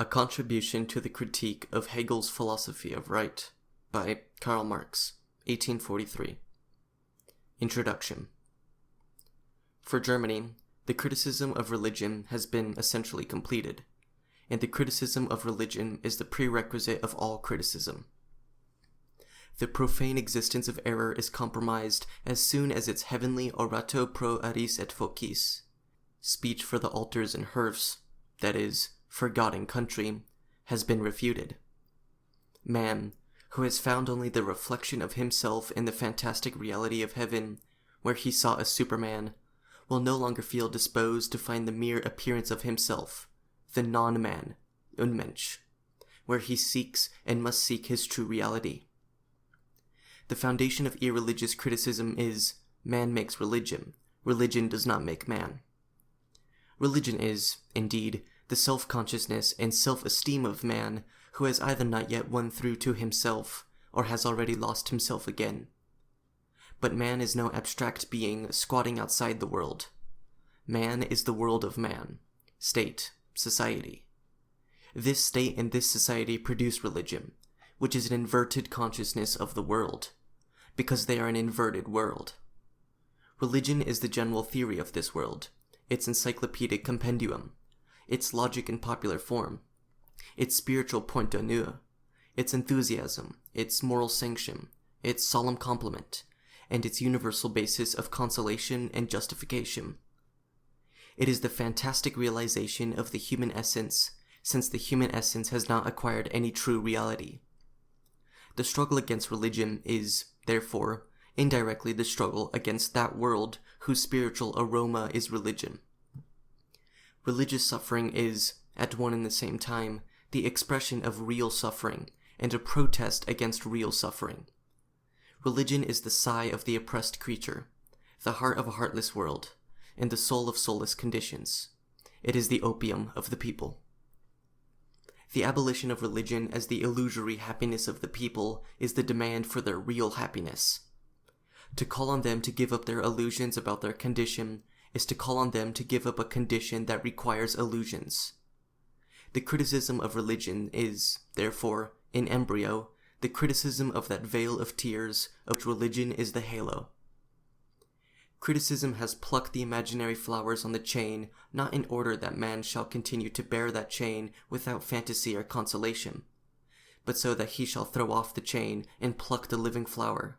A Contribution to the Critique of Hegel's Philosophy of Right by Karl Marx, 1843. Introduction. For Germany, the criticism of religion has been essentially completed, and the criticism of religion is the prerequisite of all criticism. The profane existence of error is compromised as soon as its heavenly orato pro aris et focis, speech for the altars and hearths, that is, for God and country, has been refuted. Man, who has found only the reflection of himself in the fantastic reality of heaven, where he saw a Superman, will no longer feel disposed to find the mere appearance of himself, the non-man, Unmensch, where he seeks and must seek his true reality. The foundation of irreligious criticism is, man makes religion, religion does not make man. Religion is, indeed, the self-consciousness and self-esteem of man who has either not yet won through to himself or has already lost himself again. But man is no abstract being squatting outside the world. Man is the world of man, state, society. This state and this society produce religion, which is an inverted consciousness of the world, because they are an inverted world. Religion is the general theory of this world, its encyclopedic compendium, its logic in popular form, its spiritual point d'honneur, its enthusiasm, its moral sanction, its solemn complement, and its universal basis of consolation and justification. It is the fantastic realization of the human essence, since the human essence has not acquired any true reality. The struggle against religion is, therefore, indirectly the struggle against that world whose spiritual aroma is religion. Religious suffering is, at one and the same time, the expression of real suffering and a protest against real suffering. Religion is the sigh of the oppressed creature, the heart of a heartless world, and the soul of soulless conditions. It is the opium of the people. The abolition of religion as the illusory happiness of the people is the demand for their real happiness. To call on them to give up their illusions about their condition is to call on them to give up a condition that requires illusions. The criticism of religion is, therefore, in embryo, the criticism of that veil of tears of which religion is the halo. Criticism has plucked the imaginary flowers on the chain not in order that man shall continue to bear that chain without fantasy or consolation, but so that he shall throw off the chain and pluck the living flower.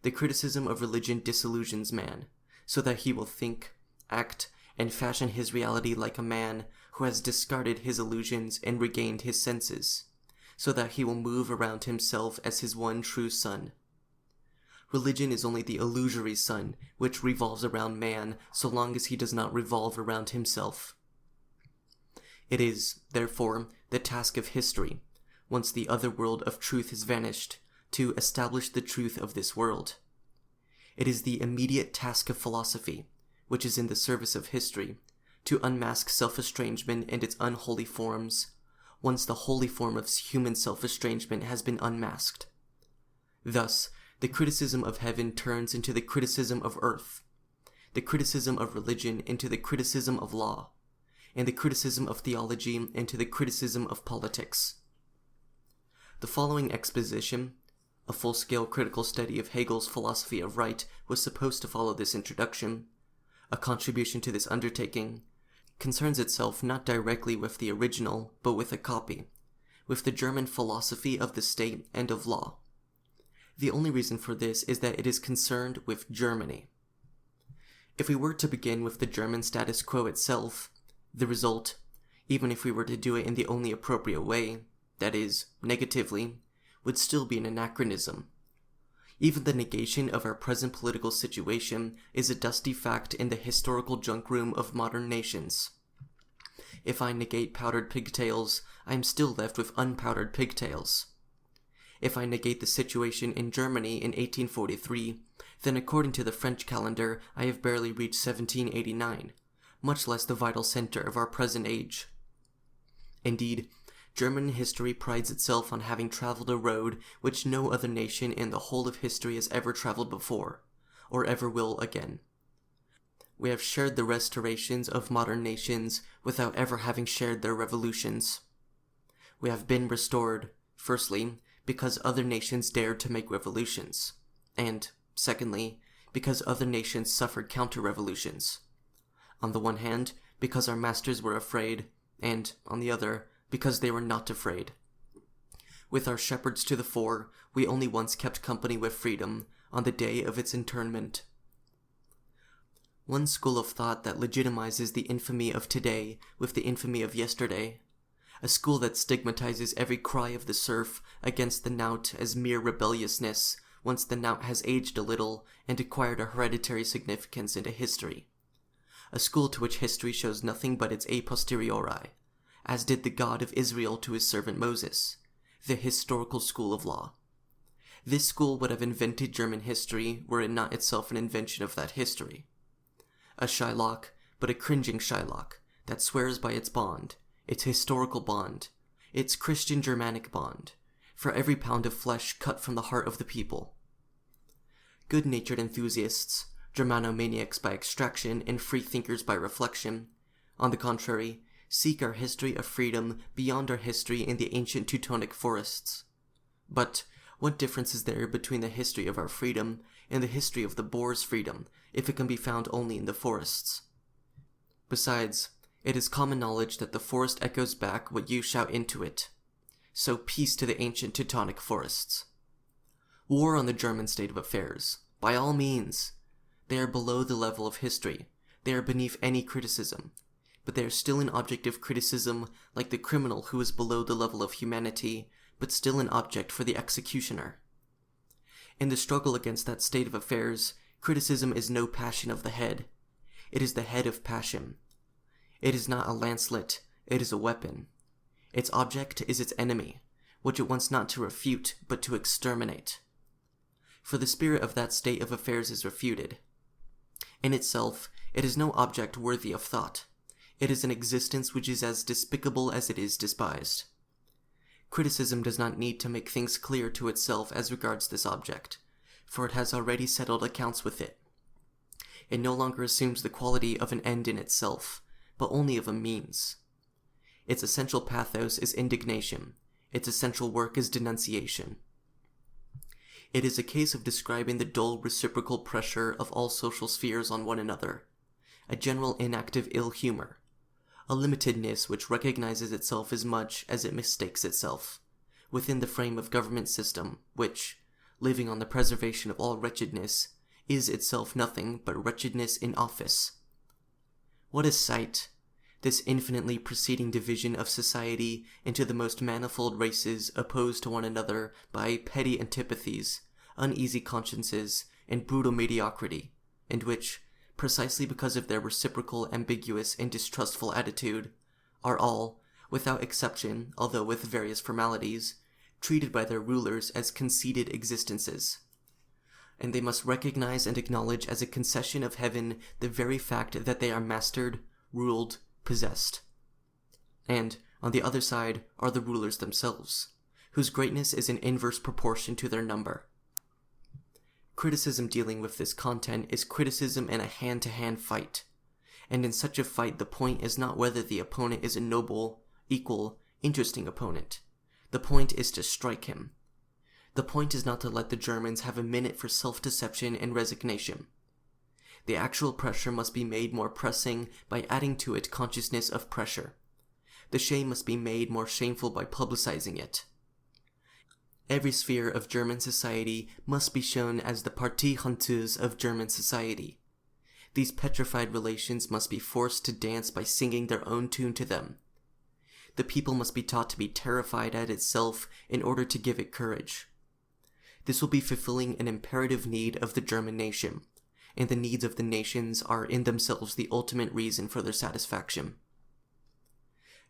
The criticism of religion disillusions man, so that he will think, act, and fashion his reality like a man who has discarded his illusions and regained his senses, so that he will move around himself as his one true sun. Religion is only the illusory sun which revolves around man so long as he does not revolve around himself. It is, therefore, the task of history, once the other world of truth has vanished, to establish the truth of this world. It is the immediate task of philosophy, which is in the service of history, to unmask self-estrangement and its unholy forms, once the holy form of human self-estrangement has been unmasked. Thus, the criticism of heaven turns into the criticism of earth, the criticism of religion into the criticism of law, and the criticism of theology into the criticism of politics. The following exposition, a full-scale critical study of Hegel's philosophy of right, was supposed to follow this introduction. A contribution to this undertaking concerns itself not directly with the original, but with a copy, with the German philosophy of the state and of law. The only reason for this is that it is concerned with Germany. If we were to begin with the German status quo itself, the result, even if we were to do it in the only appropriate way, that is, negatively, would still be an anachronism. Even the negation of our present political situation is a dusty fact in the historical junk room of modern nations. If I negate powdered pigtails, I am still left with unpowdered pigtails. If I negate the situation in Germany in 1843, then according to the French calendar, I have barely reached 1789, much less the vital center of our present age. Indeed, German history prides itself on having traveled a road which no other nation in the whole of history has ever traveled before, or ever will again. We have shared the restorations of modern nations without ever having shared their revolutions. We have been restored, firstly, because other nations dared to make revolutions, and, secondly, because other nations suffered counter-revolutions. On the one hand, because our masters were afraid, and, on the other, because they were not afraid. With our shepherds to the fore, we only once kept company with freedom, on the day of its internment. One school of thought that legitimizes the infamy of today with the infamy of yesterday, a school that stigmatizes every cry of the serf against the knout as mere rebelliousness, once the knout has aged a little and acquired a hereditary significance into history. A school to which history shows nothing but its a posteriori, as did the God of Israel to his servant Moses, the historical school of law. This school would have invented German history were it not itself an invention of that history. A Shylock, but a cringing Shylock, that swears by its bond, its historical bond, its Christian Germanic bond, for every pound of flesh cut from the heart of the people. Good-natured enthusiasts, Germanomaniacs by extraction and free-thinkers by reflection, on the contrary, seek our history of freedom beyond our history in the ancient Teutonic forests. But what difference is there between the history of our freedom and the history of the Boer's freedom, if it can be found only in the forests? Besides, it is common knowledge that the forest echoes back what you shout into it. So peace to the ancient Teutonic forests. War on the German state of affairs, by all means. They are below the level of history. They are beneath any criticism. But they are still an object of criticism, like the criminal who is below the level of humanity, but still an object for the executioner. In the struggle against that state of affairs, criticism is no passion of the head. It is the head of passion. It is not a lancelet, it is a weapon. Its object is its enemy, which it wants not to refute, but to exterminate. For the spirit of that state of affairs is refuted. In itself, it is no object worthy of thought. It is an existence which is as despicable as it is despised. Criticism does not need to make things clear to itself as regards this object, for it has already settled accounts with it. It no longer assumes the quality of an end in itself, but only of a means. Its essential pathos is indignation. Its essential work is denunciation. It is a case of describing the dull reciprocal pressure of all social spheres on one another, a general inactive ill humor, a limitedness which recognizes itself as much as it mistakes itself, within the frame of government system, which, living on the preservation of all wretchedness, is itself nothing but wretchedness in office. What a sight! This infinitely proceeding division of society into the most manifold races opposed to one another by petty antipathies, uneasy consciences, and brutal mediocrity, and which, precisely because of their reciprocal, ambiguous, and distrustful attitude, are all, without exception, although with various formalities, treated by their rulers as conceded existences. And they must recognize and acknowledge as a concession of heaven the very fact that they are mastered, ruled, possessed. And, on the other side, are the rulers themselves, whose greatness is in inverse proportion to their number. Criticism dealing with this content is criticism in a hand-to-hand fight, and in such a fight the point is not whether the opponent is a noble, equal, interesting opponent. The point is to strike him. The point is not to let the Germans have a minute for self-deception and resignation. The actual pressure must be made more pressing by adding to it consciousness of pressure. The shame must be made more shameful by publicizing it. Every sphere of German society must be shown as the partie honteuse of German society. These petrified relations must be forced to dance by singing their own tune to them. The people must be taught to be terrified at itself in order to give it courage. This will be fulfilling an imperative need of the German nation, and the needs of the nations are in themselves the ultimate reason for their satisfaction.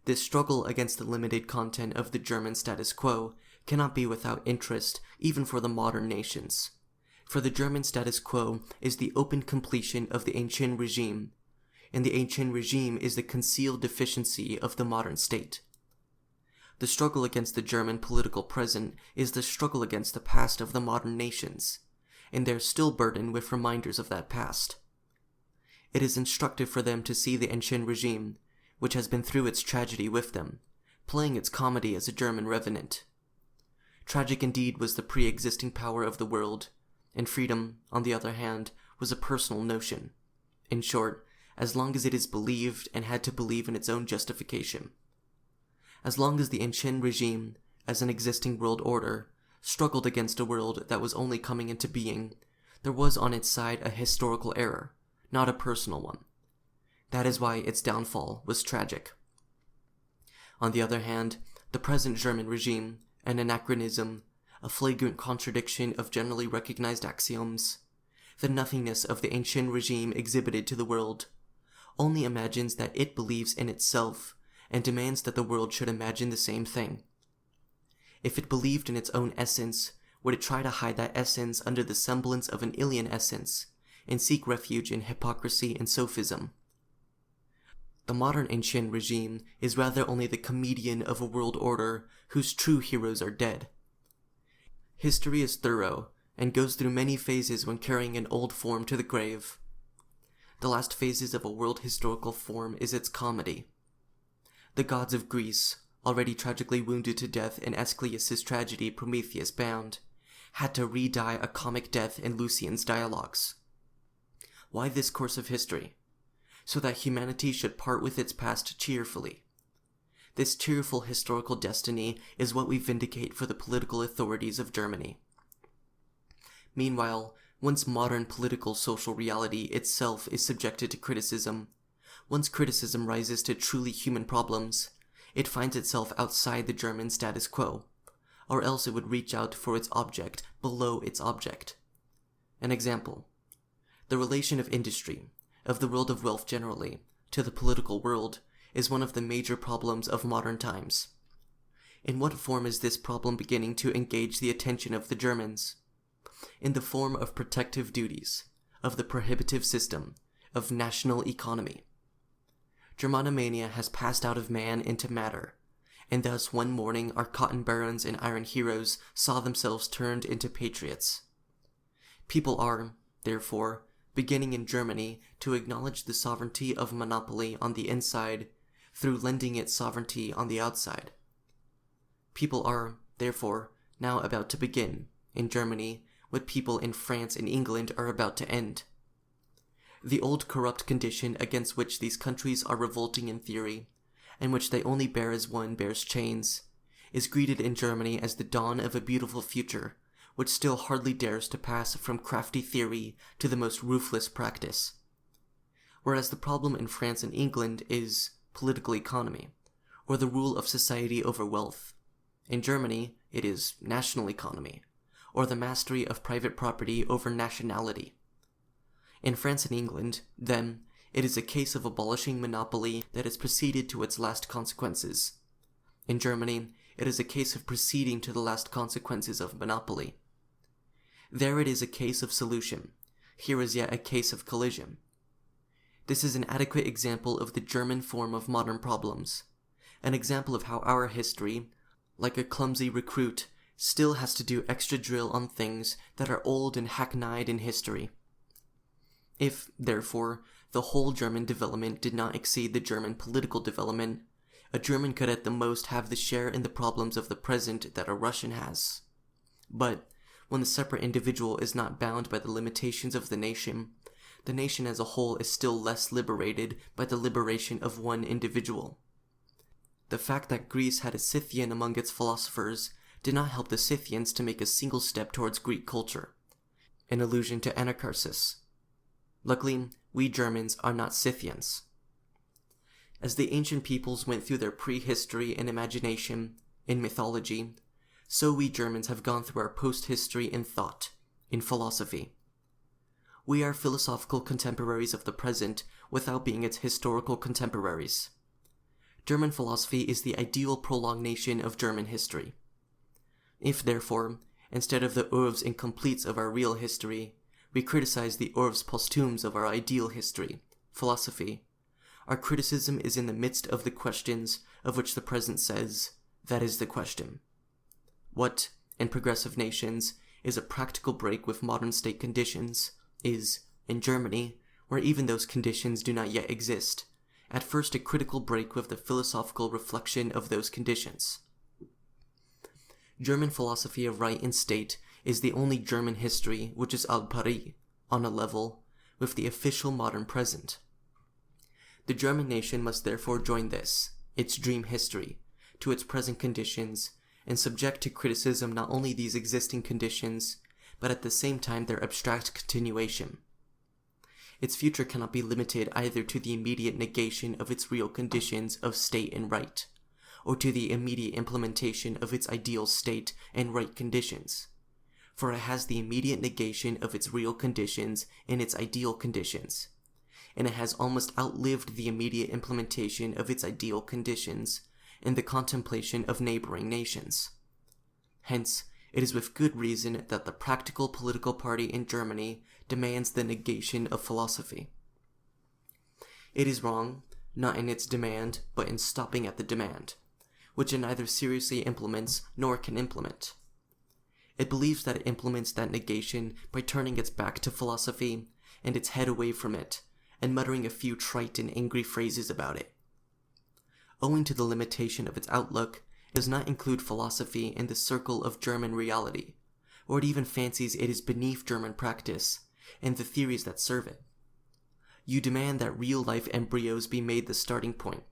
This struggle against the limited content of the German status quo cannot be without interest even for the modern nations, for the German status quo is the open completion of the ancient regime, and the ancient regime is the concealed deficiency of the modern state. The struggle against the German political present is the struggle against the past of the modern nations, and they are still burdened with reminders of that past. It is instructive for them to see the ancient regime, which has been through its tragedy with them, playing its comedy as a German revenant. Tragic indeed was the pre-existing power of the world, and freedom, on the other hand, was a personal notion. In short, as long as it is believed and had to believe in its own justification. As long as the ancient regime, as an existing world order, struggled against a world that was only coming into being, there was on its side a historical error, not a personal one. That is why its downfall was tragic. On the other hand, the present German regime, an anachronism, a flagrant contradiction of generally recognized axioms, the nothingness of the ancient regime exhibited to the world, only imagines that it believes in itself and demands that the world should imagine the same thing. If it believed in its own essence, would it try to hide that essence under the semblance of an alien essence and seek refuge in hypocrisy and sophism? The modern ancient regime is rather only the comedian of a world order whose true heroes are dead. History is thorough and goes through many phases when carrying an old form to the grave. The last phases of a world historical form is its comedy. The gods of Greece, already tragically wounded to death in Aeschylus' tragedy Prometheus Bound, had to re-die a comic death in Lucian's dialogues. Why this course of history? So that humanity should part with its past cheerfully. This cheerful historical destiny is what we vindicate for the political authorities of Germany. Meanwhile, once modern political social reality itself is subjected to criticism, once criticism rises to truly human problems, it finds itself outside the German status quo, or else it would reach out for its object below its object. An example: the relation of industry, of the world of wealth generally, to the political world, is one of the major problems of modern times. In what form is this problem beginning to engage the attention of the Germans? In the form of protective duties, of the prohibitive system, of national economy. Germanomania has passed out of man into matter, and thus one morning our cotton barons and iron heroes saw themselves turned into patriots. People are, therefore, beginning in Germany to acknowledge the sovereignty of monopoly on the inside through lending it sovereignty on the outside. People are, therefore, now about to begin, in Germany, what people in France and England are about to end. The old corrupt condition against which these countries are revolting in theory, and which they only bear as one bears chains, is greeted in Germany as the dawn of a beautiful future, which still hardly dares to pass from crafty theory to the most ruthless practice. Whereas the problem in France and England is political economy, or the rule of society over wealth. In Germany, it is national economy, or the mastery of private property over nationality. In France and England, then, it is a case of abolishing monopoly that has proceeded to its last consequences. In Germany, it is a case of proceeding to the last consequences of monopoly. There it is a case of solution. Here is yet a case of collision. This is an adequate example of the German form of modern problems, an example of how our history, like a clumsy recruit, still has to do extra drill on things that are old and hackneyed in history. If, therefore, the whole German development did not exceed the German political development, a German could at the most have the share in the problems of the present that a Russian has. But, when the separate individual is not bound by the limitations of the nation as a whole is still less liberated by the liberation of one individual. The fact that Greece had a Scythian among its philosophers did not help the Scythians to make a single step towards Greek culture, an allusion to Anacharsis. Luckily, we Germans are not Scythians. As the ancient peoples went through their prehistory in imagination, in mythology, so we Germans have gone through our post-history in thought, in philosophy. We are philosophical contemporaries of the present without being its historical contemporaries. German philosophy is the ideal prolongation of German history. If, therefore, instead of the oeuvres incompletes of our real history, we criticize the oeuvres posthumes of our ideal history, philosophy, our criticism is in the midst of the questions of which the present says, that is the question. What, in progressive nations, is a practical break with modern state conditions, is, in Germany, where even those conditions do not yet exist, at first a critical break with the philosophical reflection of those conditions. German philosophy of right and state is the only German history which is al pari, on a level, with the official modern present. The German nation must therefore join this, its dream history, to its present conditions, and subject to criticism not only these existing conditions, but at the same time their abstract continuation. Its future cannot be limited either to the immediate negation of its real conditions of state and right, or to the immediate implementation of its ideal state and right conditions, for it has the immediate negation of its real conditions and its ideal conditions, and it has almost outlived the immediate implementation of its ideal conditions in the contemplation of neighboring nations. Hence, it is with good reason that the practical political party in Germany demands the negation of philosophy. It is wrong, not in its demand, but in stopping at the demand, which it neither seriously implements nor can implement. It believes that it implements that negation by turning its back to philosophy and its head away from it, and muttering a few trite and angry phrases about it. Owing to the limitation of its outlook, it does not include philosophy in the circle of German reality, or it even fancies it is beneath German practice and the theories that serve it. You demand that real-life embryos be made the starting point,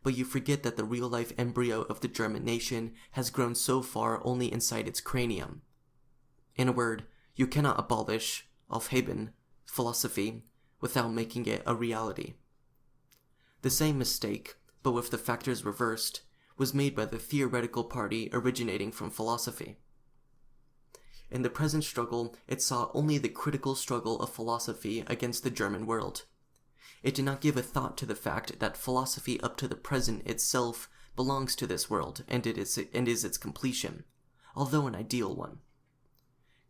but you forget that the real-life embryo of the German nation has grown so far only inside its cranium. In a word, you cannot abolish, aufheben, philosophy without making it a reality. The same mistake, but with the factors reversed, was made by the theoretical party originating from philosophy. In the present struggle, it saw only the critical struggle of philosophy against the German world. It did not give a thought to the fact that philosophy up to the present itself belongs to this world and is its completion, although an ideal one.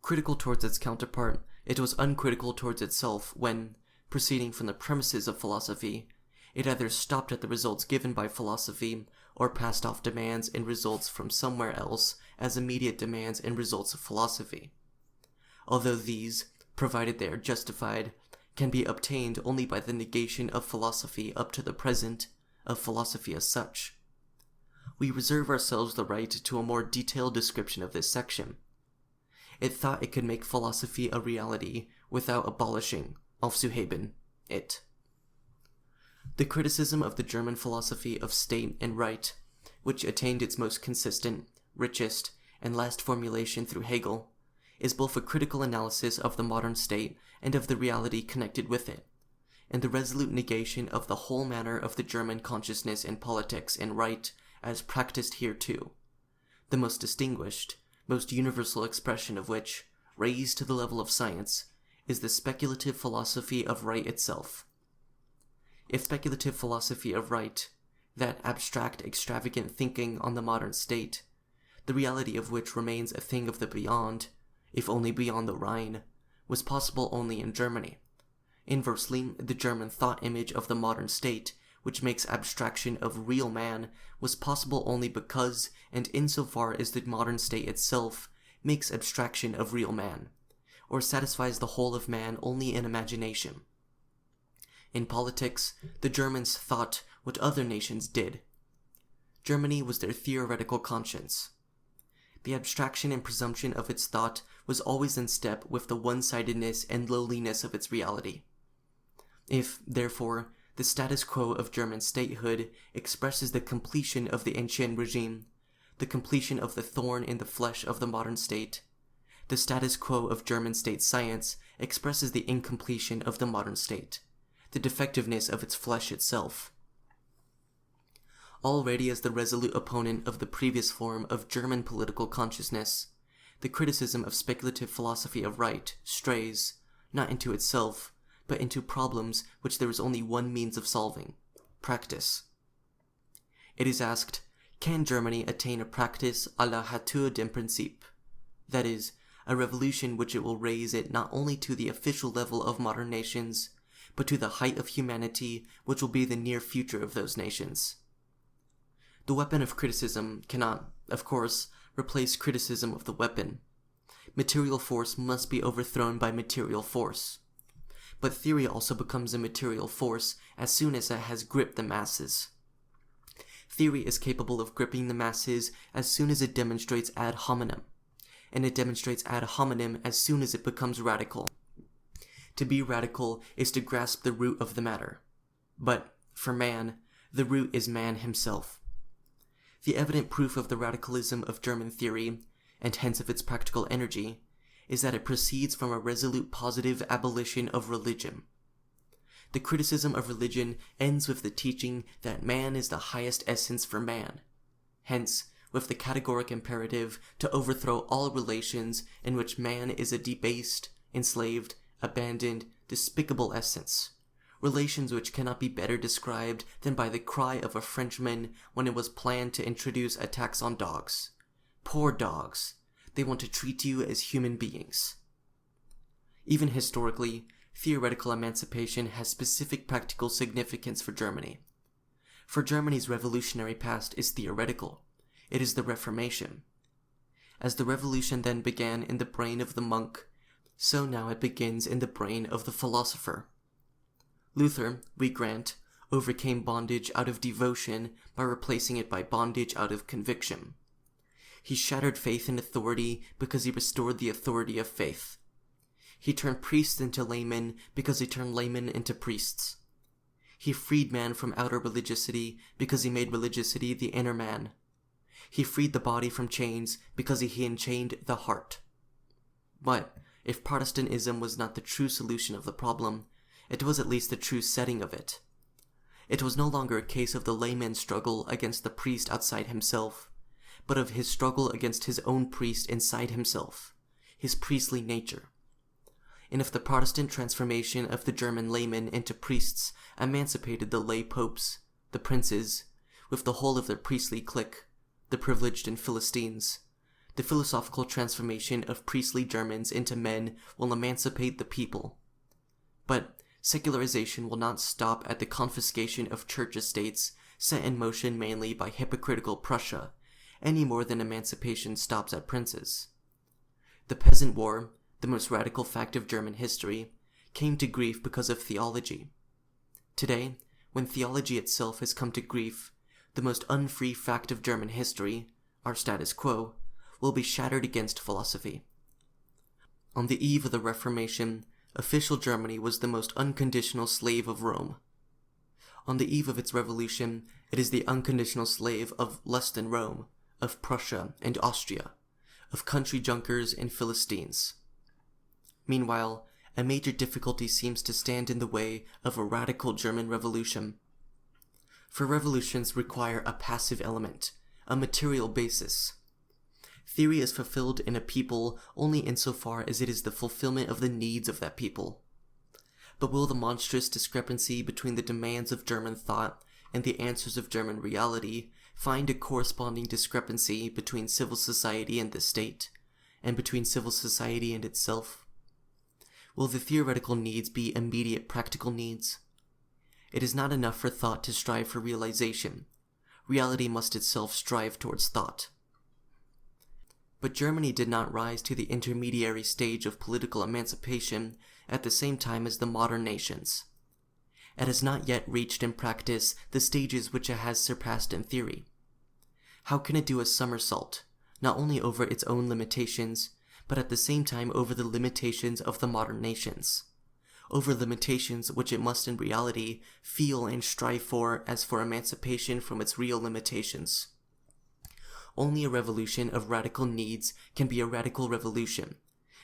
Critical towards its counterpart, it was uncritical towards itself when, proceeding from the premises of philosophy, it either stopped at the results given by philosophy or passed off demands and results from somewhere else as immediate demands and results of philosophy. Although these, provided they are justified, can be obtained only by the negation of philosophy up to the present, of philosophy as such. We reserve ourselves the right to a more detailed description of this section. It thought it could make philosophy a reality without abolishing, aufzuheben, it. The criticism of the German philosophy of state and right, which attained its most consistent, richest, and last formulation through Hegel, is both a critical analysis of the modern state and of the reality connected with it, and the resolute negation of the whole manner of the German consciousness in politics and right as practiced here too, the most distinguished, most universal expression of which, raised to the level of science, is the speculative philosophy of right itself. If speculative philosophy of right, that abstract, extravagant thinking on the modern state, the reality of which remains a thing of the beyond, if only beyond the Rhine, was possible only in Germany. Inversely, the German thought image of the modern state, which makes abstraction of real man, was possible only because, and insofar as the modern state itself, makes abstraction of real man, or satisfies the whole of man only in imagination. In politics, the Germans thought what other nations did. Germany was their theoretical conscience. The abstraction and presumption of its thought was always in step with the one-sidedness and lowliness of its reality. If, therefore, the status quo of German statehood expresses the completion of the ancient regime, the completion of the thorn in the flesh of the modern state, the status quo of German state science expresses the incompletion of the modern state, the defectiveness of its flesh itself. Already as the resolute opponent of the previous form of German political consciousness, the criticism of speculative philosophy of right strays, not into itself, but into problems which there is only one means of solving: practice. It is asked, can Germany attain a practice à la hauteur d'un principe? That is, a revolution which it will raise it not only to the official level of modern nations, but to the height of humanity which will be the near future of those nations. The weapon of criticism cannot, of course, replace criticism of the weapon. Material force must be overthrown by material force. but theory also becomes a material force as soon as it has gripped the masses. Theory is capable of gripping the masses as soon as it demonstrates ad hominem, and it demonstrates ad hominem as soon as it becomes radical. To be radical is to grasp the root of the matter. But, for man, the root is man himself. The evident proof of the radicalism of German theory, and hence of its practical energy, is that it proceeds from a resolute positive abolition of religion. The criticism of religion ends with the teaching that man is the highest essence for man, hence with the categoric imperative to overthrow all relations in which man is a debased, enslaved, abandoned, despicable essence, relations which cannot be better described than by the cry of a Frenchman when it was planned to introduce a tax on dogs. Poor dogs! They want to treat you as human beings. Even historically, theoretical emancipation has specific practical significance for Germany. For Germany's revolutionary past is theoretical. It is the Reformation. As the revolution then began in the brain of the monk, so now it begins in the brain of the philosopher. Luther, we grant, overcame bondage out of devotion by replacing it by bondage out of conviction. He shattered faith in authority because he restored the authority of faith. He turned priests into laymen because he turned laymen into priests. He freed man from outer religiosity because he made religiosity the inner man. He freed the body from chains because he enchained the heart. But if Protestantism was not the true solution of the problem, it was at least the true setting of it. It was no longer a case of the layman's struggle against the priest outside himself, but of his struggle against his own priest inside himself, his priestly nature. And if the Protestant transformation of the German laymen into priests emancipated the lay popes, the princes, with the whole of their priestly clique, the privileged and Philistines, the philosophical transformation of priestly Germans into men will emancipate the people. But secularization will not stop at the confiscation of church estates set in motion mainly by hypocritical Prussia, any more than emancipation stops at princes. The Peasant War, the most radical fact of German history, came to grief because of theology. Today, when theology itself has come to grief, the most unfree fact of German history, our status quo, will be shattered against philosophy. On the eve of the Reformation, official Germany was the most unconditional slave of Rome. On the eve of its revolution, it is the unconditional slave of less than Rome, of Prussia and Austria, of country junkers and Philistines. Meanwhile, a major difficulty seems to stand in the way of a radical German revolution. For revolutions require a passive element, a material basis. Theory is fulfilled in a people only insofar as it is the fulfillment of the needs of that people. But will the monstrous discrepancy between the demands of German thought and the answers of German reality find a corresponding discrepancy between civil society and the state, and between civil society and itself? Will the theoretical needs be immediate practical needs? It is not enough for thought to strive for realization. Reality must itself strive towards thought. But Germany did not rise to the intermediary stage of political emancipation at the same time as the modern nations. It has not yet reached in practice the stages which it has surpassed in theory. How can it do a somersault, not only over its own limitations, but at the same time over the limitations of the modern nations, over limitations which it must in reality feel and strive for as for emancipation from its real limitations? Only a revolution of radical needs can be a radical revolution,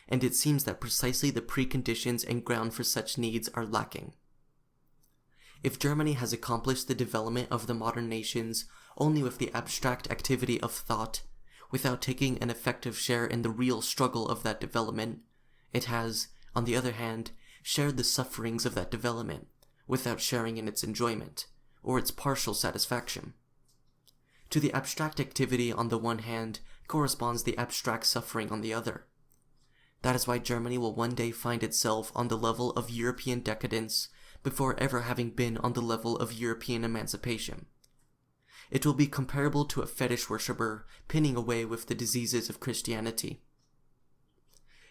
and it seems that precisely the preconditions and ground for such needs are lacking. If Germany has accomplished the development of the modern nations only with the abstract activity of thought, without taking an effective share in the real struggle of that development, it has, on the other hand, shared the sufferings of that development, without sharing in its enjoyment, or its partial satisfaction. To the abstract activity on the one hand corresponds the abstract suffering on the other. That is why Germany will one day find itself on the level of European decadence before ever having been on the level of European emancipation. It will be comparable to a fetish worshipper pinning away with the diseases of Christianity.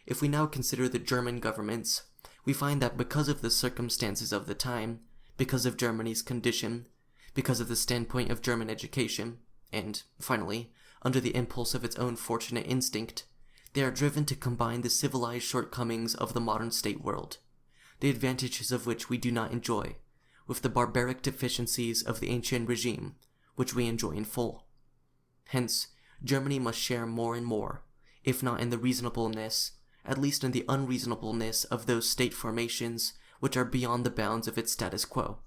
If we now consider the German governments, we find that because of the circumstances of the time, because of Germany's condition, because of the standpoint of German education, and, finally, under the impulse of its own fortunate instinct, they are driven to combine the civilized shortcomings of the modern state world, the advantages of which we do not enjoy, with the barbaric deficiencies of the ancient regime, which we enjoy in full. Hence, Germany must share more and more, if not in the reasonableness, at least in the unreasonableness of those state formations which are beyond the bounds of its status quo.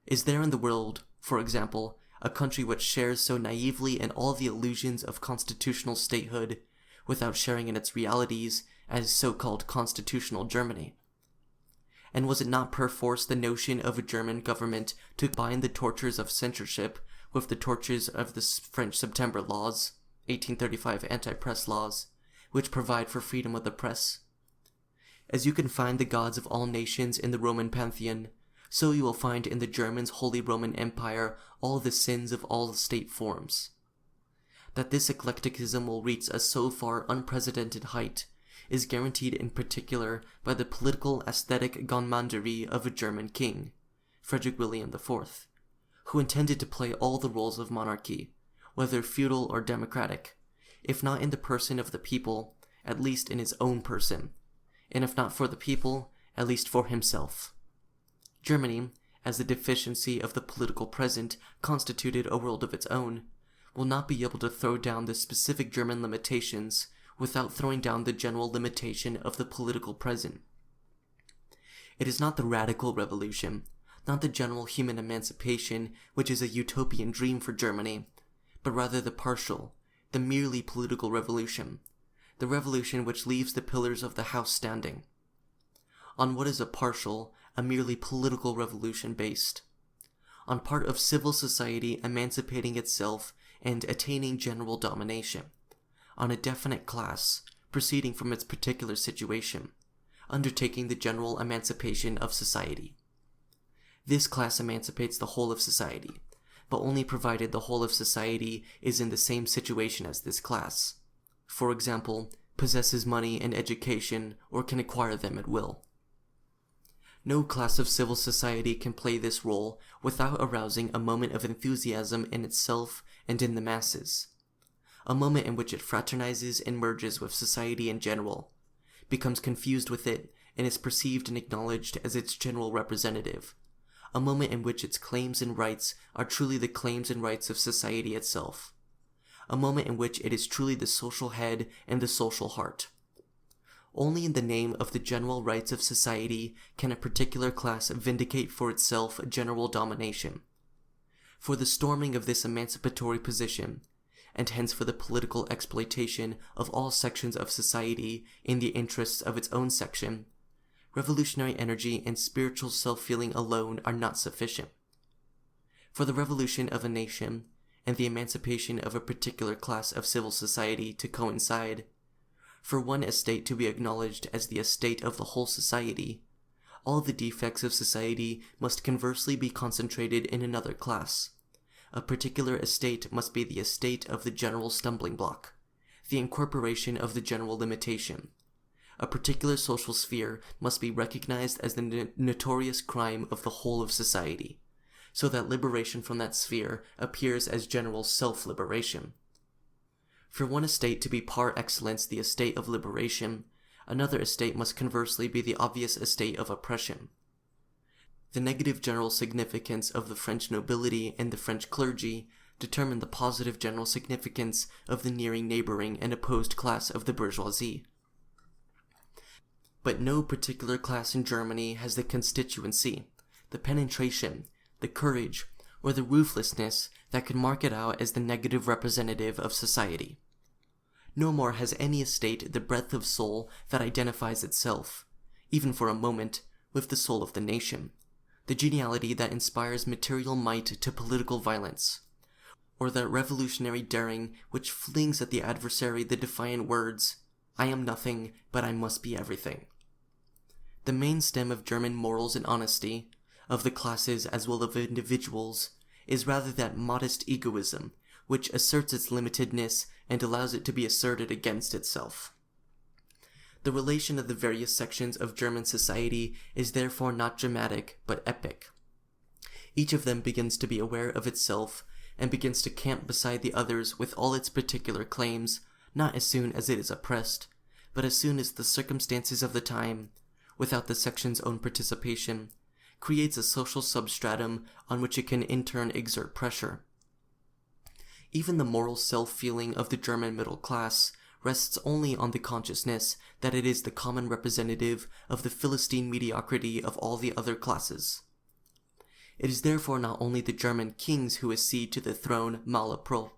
Is there in the world, for example, a country which shares so naively in all the illusions of constitutional statehood, without sharing in its realities, as so-called constitutional Germany? And was it not perforce the notion of a German government to combine the tortures of censorship with the tortures of the French September laws, 1835 anti-press laws, which provide for freedom of the press? As you can find the gods of all nations in the Roman pantheon, so you will find in the Germans' Holy Roman Empire all the sins of all the state forms. That this eclecticism will reach a so far unprecedented height is guaranteed in particular by the political aesthetic gondmanderie of a German king, Frederick William IV, who intended to play all the roles of monarchy, whether feudal or democratic, if not in the person of the people, at least in his own person, and if not for the people, at least for himself. Germany, as the deficiency of the political present constituted a world of its own, will not be able to throw down the specific German limitations without throwing down the general limitation of the political present. It is not the radical revolution, not the general human emancipation which is a utopian dream for Germany, but rather the partial, the merely political revolution, the revolution which leaves the pillars of the house standing. On what is a partial, a merely political revolution based? On part of civil society emancipating itself and attaining general domination, on a definite class, proceeding from its particular situation, undertaking the general emancipation of society. This class emancipates the whole of society, but only provided the whole of society is in the same situation as this class. For example, possesses money and education, or can acquire them at will. No class of civil society can play this role without arousing a moment of enthusiasm in itself and in the masses, a moment in which it fraternizes and merges with society in general, becomes confused with it, and is perceived and acknowledged as its general representative, a moment in which its claims and rights are truly the claims and rights of society itself, a moment in which it is truly the social head and the social heart. Only in the name of the general rights of society can a particular class vindicate for itself general domination. For the storming of this emancipatory position, and hence for the political exploitation of all sections of society in the interests of its own section, revolutionary energy and spiritual self-feeling alone are not sufficient. For the revolution of a nation, and the emancipation of a particular class of civil society to coincide, for one estate to be acknowledged as the estate of the whole society, all the defects of society must conversely be concentrated in another class. A particular estate must be the estate of the general stumbling block, the incorporation of the general limitation. A particular social sphere must be recognized as the notorious crime of the whole of society, so that liberation from that sphere appears as general self-liberation. For one estate to be par excellence the estate of liberation, another estate must conversely be the obvious estate of oppression. The negative general significance of the French nobility and the French clergy determine the positive general significance of the nearing neighboring and opposed class of the bourgeoisie. But no particular class in Germany has the constituency, the penetration, the courage, or the ruthlessness that could mark it out as the negative representative of society. No more has any estate the breadth of soul that identifies itself, even for a moment, with the soul of the nation, the geniality that inspires material might to political violence, or that revolutionary daring which flings at the adversary the defiant words, "I am nothing, but I must be everything." The main stem of German morals and honesty, of the classes as well as of individuals, is rather that modest egoism which asserts its limitedness and allows it to be asserted against itself. The relation of the various sections of German society is therefore not dramatic, but epic. Each of them begins to be aware of itself, and begins to camp beside the others with all its particular claims, not as soon as it is oppressed, but as soon as the circumstances of the time, without the section's own participation, creates a social substratum on which it can in turn exert pressure. Even the moral self-feeling of the German middle class rests only on the consciousness that it is the common representative of the Philistine mediocrity of all the other classes. It is therefore not only the German kings who accede to the throne malaprop.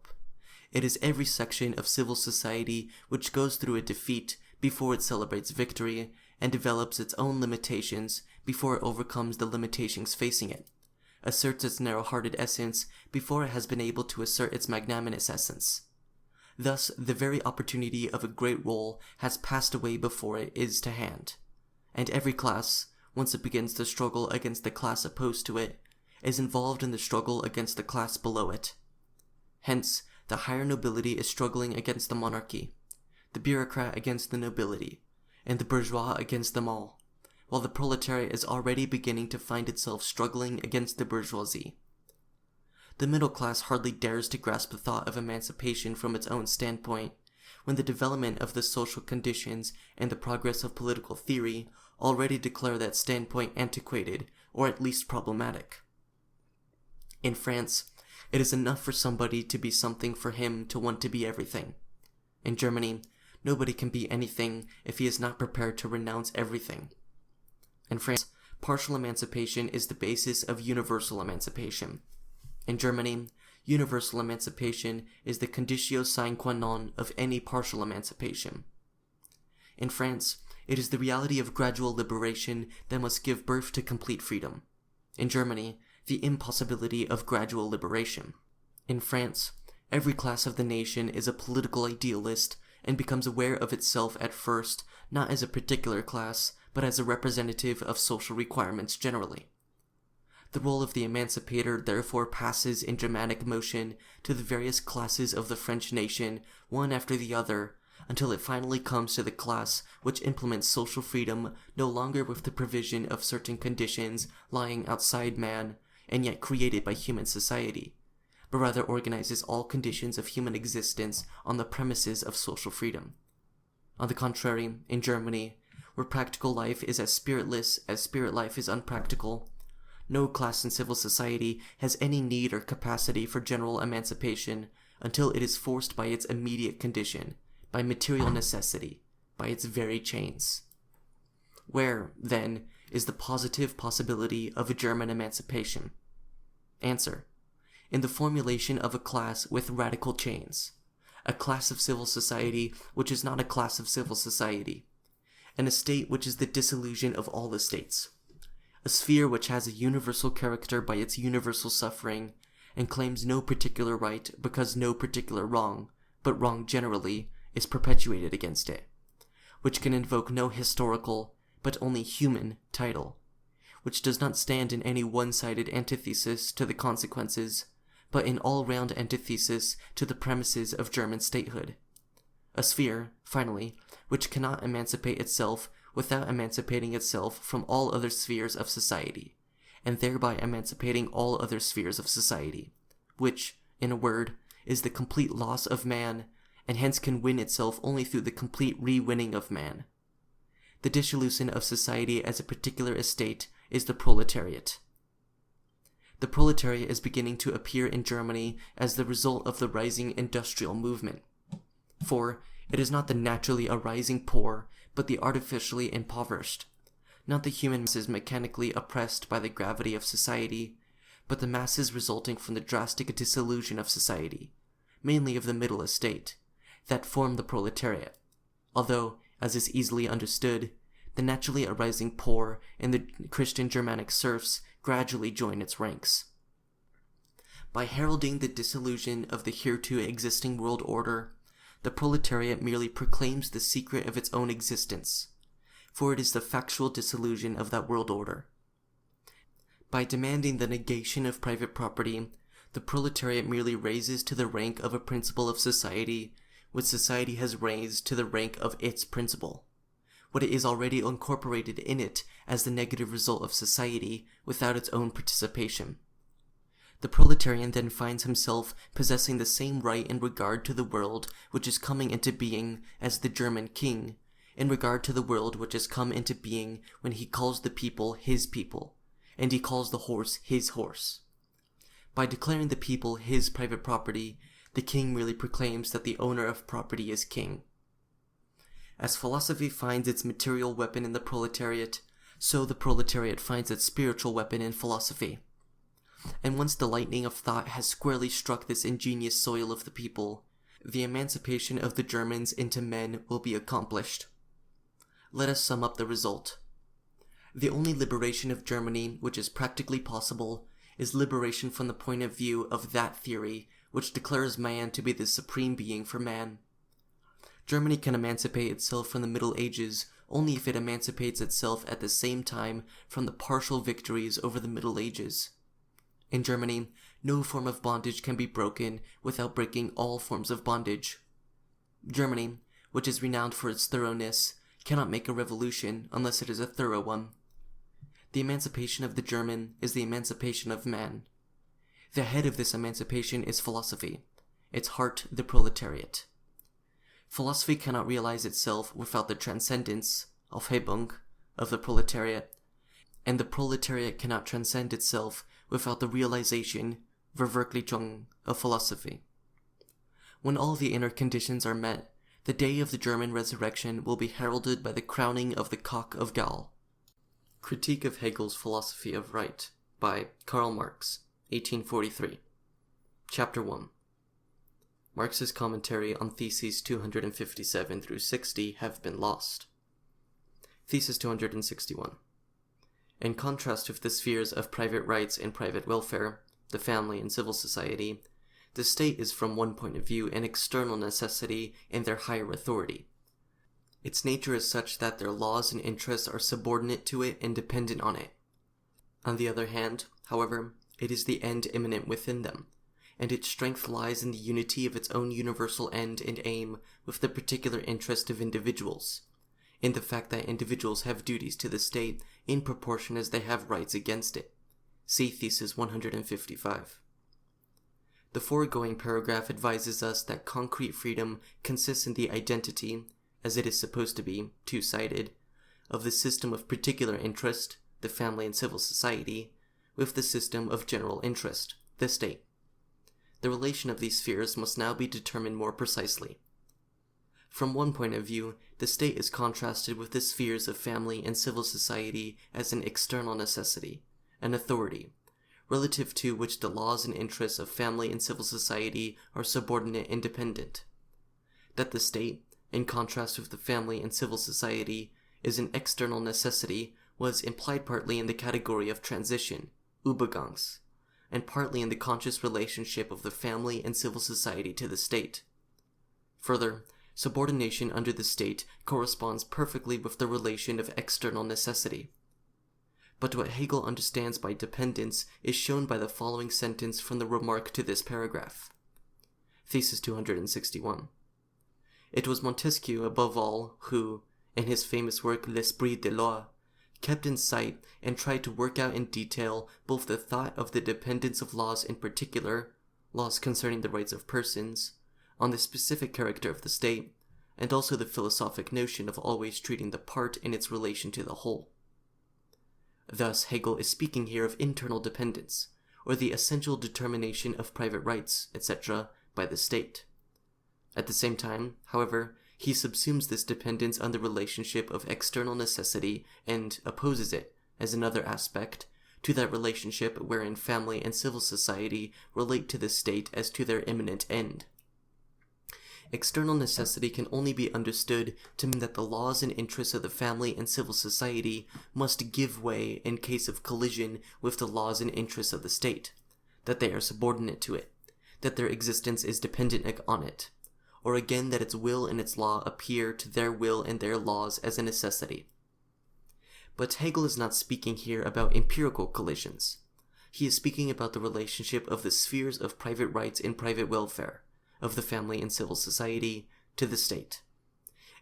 It is every section of civil society which goes through a defeat before it celebrates victory, and develops its own limitations before it overcomes the limitations facing it, asserts its narrow-hearted essence before it has been able to assert its magnanimous essence. Thus, the very opportunity of a great role has passed away before it is to hand, and every class, once it begins to struggle against the class opposed to it, is involved in the struggle against the class below it. Hence, the higher nobility is struggling against the monarchy, the bureaucrat against the nobility, and the bourgeois against them all, while the proletariat is already beginning to find itself struggling against the bourgeoisie. The middle class hardly dares to grasp the thought of emancipation from its own standpoint, when the development of the social conditions and the progress of political theory already declare that standpoint antiquated, or at least problematic. In France, it is enough for somebody to be something for him to want to be everything. In Germany, nobody can be anything if he is not prepared to renounce everything. In France, partial emancipation is the basis of universal emancipation. In Germany, universal emancipation is the conditio sine qua non of any partial emancipation. In France, it is the reality of gradual liberation that must give birth to complete freedom. In Germany, the impossibility of gradual liberation. In France, every class of the nation is a political idealist and becomes aware of itself at first not as a particular class, but as a representative of social requirements generally. The role of the emancipator therefore passes in dramatic motion to the various classes of the French nation, one after the other, until it finally comes to the class which implements social freedom no longer with the provision of certain conditions lying outside man, and yet created by human society, but rather organizes all conditions of human existence on the premises of social freedom. On the contrary, in Germany, where practical life is as spiritless as spirit life is unpractical, no class in civil society has any need or capacity for general emancipation until it is forced by its immediate condition, by material necessity, by its very chains. Where, then, is the positive possibility of a German emancipation? Answer: in the formulation of a class with radical chains, a class of civil society which is not a class of civil society, and a state which is the dissolution of all the states, a sphere which has a universal character by its universal suffering, and claims no particular right because no particular wrong, but wrong generally, is perpetuated against it, which can invoke no historical, but only human, title, which does not stand in any one-sided antithesis to the consequences, but in all-round antithesis to the premises of German statehood. A sphere, finally, which cannot emancipate itself without emancipating itself from all other spheres of society, and thereby emancipating all other spheres of society, which, in a word, is the complete loss of man, and hence can win itself only through the complete re-winning of man. The dissolution of society as a particular estate is the proletariat. The proletariat is beginning to appear in Germany as the result of the rising industrial movement. For it is not the naturally arising poor, but the artificially impoverished, not the human masses mechanically oppressed by the gravity of society, but the masses resulting from the drastic dissolution of society, mainly of the middle estate, that form the proletariat, although, as is easily understood, the naturally arising poor and the Christian Germanic serfs gradually join its ranks. By heralding the dissolution of the hereto existing world order, the proletariat merely proclaims the secret of its own existence, for it is the factual dissolution of that world order. By demanding the negation of private property, the proletariat merely raises to the rank of a principle of society which society has raised to the rank of its principle, what it is already incorporated in it as the negative result of society without its own participation. The proletarian then finds himself possessing the same right in regard to the world which is coming into being as the German king, in regard to the world which has come into being when he calls the people his people, and he calls the horse his horse. By declaring the people his private property, the king merely proclaims that the owner of property is king. As philosophy finds its material weapon in the proletariat, so the proletariat finds its spiritual weapon in philosophy. And once the lightning of thought has squarely struck this ingenious soil of the people, the emancipation of the Germans into men will be accomplished. Let us sum up the result. The only liberation of Germany which is practically possible is liberation from the point of view of that theory which declares man to be the supreme being for man. Germany can emancipate itself from the Middle Ages only if it emancipates itself at the same time from the partial victories over the Middle Ages. In Germany, no form of bondage can be broken without breaking all forms of bondage. Germany, which is renowned for its thoroughness, cannot make a revolution unless it is a thorough one. The emancipation of the German is the emancipation of man. The head of this emancipation is philosophy, its heart the proletariat. Philosophy cannot realize itself without the transcendence, Aufhebung, of the proletariat, and the proletariat cannot transcend itself without the realization, Verwirklichung, of philosophy. When all the inner conditions are met, the day of the German resurrection will be heralded by the crowning of the cock of Gaul. Critique of Hegel's Philosophy of Right by Karl Marx, 1843. Chapter 1. Marx's commentary on Theses 257 through 60 have been lost. Thesis 261. In contrast with the spheres of private rights and private welfare, the family and civil society, the state is from one point of view an external necessity and their higher authority. Its nature is such that their laws and interests are subordinate to it and dependent on it. On the other hand, however, it is the end immanent within them, and its strength lies in the unity of its own universal end and aim with the particular interest of individuals, in the fact that individuals have duties to the state in proportion as they have rights against it. See Thesis 155. The foregoing paragraph advises us that concrete freedom consists in the identity, as it is supposed to be, two-sided, of the system of particular interest, the family and civil society, with the system of general interest, the state. The relation of these spheres must now be determined more precisely. From one point of view, the state is contrasted with the spheres of family and civil society as an external necessity, an authority, relative to which the laws and interests of family and civil society are subordinate and dependent. That the state, in contrast with the family and civil society, is an external necessity was implied partly in the category of transition, Übergangs, and partly in the conscious relationship of the family and civil society to the state. Further, subordination under the state corresponds perfectly with the relation of external necessity. But what Hegel understands by dependence is shown by the following sentence from the remark to this paragraph. Thesis 261. It was Montesquieu, above all, who, in his famous work L'Esprit de Loi, kept in sight and tried to work out in detail both the thought of the dependence of laws in particular, laws concerning the rights of persons, on the specific character of the state, and also the philosophic notion of always treating the part in its relation to the whole. Thus Hegel is speaking here of internal dependence, or the essential determination of private rights, etc., by the state. At the same time, however, he subsumes this dependence on the relationship of external necessity and opposes it, as another aspect, to that relationship wherein family and civil society relate to the state as to their immanent end. External necessity can only be understood to mean that the laws and interests of the family and civil society must give way in case of collision with the laws and interests of the state, that they are subordinate to it, that their existence is dependent on it, or again that its will and its law appear to their will and their laws as a necessity. But Hegel is not speaking here about empirical collisions. He is speaking about the relationship of the spheres of private rights and private welfare, of the family and civil society, to the state.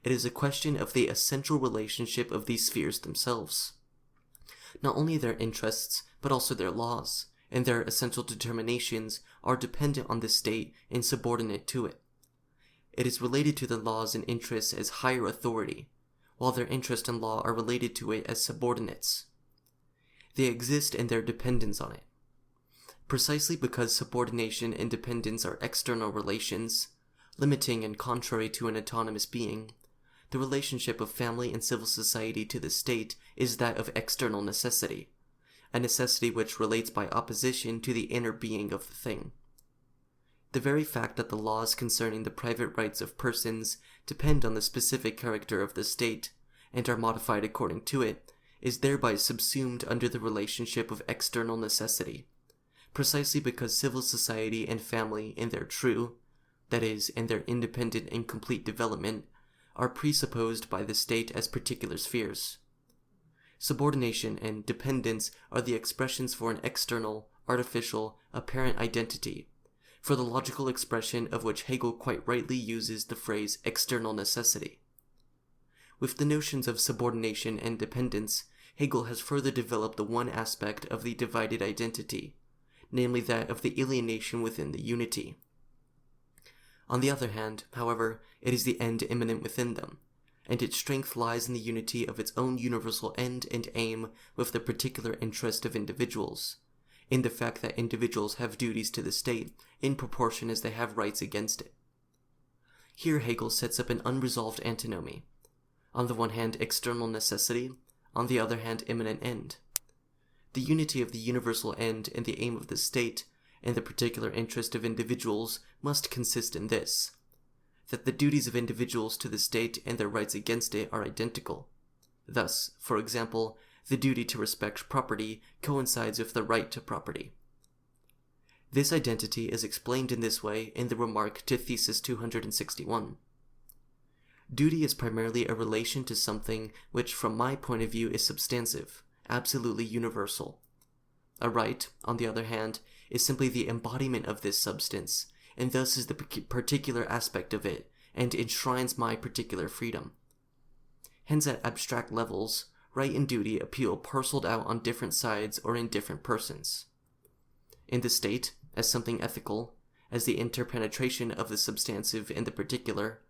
It is a question of the essential relationship of these spheres themselves. Not only their interests, but also their laws, and their essential determinations are dependent on the state and subordinate to it. It is related to the laws and interests as higher authority, while their interest and law are related to it as subordinates. They exist in their dependence on it. Precisely because subordination and dependence are external relations, limiting and contrary to an autonomous being, the relationship of family and civil society to the state is that of external necessity, a necessity which relates by opposition to the inner being of the thing. The very fact that the laws concerning the private rights of persons depend on the specific character of the state, and are modified according to it, is thereby subsumed under the relationship of external necessity, precisely because civil society and family in their true, that is, in their independent and complete development, are presupposed by the state as particular spheres. Subordination and dependence are the expressions for an external, artificial, apparent identity, for the logical expression of which Hegel quite rightly uses the phrase external necessity. With the notions of subordination and dependence, Hegel has further developed the one aspect of the divided identity, namely that of the alienation within the unity. On the other hand, however, it is the end immanent within them, and its strength lies in the unity of its own universal end and aim with the particular interest of individuals, in the fact that individuals have duties to the state in proportion as they have rights against it. Here Hegel sets up an unresolved antinomy. On the one hand, external necessity, on the other hand, immanent end. The unity of the universal end and the aim of the state, and the particular interest of individuals, must consist in this, that the duties of individuals to the state and their rights against it are identical. Thus, for example, the duty to respect property coincides with the right to property. This identity is explained in this way in the remark to Thesis 261. Duty is primarily a relation to something which, from my point of view, is substantive, absolutely universal. A right, on the other hand, is simply the embodiment of this substance, and thus is the particular aspect of it, and enshrines my particular freedom. Hence at abstract levels, right and duty appeal parceled out on different sides or in different persons. In the state, as something ethical, as the interpenetration of the substantive in the particular,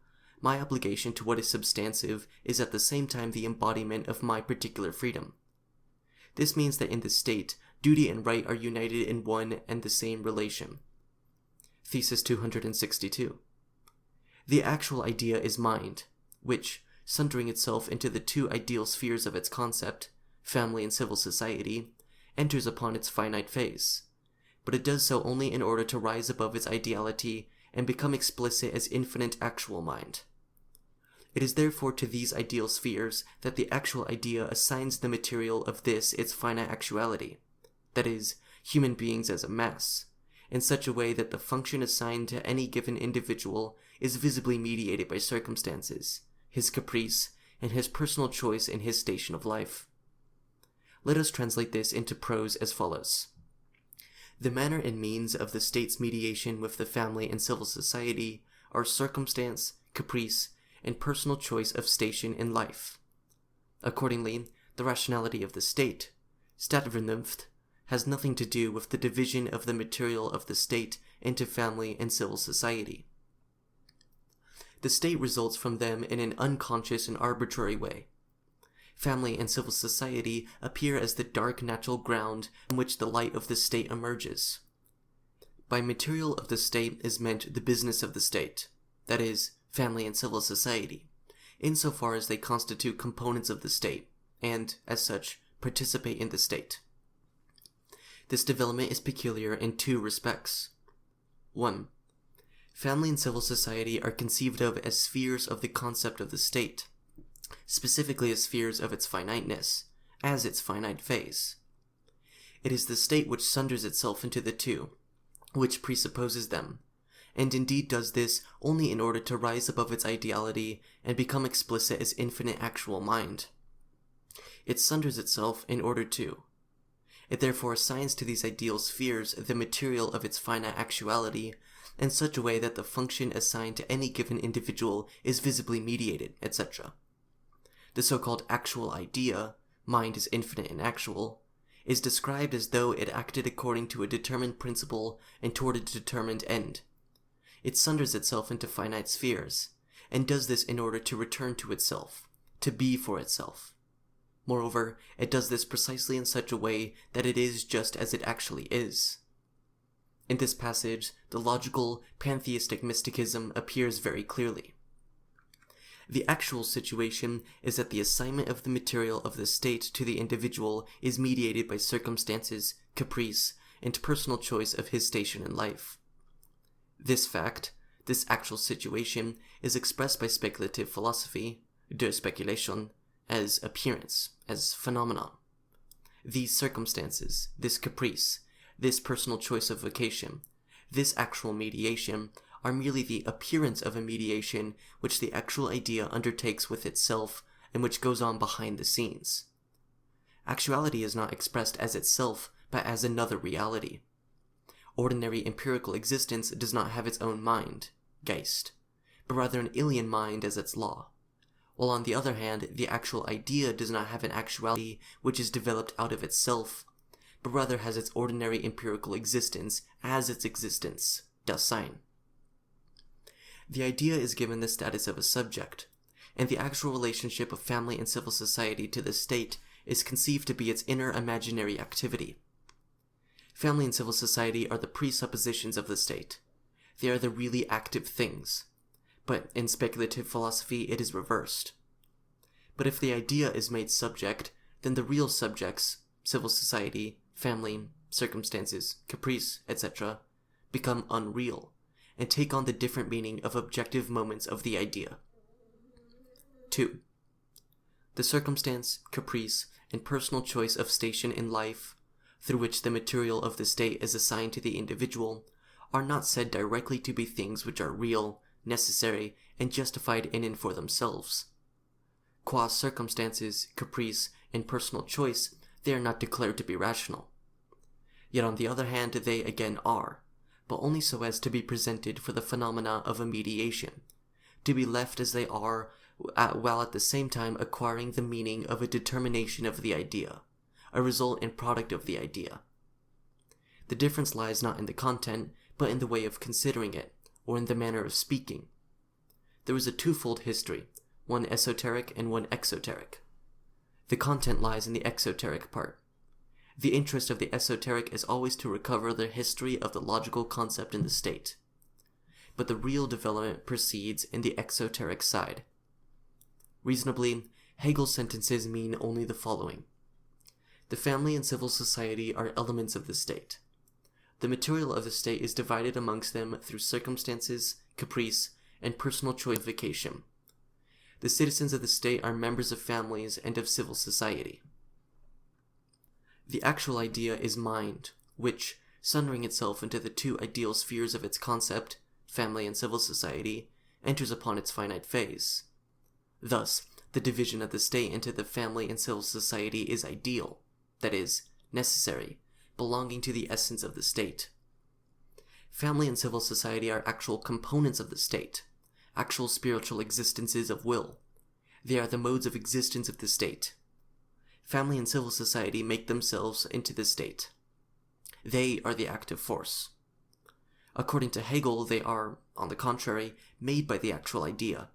my obligation to what is substantive is at the same time the embodiment of my particular freedom. This means that in the state, duty and right are united in one and the same relation. Thesis 262. The actual idea is mind, which, sundering itself into the two ideal spheres of its concept, family and civil society, enters upon its finite phase, but it does so only in order to rise above its ideality and become explicit as infinite actual mind. It is therefore to these ideal spheres that the actual idea assigns the material of this its finite actuality, that is, human beings as a mass, in such a way that the function assigned to any given individual is visibly mediated by circumstances, his caprice, and his personal choice in his station of life. Let us translate this into prose as follows. The manner and means of the state's mediation with the family and civil society are circumstance, caprice, and personal choice of station in life. Accordingly, the rationality of the state, Statvernunft, has nothing to do with the division of the material of the state into family and civil society. The state results from them in an unconscious and arbitrary way. Family and civil society appear as the dark natural ground in which the light of the state emerges. By material of the state is meant the business of the state, that is, family and civil society, insofar as they constitute components of the state, and, as such, participate in the state. This development is peculiar in two respects. 1. Family and civil society are conceived of as spheres of the concept of the state, specifically as spheres of its finiteness, as its finite phase. It is the state which sunders itself into the two, which presupposes them, and indeed does this only in order to rise above its ideality and become explicit as infinite actual mind. It sunders itself in order to. It therefore assigns to these ideal spheres the material of its finite actuality in such a way that the function assigned to any given individual is visibly mediated, etc. The so-called actual idea, mind is infinite and actual, is described as though it acted according to a determined principle and toward a determined end. It sunders itself into finite spheres, and does this in order to return to itself, to be for itself. Moreover, it does this precisely in such a way that it is just as it actually is. In this passage, the logical, pantheistic mysticism appears very clearly. The actual situation is that the assignment of the material of the state to the individual is mediated by circumstances, caprice, and personal choice of his station in life. This fact, this actual situation, is expressed by speculative philosophy, de speculation, as appearance, as phenomenon. These circumstances, this caprice, this personal choice of vocation, this actual mediation, are merely the appearance of a mediation which the actual idea undertakes with itself and which goes on behind the scenes. Actuality is not expressed as itself, but as another reality. Ordinary empirical existence does not have its own mind, Geist, but rather an alien mind as its law, while on the other hand, the actual idea does not have an actuality which is developed out of itself, but rather has its ordinary empirical existence as its existence, das Sein. The idea is given the status of a subject, and the actual relationship of family and civil society to the state is conceived to be its inner imaginary activity. Family and civil society are the presuppositions of the state. They are the really active things. But in speculative philosophy it is reversed. But if the idea is made subject, then the real subjects, civil society, family, circumstances, caprice, etc., become unreal, and take on the different meaning of objective moments of the idea. 2. The circumstance, caprice, and personal choice of station in life, through which the material of the state is assigned to the individual, are not said directly to be things which are real, necessary, and justified in and for themselves. Qua circumstances, caprice, and personal choice, they are not declared to be rational. Yet on the other hand, they again are, but only so as to be presented for the phenomena of a mediation, to be left as they are, while at the same time acquiring the meaning of a determination of the idea, a result and product of the idea. The difference lies not in the content, but in the way of considering it, or in the manner of speaking. There is a twofold history, one esoteric and one exoteric. The content lies in the exoteric part. The interest of the esoteric is always to recover the history of the logical concept in the state. But the real development proceeds in the exoteric side. Reasonably, Hegel's sentences mean only the following. The family and civil society are elements of the state. The material of the state is divided amongst them through circumstances, caprice, and personal choice of vocation. The citizens of the state are members of families and of civil society. The actual idea is mind, which, sundering itself into the two ideal spheres of its concept, family and civil society, enters upon its finite phase. Thus, the division of the state into the family and civil society is ideal, that is, necessary, belonging to the essence of the state. Family and civil society are actual components of the state, actual spiritual existences of will. They are the modes of existence of the state. Family and civil society make themselves into the state. They are the active force. According to Hegel, they are, on the contrary, made by the actual idea.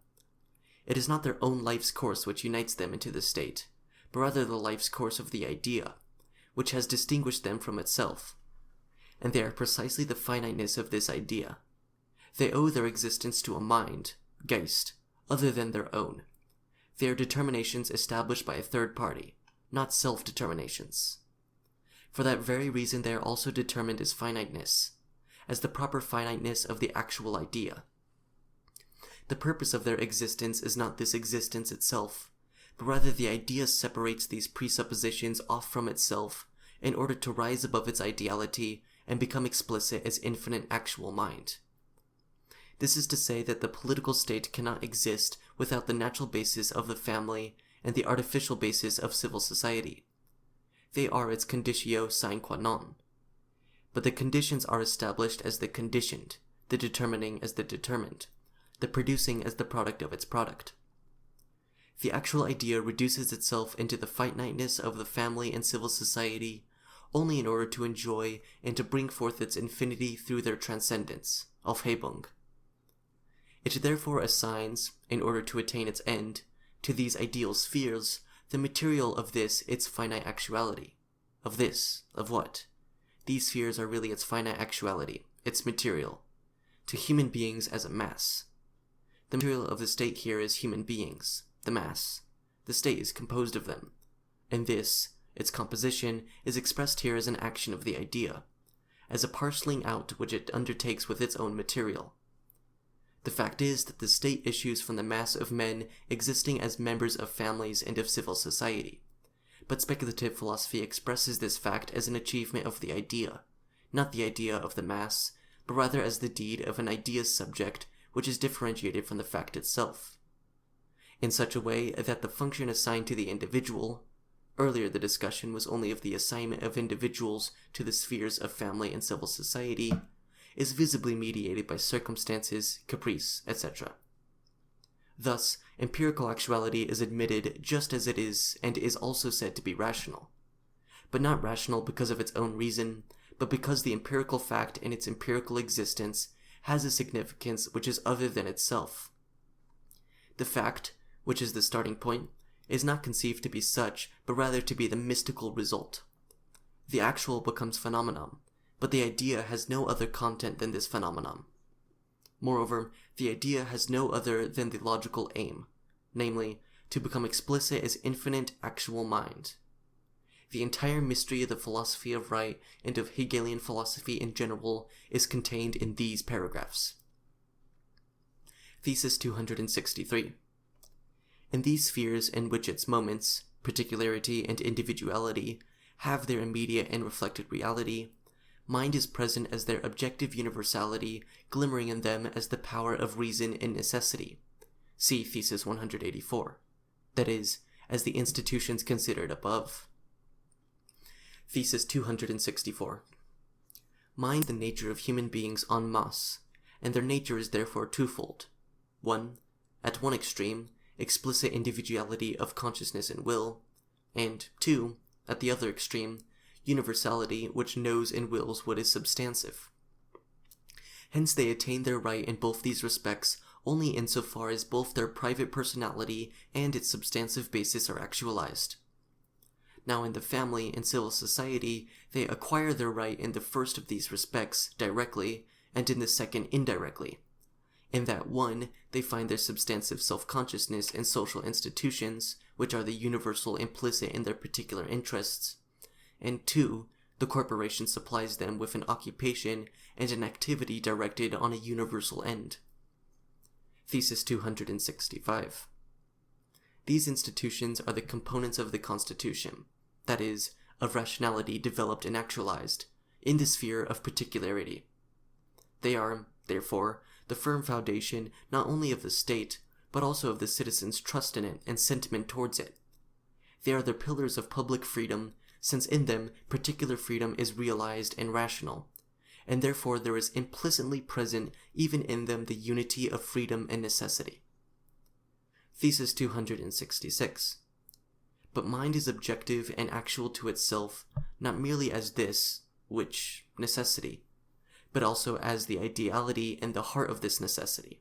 It is not their own life's course which unites them into the state, but rather the life's course of the idea, which has distinguished them from itself. And they are precisely the finiteness of this idea. They owe their existence to a mind, Geist, other than their own. They are determinations established by a third party, not self-determinations. For that very reason they are also determined as finiteness, as the proper finiteness of the actual idea. The purpose of their existence is not this existence itself, but rather the idea separates these presuppositions off from itself in order to rise above its ideality and become explicit as infinite actual mind. This is to say that the political state cannot exist without the natural basis of the family and the artificial basis of civil society. They are its conditio sine qua non. But the conditions are established as the conditioned, the determining as the determined, the producing as the product of its product. The actual idea reduces itself into the finiteness of the family and civil society only in order to enjoy and to bring forth its infinity through their transcendence, Aufhebung. It therefore assigns, in order to attain its end, to these ideal spheres the material of this its finite actuality. Of what? These spheres are really its finite actuality, its material, to human beings as a mass. The material of the state here is human beings, the mass. The state is composed of them, and this, its composition, is expressed here as an action of the idea, as a parceling out which it undertakes with its own material. The fact is that the state issues from the mass of men existing as members of families and of civil society, but speculative philosophy expresses this fact as an achievement of the idea, not the idea of the mass, but rather as the deed of an idea's subject which is differentiated from the fact itself, in such a way that the function assigned to the individual — earlier the discussion was only of the assignment of individuals to the spheres of family and civil society — is visibly mediated by circumstances, caprice, etc. Thus, empirical actuality is admitted just as it is and is also said to be rational. But not rational because of its own reason, but because the empirical fact in its empirical existence has a significance which is other than itself. The fact, which is the starting point, is not conceived to be such, but rather to be the mystical result. The actual becomes phenomenon, but the idea has no other content than this phenomenon. Moreover, the idea has no other than the logical aim, namely, to become explicit as infinite actual mind. The entire mystery of the philosophy of right and of Hegelian philosophy in general is contained in these paragraphs. Thesis 263. In these spheres in which its moments, particularity and individuality, have their immediate and reflected reality, mind is present as their objective universality, glimmering in them as the power of reason and necessity. See Thesis 184. That is, as the institutions considered above. Thesis 264. Mind the nature of human beings en masse, and their nature is therefore twofold. 1. At one extreme, explicit individuality of consciousness and will, and 2. At the other extreme, universality which knows and wills what is substantive. Hence they attain their right in both these respects only insofar as both their private personality and its substantive basis are actualized. Now in the family and civil society, they acquire their right in the first of these respects directly, and in the second indirectly. In that one, they find their substantive self-consciousness in social institutions, which are the universal implicit in their particular interests, and 2, the corporation supplies them with an occupation and an activity directed on a universal end. Thesis 265. These institutions are the components of the Constitution, that is, of rationality developed and actualized, in the sphere of particularity. They are, therefore, the firm foundation not only of the state, but also of the citizens' trust in it and sentiment towards it. They are the pillars of public freedom, since in them particular freedom is realized and rational, and therefore there is implicitly present even in them the unity of freedom and necessity. Thesis 266. But mind is objective and actual to itself, not merely as this, which, necessity, but also as the ideality and the heart of this necessity.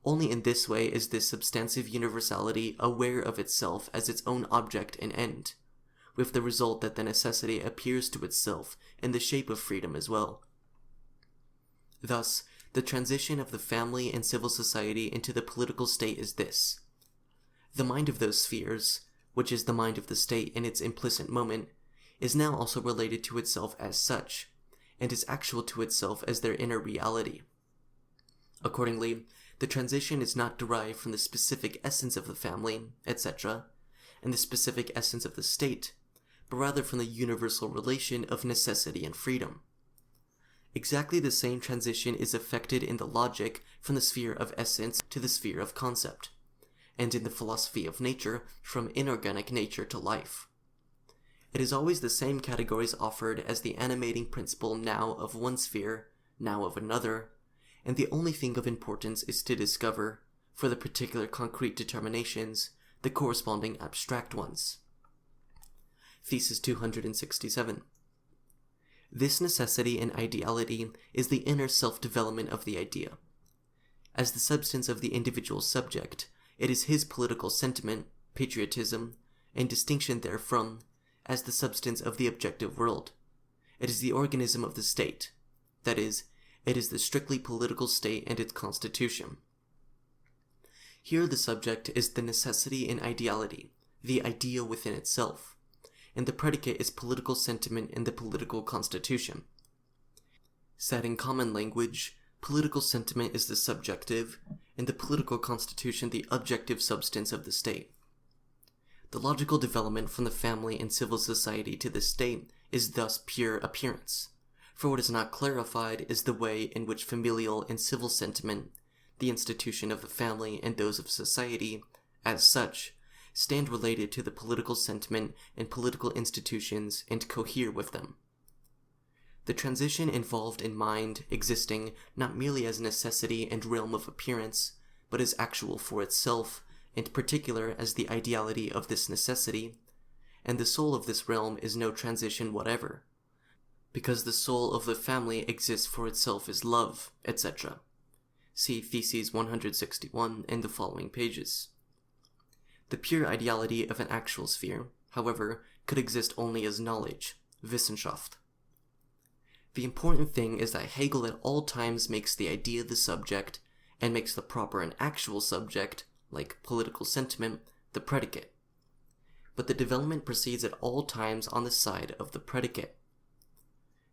Only in this way is this substantive universality aware of itself as its own object and end, with the result that the necessity appears to itself in the shape of freedom as well. Thus, the transition of the family and civil society into the political state is this. The mind of those spheres, which is the mind of the state in its implicit moment, is now also related to itself as such, and is actual to itself as their inner reality. Accordingly, the transition is not derived from the specific essence of the family, etc., and the specific essence of the state, but rather from the universal relation of necessity and freedom. Exactly the same transition is effected in the logic from the sphere of essence to the sphere of concept, and in the philosophy of nature from inorganic nature to life. It is always the same categories offered as the animating principle now of one sphere, now of another, and the only thing of importance is to discover, for the particular concrete determinations, the corresponding abstract ones. Thesis 267. This necessity and ideality is the inner self-development of the idea. As the substance of the individual subject, it is his political sentiment, patriotism, and distinction therefrom, as the substance of the objective world. It is the organism of the state, that is, it is the strictly political state and its constitution. Here the subject is the necessity and ideality, the idea within itself, and the predicate is political sentiment and the political constitution. Said in common language, political sentiment is the subjective, and the political constitution the objective substance of the state. The logical development from the family and civil society to the state is thus pure appearance, for what is not clarified is the way in which familial and civil sentiment, the institution of the family and those of society, as such, stand related to the political sentiment and political institutions and cohere with them. The transition involved in mind existing not merely as necessity and realm of appearance, but as actual for itself, and particular as the ideality of this necessity, and the soul of this realm is no transition whatever, because the soul of the family exists for itself as love, etc. See Theses 161 and the following pages. The pure ideality of an actual sphere, however, could exist only as knowledge, Wissenschaft. The important thing is that Hegel at all times makes the idea the subject, and makes the proper and actual subject, like political sentiment, the predicate. But the development proceeds at all times on the side of the predicate.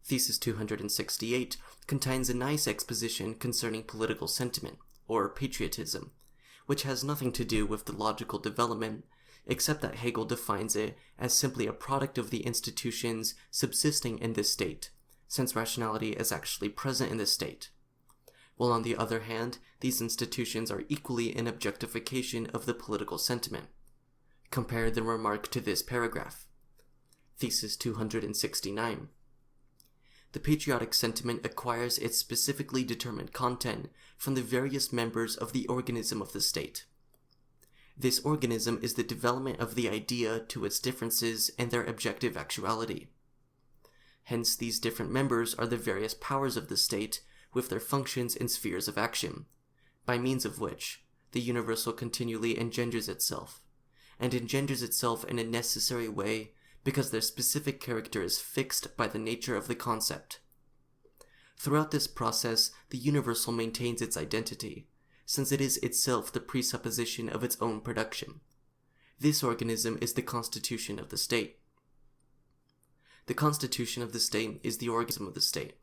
Thesis 268 contains a nice exposition concerning political sentiment, or patriotism, which has nothing to do with the logical development, except that Hegel defines it as simply a product of the institutions subsisting in this state, since rationality is actually present in this state, while on the other hand, these institutions are equally an objectification of the political sentiment. Compare the remark to this paragraph. Thesis 269. The patriotic sentiment acquires its specifically determined content from the various members of the organism of the state. This organism is the development of the idea to its differences and their objective actuality. Hence, these different members are the various powers of the state with their functions and spheres of action, by means of which the universal continually engenders itself, and engenders itself in a necessary way because their specific character is fixed by the nature of the concept. Throughout this process, the universal maintains its identity, since it is itself the presupposition of its own production. This organism is the constitution of the state. The constitution of the state is the organism of the state,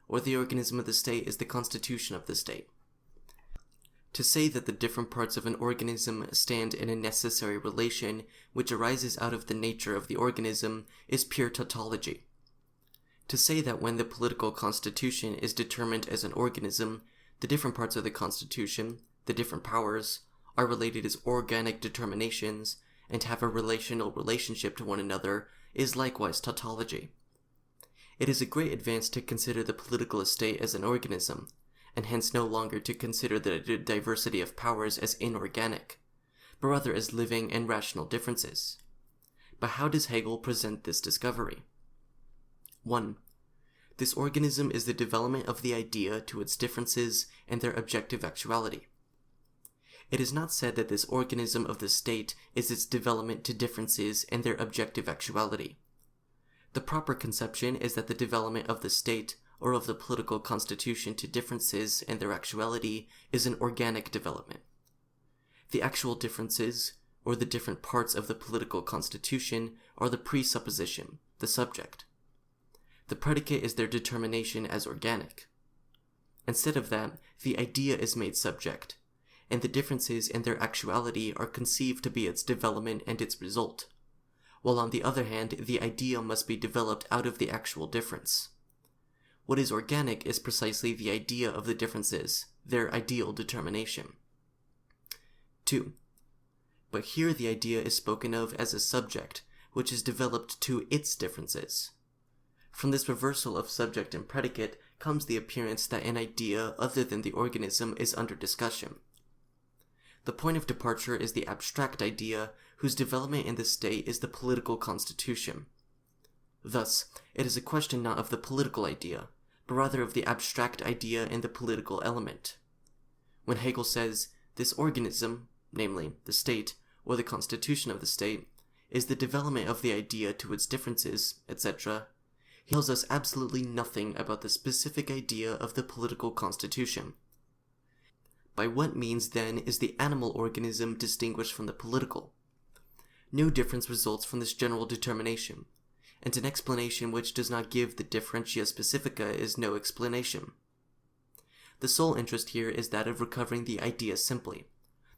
or the organism of the state is the constitution of the state. To say that the different parts of an organism stand in a necessary relation which arises out of the nature of the organism is pure tautology. To say that when the political constitution is determined as an organism, the different parts of the constitution, the different powers, are related as organic determinations and have a relational relationship to one another is likewise tautology. It is a great advance to consider the political estate as an organism, and hence no longer to consider the diversity of powers as inorganic, but rather as living and rational differences. But how does Hegel present this discovery? 1. This organism is the development of the idea to its differences and their objective actuality. It is not said that this organism of the state is its development to differences and their objective actuality. The proper conception is that the development of the state or of the political constitution to differences and their actuality is an organic development. The actual differences, or the different parts of the political constitution, are the presupposition, the subject. The predicate is their determination as organic. Instead of that, the idea is made subject, and the differences and their actuality are conceived to be its development and its result, while on the other hand, the idea must be developed out of the actual difference. What is organic is precisely the idea of the differences, their ideal determination. 2. But here the idea is spoken of as a subject, which is developed to its differences. From this reversal of subject and predicate comes the appearance that an idea other than the organism is under discussion. The point of departure is the abstract idea whose development in the state is the political constitution. Thus, it is a question not of the political idea, but rather of the abstract idea and the political element. When Hegel says, this organism, namely the state, or the constitution of the state, is the development of the idea to its differences, etc., he tells us absolutely nothing about the specific idea of the political constitution. By what means, then, is the animal organism distinguished from the political? No difference results from this general determination, and an explanation which does not give the differentia specifica is no explanation. The sole interest here is that of recovering the idea simply,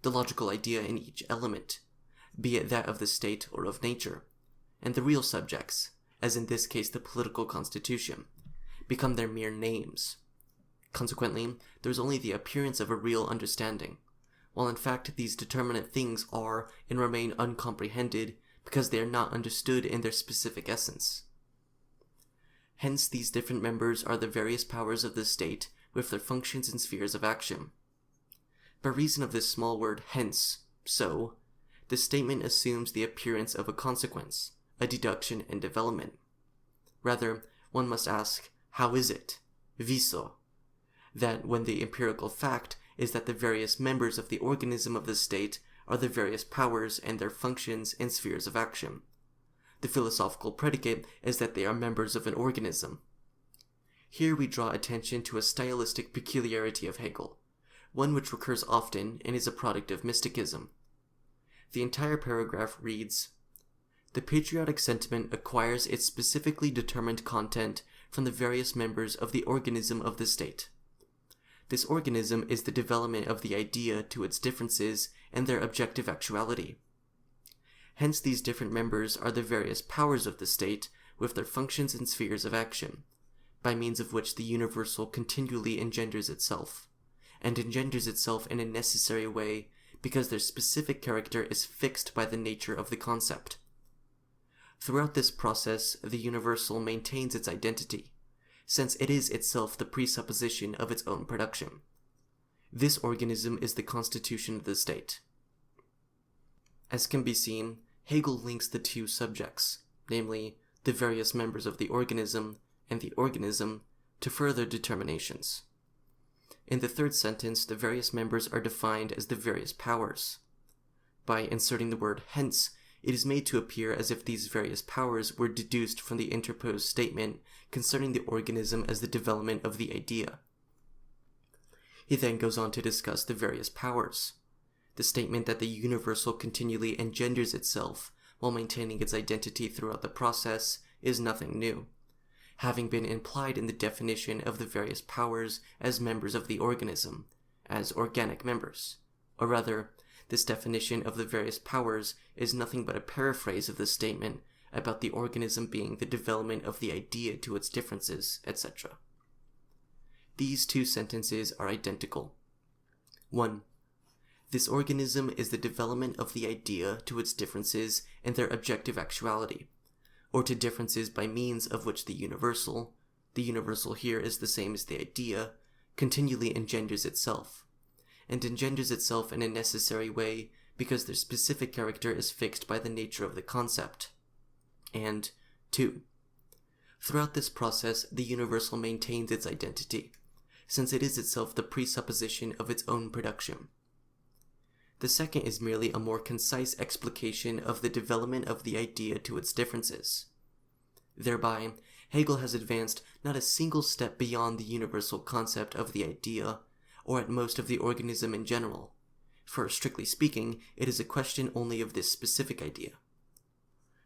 the logical idea in each element, be it that of the state or of nature, and the real subjects, as in this case the political constitution, become their mere names. Consequently, there is only the appearance of a real understanding, while in fact these determinate things are and remain uncomprehended because they are not understood in their specific essence. Hence these different members are the various powers of the state with their functions and spheres of action. By reason of this small word hence, so, the statement assumes the appearance of a consequence, a deduction and development. Rather, one must ask, how is it, wieso, that when the empirical fact is that the various members of the organism of the state are the various powers and their functions and spheres of action. The philosophical predicate is that they are members of an organism. Here we draw attention to a stylistic peculiarity of Hegel, one which recurs often and is a product of mysticism. The entire paragraph reads, "The patriotic sentiment acquires its specifically determined content from the various members of the organism of the state. This organism is the development of the idea to its differences and their objective actuality. Hence these different members are the various powers of the state with their functions and spheres of action, by means of which the universal continually engenders itself, and engenders itself in a necessary way because their specific character is fixed by the nature of the concept. Throughout this process, the universal maintains its identity, since it is itself the presupposition of its own production. This organism is the constitution of the state." As can be seen, Hegel links the two subjects, namely, the various members of the organism and the organism, to further determinations. In the third sentence, the various members are defined as the various powers. By inserting the word hence, it is made to appear as if these various powers were deduced from the interposed statement concerning the organism as the development of the idea. He then goes on to discuss the various powers. The statement that the universal continually engenders itself while maintaining its identity throughout the process is nothing new, having been implied in the definition of the various powers as members of the organism, as organic members. Or rather, this definition of the various powers is nothing but a paraphrase of the statement about the organism being the development of the idea to its differences, etc. These two sentences are identical. 1. This organism is the development of the idea to its differences and their objective actuality, or to differences by means of which the universal here is the same as the idea, continually engenders itself, and engenders itself in a necessary way because their specific character is fixed by the nature of the concept. And 2. Throughout this process, the universal maintains its identity, since it is itself the presupposition of its own production. The second is merely a more concise explication of the development of the idea to its differences. Thereby, Hegel has advanced not a single step beyond the universal concept of the idea, or at most of the organism in general, for, strictly speaking, it is a question only of this specific idea.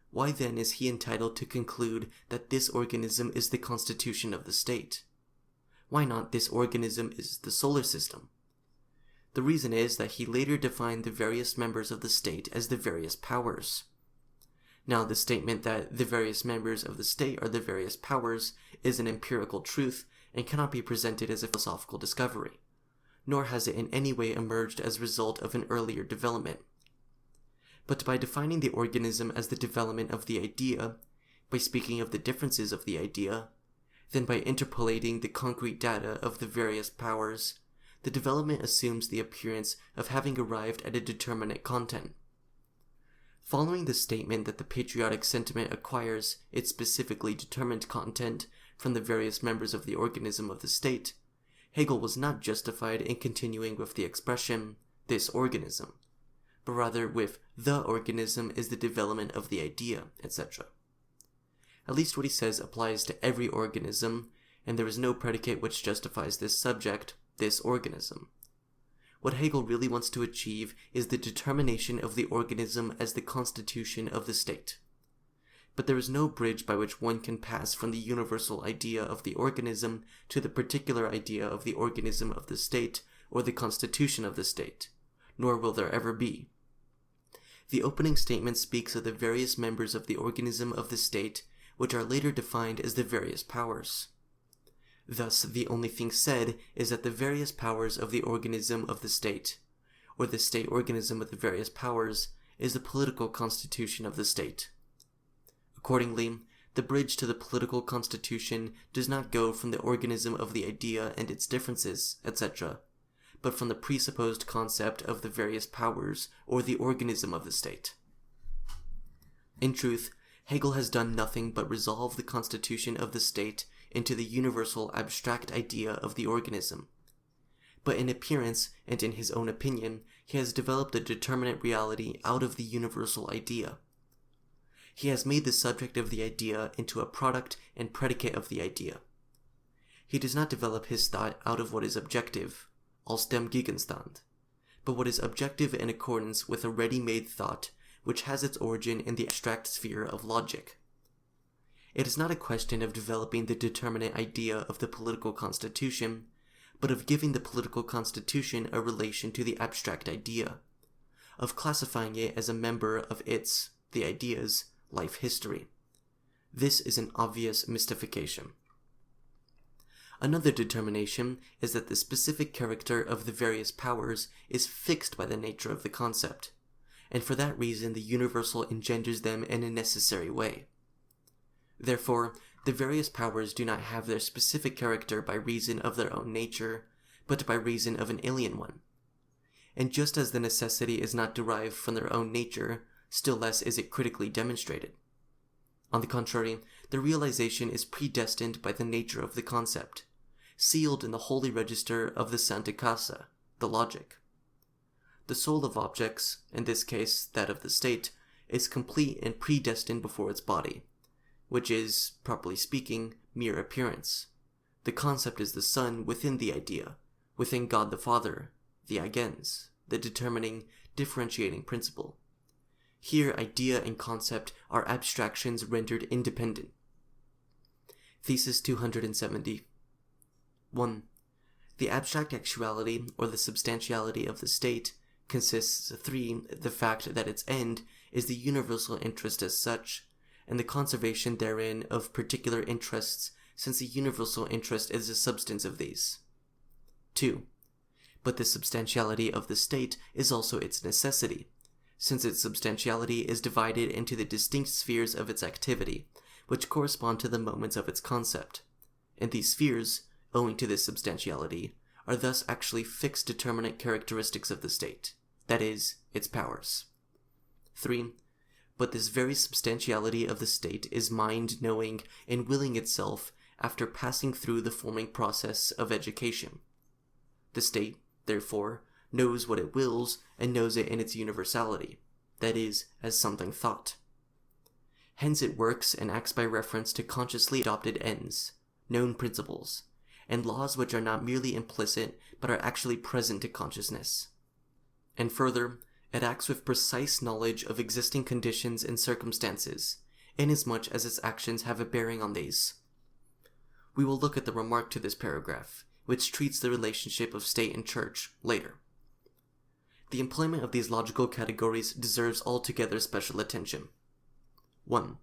Why then is he entitled to conclude that this organism is the constitution of the state? Why not this organism is the solar system? The reason is that he later defined the various members of the state as the various powers. Now, the statement that the various members of the state are the various powers is an empirical truth and cannot be presented as a philosophical discovery, nor has it in any way emerged as a result of an earlier development. But by defining the organism as the development of the idea, by speaking of the differences of the idea, then by interpolating the concrete data of the various powers, the development assumes the appearance of having arrived at a determinate content. Following the statement that the patriotic sentiment acquires its specifically determined content from the various members of the organism of the state, Hegel was not justified in continuing with the expression, this organism, but rather with the organism is the development of the idea, etc. At least what he says applies to every organism, and there is no predicate which justifies this subject, this organism. What Hegel really wants to achieve is the determination of the organism as the constitution of the state. But there is no bridge by which one can pass from the universal idea of the organism to the particular idea of the organism of the state or the constitution of the state, nor will there ever be. The opening statement speaks of the various members of the organism of the state, which are later defined as the various powers. Thus, the only thing said is that the various powers of the organism of the state, or the state organism of the various powers, is the political constitution of the state. Accordingly, the bridge to the political constitution does not go from the organism of the idea and its differences, etc., but from the presupposed concept of the various powers or the organism of the state. In truth, Hegel has done nothing but resolve the constitution of the state into the universal abstract idea of the organism. But in appearance and in his own opinion, he has developed a determinate reality out of the universal idea. He has made the subject of the idea into a product and predicate of the idea. He does not develop his thought out of what is objective, aus dem Gegenstand, but what is objective in accordance with a ready-made thought which has its origin in the abstract sphere of logic. It is not a question of developing the determinate idea of the political constitution, but of giving the political constitution a relation to the abstract idea, of classifying it as a member of its, the idea's, life history. This is an obvious mystification. Another determination is that the specific character of the various powers is fixed by the nature of the concept, and for that reason the universal engenders them in a necessary way. Therefore, the various powers do not have their specific character by reason of their own nature, but by reason of an alien one. And just as the necessity is not derived from their own nature, still less is it critically demonstrated. On the contrary, the realization is predestined by the nature of the concept, sealed in the holy register of the Santa Casa, the logic. The soul of objects, in this case that of the state, is complete and predestined before its body, which is, properly speaking, mere appearance. The concept is the Son within the idea, within God the Father, the agens, the determining, differentiating principle. Here idea and concept are abstractions rendered independent. Thesis 270. 1. The abstract actuality, or the substantiality of the state, consists 3. The fact that its end is the universal interest as such, and the conservation therein of particular interests, since the universal interest is the substance of these. 2. But the substantiality of the state is also its necessity, since its substantiality is divided into the distinct spheres of its activity, which correspond to the moments of its concept. And these spheres, owing to this substantiality, are thus actually fixed determinate characteristics of the state, that is, its powers. 3. But this very substantiality of the state is mind knowing and willing itself after passing through the forming process of education. The state, therefore, knows what it wills and knows it in its universality, that is, as something thought. Hence it works and acts by reference to consciously adopted ends, known principles, and laws which are not merely implicit but are actually present to consciousness. And further, it acts with precise knowledge of existing conditions and circumstances, inasmuch as its actions have a bearing on these. We will look at the remark to this paragraph, which treats the relationship of state and church, later. The employment of these logical categories deserves altogether special attention. 1.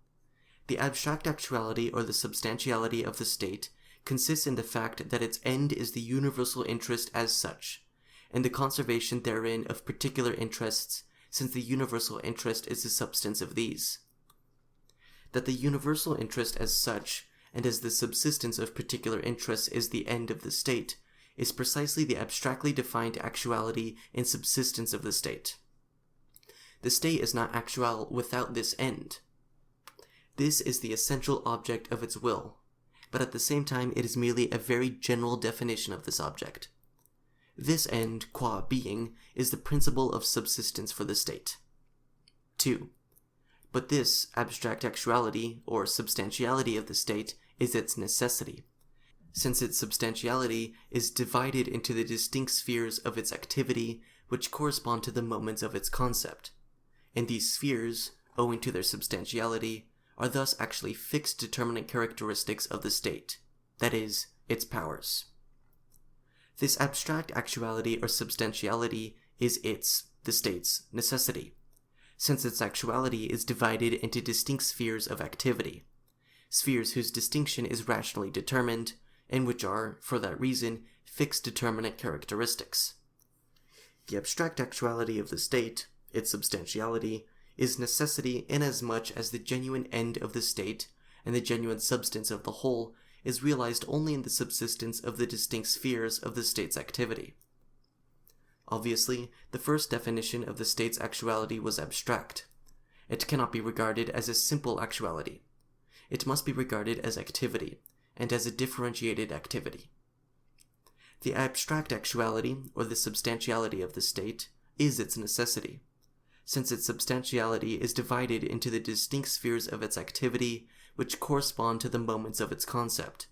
The abstract actuality or the substantiality of the state consists in the fact that its end is the universal interest as such, and the conservation therein of particular interests, since the universal interest is the substance of these. That the universal interest as such, and as the subsistence of particular interests is the end of the state, is precisely the abstractly defined actuality and subsistence of the state. The state is not actual without this end. This is the essential object of its will, but at the same time it is merely a very general definition of this object. This end, qua being, is the principle of subsistence for the state. 2. But this abstract actuality, or substantiality of the state, is its necessity, since its substantiality is divided into the distinct spheres of its activity which correspond to the moments of its concept, and these spheres, owing to their substantiality, are thus actually fixed determinate characteristics of the state, that is, its powers. This abstract actuality or substantiality is the state's, necessity, since its actuality is divided into distinct spheres of activity, spheres whose distinction is rationally determined, and which are, for that reason, fixed determinate characteristics. The abstract actuality of the state, its substantiality, is necessity inasmuch as the genuine end of the state and the genuine substance of the whole is realized only in the subsistence of the distinct spheres of the state's activity. Obviously, the first definition of the state's actuality was abstract. It cannot be regarded as a simple actuality. It must be regarded as activity, and as a differentiated activity. The abstract actuality, or the substantiality of the state, is its necessity, since its substantiality is divided into the distinct spheres of its activity which correspond to the moments of its concept,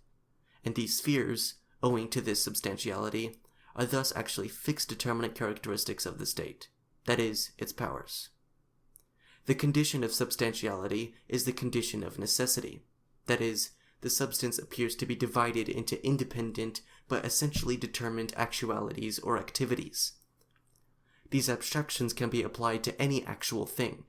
and these spheres, owing to this substantiality, are thus actually fixed determinate characteristics of the state, that is, its powers. The condition of substantiality is the condition of necessity, that is, the substance appears to be divided into independent but essentially determined actualities or activities. These abstractions can be applied to any actual thing.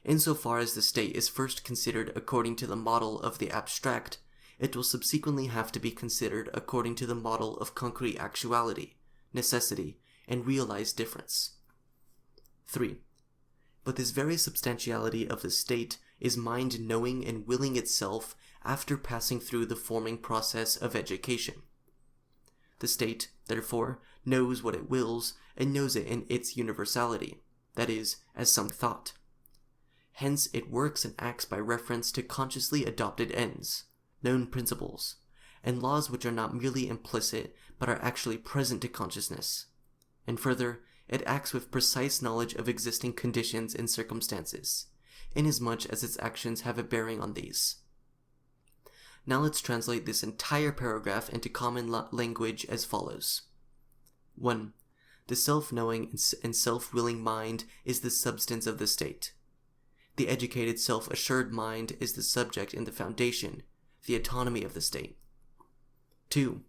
Insofar as the state is first considered according to the model of the abstract, it will subsequently have to be considered according to the model of concrete actuality, necessity, and realized difference. 3. But this very substantiality of the state is mind knowing and willing itself after passing through the forming process of education. The state, therefore, knows what it wills and knows it in its universality, that is, as some thought. Hence it works and acts by reference to consciously adopted ends, known principles, and laws which are not merely implicit but are actually present to consciousness. And further, it acts with precise knowledge of existing conditions and circumstances, inasmuch as its actions have a bearing on these. Now let's translate this entire paragraph into common language as follows. 1. The self-knowing and self-willing mind is the substance of the state. The educated self-assured mind is the subject and the foundation, the autonomy of the state. 2.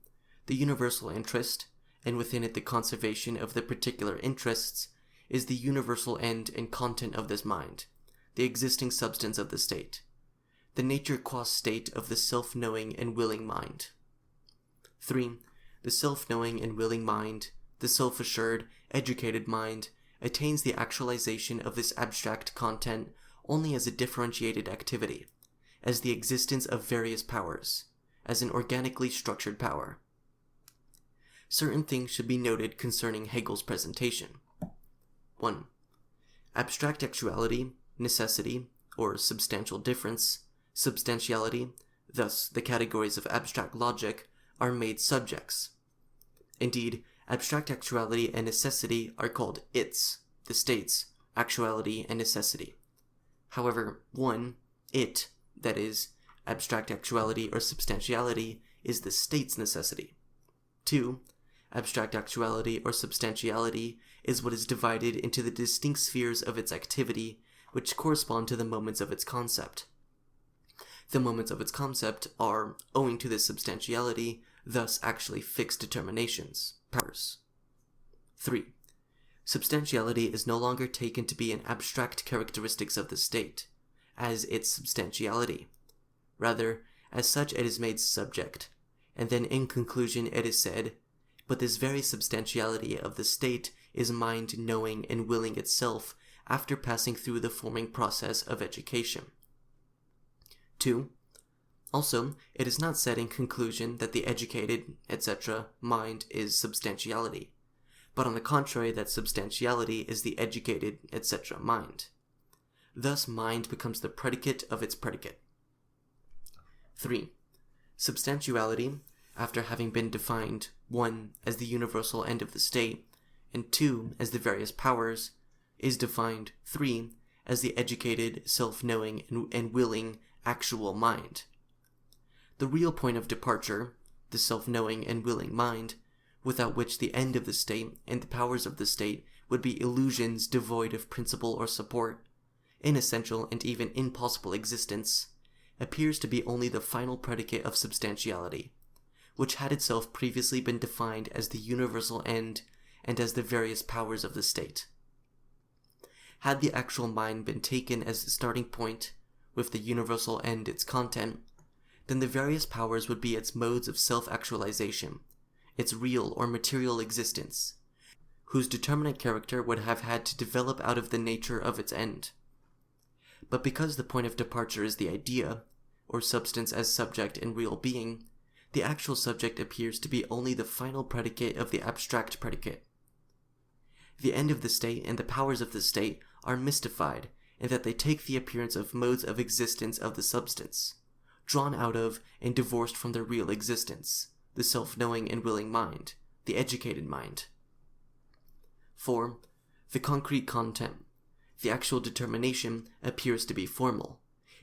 The universal interest, and within it the conservation of the particular interests, is the universal end and content of this mind, the existing substance of the state, the nature qua state of the self-knowing and willing mind. 3. The self-knowing and willing mind, the self-assured, educated mind, attains the actualization of this abstract content only as a differentiated activity, as the existence of various powers, as an organically structured power. Certain things should be noted concerning Hegel's presentation. 1. Abstract actuality, necessity, or substantial difference, substantiality, thus the categories of abstract logic, are made subjects. Indeed, abstract actuality and necessity are called its, the state's, actuality and necessity. However, 1, it, that is, abstract actuality or substantiality, is the state's necessity. 2, abstract actuality or substantiality is what is divided into the distinct spheres of its activity, which correspond to the moments of its concept. The moments of its concept are, owing to this substantiality, thus actually fixed determinations, powers. 3. Substantiality is no longer taken to be an abstract characteristics of the state, as its substantiality. Rather, as such it is made subject, and then in conclusion it is said, but this very substantiality of the state is mind knowing and willing itself after passing through the forming process of education. 2. Also, it is not said in conclusion that the educated, etc., mind is substantiality, but on the contrary that substantiality is the educated, etc., mind. Thus, mind becomes the predicate of its predicate. 3. Substantiality, after having been defined 1. as the universal end of the state, and 2. as the various powers, is defined 3. as the educated, self-knowing, and willing actual mind. The real point of departure, the self-knowing and willing mind, without which the end of the state and the powers of the state would be illusions devoid of principle or support, inessential and even impossible existence, appears to be only the final predicate of substantiality, which had itself previously been defined as the universal end and as the various powers of the state. Had the actual mind been taken as the starting point, with the universal end its content, then the various powers would be its modes of self-actualization, its real or material existence, whose determinate character would have had to develop out of the nature of its end. But because the point of departure is the idea, or substance as subject in real being, the actual subject appears to be only the final predicate of the abstract predicate. The end of the state and the powers of the state are mystified in that they take the appearance of modes of existence of the substance, drawn out of and divorced from their real existence, the self-knowing and willing mind, the educated mind. 4. The concrete content, the actual determination, appears to be formal,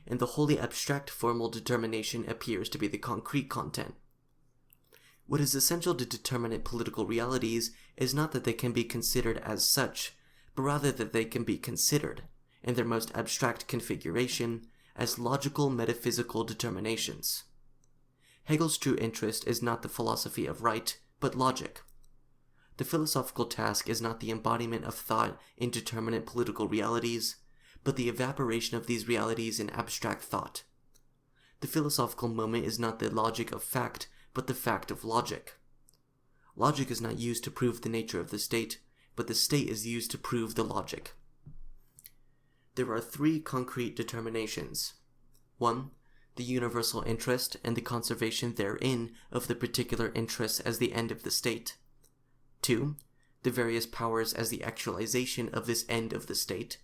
and the wholly abstract formal determination appears to be the concrete content. What is essential to determinate political realities is not that they can be considered as such, but rather that they can be considered, in their most abstract configuration, as logical metaphysical determinations. Hegel's true interest is not the philosophy of right, but logic. The philosophical task is not the embodiment of thought in determinate political realities, but the evaporation of these realities in abstract thought. The philosophical moment is not the logic of fact, but the fact of logic. Logic is not used to prove the nature of the state, but the state is used to prove the logic. There are 3 concrete determinations. 1. The universal interest and the conservation therein of the particular interests as the end of the state. 2. The various powers as the actualization of this end of the state.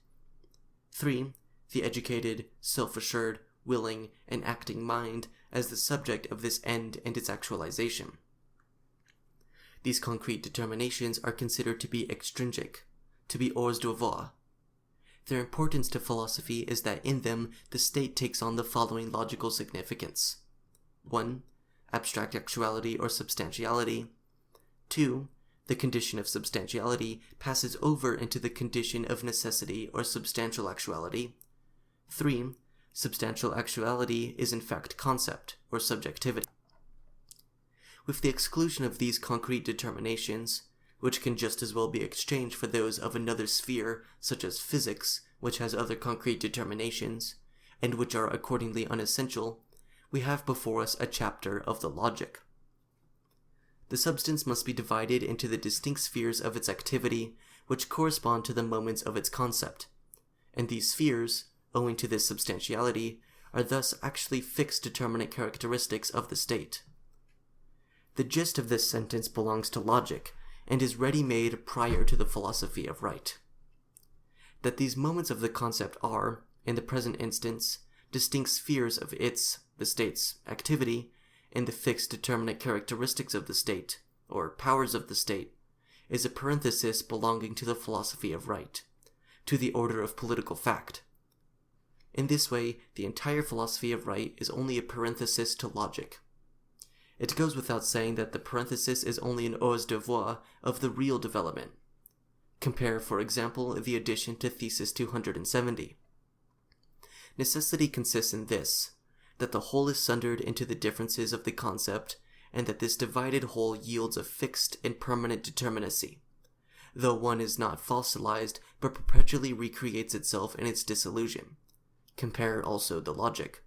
3. The educated, self-assured, willing, and acting mind as the subject of this end and its actualization. These concrete determinations are considered to be extrinsic, to be hors d'oeuvre. Their importance to philosophy is that in them the state takes on the following logical significance. 1. Abstract actuality or substantiality. 2. The condition of substantiality passes over into the condition of necessity or substantial actuality. 3. Substantial actuality is in fact concept or subjectivity. With the exclusion of these concrete determinations, which can just as well be exchanged for those of another sphere such as physics, which has other concrete determinations, and which are accordingly unessential, we have before us a chapter of the logic. The substance must be divided into the distinct spheres of its activity, which correspond to the moments of its concept, and these spheres, owing to this substantiality, are thus actually fixed determinate characteristics of the state. The gist of this sentence belongs to logic, and is ready-made prior to the philosophy of right. That these moments of the concept are, in the present instance, distinct spheres of its, the state's, activity, and the fixed determinate characteristics of the state, or powers of the state, is a parenthesis belonging to the philosophy of right, to the order of political fact. In this way, the entire philosophy of right is only a parenthesis to logic. It goes without saying that the parenthesis is only an hors d'oeuvre of the real development. Compare, for example, the addition to Thesis 270. Necessity consists in this, that the whole is sundered into the differences of the concept, and that this divided whole yields a fixed and permanent determinacy, though one is not fossilized, but perpetually recreates itself in its dissolution. Compare also the logic.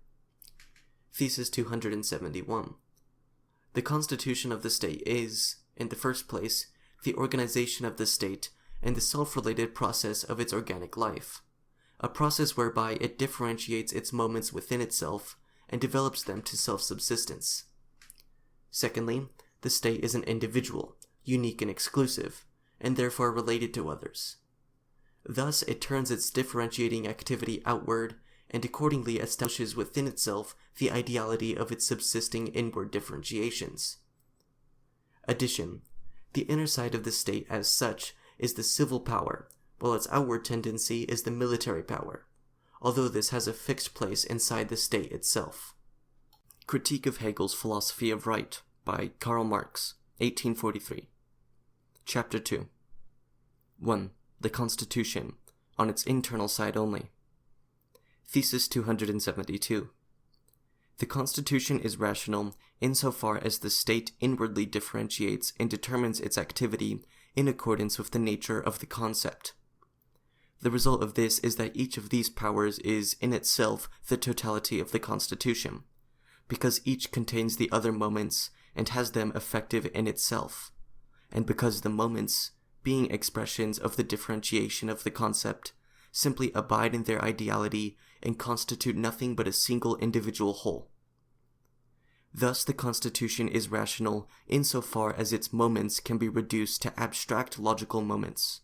Thesis 271. The constitution of the state is, in the first place, the organization of the state and the self-related process of its organic life, a process whereby it differentiates its moments within itself and develops them to self-subsistence. Secondly, the state is an individual, unique and exclusive, and therefore related to others. Thus, it turns its differentiating activity outward and accordingly establishes within itself the ideality of its subsisting inward differentiations. Addition: the inner side of the state as such is the civil power, while its outward tendency is the military power, although this has a fixed place inside the state itself. Critique of Hegel's Philosophy of Right by Karl Marx, 1843. Chapter 2. 1. The Constitution, on its internal side only. Thesis 272. The Constitution is rational insofar as the state inwardly differentiates and determines its activity in accordance with the nature of the concept. The result of this is that each of these powers is, in itself, the totality of the Constitution, because each contains the other moments and has them effective in itself, and because the moments, being expressions of the differentiation of the concept, simply abide in their ideality and constitute nothing but a single individual whole. Thus the Constitution is rational insofar as its moments can be reduced to abstract logical moments.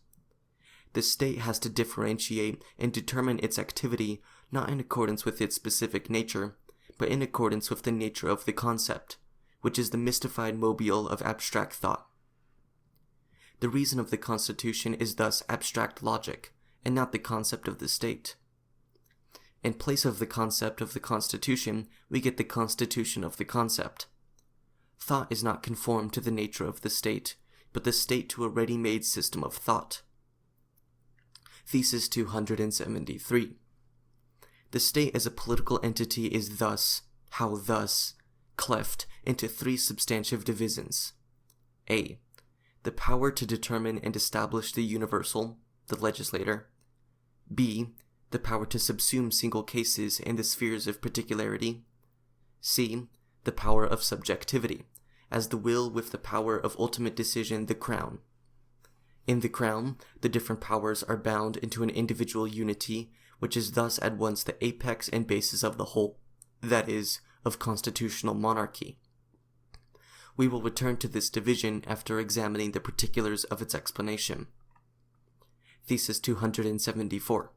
The state has to differentiate and determine its activity not in accordance with its specific nature, but in accordance with the nature of the concept, which is the mystified mobile of abstract thought. The reason of the Constitution is thus abstract logic, and not the concept of the state. In place of the concept of the Constitution, we get the constitution of the concept. Thought is not conformed to the nature of the state, but the state to a ready-made system of thought. Thesis 273. The state as a political entity is thus, cleft into three substantive divisions. A. The power to determine and establish the universal, the legislator. B. The power to subsume single cases in the spheres of particularity. C. The power of subjectivity, as the will with the power of ultimate decision, the crown. In the crown, the different powers are bound into an individual unity, which is thus at once the apex and basis of the whole, that is, of constitutional monarchy. We will return to this division after examining the particulars of its explanation. Thesis 274.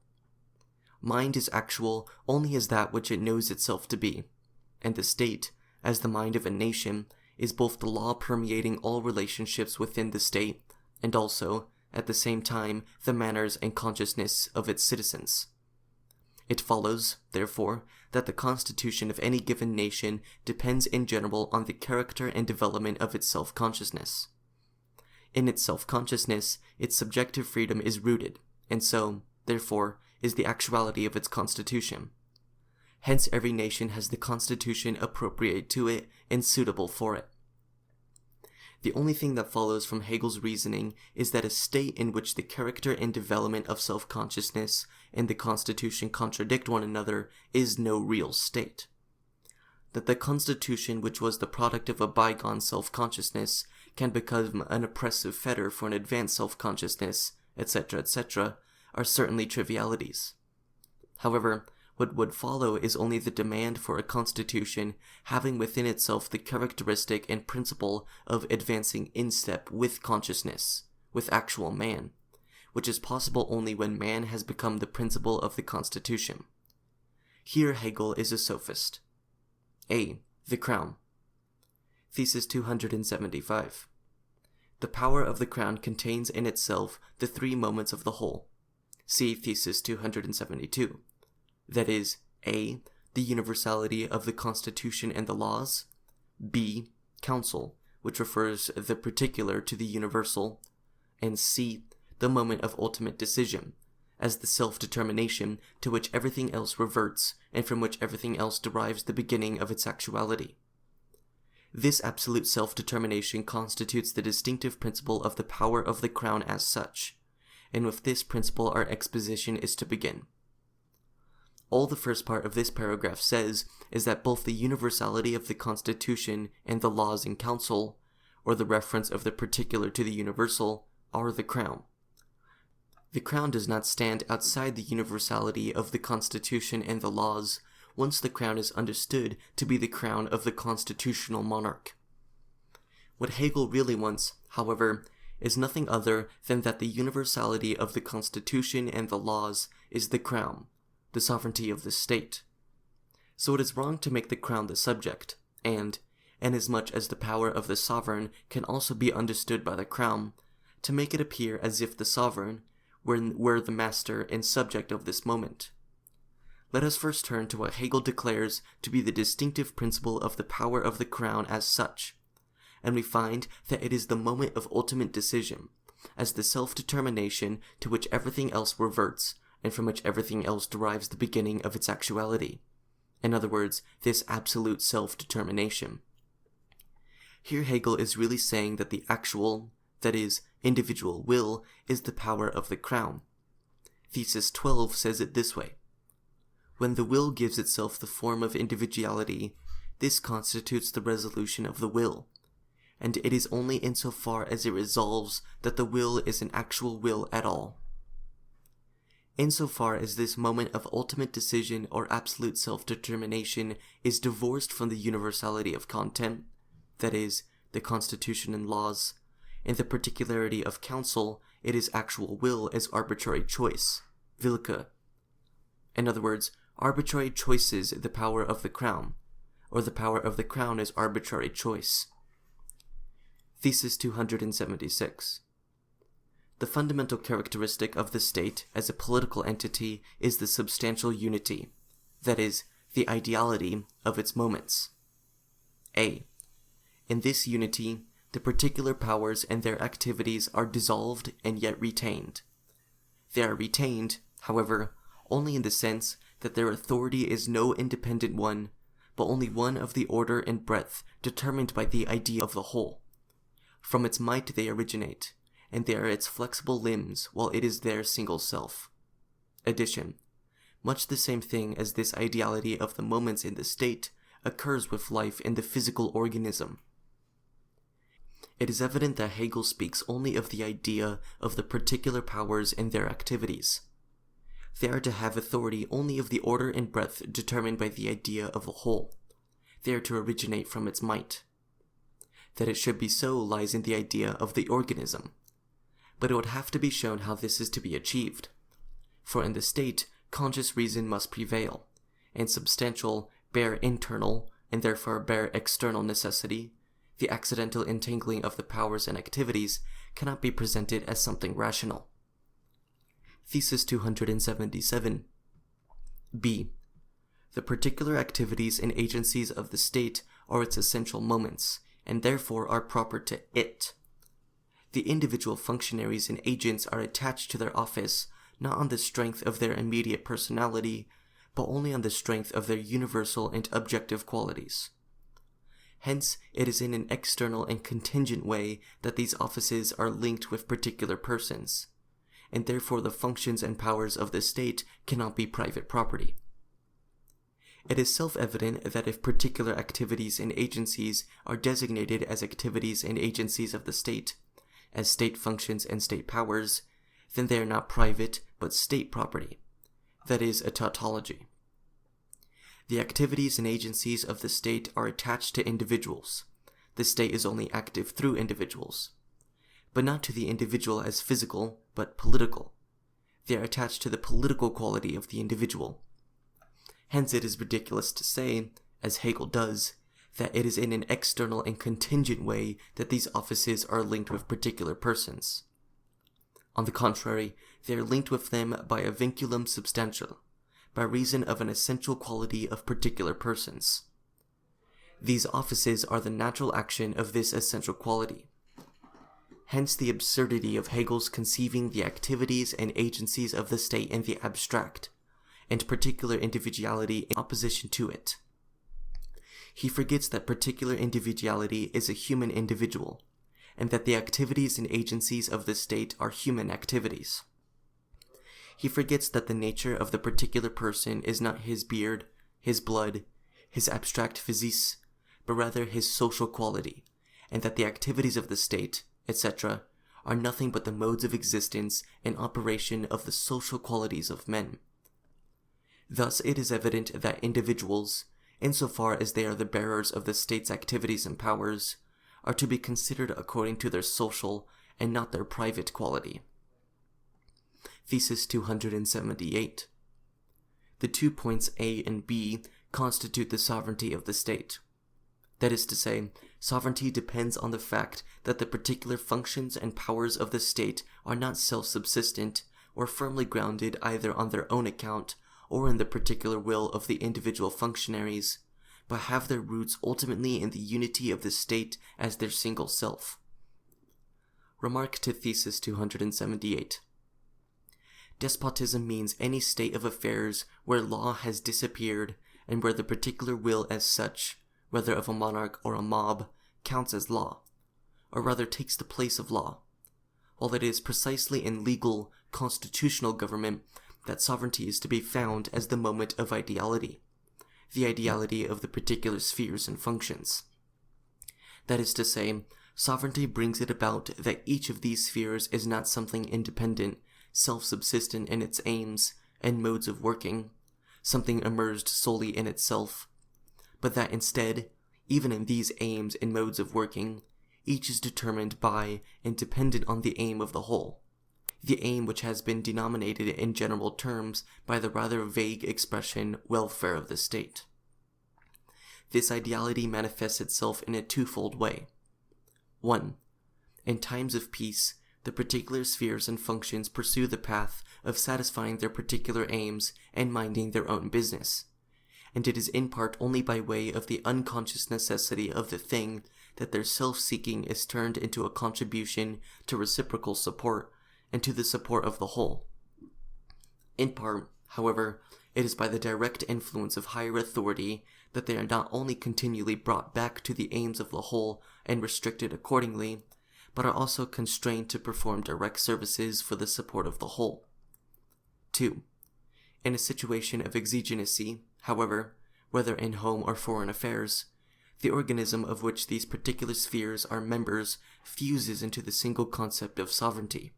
Mind is actual only as that which it knows itself to be, and the state, as the mind of a nation, is both the law permeating all relationships within the state, and also, at the same time, the manners and consciousness of its citizens. It follows, therefore, that the constitution of any given nation depends in general on the character and development of its self-consciousness. In its self-consciousness, its subjective freedom is rooted, and so, therefore, is the actuality of its constitution. Hence every nation has the constitution appropriate to it and suitable for it. The only thing that follows from Hegel's reasoning is that a state in which the character and development of self-consciousness and the constitution contradict one another is no real state. That the constitution which was the product of a bygone self-consciousness can become an oppressive fetter for an advanced self-consciousness, etc., etc., are certainly trivialities. However, what would follow is only the demand for a constitution having within itself the characteristic and principle of advancing in step with consciousness, with actual man, which is possible only when man has become the principle of the constitution. Here Hegel is a sophist. A. The crown. Thesis 275. The power of the crown contains in itself the three moments of the whole. See Thesis 272. That is, A. The universality of the Constitution and the laws. B. Counsel, which refers the particular to the universal. And C. The moment of ultimate decision, as the self-determination to which everything else reverts and from which everything else derives the beginning of its actuality. This absolute self-determination constitutes the distinctive principle of the power of the crown as such, and with this principle our exposition is to begin. All the first part of this paragraph says is that both the universality of the Constitution and the laws in council, or the reference of the particular to the universal, are the crown. The crown does not stand outside the universality of the Constitution and the laws, once the crown is understood to be the crown of the constitutional monarch. What Hegel really wants, however, is nothing other than that the universality of the constitution and the laws is the crown, the sovereignty of the state. So it is wrong to make the crown the subject, and, inasmuch as the power of the sovereign can also be understood by the crown, to make it appear as if the sovereign were the master and subject of this moment. Let us first turn to what Hegel declares to be the distinctive principle of the power of the crown as such, and we find that it is the moment of ultimate decision, as the self-determination to which everything else reverts, and from which everything else derives the beginning of its actuality. In other words, this absolute self-determination. Here Hegel is really saying that the actual, that is, individual will, is the power of the crown. Thesis 12 says it this way: when the will gives itself the form of individuality, this constitutes the resolution of the will, and it is only insofar as it resolves that the will is an actual will at all. Insofar as this moment of ultimate decision or absolute self-determination is divorced from the universality of content, that is, the constitution and laws, and the particularity of counsel, it is actual will as arbitrary choice, Willkür. In other words, arbitrary choice is the power of the crown, or the power of the crown is arbitrary choice. Thesis 276. The fundamental characteristic of the state as a political entity is the substantial unity, that is, the ideality of its moments. A. In this unity, the particular powers and their activities are dissolved and yet retained. They are retained, however, only in the sense that their authority is no independent one, but only one of the order and breadth determined by the idea of the whole. From its might they originate, and they are its flexible limbs while it is their single self. Addition. Much the same thing as this ideality of the moments in the state occurs with life in the physical organism. It is evident that Hegel speaks only of the idea of the particular powers and their activities. They are to have authority only of the order and breadth determined by the idea of the whole. They are to originate from its might. That it should be so lies in the idea of the organism. But it would have to be shown how this is to be achieved. For in the state, conscious reason must prevail, and substantial, bare internal, and therefore bare external necessity, the accidental entangling of the powers and activities, cannot be presented as something rational. Thesis 277. B. The particular activities and agencies of the state are its essential moments, and therefore are proper to it. The individual functionaries and agents are attached to their office not on the strength of their immediate personality, but only on the strength of their universal and objective qualities. Hence, it is in an external and contingent way that these offices are linked with particular persons, and therefore the functions and powers of the state cannot be private property. It is self-evident that if particular activities and agencies are designated as activities and agencies of the state, as state functions and state powers, then they are not private but state property, that is, a tautology. The activities and agencies of the state are attached to individuals. The state is only active through individuals, but not to the individual as physical, but political. They are attached to the political quality of the individual. Hence it is ridiculous to say, as Hegel does, that it is in an external and contingent way that these offices are linked with particular persons. On the contrary, they are linked with them by a vinculum substantial, by reason of an essential quality of particular persons. These offices are the natural action of this essential quality. Hence the absurdity of Hegel's conceiving the activities and agencies of the state in the abstract, and particular individuality in opposition to it. He forgets that particular individuality is a human individual, and that the activities and agencies of the state are human activities. He forgets that the nature of the particular person is not his beard, his blood, his abstract physis, but rather his social quality, and that the activities of the state, etc., are nothing but the modes of existence and operation of the social qualities of men. Thus it is evident that individuals, insofar as they are the bearers of the state's activities and powers, are to be considered according to their social and not their private quality. Thesis 278. The 2 points A and B constitute the sovereignty of the state. That is to say, sovereignty depends on the fact that the particular functions and powers of the state are not self-subsistent or firmly grounded either on their own account or in the particular will of the individual functionaries, but have their roots ultimately in the unity of the state as their single self. Remark to Thesis 278. Despotism means any state of affairs where law has disappeared and where the particular will as such, whether of a monarch or a mob, counts as law, or rather takes the place of law, while it is precisely in legal, constitutional government that sovereignty is to be found as the moment of ideality, the ideality of the particular spheres and functions. That is to say, sovereignty brings it about that each of these spheres is not something independent, self-subsistent in its aims and modes of working, something immersed solely in itself, but that instead, even in these aims and modes of working, each is determined by and dependent on the aim of the whole, the aim which has been denominated in general terms by the rather vague expression welfare of the state. This ideality manifests itself in a twofold way. 1. In times of peace, the particular spheres and functions pursue the path of satisfying their particular aims and minding their own business, and it is in part only by way of the unconscious necessity of the thing that their self-seeking is turned into a contribution to reciprocal support and to the support of the whole. In part, however, it is by the direct influence of higher authority that they are not only continually brought back to the aims of the whole and restricted accordingly, but are also constrained to perform direct services for the support of the whole. 2. In a situation of exigency, however, whether in home or foreign affairs, the organism of which these particular spheres are members fuses into the single concept of sovereignty.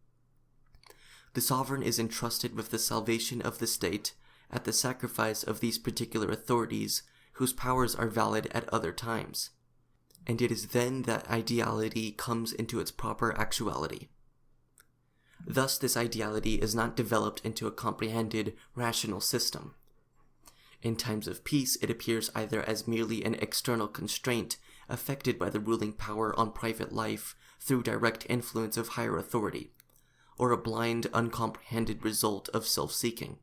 The sovereign is entrusted with the salvation of the state at the sacrifice of these particular authorities whose powers are valid at other times, and it is then that ideality comes into its proper actuality. Thus this ideality is not developed into a comprehended, rational system. In times of peace it appears either as merely an external constraint affected by the ruling power on private life through direct influence of higher authority, or a blind, uncomprehended result of self-seeking.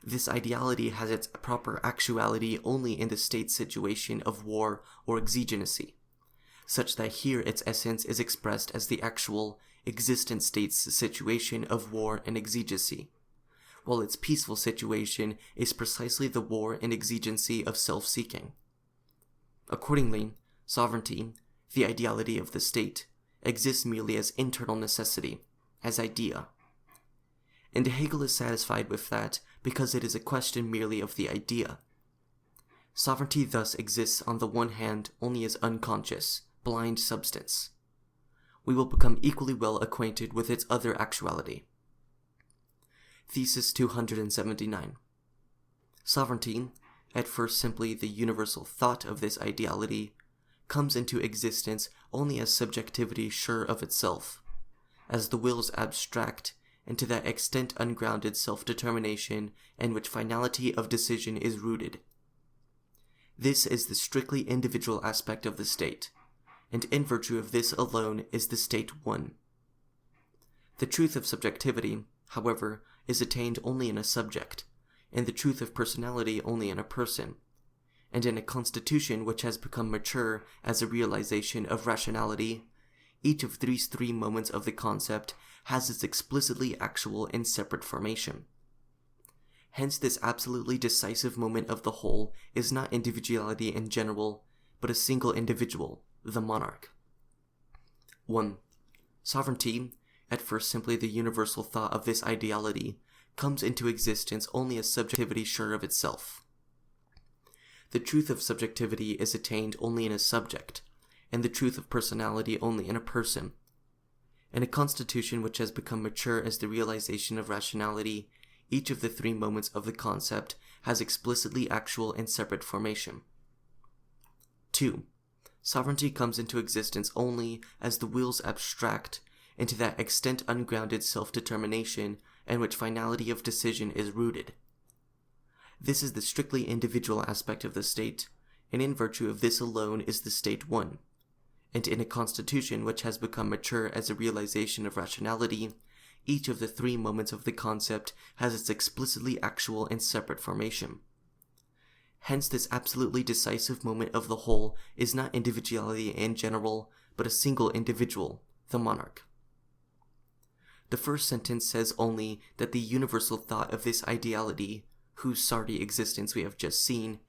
This ideality has its proper actuality only in the state's situation of war or exigency, such that here its essence is expressed as the actual, existent state's situation of war and exigency, while its peaceful situation is precisely the war and exigency of self-seeking. Accordingly, sovereignty, the ideality of the state, exists merely as internal necessity, as idea. And Hegel is satisfied with that because it is a question merely of the idea. Sovereignty thus exists on the one hand only as unconscious, blind substance. We will become equally well acquainted with its other actuality. Thesis 279. Sovereignty, at first simply the universal thought of this ideality, comes into existence only as subjectivity sure of itself, as the will's abstract, and to that extent ungrounded self-determination in which finality of decision is rooted. This is the strictly individual aspect of the state, and in virtue of this alone is the state one. The truth of subjectivity, however, is attained only in a subject, and the truth of personality only in a person, and in a constitution which has become mature as a realization of rationality. Each of these three moments of the concept has its explicitly actual and separate formation. Hence this absolutely decisive moment of the whole is not individuality in general, but a single individual, the monarch. 1. Sovereignty, at first simply the universal thought of this ideality, comes into existence only as subjectivity sure of itself. The truth of subjectivity is attained only in a subject, and the truth of personality only in a person. In a constitution which has become mature as the realization of rationality, each of the three moments of the concept has explicitly actual and separate formation. 2. Sovereignty comes into existence only as the will's abstract and to that extent ungrounded self-determination in which finality of decision is rooted. This is the strictly individual aspect of the state, and in virtue of this alone is the state one. And in a constitution which has become mature as a realization of rationality, each of the three moments of the concept has its explicitly actual and separate formation. Hence this absolutely decisive moment of the whole is not individuality in general, but a single individual, the monarch. The first sentence says only that the universal thought of this ideality, whose sardi existence we have just seen,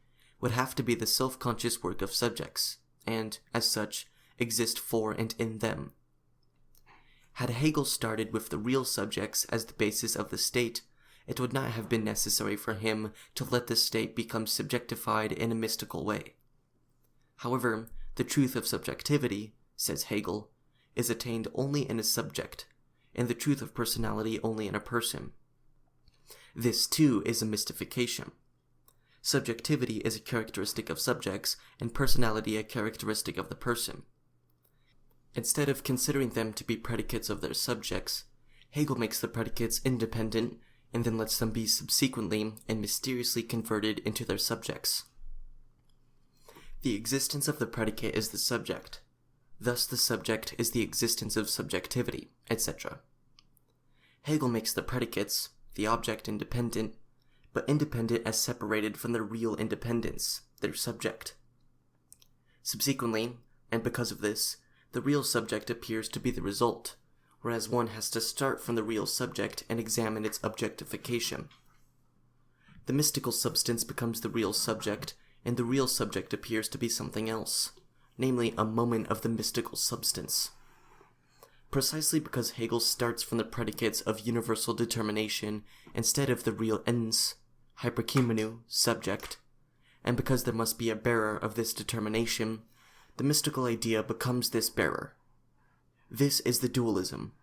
would have to be the self-conscious work of subjects, and, as such, exist for and in them. Had Hegel started with the real subjects as the basis of the state, it would not have been necessary for him to let the state become subjectified in a mystical way. However, the truth of subjectivity, says Hegel, is attained only in a subject, and the truth of personality only in a person. This, too, is a mystification. Subjectivity is a characteristic of subjects, and personality a characteristic of the person. Instead of considering them to be predicates of their subjects, Hegel makes the predicates independent and then lets them be subsequently and mysteriously converted into their subjects. The existence of the predicate is the subject. Thus the subject is the existence of subjectivity, etc. Hegel makes the predicates, the object, independent, but independent as separated from their real independence, their subject. Subsequently, and because of this, the real subject appears to be the result, whereas one has to start from the real subject and examine its objectification. The mystical substance becomes the real subject, and the real subject appears to be something else, namely a moment of the mystical substance. Precisely because Hegel starts from the predicates of universal determination instead of the real ens, hyperkimenu, subject, and because there must be a bearer of this determination, the mystical idea becomes this bearer. This is the dualism.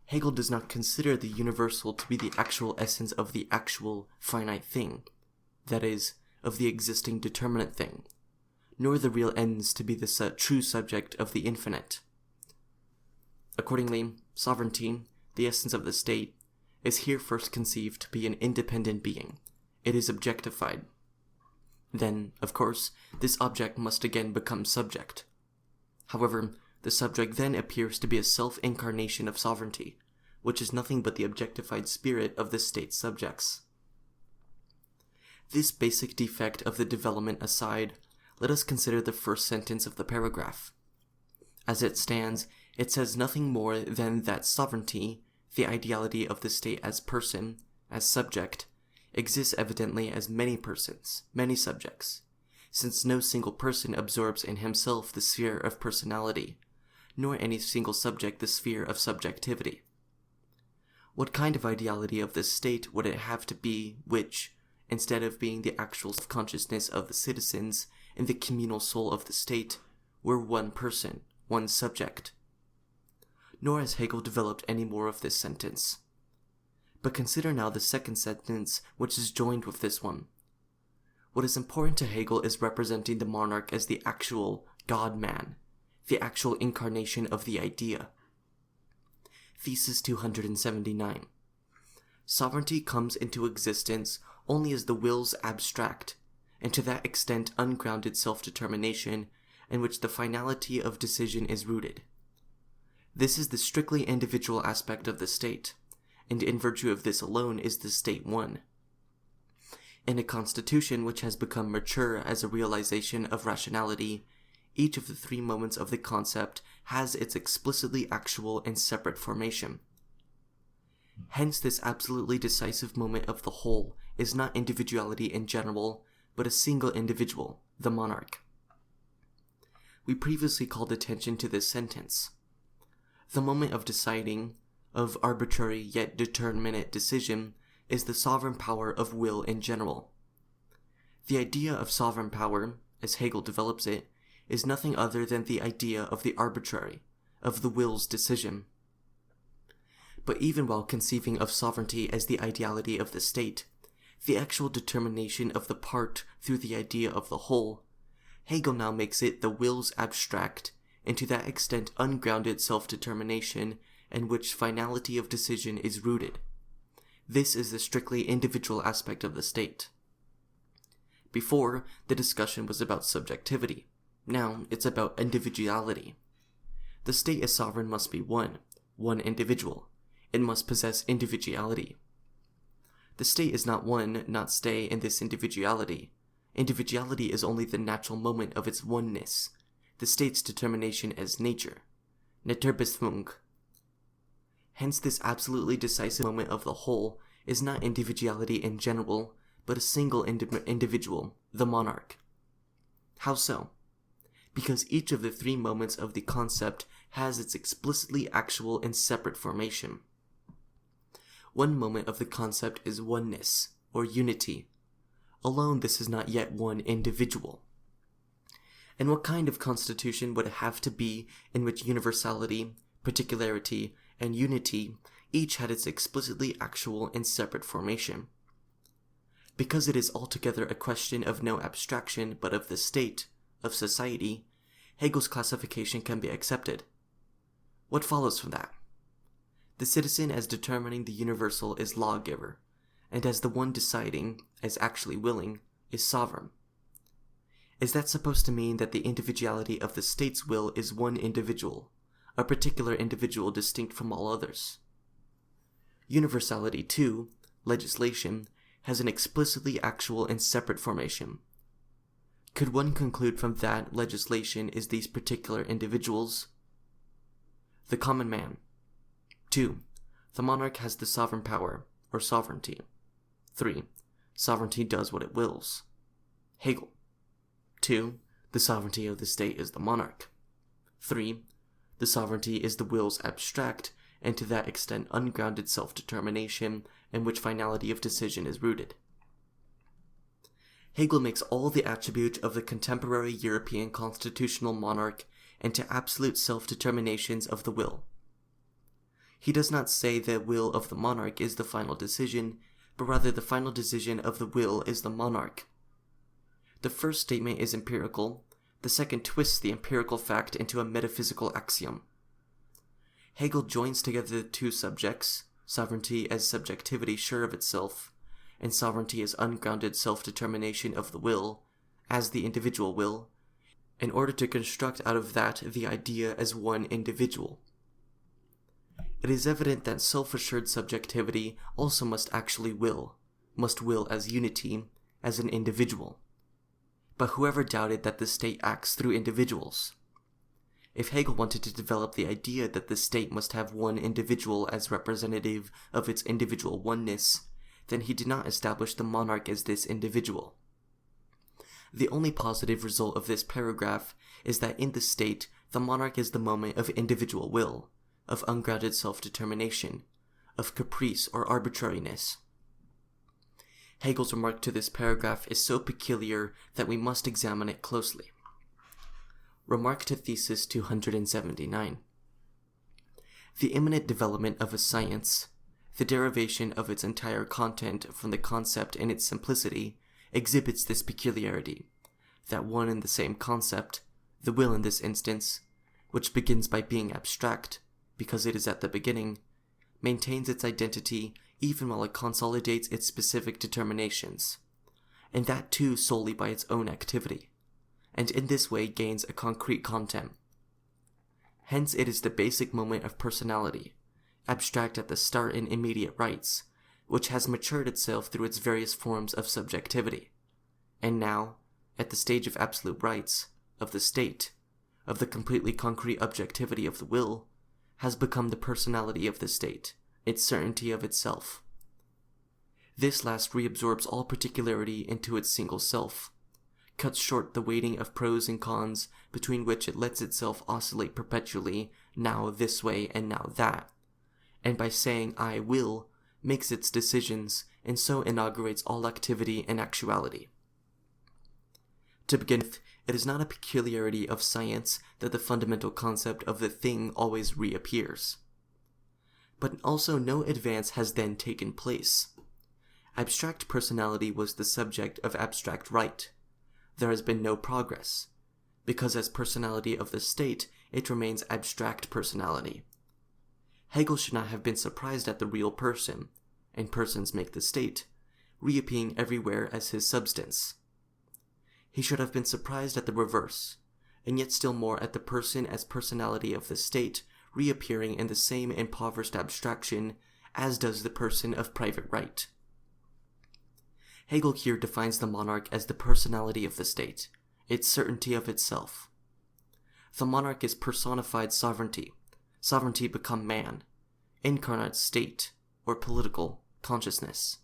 Hegel does not consider the universal to be the actual essence of the actual finite thing, that is, of the existing determinate thing, nor the real ens to be the true subject of the infinite. Accordingly, sovereignty, the essence of the state, is here first conceived to be an independent being. It is objectified. Then, of course, this object must again become subject. However, the subject then appears to be a self-incarnation of sovereignty, which is nothing but the objectified spirit of the state's subjects. This basic defect of the development aside, let us consider the first sentence of the paragraph. As it stands, it says nothing more than that sovereignty, the ideality of the state as person, as subject, exists evidently as many persons, many subjects, since no single person absorbs in himself the sphere of personality, nor any single subject the sphere of subjectivity. What kind of ideality of this state would it have to be which, instead of being the actual consciousness of the citizens and the communal soul of the state, were one person, one subject? Nor has Hegel developed any more of this sentence. But consider now the second sentence, which is joined with this one. What is important to Hegel is representing the monarch as the actual God-man, the actual incarnation of the idea. Thesis 279. Sovereignty comes into existence only as the will's abstract, and to that extent ungrounded self-determination in which the finality of decision is rooted. This is the strictly individual aspect of the state, and in virtue of this alone is the state one. In a constitution which has become mature as a realization of rationality, each of the three moments of the concept has its explicitly actual and separate formation. Hence this absolutely decisive moment of the whole is not individuality in general, but a single individual, the monarch. We previously called attention to this sentence. The moment of deciding, of arbitrary yet determinate decision, is the sovereign power of will in general. The idea of sovereign power, as Hegel develops it, is nothing other than the idea of the arbitrary, of the will's decision. But even while conceiving of sovereignty as the ideality of the state, the actual determination of the part through the idea of the whole, Hegel now makes it the will's abstract and to that extent ungrounded self-determination in which finality of decision is rooted. This is the strictly individual aspect of the state. Before, the discussion was about subjectivity. Now, it's about individuality. The state as sovereign must be one individual. It must possess individuality. The state is not one, not stay in this individuality. Individuality is only the natural moment of its oneness, the state's determination as nature, Naturbestimmung. Hence this absolutely decisive moment of the whole is not individuality in general, but a single individual, the monarch. How so? Because each of the three moments of the concept has its explicitly actual and separate formation. One moment of the concept is oneness, or unity. Alone this is not yet one individual. And what kind of constitution would it have to be in which universality, particularity, and unity each had its explicitly actual and separate formation? Because it is altogether a question of no abstraction but of the state, of society, Hegel's classification can be accepted. What follows from that? The citizen as determining the universal is lawgiver, and as the one deciding, as actually willing, is sovereign. Is that supposed to mean that the individuality of the state's will is one individual, a particular individual distinct from all others? Universality, too, legislation, has an explicitly actual and separate formation. Could one conclude from that legislation is these particular individuals? The common man. 2. The monarch has the sovereign power, or sovereignty. 3. Sovereignty does what it wills. Hegel. 2. The sovereignty of the state is the monarch. 3. The sovereignty is the will's abstract, and to that extent ungrounded self-determination in which finality of decision is rooted. Hegel makes all the attributes of the contemporary European constitutional monarch into absolute self-determinations of the will. He does not say the will of the monarch is the final decision, but rather the final decision of the will is the monarch. The first statement is empirical, the second twists the empirical fact into a metaphysical axiom. Hegel joins together the two subjects, sovereignty as subjectivity sure of itself, and sovereignty as ungrounded self-determination of the will, as the individual will, in order to construct out of that the idea as one individual. It is evident that self-assured subjectivity also must actually will, must will as unity, as an individual. But whoever doubted that the state acts through individuals? If Hegel wanted to develop the idea that the state must have one individual as representative of its individual oneness, then he did not establish the monarch as this individual. The only positive result of this paragraph is that in the state, the monarch is the moment of individual will, of ungrounded self-determination, of caprice or arbitrariness. Hegel's remark to this paragraph is so peculiar that we must examine it closely. Remark to Thesis 279. The imminent development of a science, the derivation of its entire content from the concept in its simplicity, exhibits this peculiarity, that one and the same concept, the will in this instance, which begins by being abstract, because it is at the beginning, maintains its identity even while it consolidates its specific determinations, and that too solely by its own activity, and in this way gains a concrete content. Hence it is the basic moment of personality, abstract at the start in immediate rights, which has matured itself through its various forms of subjectivity, and now, at the stage of absolute rights, of the state, of the completely concrete objectivity of the will, has become the personality of the state, its certainty of itself. This last reabsorbs all particularity into its single self, cuts short the weighting of pros and cons between which it lets itself oscillate perpetually, now this way and now that, and by saying I will, makes its decisions, and so inaugurates all activity and actuality. To begin with, it is not a peculiarity of science that the fundamental concept of the thing always reappears. but also no advance has then taken place. Abstract personality was the subject of abstract right. There has been no progress, because as personality of the state, it remains abstract personality. Hegel should not have been surprised at the real person, and persons make the state, reappearing everywhere as his substance. He should have been surprised at the reverse, and yet still more at the person as personality of the state reappearing in the same impoverished abstraction as does the person of private right. Hegel here defines the monarch as the personality of the state, its certainty of itself. The monarch is personified sovereignty, sovereignty become man, incarnate state, or political consciousness,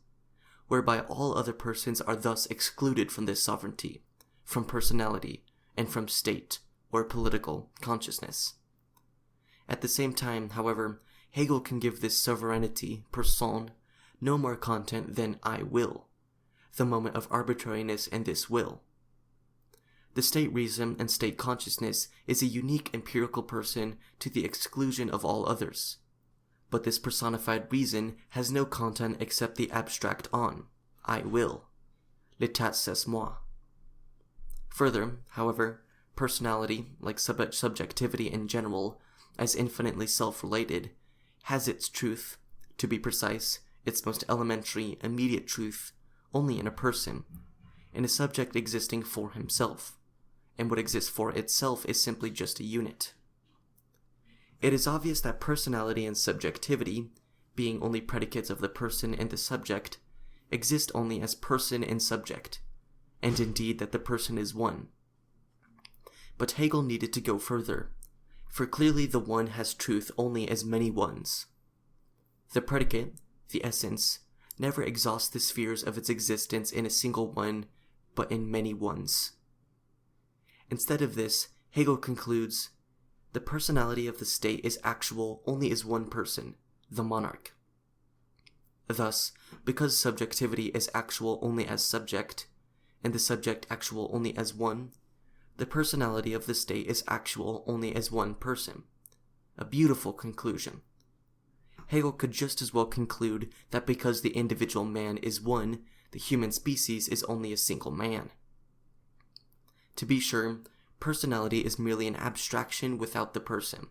whereby all other persons are thus excluded from this sovereignty, from personality, and from state, or political consciousness. At the same time, however, Hegel can give this sovereignty, person, no more content than I will, the moment of arbitrariness in this will. The state reason and state consciousness is a unique empirical person to the exclusion of all others. But this personified reason has no content except the abstract on, I will, l'état c'est moi. Further, however, personality, like subjectivity in general, as infinitely self-related, has its truth, to be precise, its most elementary, immediate truth, only in a person, in a subject existing for himself, and what exists for itself is simply just a unit. It is obvious that personality and subjectivity, being only predicates of the person and the subject, exist only as person and subject, and indeed that the person is one. But Hegel needed to go further, for clearly the one has truth only as many ones. The predicate, the essence, never exhausts the spheres of its existence in a single one, but in many ones. Instead of this, Hegel concludes, the personality of the state is actual only as one person, the monarch. Thus, because subjectivity is actual only as subject, and the subject actual only as one, the personality of the state is actual only as one person. A beautiful conclusion. Hegel could just as well conclude that because the individual man is one, the human species is only a single man. To be sure, personality is merely an abstraction without the person,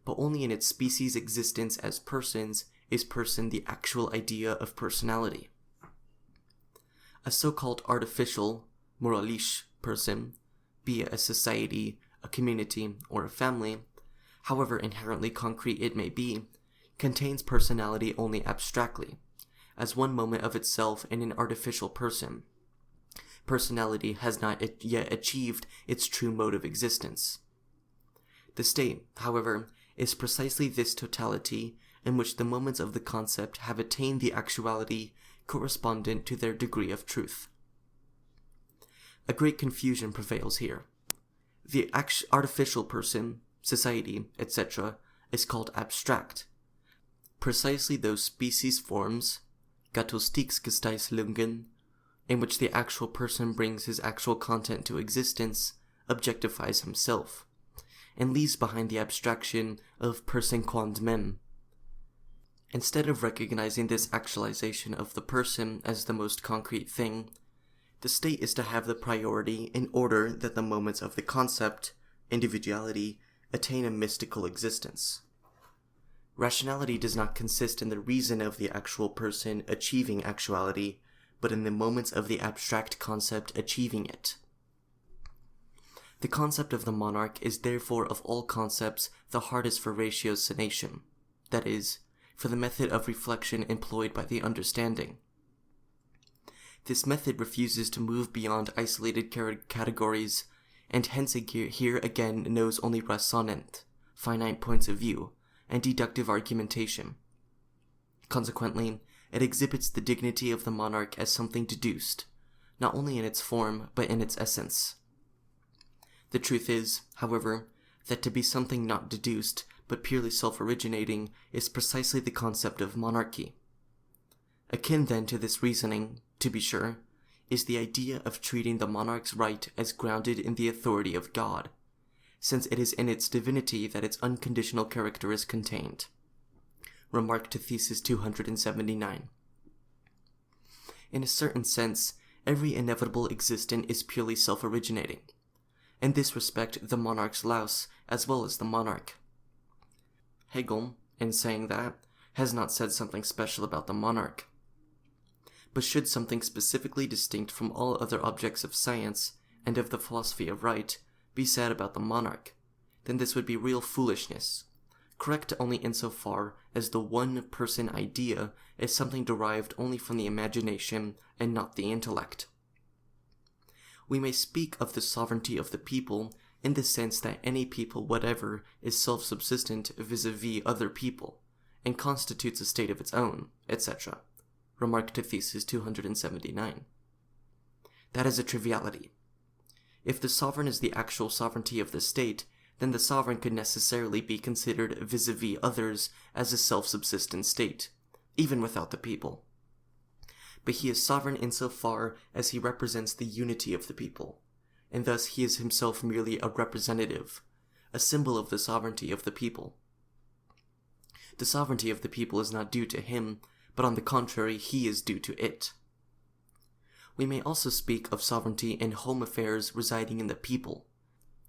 but only in its species existence as persons is person the actual idea of personality. A so-called artificial, moralisch person, be it a society, a community, or a family, however inherently concrete it may be, contains personality only abstractly, as one moment of itself in an artificial person. Personality has not yet achieved its true mode of existence. The state, however, is precisely this totality in which the moments of the concept have attained the actuality correspondent to their degree of truth. A great confusion prevails here. The artificial person, society, etc., is called abstract. Precisely those species forms, Gattungsgestaltungen, in which the actual person brings his actual content to existence, objectifies himself, and leaves behind the abstraction of person quod mem. Instead of recognizing this actualization of the person as the most concrete thing, the state is to have the priority in order that the moments of the concept, individuality, attain a mystical existence. Rationality does not consist in the reason of the actual person achieving actuality, but in the moments of the abstract concept achieving it. The concept of the monarch is therefore of all concepts the hardest for ratiocination, that is, for the method of reflection employed by the understanding. This method refuses to move beyond isolated categories, and hence here again knows only raisonnement, finite points of view, and deductive argumentation. Consequently, it exhibits the dignity of the monarch as something deduced, not only in its form, but in its essence. The truth is, however, that to be something not deduced, but purely self-originating, is precisely the concept of monarchy. Akin then to this reasoning, to be sure, is the idea of treating the monarch's right as grounded in the authority of God, since it is in its divinity that its unconditional character is contained. Remark to Thesis 279. In a certain sense, every inevitable existent is purely self-originating. In this respect, the monarch's louse, as well as the monarch. Hegel, in saying that, has not said something special about the monarch. But should something specifically distinct from all other objects of science, and of the philosophy of right, be said about the monarch, then this would be real foolishness, correct only insofar as the one-person idea is something derived only from the imagination and not the intellect. We may speak of the sovereignty of the people in the sense that any people whatever is self-subsistent vis-a-vis other people, and constitutes a state of its own, etc. Remark to Thesis 279. That is a triviality. If the sovereign is the actual sovereignty of the state, then the sovereign could necessarily be considered vis-a-vis others as a self-subsistent state, even without the people. But he is sovereign insofar as he represents the unity of the people, and thus he is himself merely a representative, a symbol of the sovereignty of the people. The sovereignty of the people is not due to him, but on the contrary, he is due to it. We may also speak of sovereignty in home affairs residing in the people,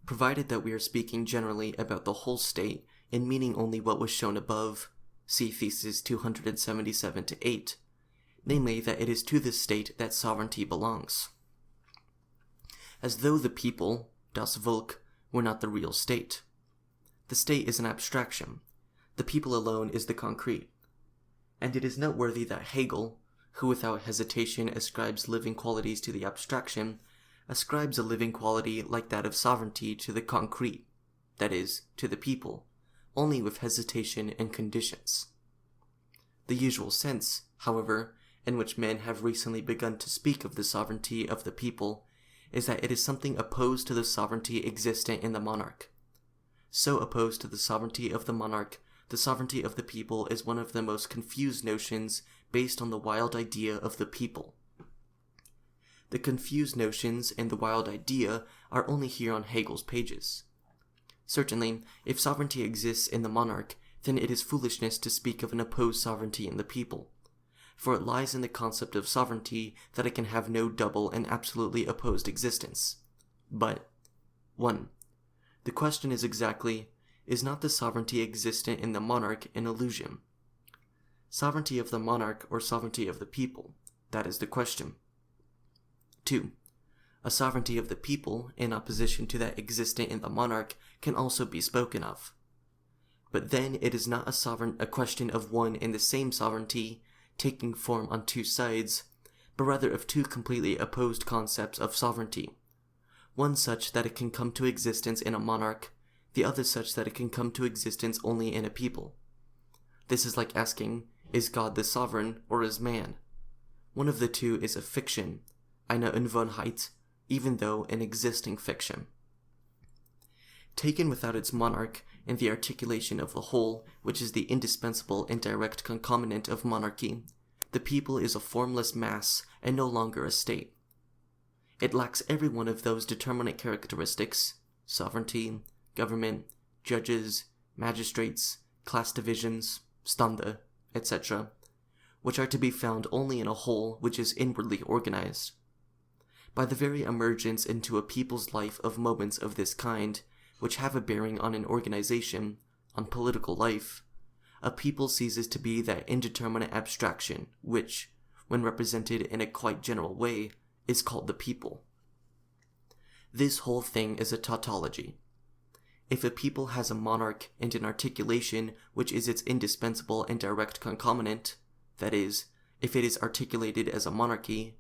provided that we are speaking generally about the whole state in meaning only what was shown above, see Thesis 277-8, namely that it is to the state that sovereignty belongs. As though the people, das Volk, were not the real state. The state is an abstraction. The people alone is the concrete. And it is noteworthy that Hegel, who without hesitation ascribes living qualities to the abstraction, ascribes a living quality like that of sovereignty to the concrete, that is, to the people, only with hesitation and conditions. The usual sense, however, in which men have recently begun to speak of the sovereignty of the people, is that it is something opposed to the sovereignty existent in the monarch. So opposed to the sovereignty of the monarch, the sovereignty of the people is one of the most confused notions based on the wild idea of the people. The confused notions and the wild idea are only here on Hegel's pages. Certainly, if sovereignty exists in the monarch, then it is foolishness to speak of an opposed sovereignty in the people, for it lies in the concept of sovereignty that it can have no double and absolutely opposed existence. But 1. The question is exactly, is not the sovereignty existent in the monarch an illusion? Sovereignty of the monarch or sovereignty of the people? That is the question. 2. A sovereignty of the people, in opposition to that existent in the monarch, can also be spoken of. But then it is not a question of one and the same sovereignty, taking form on two sides, but rather of two completely opposed concepts of sovereignty, one such that it can come to existence in a monarch, the other such that it can come to existence only in a people. This is like asking, is God the sovereign, or is man? One of the two is a fiction, eine Unwahrheit, even though an existing fiction. Taken without its monarch, and the articulation of the whole, which is the indispensable and direct concomitant of monarchy, the people is a formless mass and no longer a state. It lacks every one of those determinate characteristics, sovereignty, government, judges, magistrates, class divisions, stande, etc., which are to be found only in a whole which is inwardly organized. By the very emergence into a people's life of moments of this kind, which have a bearing on an organization, on political life, a people ceases to be that indeterminate abstraction which, when represented in a quite general way, is called the people. This whole thing is a tautology. If a people has a monarch and an articulation which is its indispensable and direct concomitant, that is, if it is articulated as a monarchy,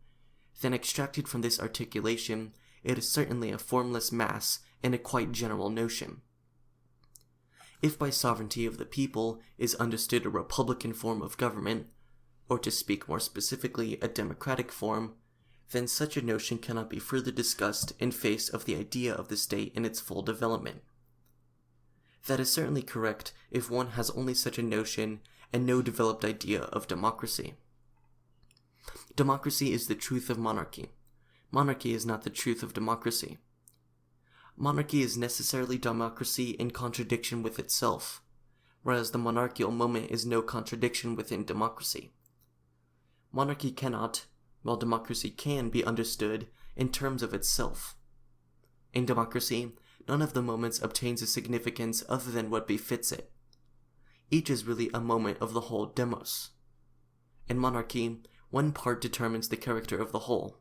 then extracted from this articulation, it is certainly a formless mass and a quite general notion. If by sovereignty of the people is understood a republican form of government, or to speak more specifically, a democratic form, then such a notion cannot be further discussed in face of the idea of the state in its full development. That is certainly correct if one has only such a notion and no developed idea of democracy. Democracy is the truth of monarchy. Monarchy is not the truth of democracy. Monarchy is necessarily democracy in contradiction with itself. whereas the monarchical moment is no contradiction within democracy. Monarchy cannot, while democracy can, be understood in terms of itself. In democracy, none of the moments obtains a significance other than what befits it. Each is really a moment of the whole demos. In monarchy, one part determines the character of the whole.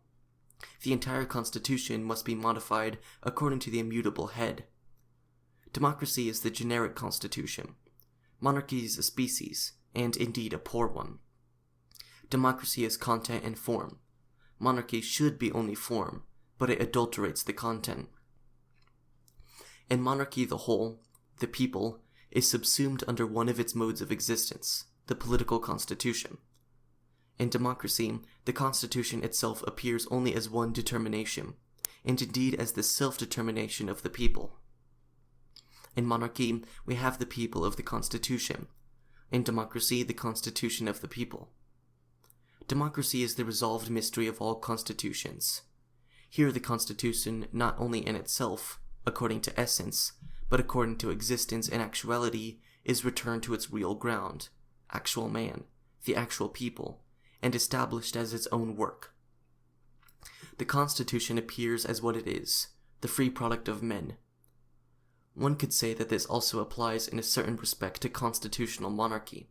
The entire constitution must be modified according to the immutable head. Democracy is the generic constitution. Monarchy is a species, and indeed a poor one. Democracy is content and form. Monarchy should be only form, but it adulterates the content. In monarchy, the whole, the people, is subsumed under one of its modes of existence, the political constitution. In democracy, the constitution itself appears only as one determination, and indeed as the self-determination of the people. In monarchy, we have the people of the constitution. In democracy, the constitution of the people. Democracy is the resolved mystery of all constitutions. Here the constitution, not only in itself, according to essence, but according to existence and actuality, is returned to its real ground, actual man, the actual people, and established as its own work. The Constitution appears as what it is, the free product of men. One could say that this also applies in a certain respect to constitutional monarchy.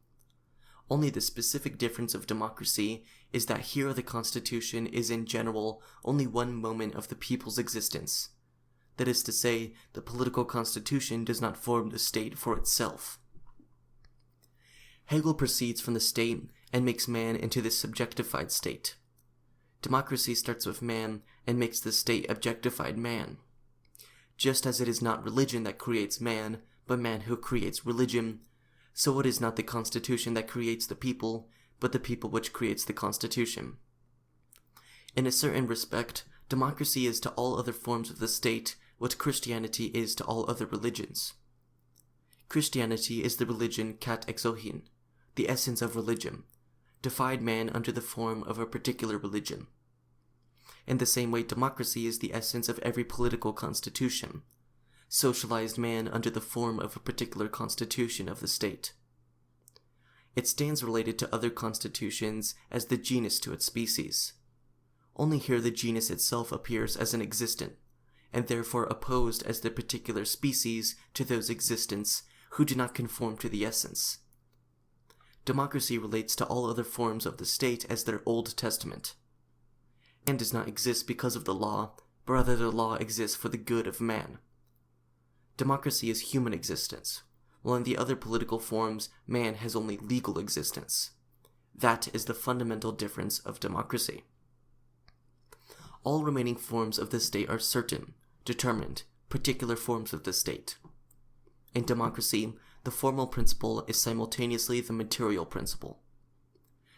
Only the specific difference of democracy is that here the Constitution is in general only one moment of the people's existence. That is to say, the political constitution does not form the state for itself. Hegel proceeds from the state and makes man into this subjectified state. Democracy starts with man and makes the state objectified man. Just as it is not religion that creates man, but man who creates religion, so it is not the constitution that creates the people, but the people which creates the constitution. In a certain respect, democracy is to all other forms of the state what Christianity is to all other religions. Christianity is the religion kat exohin, the essence of religion, defied man under the form of a particular religion. In the same way, democracy is the essence of every political constitution, socialized man under the form of a particular constitution of the state. It stands related to other constitutions as the genus to its species. Only here the genus itself appears as an existent, and therefore opposed as the particular species to those existents who do not conform to the essence. Democracy relates to all other forms of the state as their Old Testament, and does not exist because of the law, but rather the law exists for the good of man. Democracy is human existence, while in the other political forms man has only legal existence. That is the fundamental difference of democracy. All remaining forms of the state are certain, determined, particular forms of the state. In democracy, the formal principle is simultaneously the material principle.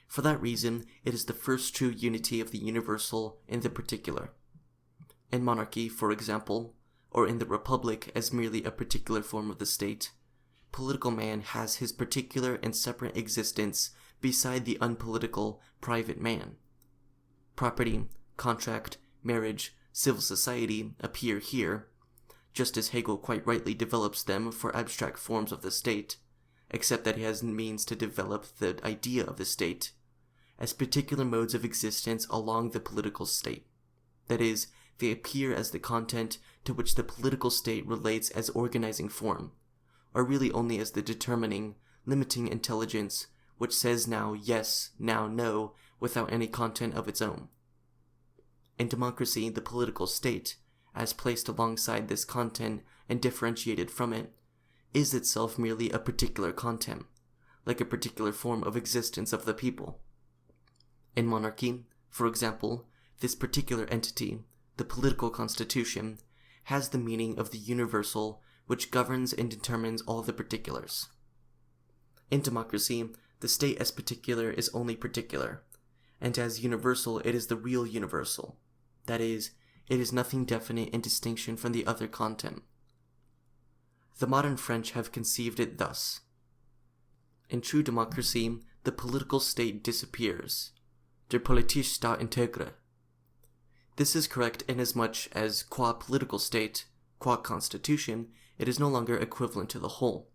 For that reason, it is the first true unity of the universal and the particular. In monarchy, for example, or in the republic as merely a particular form of the state, political man has his particular and separate existence beside the unpolitical private man. Property, contract, marriage, civil society appear here, just as Hegel quite rightly develops them for abstract forms of the state, except that he has means to develop the idea of the state, as particular modes of existence along the political state. That is, they appear as the content to which the political state relates as organizing form, or really only as the determining, limiting intelligence which says now yes, now no, without any content of its own. In democracy, the political state, as placed alongside this content and differentiated from it, is itself merely a particular content, like a particular form of existence of the people. In monarchy, for example, this particular entity, the political constitution, has the meaning of the universal which governs and determines all the particulars. In democracy, the state as particular is only particular, and as universal it is the real universal. That is, it is nothing definite in distinction from the other content. The modern French have conceived it thus. In true democracy, the political state disappears. Der politische Staat intègre. This is correct inasmuch as qua political state, qua constitution, it is no longer equivalent to the whole.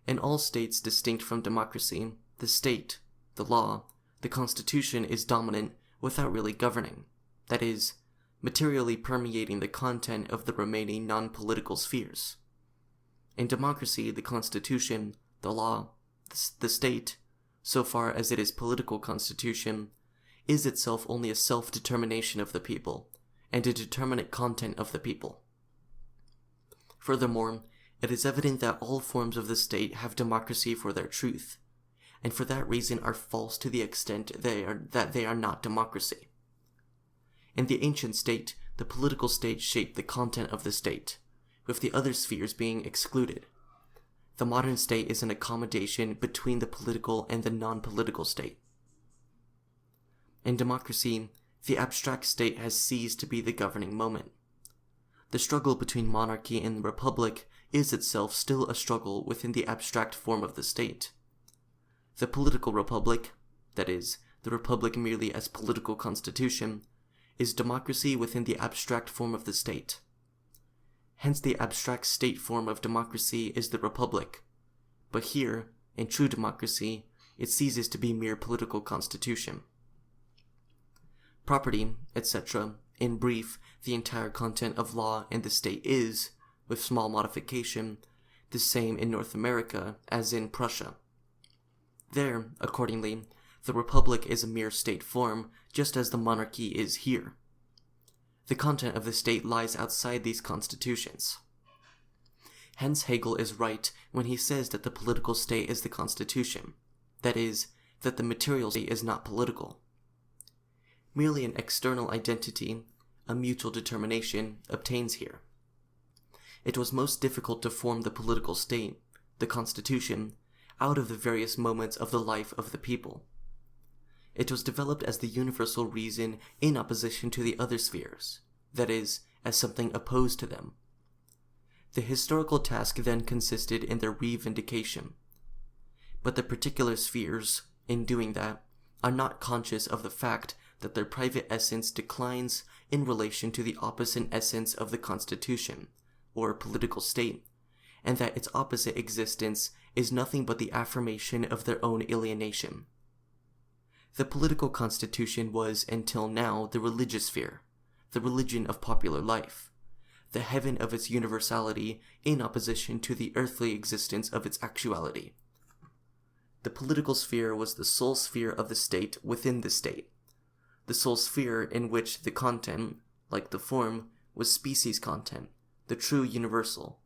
In all states distinct from democracy, the state, the law, the constitution is dominant without really governing, that is, materially permeating the content of the remaining non-political spheres. In democracy, the constitution, the law, the state, so far as it is political constitution, is itself only a self-determination of the people, and a determinate content of the people. Furthermore, it is evident that all forms of the state have democracy for their truth, and for that reason are false to the extent that they are not democracy. In the ancient state, the political state shaped the content of the state, with the other spheres being excluded. The modern state is an accommodation between the political and the non-political state. In democracy, the abstract state has ceased to be the governing moment. The struggle between monarchy and the republic is itself still a struggle within the abstract form of the state. The political republic, that is, the republic merely as political constitution, is democracy within the abstract form of the state. Hence the abstract state form of democracy is the republic, but here, in true democracy, it ceases to be mere political constitution. Property, etc., in brief, the entire content of law in the state is, with small modification, the same in North America as in Prussia. There, accordingly, the republic is a mere state form, just as the monarchy is here. The content of the state lies outside these constitutions. Hence Hegel is right when he says that the political state is the constitution, that is, that the material state is not political. Merely an external identity, a mutual determination, obtains here. It was most difficult to form the political state, the constitution, out of the various moments of the life of the people. It was developed as the universal reason in opposition to the other spheres, that is, as something opposed to them. The historical task then consisted in their revindication. But the particular spheres, in doing that, are not conscious of the fact that their private essence declines in relation to the opposite essence of the constitution, or political state, and that its opposite existence is nothing but the affirmation of their own alienation. The political constitution was, until now, the religious sphere, the religion of popular life, the heaven of its universality in opposition to the earthly existence of its actuality. The political sphere was the sole sphere of the state within the state, the sole sphere in which the content, like the form, was species content, the true universal,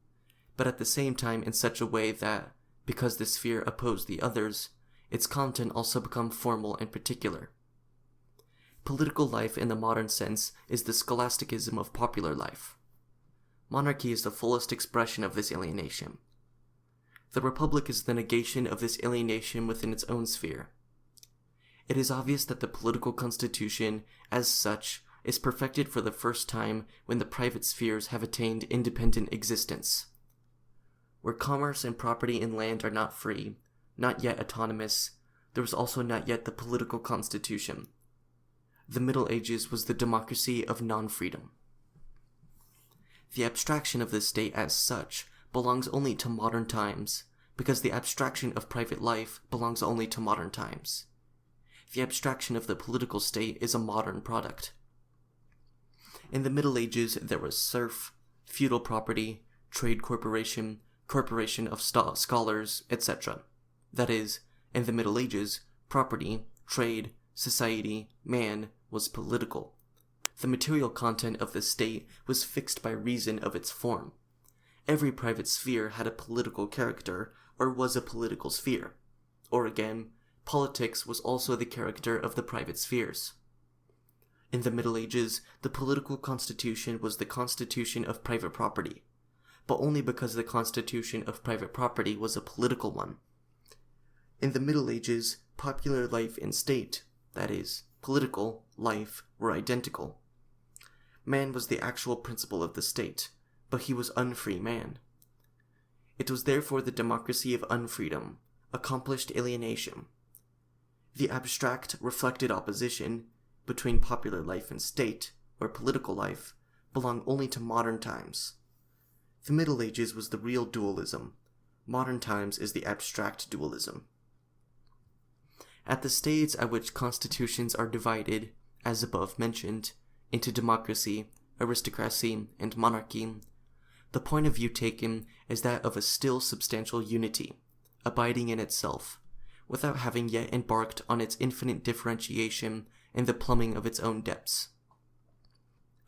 but at the same time in such a way that, because the sphere opposed the others, its content also become formal and particular. Political life in the modern sense is the scholasticism of popular life. Monarchy is the fullest expression of this alienation. The republic is the negation of this alienation within its own sphere. It is obvious that the political constitution, as such, is perfected for the first time when the private spheres have attained independent existence. Where commerce and property in land are not free, not yet autonomous, there was also not yet the political constitution. The Middle Ages was the democracy of non-freedom. The abstraction of the state as such belongs only to modern times, because the abstraction of private life belongs only to modern times. The abstraction of the political state is a modern product. In the Middle Ages, there was serf, feudal property, trade corporation, corporation of scholars, etc. That is, in the Middle Ages, property, trade, society, man was political. The material content of the state was fixed by reason of its form. Every private sphere had a political character, or was a political sphere. Or again, politics was also the character of the private spheres. In the Middle Ages, the political constitution was the constitution of private property, but only because the constitution of private property was a political one. In the Middle Ages, popular life and state, that is, political life, were identical. Man was the actual principle of the state, but he was unfree man. It was therefore the democracy of unfreedom, accomplished alienation. The abstract, reflected opposition between popular life and state, or political life, belong only to modern times. The Middle Ages was the real dualism. modern times is the abstract dualism. At the stage at which constitutions are divided, as above mentioned, into democracy, aristocracy, and monarchy, the point of view taken is that of a still substantial unity, abiding in itself, without having yet embarked on its infinite differentiation and the plumbing of its own depths.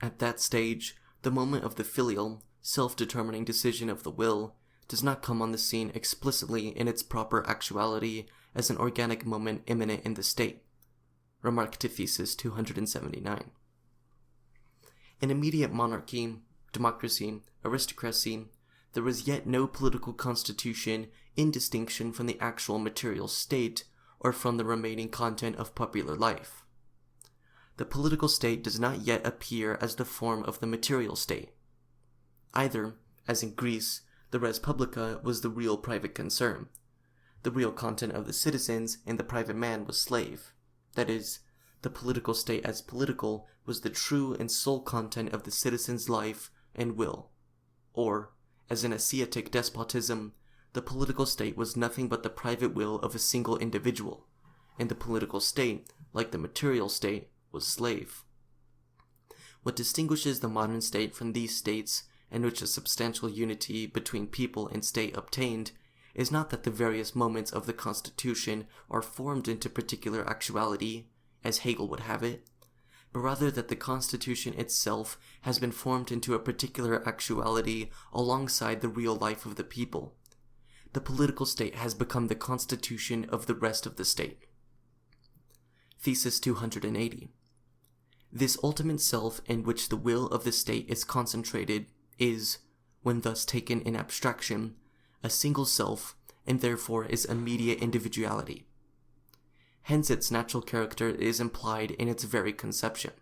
At that stage, the moment of the filial, self-determining decision of the will does not come on the scene explicitly in its proper actuality as an organic moment immanent in the state. Remark to Thesis 279. In immediate monarchy, democracy, aristocracy, there was yet no political constitution in distinction from the actual material state or from the remaining content of popular life. The political state does not yet appear as the form of the material state. Either, as in Greece, the res publica was the real private concern. The real content of the citizens and the private man was slave. That is, the political state as political was the true and sole content of the citizen's life and will. Or, as in Asiatic despotism, the political state was nothing but the private will of a single individual, and the political state, like the material state, was slave. What distinguishes the modern state from these states in which a substantial unity between people and state obtained is not that the various moments of the constitution are formed into particular actuality, as Hegel would have it, but rather that the constitution itself has been formed into a particular actuality alongside the real life of the people. The political state has become the constitution of the rest of the state. Thesis 280. This ultimate self in which the will of the state is concentrated is, when thus taken in abstraction, a single self, and therefore is immediate individuality. Hence its natural character is implied in its very conception.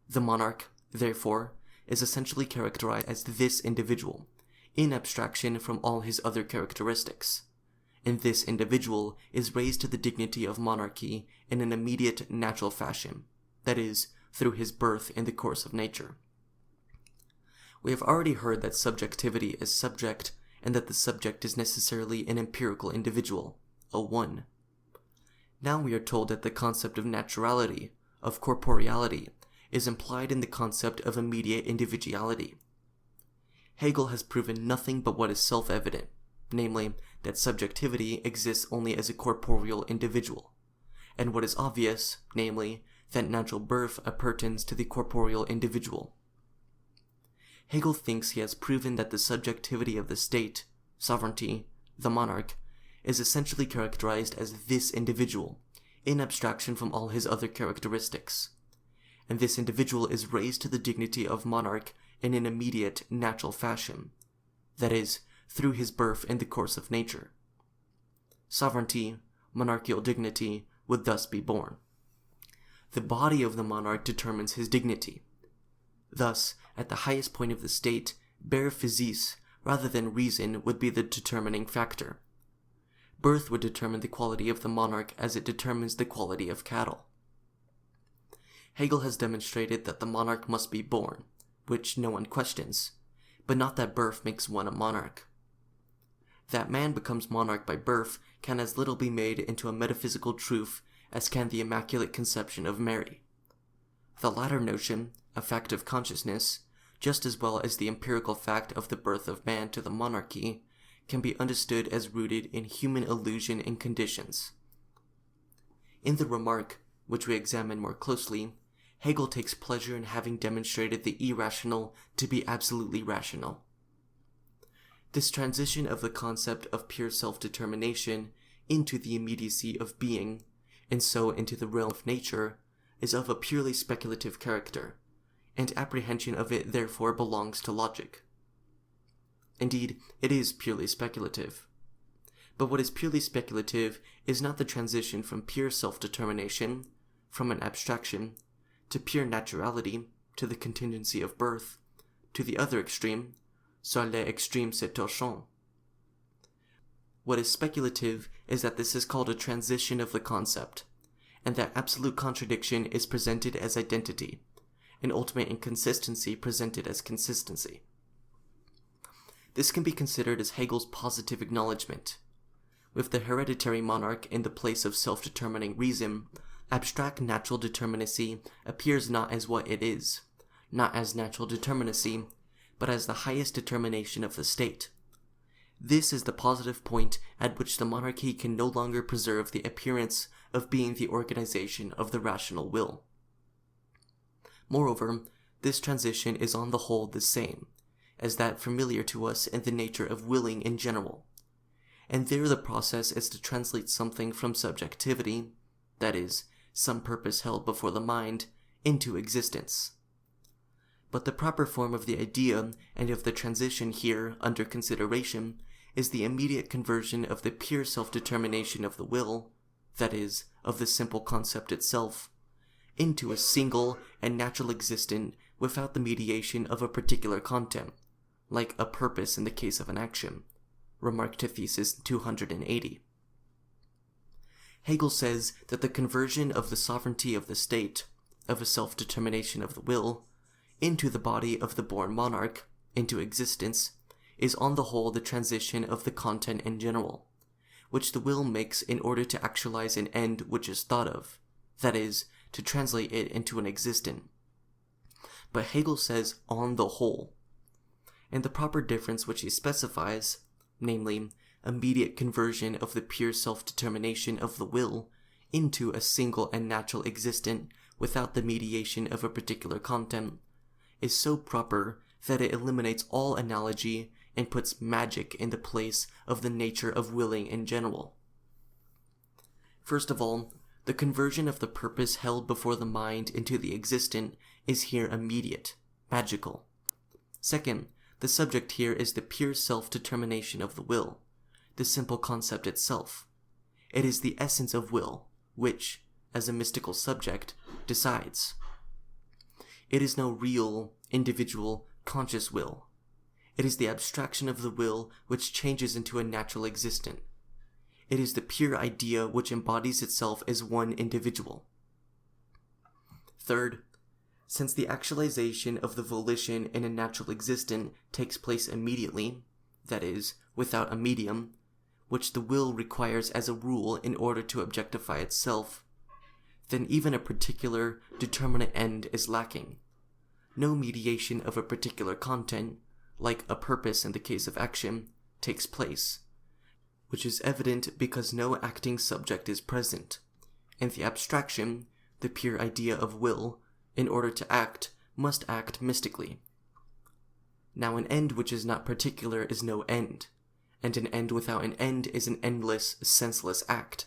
The monarch, therefore, is essentially characterized as this individual, in abstraction from all his other characteristics, and this individual is raised to the dignity of monarchy in an immediate natural fashion, that is, through his birth in the course of nature. We have already heard that subjectivity is subject, and that the subject is necessarily an empirical individual, a one. Now we are told that the concept of naturality, of corporeality, is implied in the concept of immediate individuality. Hegel has proven nothing but what is self-evident, namely, that subjectivity exists only as a corporeal individual, and what is obvious, namely, that natural birth appertains to the corporeal individual. Hegel thinks he has proven that the subjectivity of the state, sovereignty, the monarch, is essentially characterized as this individual, in abstraction from all his other characteristics, and this individual is raised to the dignity of monarch in an immediate, natural fashion, that is, through his birth in the course of nature. Sovereignty, monarchical dignity, would thus be born. The body of the monarch determines his dignity. Thus, at the highest point of the state, bare physis, rather than reason, would be the determining factor. Birth would determine the quality of the monarch as it determines the quality of cattle. Hegel has demonstrated that the monarch must be born, which no one questions, but not that birth makes one a monarch. That man becomes monarch by birth can as little be made into a metaphysical truth as can the Immaculate Conception of Mary. The latter notion, a fact of consciousness, just as well as the empirical fact of the birth of man to the monarchy, can be understood as rooted in human illusion and conditions. In the remark, which we examine more closely, Hegel takes pleasure in having demonstrated the irrational to be absolutely rational. This transition of the concept of pure self-determination into the immediacy of being, and so into the realm of nature, is of a purely speculative character, and apprehension of it therefore belongs to logic. Indeed, it is purely speculative. But what is purely speculative is not the transition from pure self-determination, from an abstraction, to pure naturality, to the contingency of birth, to the other extreme, sur l'extrême se torchant. What is speculative is that this is called a transition of the concept, and that absolute contradiction is presented as identity, and ultimate inconsistency presented as consistency. This can be considered as Hegel's positive acknowledgement. With the hereditary monarch in the place of self-determining reason, abstract natural determinacy appears not as what it is, not as natural determinacy, but as the highest determination of the state. This is the positive point at which the monarchy can no longer preserve the appearance of being the organization of the rational will. Moreover, this transition is on the whole the same as that familiar to us in the nature of willing in general, and there the process is to translate something from subjectivity, that is, some purpose held before the mind, into existence. But the proper form of the idea and of the transition here under consideration is the immediate conversion of the pure self-determination of the will, that is, of the simple concept itself, into a single and natural existent without the mediation of a particular content, like a purpose in the case of an action. Remark to Thesis 280. Hegel says that the conversion of the sovereignty of the state, of a self-determination of the will, into the body of the born monarch, into existence, is on the whole the transition of the content in general, which the will makes in order to actualize an end which is thought of, that is, to translate it into an existent. But Hegel says on the whole, and the proper difference which he specifies, namely, immediate conversion of the pure self-determination of the will into a single and natural existent without the mediation of a particular content, is so proper that it eliminates all analogy and puts magic in the place of the nature of willing in general. First of all, the conversion of the purpose held before the mind into the existent is here immediate, magical. Second, the subject here is the pure self-determination of the will, the simple concept itself. It is the essence of will, which, as a mystical subject, decides. It is no real, individual, conscious will. It is the abstraction of the will which changes into a natural existent. It is the pure idea which embodies itself as one individual. Third, since the actualization of the volition in a natural existent takes place immediately, that is, without a medium, which the will requires as a rule in order to objectify itself, then even a particular determinate end is lacking. No mediation of a particular content, like a purpose in the case of action, takes place, which is evident because no acting subject is present, and the abstraction, the pure idea of will, in order to act, must act mystically. Now an end which is not particular is no end, and an end without an end is an endless, senseless act.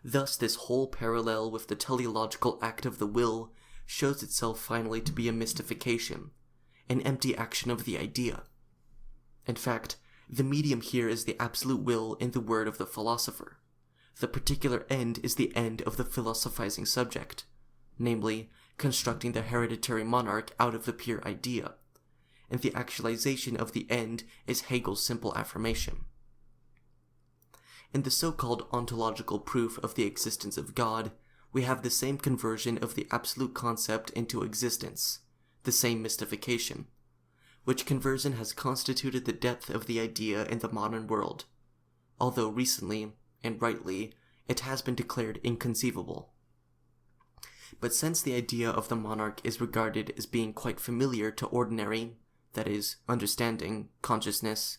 Thus this whole parallel with the teleological act of the will shows itself finally to be a mystification, an empty action of the idea. In fact, the medium here is the absolute will in the word of the philosopher. The particular end is the end of the philosophizing subject, namely, constructing the hereditary monarch out of the pure idea, and the actualization of the end is Hegel's simple affirmation. In the so-called ontological proof of the existence of God, we have the same conversion of the absolute concept into existence, the same mystification, which conversion has constituted the depth of the idea in the modern world, although recently, and rightly, it has been declared inconceivable. But since the idea of the monarch is regarded as being quite familiar to ordinary, that is, understanding, consciousness,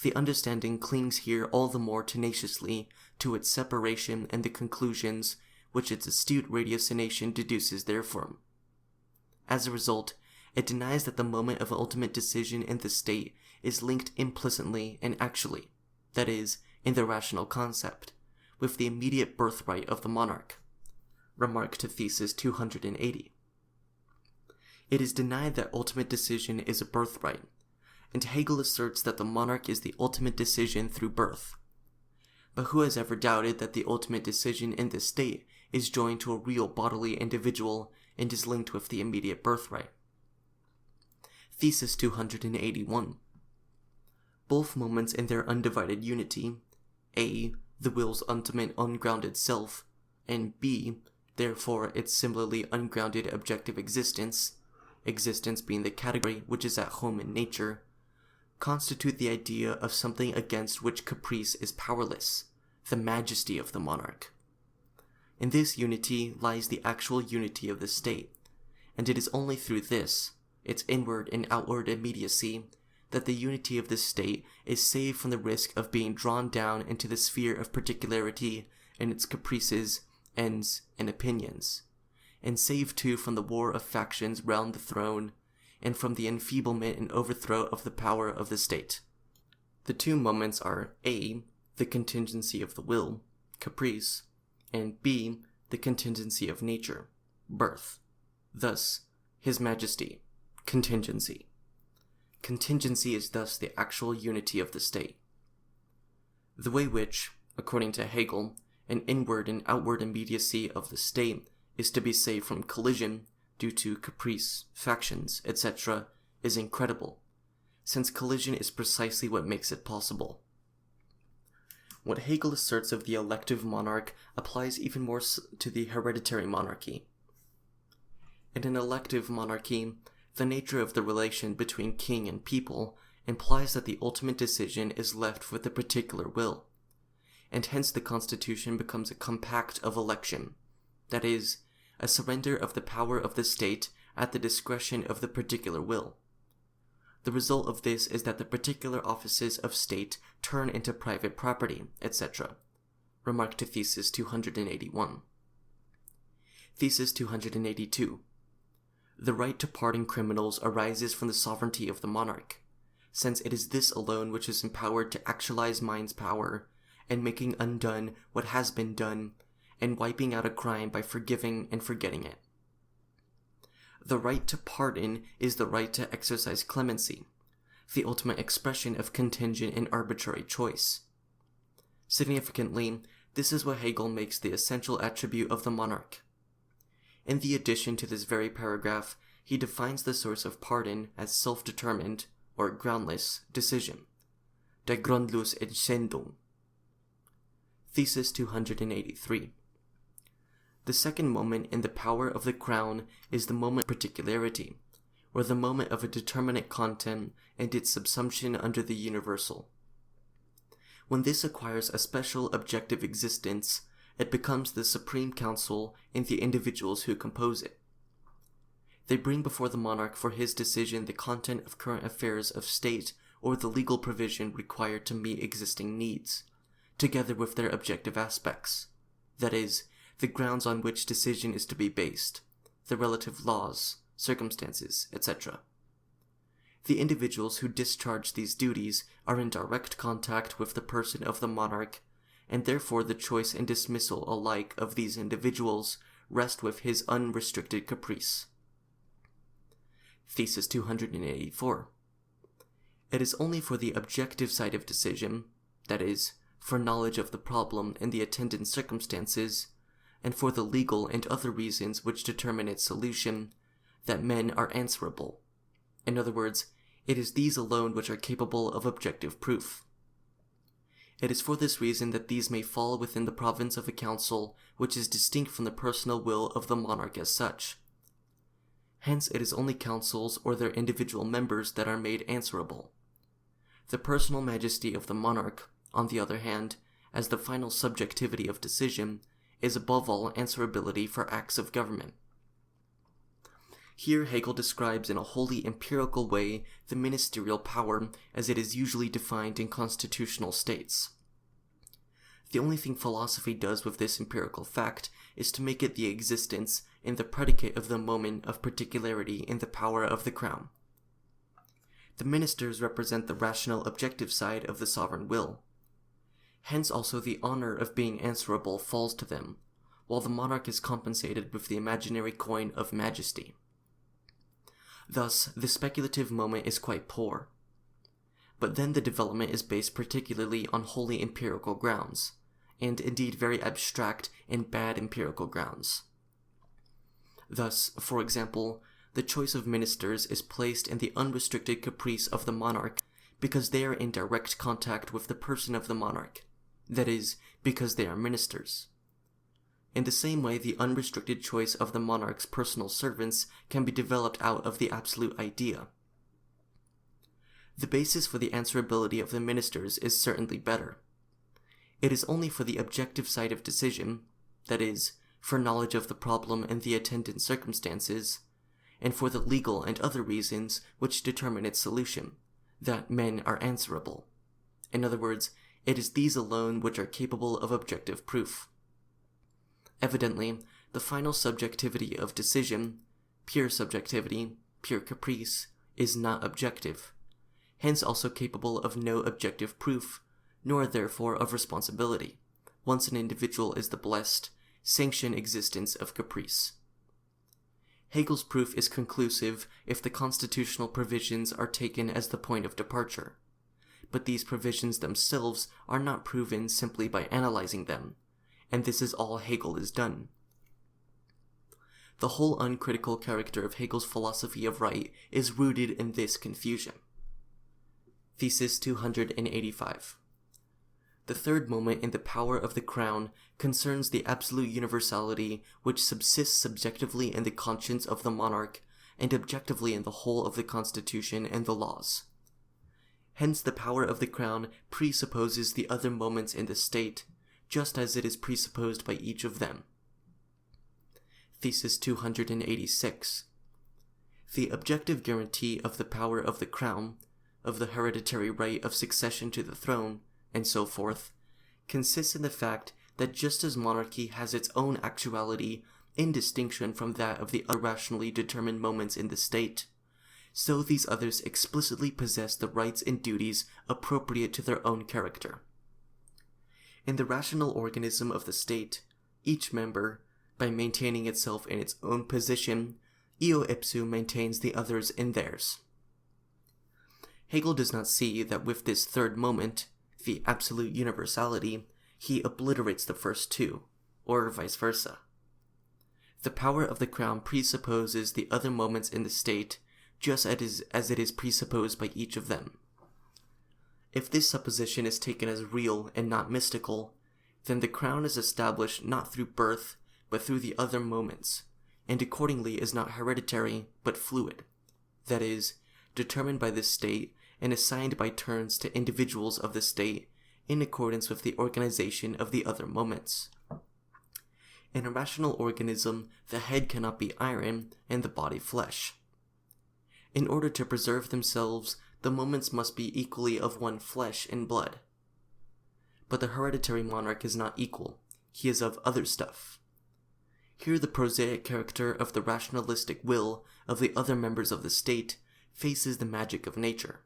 the understanding clings here all the more tenaciously to its separation and the conclusions which its astute ratiocination deduces therefrom. As a result, it denies that the moment of ultimate decision in the state is linked implicitly and actually, that is, in the rational concept, with the immediate birthright of the monarch. Remark to Thesis 280. It is denied that ultimate decision is a birthright, and Hegel asserts that the monarch is the ultimate decision through birth. But who has ever doubted that the ultimate decision in this state is joined to a real bodily individual and is linked with the immediate birthright? Thesis 281. Both moments in their undivided unity, A, the will's ultimate ungrounded self, and B, therefore its similarly ungrounded objective existence, existence being the category which is at home in nature, constitute the idea of something against which caprice is powerless, the majesty of the monarch. In this unity lies the actual unity of the state, and it is only through this, its inward and outward immediacy, that the unity of the state is saved from the risk of being drawn down into the sphere of particularity in its caprices, ends, and opinions, and saved too from the war of factions round the throne, and from the enfeeblement and overthrow of the power of the state. The two moments are A, the contingency of the will, caprice, and B, the contingency of nature, birth. Thus, His Majesty, contingency. Contingency is thus the actual unity of the state. The way which, according to Hegel, an inward and outward immediacy of the state is to be saved from collision due to caprice, factions, etc., is incredible, since collision is precisely what makes it possible. What Hegel asserts of the elective monarch applies even more to the hereditary monarchy. In an elective monarchy, the nature of the relation between king and people implies that the ultimate decision is left with the particular will, and hence the constitution becomes a compact of election, that is, a surrender of the power of the state at the discretion of the particular will. The result of this is that the particular offices of state turn into private property, etc. Remark to Thesis 281. Thesis 282. The right to pardon criminals arises from the sovereignty of the monarch, since it is this alone which is empowered to actualize mind's power, and making undone what has been done, and wiping out a crime by forgiving and forgetting it. The right to pardon is the right to exercise clemency, the ultimate expression of contingent and arbitrary choice. Significantly, this is what Hegel makes the essential attribute of the monarch. In the addition to this very paragraph, he defines the source of pardon as self-determined, or groundless, decision, der grundlose Entscheidung. Thesis 283. The second moment in the power of the crown is the moment of particularity, or the moment of a determinate content and its subsumption under the universal. When this acquires a special objective existence, it becomes the supreme council in the individuals who compose it. They bring before the monarch for his decision the content of current affairs of state or the legal provision required to meet existing needs, together with their objective aspects, that is, the grounds on which decision is to be based, the relative laws, circumstances, etc. The individuals who discharge these duties are in direct contact with the person of the monarch, and therefore the choice and dismissal alike of these individuals rest with his unrestricted caprice. Thesis 284. It is only for the objective side of decision, that is, for knowledge of the problem and the attendant circumstances, and for the legal and other reasons which determine its solution, that men are answerable. In other words, it is these alone which are capable of objective proof. It is for this reason that these may fall within the province of a council which is distinct from the personal will of the monarch as such. Hence it is only councils or their individual members that are made answerable. The personal majesty of the monarch, on the other hand, as the final subjectivity of decision, is above all answerability for acts of government. Here Hegel describes in a wholly empirical way the ministerial power as it is usually defined in constitutional states. The only thing philosophy does with this empirical fact is to make it the existence and the predicate of the moment of particularity in the power of the crown. The ministers represent the rational objective side of the sovereign will. Hence also the honor of being answerable falls to them, while the monarch is compensated with the imaginary coin of majesty. Thus, the speculative moment is quite poor. But then the development is based particularly on wholly empirical grounds, and indeed very abstract and bad empirical grounds. Thus, for example, the choice of ministers is placed in the unrestricted caprice of the monarch because they are in direct contact with the person of the monarch, that is, because they are ministers. In the same way, the unrestricted choice of the monarch's personal servants can be developed out of the absolute idea. the basis for the answerability of the ministers is certainly better. It is only for the objective side of decision, that is, for knowledge of the problem and the attendant circumstances, and for the legal and other reasons which determine its solution, that men are answerable. In other words, it is these alone which are capable of objective proof. Evidently, the final subjectivity of decision, pure subjectivity, pure caprice, is not objective, hence also capable of no objective proof, nor therefore of responsibility, once an individual is the blessed, sanctioned existence of caprice. Hegel's proof is conclusive if the constitutional provisions are taken as the point of departure, but these provisions themselves are not proven simply by analyzing them, and this is all Hegel has done. The whole uncritical character of Hegel's philosophy of right is rooted in this confusion. Thesis 285. The third moment in the power of the crown concerns the absolute universality which subsists subjectively in the conscience of the monarch and objectively in the whole of the constitution and the laws. Hence the power of the crown presupposes the other moments in the state, just as it is presupposed by each of them. Thesis 286. The objective guarantee of the power of the crown, of the hereditary right of succession to the throne, and so forth, consists in the fact that just as monarchy has its own actuality in distinction from that of the other rationally determined moments in the state, so these others explicitly possess the rights and duties appropriate to their own character. In the rational organism of the state, each member, by maintaining itself in its own position, eo ipso maintains the others in theirs. Hegel does not see that with this third moment, the absolute universality, he obliterates the first two, or vice versa. The power of the crown presupposes the other moments in the state just as it is presupposed by each of them. If this supposition is taken as real and not mystical, then the crown is established not through birth, but through the other moments, and accordingly is not hereditary, but fluid, that is, determined by the state and assigned by turns to individuals of the state in accordance with the organization of the other moments. In a rational organism, the head cannot be iron and the body flesh. In order to preserve themselves, the moments must be equally of one flesh and blood. But the hereditary monarch is not equal, he is of other stuff. Here the prosaic character of the rationalistic will of the other members of the state faces the magic of nature.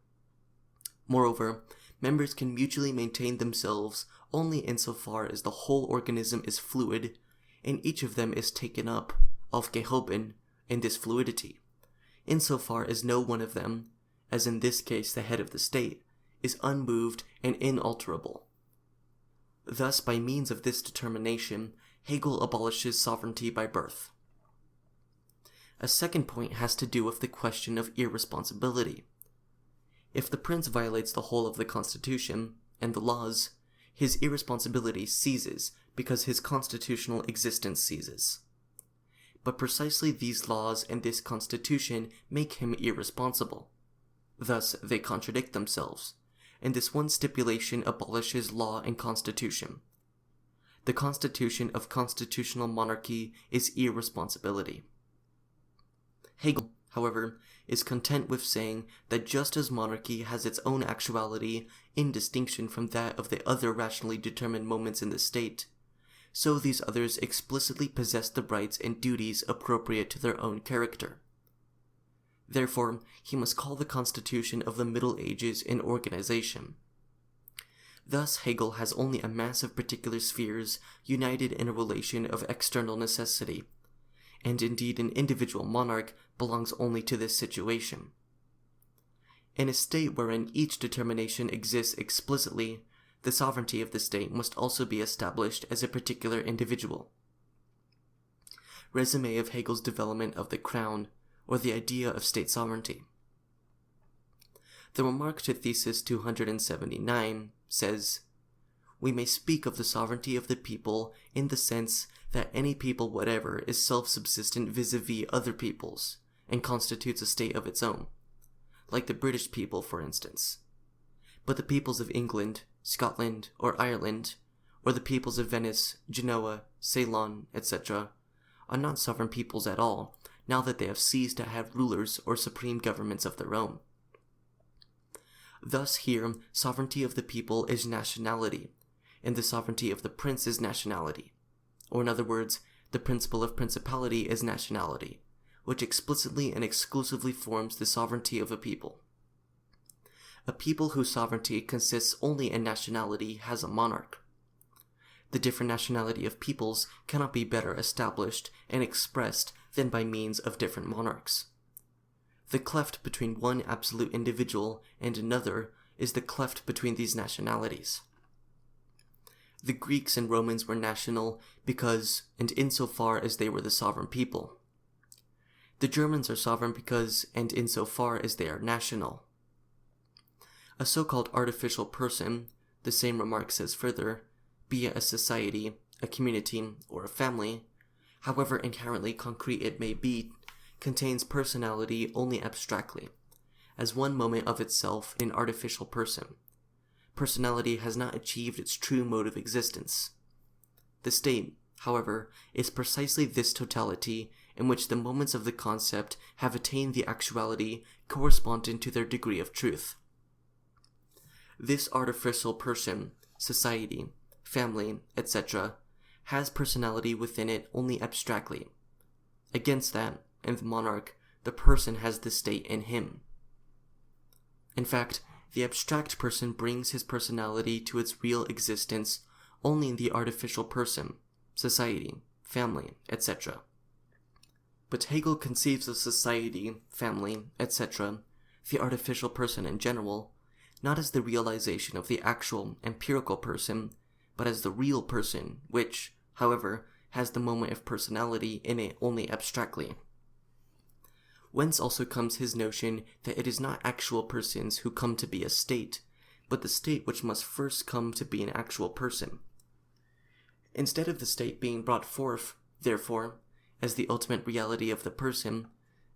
Moreover, members can mutually maintain themselves only insofar as the whole organism is fluid, and each of them is taken up, aufgehoben, in this fluidity, insofar as no one of them, as in this case the head of the state, is unmoved and inalterable. Thus, by means of this determination, Hegel abolishes sovereignty by birth. A second point has to do with the question of irresponsibility. If the prince violates the whole of the constitution and the laws, his irresponsibility ceases because his constitutional existence ceases. But precisely these laws and this constitution make him irresponsible. Thus they contradict themselves, and this one stipulation abolishes law and constitution. The constitution of constitutional monarchy is irresponsibility. Hegel, however, is content with saying that just as monarchy has its own actuality in distinction from that of the other rationally determined moments in the state, so these others explicitly possess the rights and duties appropriate to their own character. Therefore, he must call the constitution of the Middle Ages an organization. Thus, Hegel has only a mass of particular spheres united in a relation of external necessity, and indeed an individual monarch belongs only to this situation. In a state wherein each determination exists explicitly, the sovereignty of the state must also be established as a particular individual. Resume of Hegel's development of the crown, or the idea of state sovereignty. The remark to Thesis 279 says, "We may speak of the sovereignty of the people in the sense that any people whatever is self-subsistent vis-a-vis other peoples, and constitutes a state of its own. like the British people, for instance. But the peoples of England, Scotland, or Ireland, or the peoples of Venice, Genoa, Ceylon, etc., are not sovereign peoples at all, now that they have ceased to have rulers or supreme governments of their own. Thus here, sovereignty of the people is nationality, and the sovereignty of the prince is nationality. Or in other words, the principle of principality is nationality, which explicitly and exclusively forms the sovereignty of a people. A people whose sovereignty consists only in nationality has a monarch. The different nationality of peoples cannot be better established and expressed than by means of different monarchs. The cleft between one absolute individual and another is the cleft between these nationalities. The Greeks and Romans were national because and insofar as they were the sovereign people. The Germans are sovereign because and insofar as they are national. A so-called artificial person, the same remark says further, be it a society, a community, or a family, however inherently concrete it may be, contains personality only abstractly, as one moment of itself an artificial person. Personality has not achieved its true mode of existence. The state, however, is precisely this totality in which the moments of the concept have attained the actuality corresponding to their degree of truth. This artificial person, society, family, etc., has personality within it only abstractly. Against that, in the monarch, the person has the state in him. In fact, the abstract person brings his personality to its real existence only in the artificial person, society, family, etc. But Hegel conceives of society, family, etc., the artificial person in general, not as the realization of the actual empirical person, but as the real person, which, however, has the moment of personality in it only abstractly. Whence also comes his notion that it is not actual persons who come to be a state, but the state which must first come to be an actual person. Instead of the state being brought forth, therefore, as the ultimate reality of the person,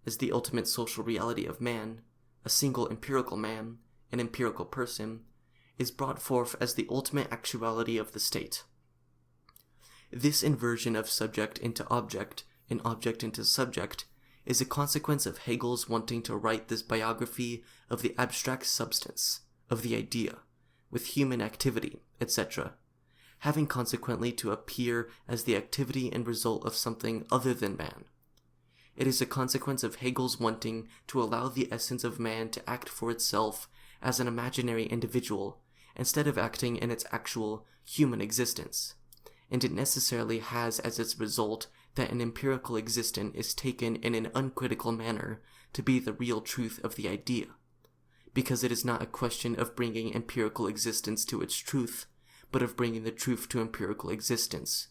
as the ultimate social reality of man, a single empirical man, an empirical person, is brought forth as the ultimate actuality of the state. This inversion of subject into object, and object into subject, is a consequence of Hegel's wanting to write this biography of the abstract substance, of the idea, with human activity, etc., having consequently to appear as the activity and result of something other than man. It is a consequence of Hegel's wanting to allow the essence of man to act for itself as an imaginary individual, instead of acting in its actual human existence, and it necessarily has as its result that an empirical existence is taken in an uncritical manner to be the real truth of the idea, because it is not a question of bringing empirical existence to its truth, but of bringing the truth to empirical existence,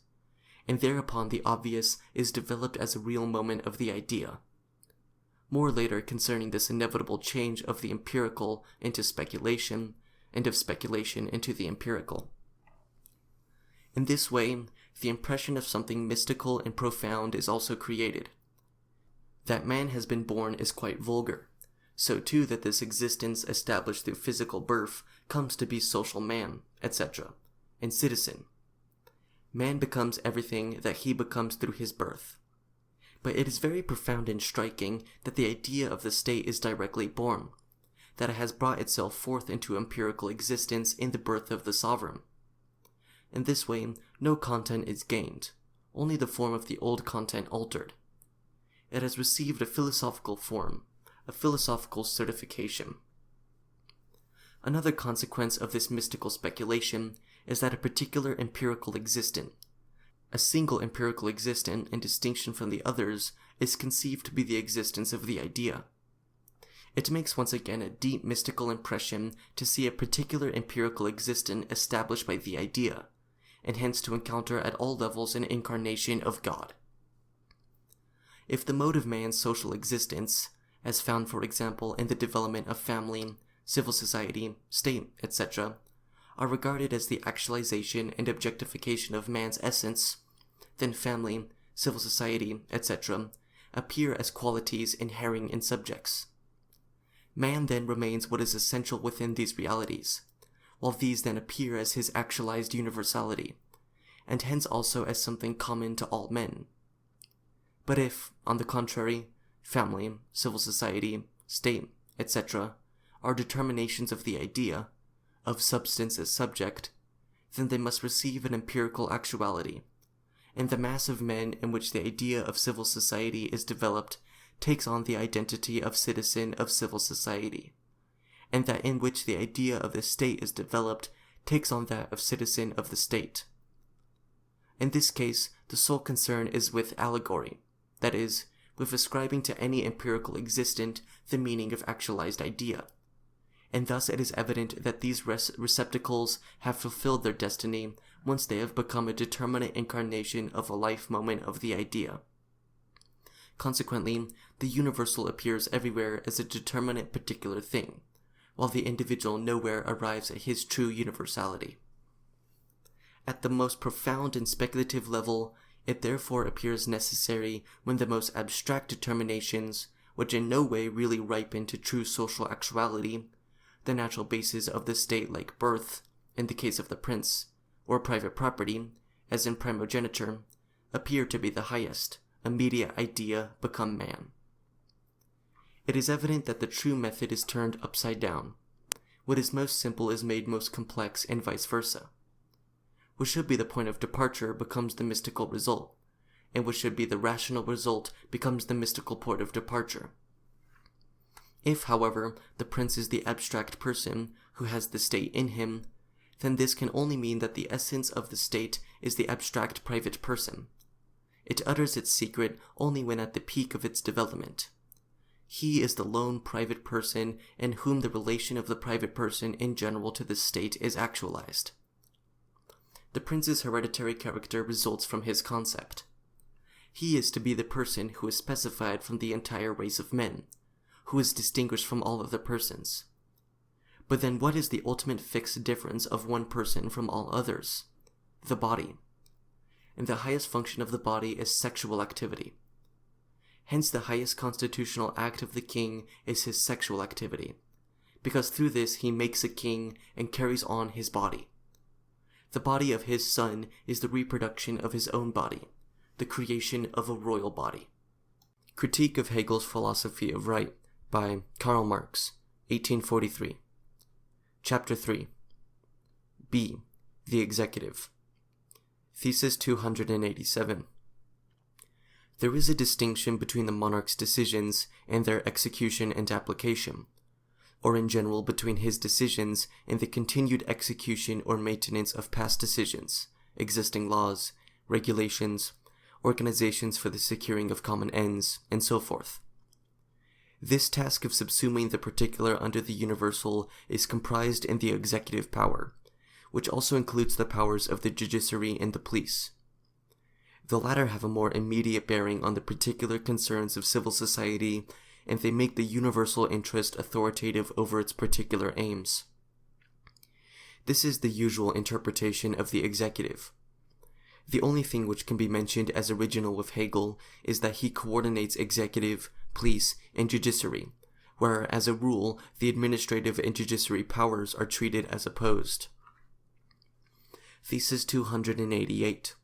and thereupon the obvious is developed as a real moment of the idea. More later concerning this inevitable change of the empirical into speculation, and of speculation into the empirical. In this way, the impression of something mystical and profound is also created. That man has been born is quite vulgar, so too that this existence established through physical birth comes to be social man, etc., and citizen. Man becomes everything that he becomes through his birth. But it is very profound and striking that the idea of the state is directly born, that it has brought itself forth into empirical existence in the birth of the sovereign. In this way, no content is gained, only the form of the old content altered. It has received a philosophical form, a philosophical certification. Another consequence of this mystical speculation is that a particular empirical existent, a single empirical existent in distinction from the others, is conceived to be the existence of the idea. It makes once again a deep mystical impression to see a particular empirical existent established by the idea, and hence to encounter at all levels an incarnation of God. If the mode of man's social existence, as found for example in the development of family, civil society, state, etc., are regarded as the actualization and objectification of man's essence, then family, civil society, etc., appear as qualities inhering in subjects. Man then remains what is essential within these realities, while these then appear as his actualized universality, and hence also as something common to all men. But if, on the contrary, family, civil society, state, etc., are determinations of the idea, of substance as subject, then they must receive an empirical actuality, and the mass of men in which the idea of civil society is developed takes on the identity of citizen of civil society, and that in which the idea of the state is developed takes on that of citizen of the state. In this case, the sole concern is with allegory, that is, with ascribing to any empirical existent the meaning of actualized idea, and thus it is evident that these receptacles have fulfilled their destiny once they have become a determinate incarnation of a life moment of the idea. Consequently, the universal appears everywhere as a determinate particular thing, while the individual nowhere arrives at his true universality. At the most profound and speculative level, it therefore appears necessary when the most abstract determinations, which in no way really ripen to true social actuality, the natural basis of the state like birth, in the case of the prince, or private property, as in primogeniture, appear to be the highest, immediate idea become man. It is evident that the true method is turned upside down. What is most simple is made most complex, and vice versa. What should be the point of departure becomes the mystical result, and what should be the rational result becomes the mystical point of departure. If, however, the prince is the abstract person who has the state in him, then this can only mean that the essence of the state is the abstract private person. It utters its secret only when at the peak of its development. He is the lone private person in whom the relation of the private person in general to the state is actualized. The prince's hereditary character results from his concept. He is to be the person who is specified from the entire race of men, who is distinguished from all other persons. But then what is the ultimate fixed difference of one person from all others? The body. And the highest function of the body is sexual activity. Hence the highest constitutional act of the king is his sexual activity, because through this he makes a king and carries on his body. The body of his son is the reproduction of his own body, the creation of a royal body. Critique of Hegel's Philosophy of Right by Karl Marx, 1843. Chapter 3. B. The Executive. Thesis 287. There is a distinction between the monarch's decisions and their execution and application, or in general between his decisions and the continued execution or maintenance of past decisions, existing laws, regulations, organizations for the securing of common ends, and so forth. This task of subsuming the particular under the universal is comprised in the executive power, which also includes the powers of the judiciary and the police. The latter have a more immediate bearing on the particular concerns of civil society, and they make the universal interest authoritative over its particular aims. This is the usual interpretation of the executive. The only thing which can be mentioned as original with Hegel is that he coordinates executive, police, and judiciary, where, as a rule, the administrative and judiciary powers are treated as opposed. Thesis 288.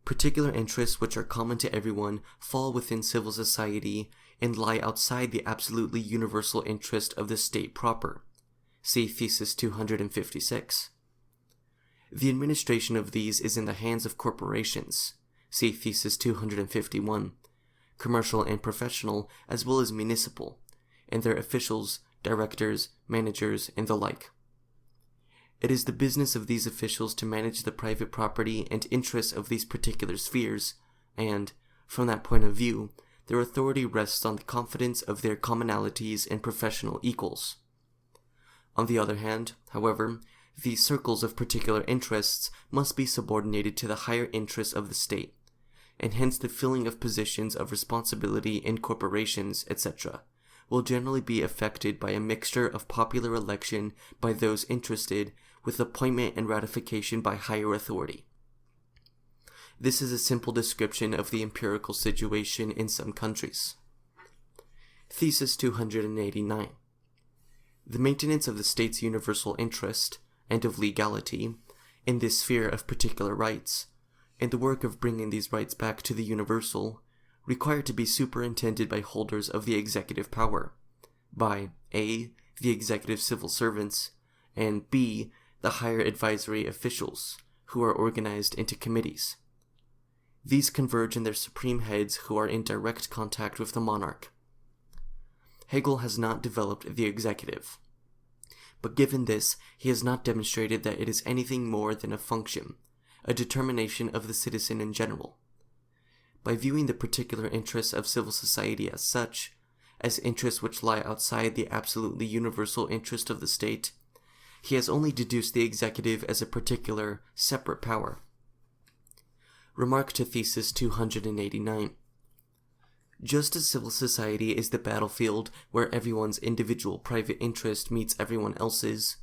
Particular interests which are common to everyone fall within civil society and lie outside the absolutely universal interest of the state proper. See Thesis 256. The administration of these is in the hands of corporations. See Thesis 251. Commercial and professional, as well as municipal, and their officials, directors, managers, and the like. It is the business of these officials to manage the private property and interests of these particular spheres, and, from that point of view, their authority rests on the confidence of their commonalities and professional equals. On the other hand, however, these circles of particular interests must be subordinated to the higher interests of the state, and hence the filling of positions of responsibility in corporations, etc., will generally be effected by a mixture of popular election by those interested with appointment and ratification by higher authority. This is a simple description of the empirical situation in some countries. Thesis 289. The maintenance of the state's universal interest, and of legality, in this sphere of particular rights, and the work of bringing these rights back to the universal, require to be superintended by holders of the executive power, by a. the executive civil servants, and b. the higher advisory officials, who are organized into committees. These converge in their supreme heads who are in direct contact with the monarch. Hegel has not developed the executive. But given this, he has not demonstrated that it is anything more than a function, a determination of the citizen in general. By viewing the particular interests of civil society as such, as interests which lie outside the absolutely universal interest of the state, he has only deduced the executive as a particular, separate power. Remark to Thesis 289. Just as civil society is the battlefield where everyone's individual private interest meets everyone else's,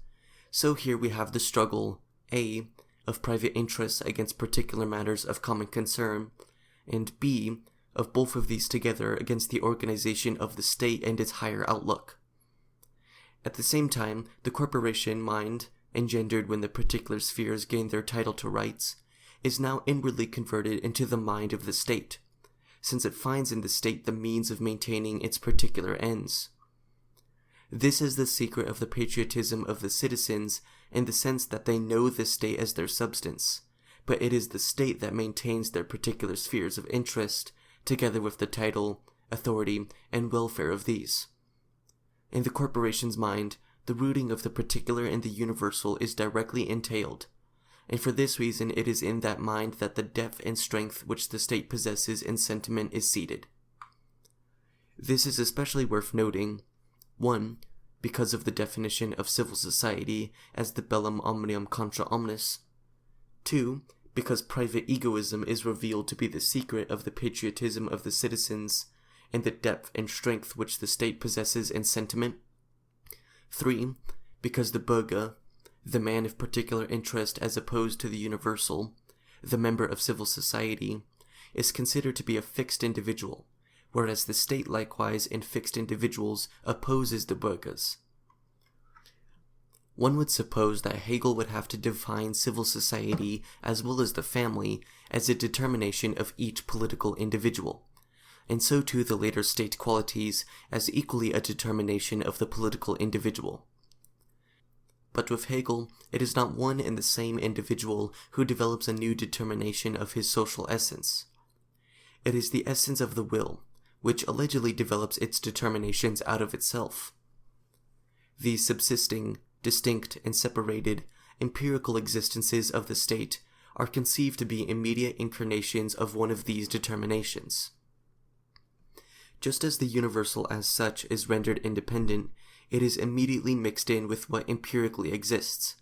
so here we have the struggle, a. of private interests against particular matters of common concern, and b. of both of these together against the organization of the state and its higher outlook. At the same time, the corporation mind, engendered when the particular spheres gain their title to rights, is now inwardly converted into the mind of the state, since it finds in the state the means of maintaining its particular ends. This is the secret of the patriotism of the citizens in the sense that they know the state as their substance, but it is the state that maintains their particular spheres of interest, together with the title, authority, and welfare of these. In the corporation's mind, the rooting of the particular in the universal is directly entailed, and for this reason it is in that mind that the depth and strength which the state possesses in sentiment is seated. This is especially worth noting, 1. because of the definition of civil society as the bellum omnium contra omnes, 2. because private egoism is revealed to be the secret of the patriotism of the citizens, and the depth and strength which the state possesses in sentiment, 3. because the Bürger, the man of particular interest as opposed to the universal, the member of civil society, is considered to be a fixed individual, whereas the state likewise in fixed individuals opposes the Bürgers. One would suppose that Hegel would have to define civil society as well as the family as a determination of each political individual, and so too the later state qualities as equally a determination of the political individual. But with Hegel, it is not one and the same individual who develops a new determination of his social essence. It is the essence of the will, which allegedly develops its determinations out of itself. These subsisting, distinct, and separated, empirical existences of the state are conceived to be immediate incarnations of one of these determinations. Just as the universal as such is rendered independent, it is immediately mixed in with what empirically exists,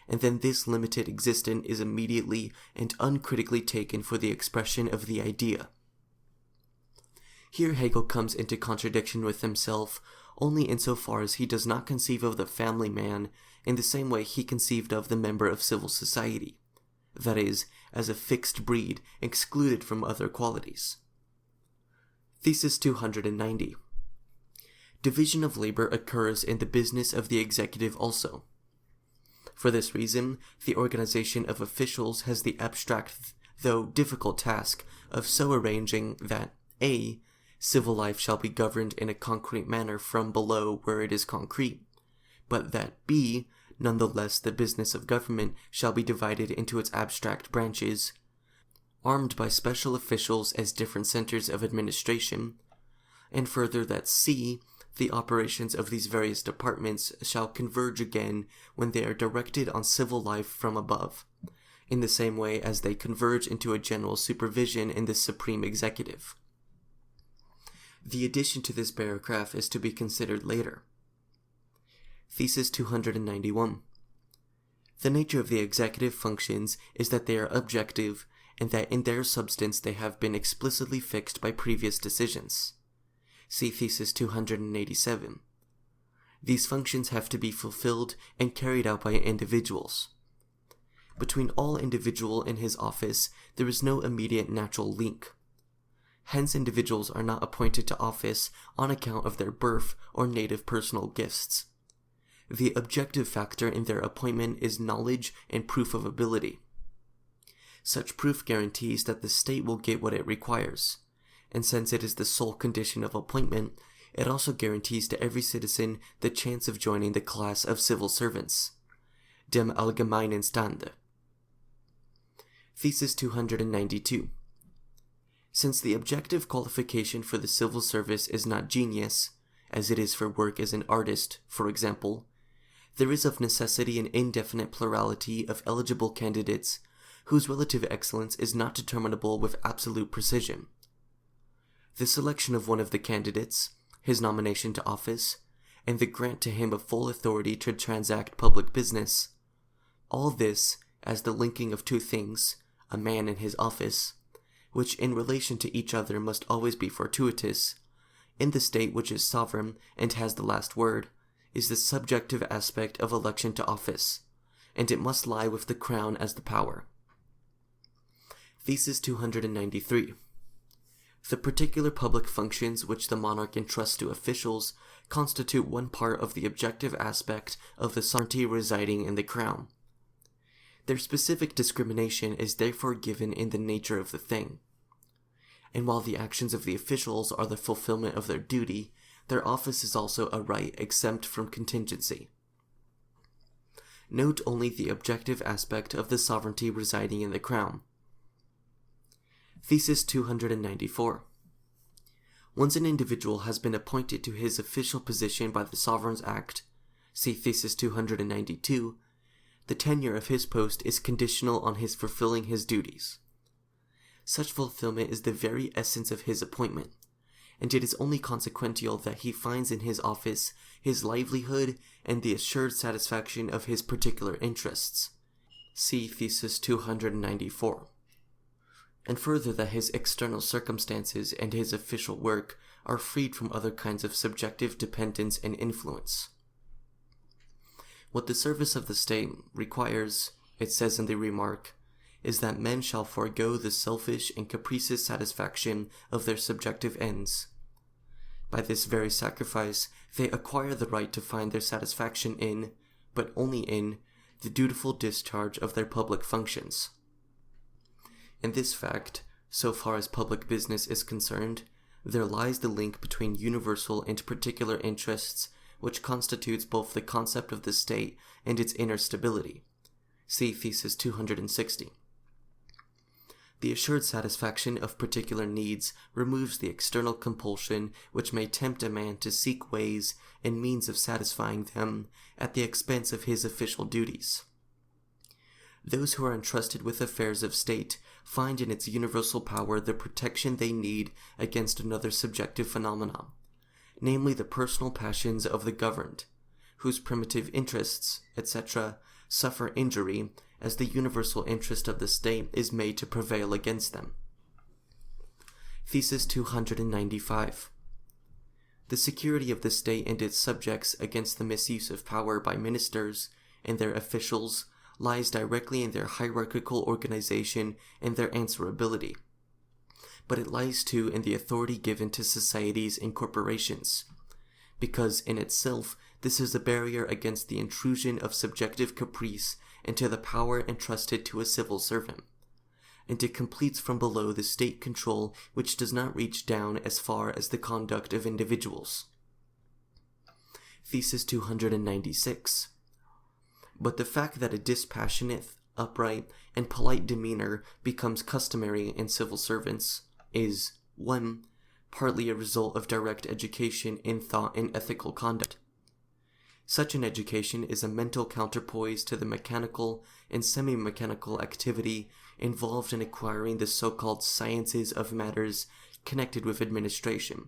and then this limited existent is immediately and uncritically taken for the expression of the idea. Here Hegel comes into contradiction with himself only insofar as he does not conceive of the family man in the same way he conceived of the member of civil society, that is, as a fixed breed excluded from other qualities. Thesis 290. Division of labor occurs in the business of the executive also. For this reason, the organization of officials has the abstract, though difficult task of so arranging that a. civil life shall be governed in a concrete manner from below where it is concrete, but that b. nonetheless the business of government shall be divided into its abstract branches, armed by special officials as different centers of administration, and further that c. the operations of these various departments shall converge again when they are directed on civil life from above, in the same way as they converge into a general supervision in the supreme executive. The addition to this paragraph is to be considered later. Thesis 291. The nature of the executive functions is that they are objective, and that in their substance they have been explicitly fixed by previous decisions. See Thesis 287. These functions have to be fulfilled and carried out by individuals. Between all individual and his office, there is no immediate natural link. Hence individuals are not appointed to office on account of their birth or native personal gifts. the objective factor in their appointment is knowledge and proof of ability. Such proof guarantees that the state will get what it requires, and since it is the sole condition of appointment, it also guarantees to every citizen the chance of joining the class of civil servants, dem allgemeinen Stande. Thesis 292. Since the objective qualification for the civil service is not genius, as it is for work as an artist, for example, there is of necessity an indefinite plurality of eligible candidates whose relative excellence is not determinable with absolute precision. The selection of one of the candidates, his nomination to office, and the grant to him of full authority to transact public business, all this as the linking of two things, a man and his office, which in relation to each other must always be fortuitous, in the state which is sovereign and has the last word, is the subjective aspect of election to office, and it must lie with the crown as the power. Thesis 293. The particular public functions which the monarch entrusts to officials constitute one part of the objective aspect of the sovereignty residing in the crown. Their specific discrimination is therefore given in the nature of the thing. And while the actions of the officials are the fulfillment of their duty, their office is also a right exempt from contingency. Note only the objective aspect of the sovereignty residing in the crown. Thesis 294. Once an individual has been appointed to his official position by the Sovereign's Act, see Thesis 292, the tenure of his post is conditional on his fulfilling his duties. Such fulfillment is the very essence of his appointment, and it is only consequential that he finds in his office his livelihood and the assured satisfaction of his particular interests. See Thesis 294. And further that his external circumstances and his official work are freed from other kinds of subjective dependence and influence. What the service of the state requires, it says in the remark, is that men shall forego the selfish and capricious satisfaction of their subjective ends. By this very sacrifice, they acquire the right to find their satisfaction in, but only in, the dutiful discharge of their public functions. In this fact, so far as public business is concerned, there lies the link between universal and particular interests, which constitutes both the concept of the state and its inner stability. See Thesis 260. The assured satisfaction of particular needs removes the external compulsion which may tempt a man to seek ways and means of satisfying them at the expense of his official duties. Those who are entrusted with affairs of state find in its universal power the protection they need against another subjective phenomenon, namely the personal passions of the governed, whose primitive interests, etc., suffer injury as the universal interest of the state is made to prevail against them. Thesis 295. The security of the state and its subjects against the misuse of power by ministers and their officials lies directly in their hierarchical organization and their answerability, but it lies too in the authority given to societies and corporations, because in itself this is a barrier against the intrusion of subjective caprice into the power entrusted to a civil servant, and it completes from below the state control which does not reach down as far as the conduct of individuals. Thesis 296. But the fact that a dispassionate, upright, and polite demeanor becomes customary in civil servants is, 1. Partly a result of direct education in thought and ethical conduct. Such an education is a mental counterpoise to the mechanical and semi-mechanical activity involved in acquiring the so-called sciences of matters connected with administration,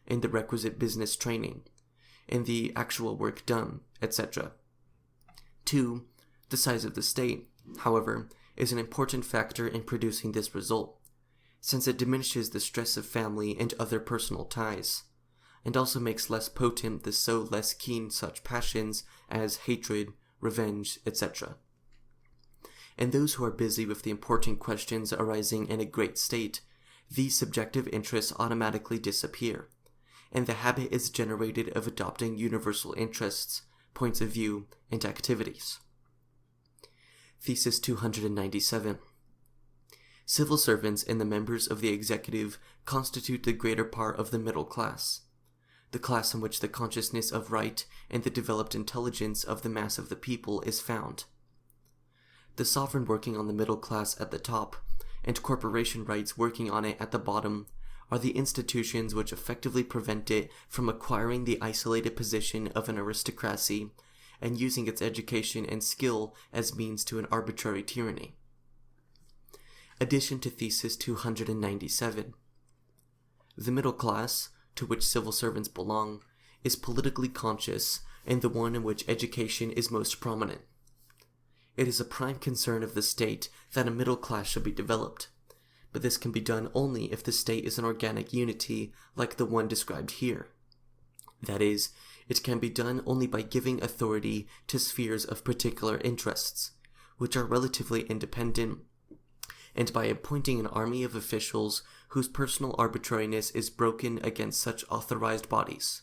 in the requisite business training, in the actual work done, etc. 2. The size of the state, however, is an important factor in producing this result, since it diminishes the stress of family and other personal ties, and also makes less potent the so less keen such passions as hatred, revenge, etc. And those who are busy with the important questions arising in a great state, these subjective interests automatically disappear, and the habit is generated of adopting universal interests, points of view, and activities. Thesis 297. Civil servants and the members of the executive constitute the greater part of the middle class, the class in which the consciousness of right and the developed intelligence of the mass of the people is found. The sovereign working on the middle class at the top, and corporation rights working on it at the bottom, are the institutions which effectively prevent it from acquiring the isolated position of an aristocracy and using its education and skill as means to an arbitrary tyranny. Addition to Thesis 297. The middle class, to which civil servants belong, is politically conscious and the one in which education is most prominent. It is a prime concern of the state that a middle class should be developed, but this can be done only if the state is an organic unity like the one described here. That is, it can be done only by giving authority to spheres of particular interests, which are relatively independent, and by appointing an army of officials whose personal arbitrariness is broken against such authorized bodies.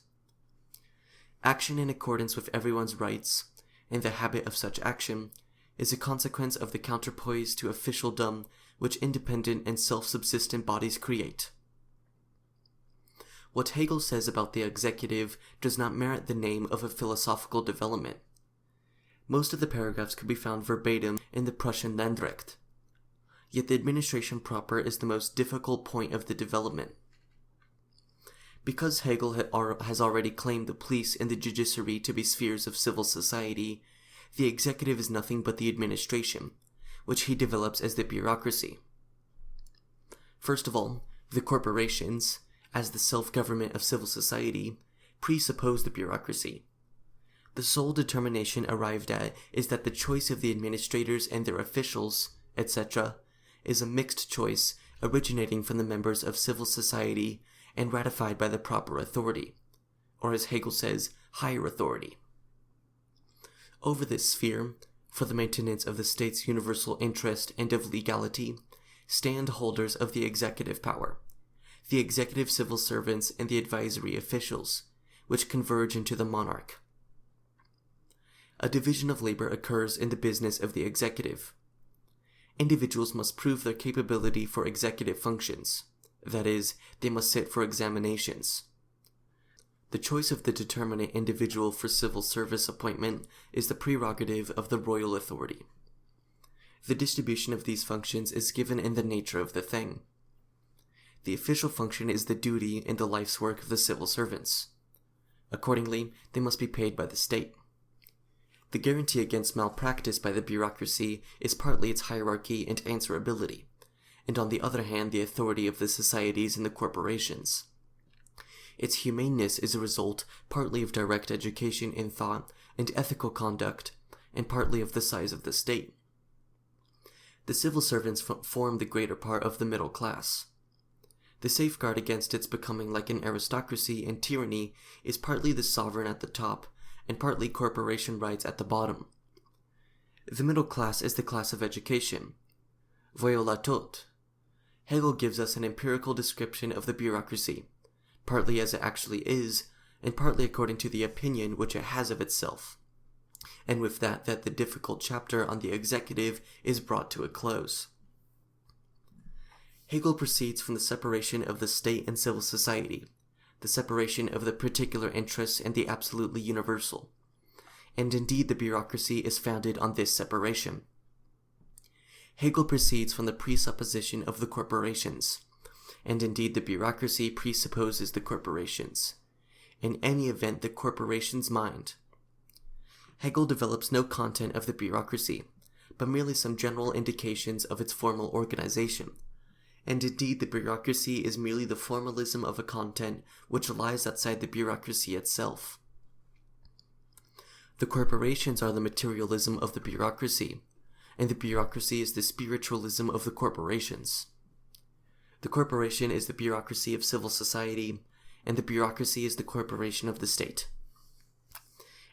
Action in accordance with everyone's rights, and the habit of such action, is a consequence of the counterpoise to officialdom which independent and self-subsistent bodies create. What Hegel says about the executive does not merit the name of a philosophical development. Most of the paragraphs could be found verbatim in the Prussian Landrecht. Yet the administration proper is the most difficult point of the development. Because Hegel has already claimed the police and the judiciary to be spheres of civil society, the executive is nothing but the administration, which he develops as the bureaucracy. First of all, the corporations, as the self-government of civil society, presuppose the bureaucracy. The sole determination arrived at is that the choice of the administrators and their officials, etc., is a mixed choice originating from the members of civil society and ratified by the proper authority, or as Hegel says, higher authority. Over this sphere, for the maintenance of the state's universal interest and of legality, stand holders of the executive power, the executive civil servants and the advisory officials, which converge into the monarch. A division of labor occurs in the business of the executive. Individuals must prove their capability for executive functions, that is, they must sit for examinations. The choice of the determinate individual for civil service appointment is the prerogative of the royal authority. The distribution of these functions is given in the nature of the thing. The official function is the duty and the life's work of the civil servants. Accordingly, they must be paid by the state. The guarantee against malpractice by the bureaucracy is partly its hierarchy and answerability, and on the other hand the authority of the societies and the corporations. Its humaneness is a result partly of direct education in thought and ethical conduct, and partly of the size of the state. The civil servants form the greater part of the middle class. The safeguard against its becoming like an aristocracy and tyranny is partly the sovereign at the top, and partly corporation rights at the bottom. The middle class is the class of education. Voilà tout. Hegel gives us an empirical description of the bureaucracy, partly as it actually is, and partly according to the opinion which it has of itself. And with that the difficult chapter on the executive is brought to a close. Hegel proceeds from the separation of the state and civil society, the separation of the particular interests and the absolutely universal. And indeed the bureaucracy is founded on this separation. Hegel proceeds from the presupposition of the corporations, and indeed the bureaucracy presupposes the corporations. In any event, the corporation's mind. Hegel develops no content of the bureaucracy, but merely some general indications of its formal organization. And indeed the bureaucracy is merely the formalism of a content which lies outside the bureaucracy itself. The corporations are the materialism of the bureaucracy, and the bureaucracy is the spiritualism of the corporations. The corporation is the bureaucracy of civil society, and the bureaucracy is the corporation of the state.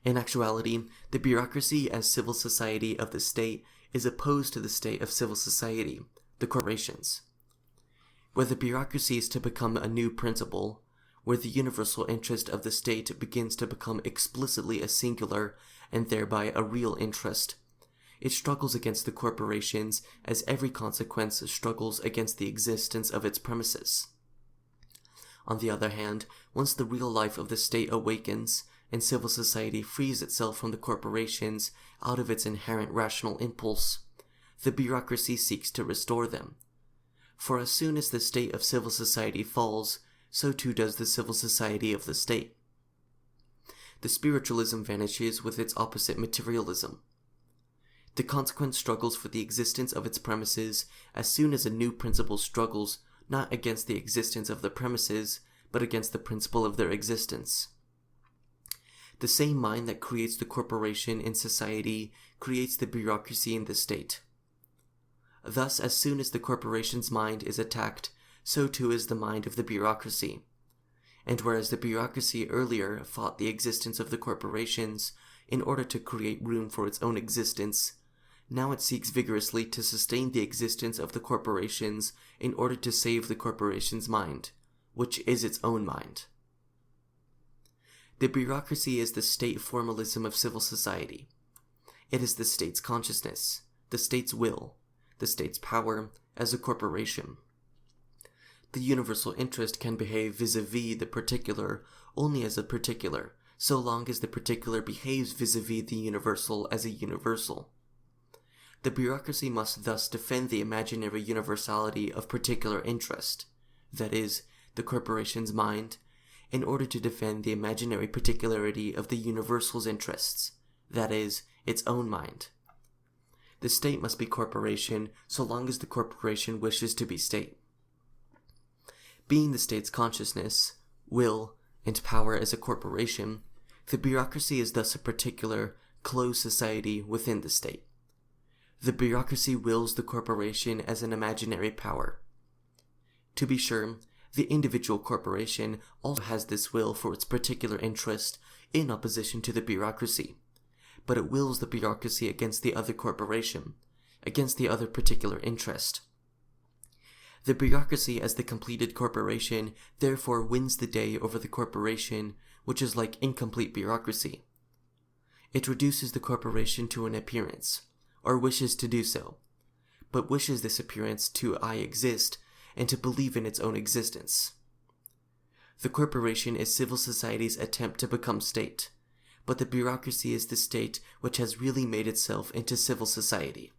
In actuality, the bureaucracy as civil society of the state is opposed to the state of civil society, the corporations. Where the bureaucracy is to become a new principle, where the universal interest of the state begins to become explicitly a singular and thereby a real interest. It struggles against the corporations as every consequence struggles against the existence of its premises. On the other hand, once the real life of the state awakens, and civil society frees itself from the corporations out of its inherent rational impulse, the bureaucracy seeks to restore them. For as soon as the state of civil society falls, so too does the civil society of the state. The spiritualism vanishes with its opposite materialism. The consequent struggles for the existence of its premises as soon as a new principle struggles not against the existence of the premises, but against the principle of their existence. The same mind that creates the corporation in society creates the bureaucracy in the state. Thus, as soon as the corporation's mind is attacked, so too is the mind of the bureaucracy. And whereas the bureaucracy earlier fought the existence of the corporations in order to create room for its own existence, now it seeks vigorously to sustain the existence of the corporations in order to save the corporation's mind, which is its own mind. The bureaucracy is the state formalism of civil society. It is the state's consciousness, the state's will, the state's power as a corporation. The universal interest can behave vis-a-vis the particular only as a particular, so long as the particular behaves vis-a-vis the universal as a universal. The bureaucracy must thus defend the imaginary universality of particular interest, that is, the corporation's mind, in order to defend the imaginary particularity of the universal's interests, that is, its own mind. The state must be corporation so long as the corporation wishes to be state. Being the state's consciousness, will, and power as a corporation, the bureaucracy is thus a particular, closed society within the state. The bureaucracy wills the corporation as an imaginary power. To be sure, the individual corporation also has this will for its particular interest in opposition to the bureaucracy, but it wills the bureaucracy against the other corporation, against the other particular interest. The bureaucracy as the completed corporation therefore wins the day over the corporation, which is like incomplete bureaucracy. It reduces the corporation to an appearance, or wishes to do so, but wishes this appearance to I exist and to believe in its own existence. The corporation is civil society's attempt to become state, but the bureaucracy is the state which has really made itself into civil society.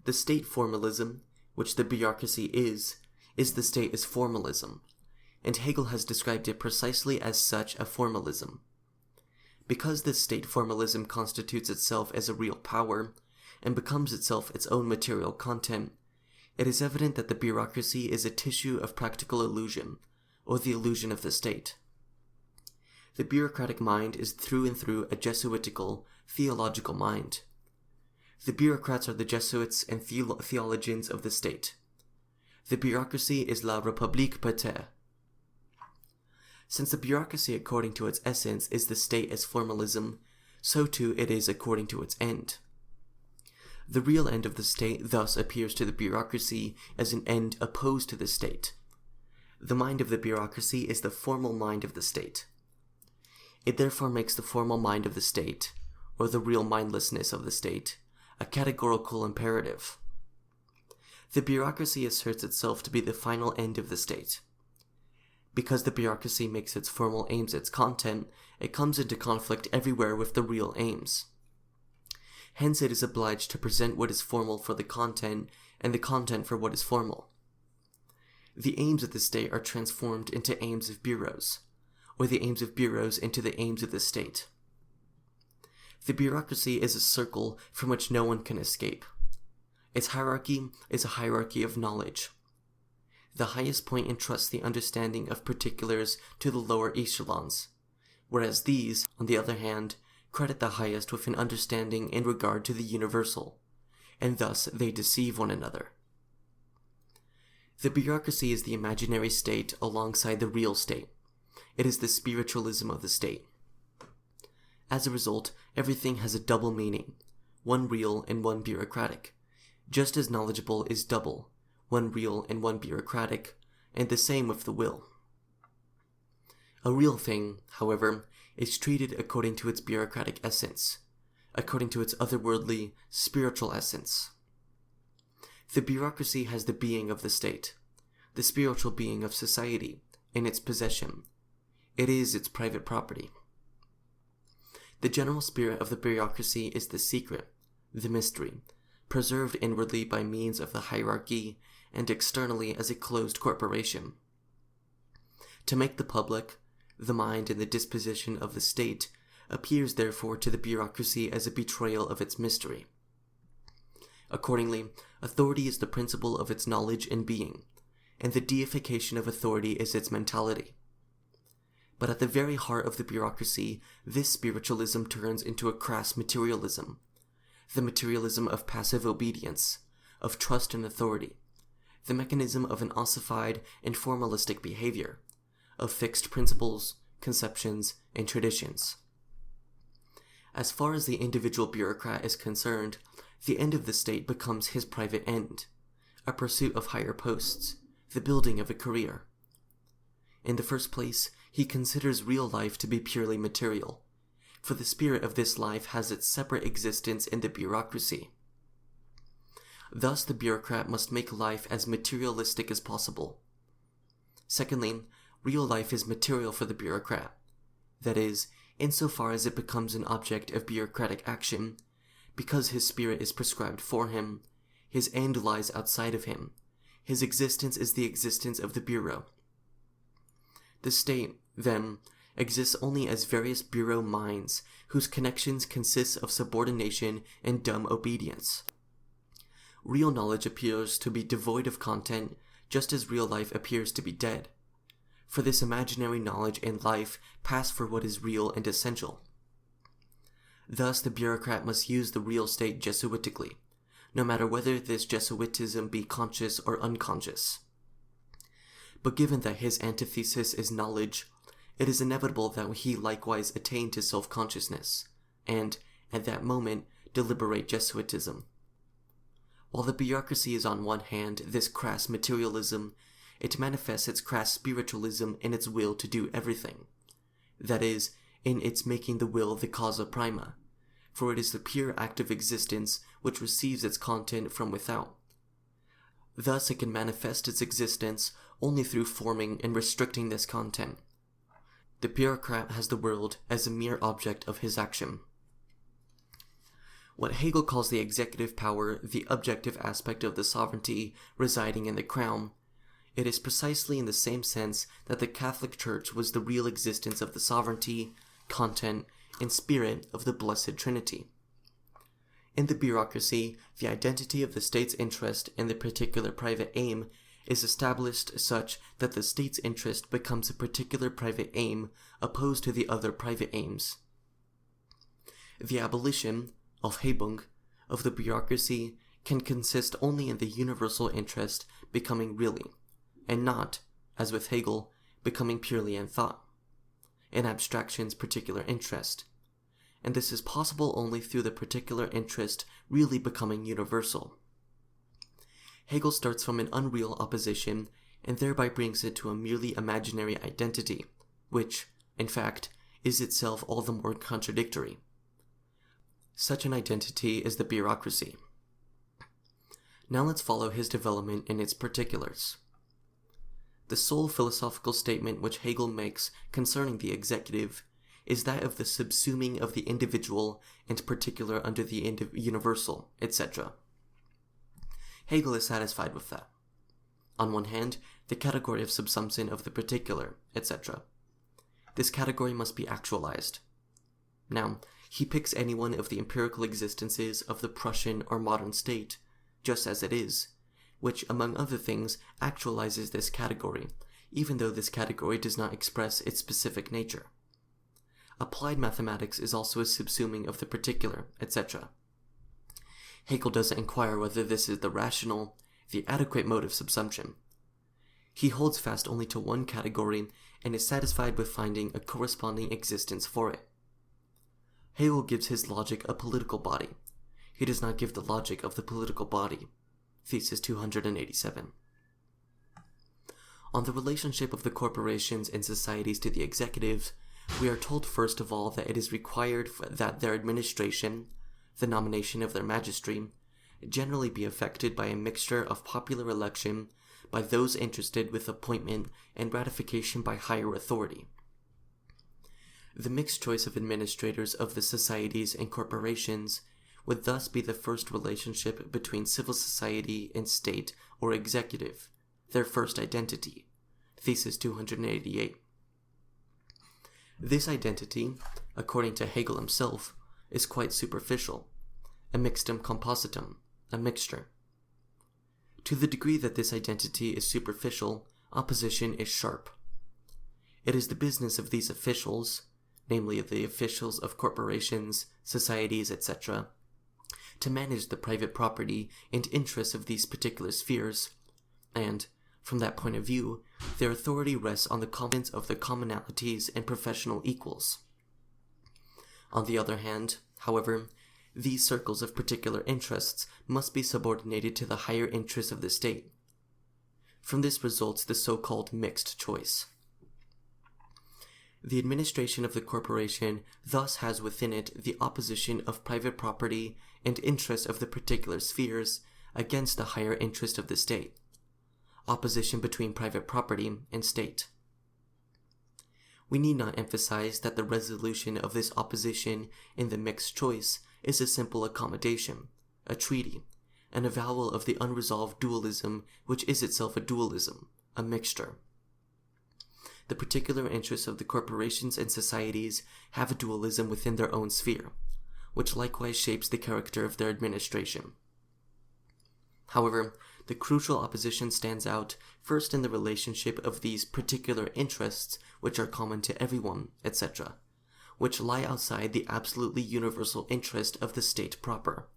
The state formalism, which the bureaucracy is the state as formalism, and Hegel has described it precisely as such a formalism. Because this state formalism constitutes itself as a real power, and becomes itself its own material content, it is evident that the bureaucracy is a tissue of practical illusion, or the illusion of the state. The bureaucratic mind is through and through a Jesuitical, theological mind. The bureaucrats are the Jesuits and theologians of the state. The bureaucracy is la République per terre. Since the bureaucracy according to its essence is the state as formalism, so too it is according to its end. The real end of the state thus appears to the bureaucracy as an end opposed to the state. The mind of the bureaucracy is the formal mind of the state. It therefore makes the formal mind of the state, or the real mindlessness of the state, a categorical imperative. The bureaucracy asserts itself to be the final end of the state. Because the bureaucracy makes its formal aims its content, it comes into conflict everywhere with the real aims. Hence it is obliged to present what is formal for the content, and the content for what is formal. The aims of the state are transformed into aims of bureaus, or the aims of bureaus into the aims of the state. The bureaucracy is a circle from which no one can escape. Its hierarchy is a hierarchy of knowledge. The highest point entrusts the understanding of particulars to the lower echelons, whereas these, on the other hand, credit the highest with an understanding in regard to the universal, and thus they deceive one another. The bureaucracy is the imaginary state alongside the real state. It is the spiritualism of the state. As a result, everything has a double meaning, one real and one bureaucratic, just as knowledgeable is double, one real and one bureaucratic, and the same with the will. A real thing, however, is treated according to its bureaucratic essence, according to its otherworldly, spiritual essence. The bureaucracy has the being of the state, the spiritual being of society, in its possession. It is its private property. The general spirit of the bureaucracy is the secret, the mystery, preserved inwardly by means of the hierarchy and externally as a closed corporation. To make the public, the mind and the disposition of the state appears therefore to the bureaucracy as a betrayal of its mystery. Accordingly, authority is the principle of its knowledge and being, and the deification of authority is its mentality. But at the very heart of the bureaucracy, this spiritualism turns into a crass materialism, the materialism of passive obedience, of trust in authority, the mechanism of an ossified and formalistic behavior, of fixed principles, conceptions, and traditions. As far as the individual bureaucrat is concerned, the end of the state becomes his private end, a pursuit of higher posts, the building of a career. In the first place, he considers real life to be purely material, for the spirit of this life has its separate existence in the bureaucracy. Thus, the bureaucrat must make life as materialistic as possible. Secondly, real life is material for the bureaucrat. That is, insofar as it becomes an object of bureaucratic action, because his spirit is prescribed for him, his end lies outside of him, his existence is the existence of the bureau. The state, then, exists only as various bureau minds whose connections consist of subordination and dumb obedience. Real knowledge appears to be devoid of content, just as real life appears to be dead. For this imaginary knowledge and life pass for what is real and essential. Thus the bureaucrat must use the real state Jesuitically, no matter whether this Jesuitism be conscious or unconscious. But given that his antithesis is knowledge, it is inevitable that he likewise attain to self-consciousness, and, at that moment, deliberate Jesuitism. While the bureaucracy is on one hand this crass materialism, it manifests its crass spiritualism in its will to do everything. That is, in its making the will the causa prima, for it is the pure act of existence which receives its content from without. Thus it can manifest its existence only through forming and restricting this content. The bureaucrat has the world as a mere object of his action. What Hegel calls the executive power, the objective aspect of the sovereignty residing in the crown, it is precisely in the same sense that the Catholic Church was the real existence of the sovereignty, content, and spirit of the Blessed Trinity. In the bureaucracy, the identity of the state's interest and the particular private aim is established such that the state's interest becomes a particular private aim opposed to the other private aims. The abolition, Aufhebung, of the bureaucracy can consist only in the universal interest becoming really, and not, as with Hegel, becoming purely in thought, in abstraction's particular interest, and this is possible only through the particular interest really becoming universal. Hegel starts from an unreal opposition and thereby brings it to a merely imaginary identity, which, in fact, is itself all the more contradictory. Such an identity is the bureaucracy. Now let's follow his development in its particulars. The sole philosophical statement which Hegel makes concerning the executive is that of the subsuming of the individual and particular under the universal, etc. Hegel is satisfied with that. On one hand, the category of subsumption of the particular, etc. This category must be actualized. Now, he picks any one of the empirical existences of the Prussian or modern state, just as it is, which, among other things, actualizes this category, even though this category does not express its specific nature. Applied mathematics is also a subsuming of the particular, etc. Hegel doesn't inquire whether this is the rational, the adequate mode of subsumption. He holds fast only to one category and is satisfied with finding a corresponding existence for it. Hegel gives his logic a political body. He does not give the logic of the political body. Thesis 287. On the relationship of the corporations and societies to the executive, we are told first of all that it is required that their administration, the nomination of their magistracy, generally be effected by a mixture of popular election by those interested with appointment and ratification by higher authority. The mixed choice of administrators of the societies and corporations would thus be the first relationship between civil society and state or executive, their first identity. Thesis 288. This identity, according to Hegel himself, is quite superficial, a mixtum compositum, a mixture. To the degree that this identity is superficial, opposition is sharp. It is the business of these officials, namely the officials of corporations, societies, etc., to manage the private property and interests of these particular spheres, and, from that point of view, their authority rests on the confidence of the commonalities and professional equals. On the other hand, however, these circles of particular interests must be subordinated to the higher interests of the state. From this results the so-called mixed choice. The administration of the corporation thus has within it the opposition of private property and interests of the particular spheres against the higher interest of the state. Opposition between private property and state. We need not emphasize that the resolution of this opposition in the mixed choice is a simple accommodation, a treaty, an avowal of the unresolved dualism which is itself a dualism, a mixture. The particular interests of the corporations and societies have a dualism within their own sphere, which likewise shapes the character of their administration. However, the crucial opposition stands out first in the relationship of these particular interests which are common to everyone, etc., which lie outside the absolutely universal interest of the state proper,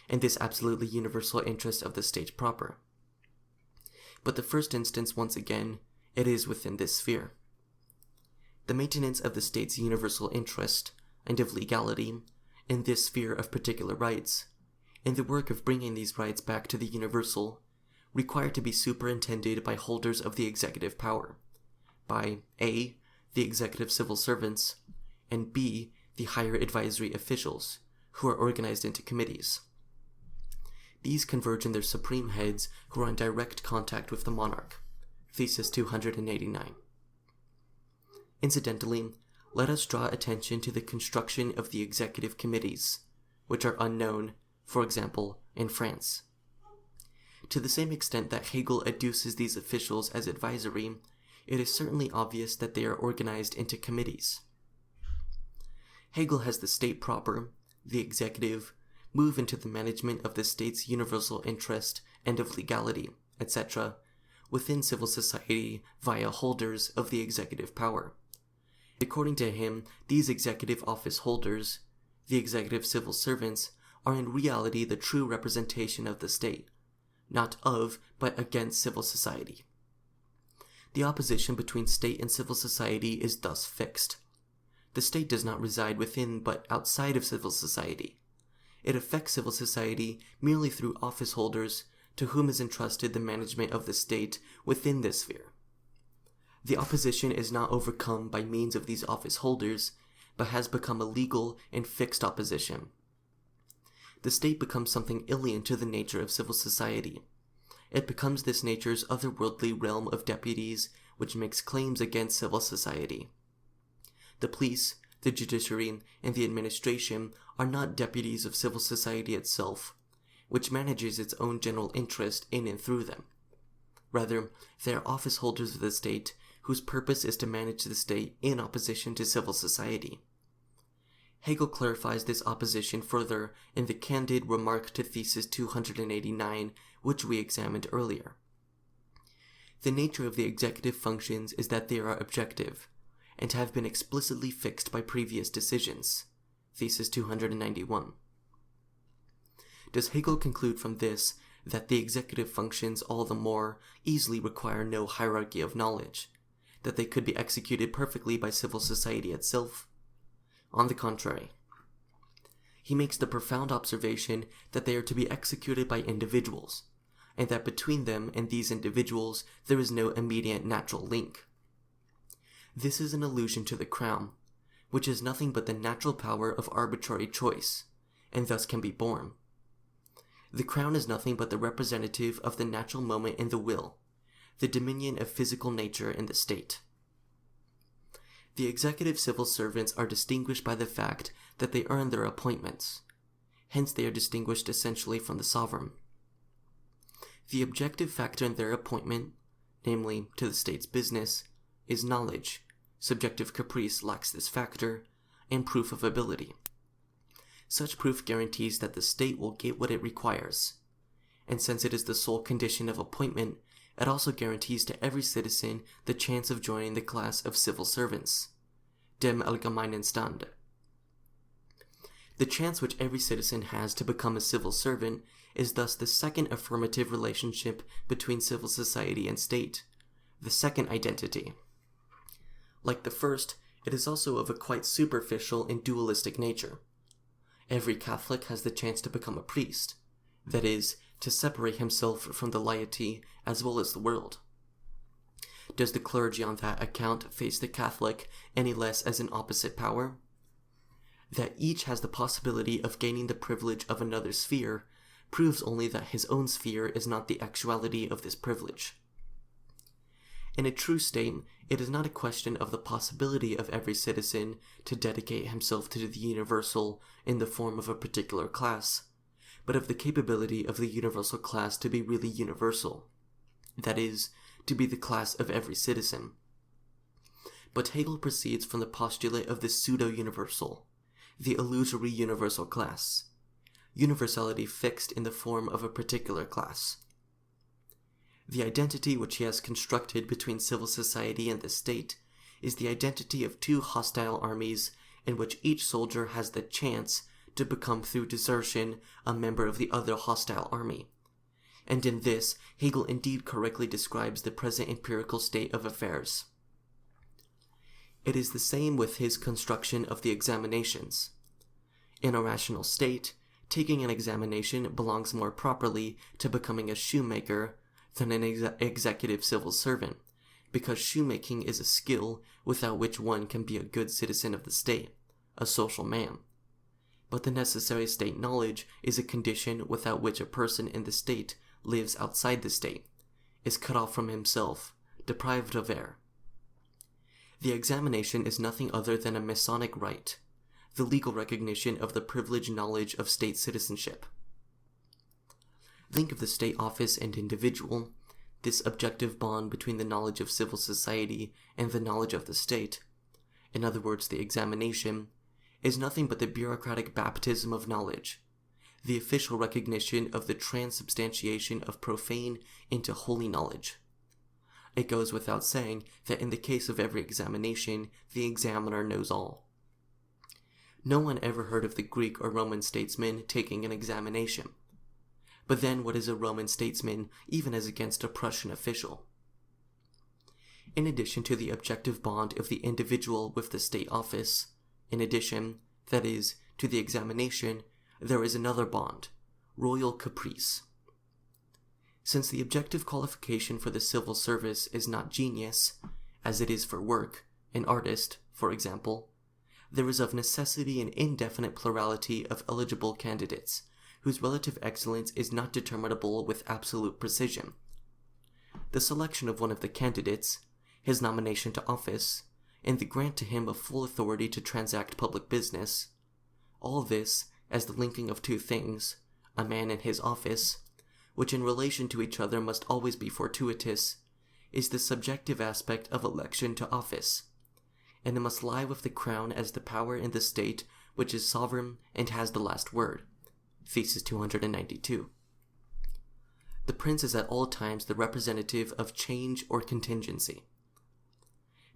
and this absolutely universal interest of the state proper. But the first instance, once again, it is within this sphere. The maintenance of the state's universal interest, and of legality, in this sphere of particular rights, and the work of bringing these rights back to the universal, require to be superintended by holders of the executive power, by A, the executive civil servants, and B, the higher advisory officials, who are organized into committees. These converge in their supreme heads who are in direct contact with the monarch. Thesis 289. Incidentally, let us draw attention to the construction of the executive committees, which are unknown, for example, in France. To the same extent that Hegel adduces these officials as advisory, it is certainly obvious that they are organized into committees. Hegel has the state proper, the executive, move into the management of the state's universal interest and of legality, etc., within civil society via holders of the executive power. According to him, these executive office holders, the executive civil servants, are in reality the true representation of the state, not of, but against civil society. The opposition between state and civil society is thus fixed. The state does not reside within but outside of civil society. It affects civil society merely through office holders to whom is entrusted the management of the state within this sphere. The opposition is not overcome by means of these office holders, but has become a legal and fixed opposition. The state becomes something alien to the nature of civil society. It becomes this nature's otherworldly realm of deputies which makes claims against civil society. The police, the judiciary, and the administration are not deputies of civil society itself, which manages its own general interest in and through them. Rather, they are office holders of the state whose purpose is to manage the state in opposition to civil society. Hegel clarifies this opposition further in the candid remark to Thesis 289, which we examined earlier. The nature of the executive functions is that they are objective, and have been explicitly fixed by previous decisions. Thesis 291. Does Hegel conclude from this that the executive functions all the more easily require no hierarchy of knowledge, that they could be executed perfectly by civil society itself? On the contrary, he makes the profound observation that they are to be executed by individuals, and that between them and these individuals there is no immediate natural link. This is an allusion to the crown, which is nothing but the natural power of arbitrary choice, and thus can be born. The crown is nothing but the representative of the natural moment in the will, the dominion of physical nature in the state. The executive civil servants are distinguished by the fact that they earn their appointments. Hence they are distinguished essentially from the sovereign. The objective factor in their appointment, namely to the state's business, is knowledge. Subjective caprice lacks this factor, and proof of ability. Such proof guarantees that the state will get what it requires, and since it is the sole condition of appointment, it also guarantees to every citizen the chance of joining the class of civil servants, dem allgemeinen Stand. The chance which every citizen has to become a civil servant is thus the second affirmative relationship between civil society and state, the second identity. Like the first, it is also of a quite superficial and dualistic nature. Every Catholic has the chance to become a priest, that is, to separate himself from the laity as well as the world. Does the clergy on that account face the Catholic any less as an opposite power? That each has the possibility of gaining the privilege of another sphere proves only that his own sphere is not the actuality of this privilege. In a true state, it is not a question of the possibility of every citizen to dedicate himself to the universal in the form of a particular class, but of the capability of the universal class to be really universal, that is, to be the class of every citizen. But Hegel proceeds from the postulate of the pseudo-universal, the illusory universal class, universality fixed in the form of a particular class. The identity which he has constructed between civil society and the state is the identity of two hostile armies in which each soldier has the chance to become through desertion a member of the other hostile army. And in this, Hegel indeed correctly describes the present empirical state of affairs. It is the same with his construction of the examinations. In a rational state, taking an examination belongs more properly to becoming a shoemaker than an executive civil servant, because shoemaking is a skill without which one can be a good citizen of the state, a social man. But the necessary state knowledge is a condition without which a person in the state lives outside the state, is cut off from himself, deprived of air. The examination is nothing other than a Masonic rite, the legal recognition of the privileged knowledge of state citizenship. Think of the state office and individual, this objective bond between the knowledge of civil society and the knowledge of the state, in other words the examination, is nothing but the bureaucratic baptism of knowledge, the official recognition of the transubstantiation of profane into holy knowledge. It goes without saying that in the case of every examination, the examiner knows all. No one ever heard of the Greek or Roman statesman taking an examination. But then what is a Roman statesman even as against a Prussian official? In addition to the objective bond of the individual with the state office, in addition, that is, to the examination, there is another bond, royal caprice. Since the objective qualification for the civil service is not genius, as it is for work, an artist, for example, there is of necessity an indefinite plurality of eligible candidates, whose relative excellence is not determinable with absolute precision. The selection of one of the candidates, his nomination to office, and the grant to him of full authority to transact public business, all this, as the linking of two things, a man and his office, which in relation to each other must always be fortuitous, is the subjective aspect of election to office, and it must lie with the crown as the power in the state which is sovereign and has the last word. Thesis 292. The prince is at all times the representative of change or contingency.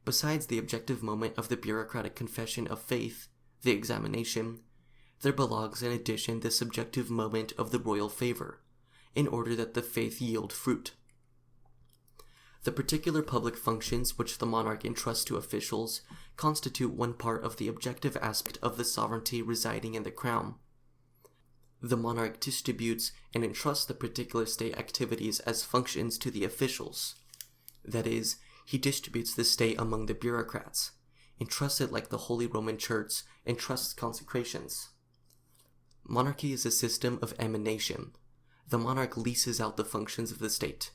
Besides the objective moment of the bureaucratic confession of faith, the examination, there belongs in addition the subjective moment of the royal favor, in order that the faith yield fruit. The particular public functions which the monarch entrusts to officials constitute one part of the objective aspect of the sovereignty residing in the crown. the monarch distributes and entrusts the particular state activities as functions to the officials. That is, he distributes the state among the bureaucrats, entrusts it like the Holy Roman Church entrusts consecrations. Monarchy is a system of emanation. The monarch leases out the functions of the state.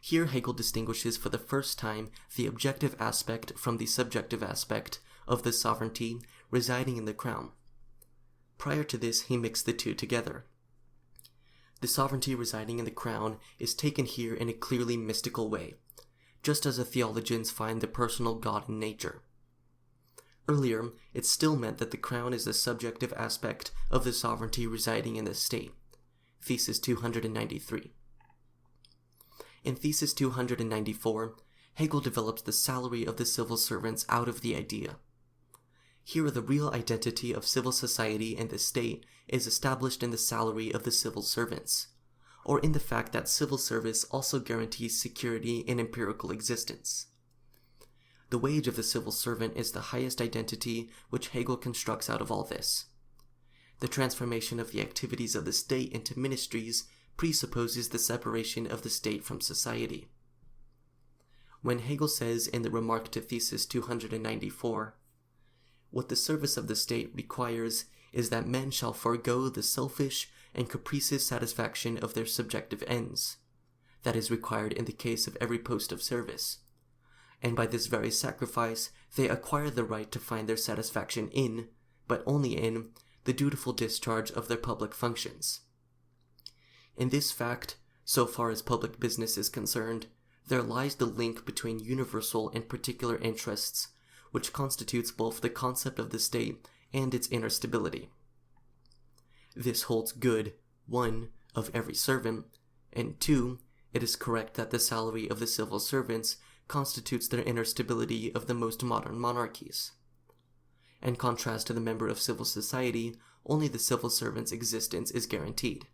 Here Hegel distinguishes for the first time the objective aspect from the subjective aspect of the sovereignty residing in the crown. Prior to this, he mixed the two together. The sovereignty residing in the crown is taken here in a clearly mystical way, just as the theologians find the personal God in nature. Earlier, it still meant that the crown is the subjective aspect of the sovereignty residing in the state. Thesis 293. In Thesis 294, Hegel develops the salary of the civil servants out of the idea. Here the real identity of civil society and the state is established in the salary of the civil servants, or in the fact that civil service also guarantees security in empirical existence. The wage of the civil servant is the highest identity which Hegel constructs out of all this. The transformation of the activities of the state into ministries presupposes the separation of the state from society. When Hegel says in the remark to Thesis 294, "What the service of the state requires is that men shall forego the selfish and capricious satisfaction of their subjective ends," that is required in the case of every post of service, and by this very sacrifice they acquire the right to find their satisfaction in, but only in, the dutiful discharge of their public functions. In this fact, so far as public business is concerned, there lies the link between universal and particular interests, which constitutes both the concept of the state and its inner stability. This holds good, 1, of every servant, and 2, it is correct that the salary of the civil servants constitutes their inner stability of the most modern monarchies. In contrast to the member of civil society, only the civil servant's existence is guaranteed.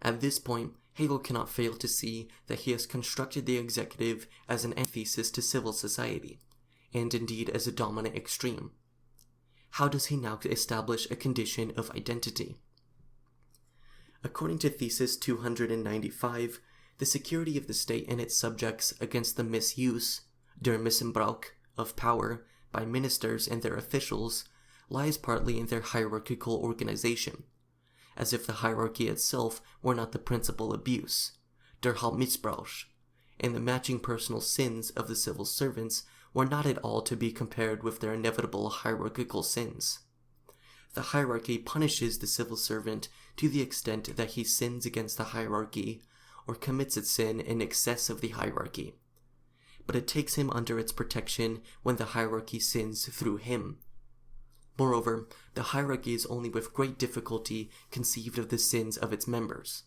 At this point, Hegel cannot fail to see that he has constructed the executive as an antithesis to civil society, and indeed as a dominant extreme. How does he now establish a condition of identity? According to Thesis 295, the security of the state and its subjects against the misuse, der Missbrauch, of power by ministers and their officials lies partly in their hierarchical organization, as if the hierarchy itself were not the principal abuse, der Hauptmissbrauch, and the matching personal sins of the civil servants were not at all to be compared with their inevitable hierarchical sins. The hierarchy punishes the civil servant to the extent that he sins against the hierarchy or commits a sin in excess of the hierarchy, but it takes him under its protection when the hierarchy sins through him. Moreover, the hierarchy is only with great difficulty conceived of the sins of its members.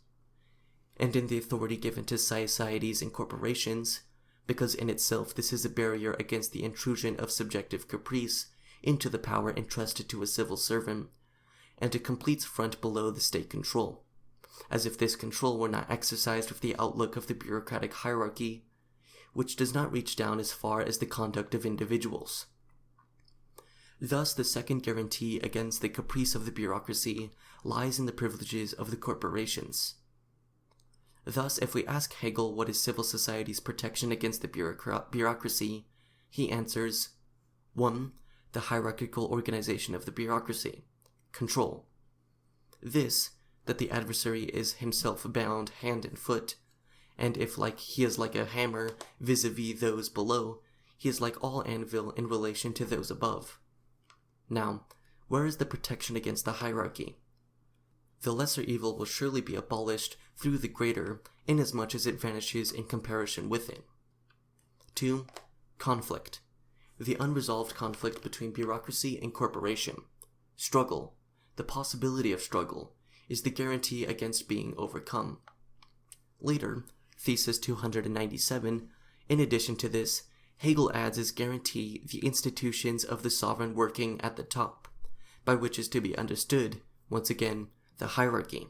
And in the authority given to societies and corporations, because in itself this is a barrier against the intrusion of subjective caprice into the power entrusted to a civil servant, and a complete front below the state control, as if this control were not exercised with the outlook of the bureaucratic hierarchy, which does not reach down as far as the conduct of individuals. Thus, the second guarantee against the caprice of the bureaucracy lies in the privileges of the corporations. Thus, if we ask Hegel what is civil society's protection against the bureaucracy, he answers, 1. The hierarchical organization of the bureaucracy. Control. This, that the adversary is himself bound hand and foot, and if he is like a hammer vis-a-vis those below, he is like all anvil in relation to those above. Now, where is the protection against the hierarchy? The lesser evil will surely be abolished through the greater, inasmuch as it vanishes in comparison with it. 2. Conflict. The unresolved conflict between bureaucracy and corporation. Struggle. The possibility of struggle is the guarantee against being overcome. Later, Thesis 297, in addition to this, Hegel adds as guarantee the institutions of the sovereign working at the top, by which is to be understood, once again, the hierarchy.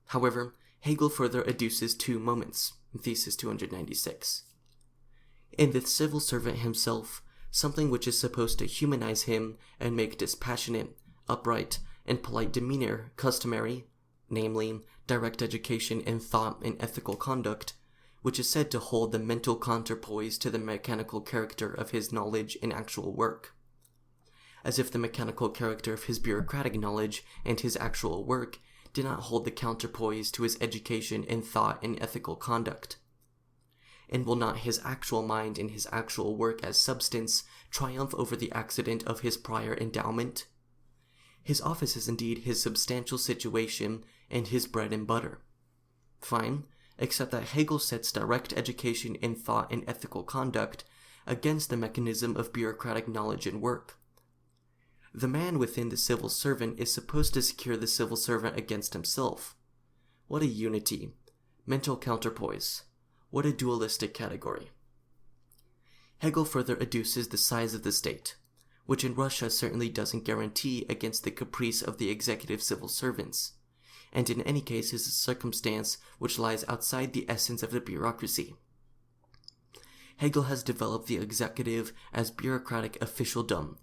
However, Hegel further adduces two moments in Thesis 296. In the civil servant himself, something which is supposed to humanize him and make dispassionate, upright, and polite demeanor customary, namely direct education in thought and ethical conduct, which is said to hold the mental counterpoise to the mechanical character of his knowledge and actual work. As if the mechanical character of his bureaucratic knowledge and his actual work did not hold the counterpoise to his education in thought and ethical conduct. And will not his actual mind and his actual work as substance triumph over the accident of his prior endowment? His office is indeed his substantial situation and his bread and butter. Fine, except that Hegel sets direct education in thought and ethical conduct against the mechanism of bureaucratic knowledge and work. The man within the civil servant is supposed to secure the civil servant against himself. What a unity, mental counterpoise, what a dualistic category. Hegel further adduces the size of the state, which in Russia certainly doesn't guarantee against the caprice of the executive civil servants, and in any case is a circumstance which lies outside the essence of the bureaucracy. Hegel has developed the executive as bureaucratic officialdom,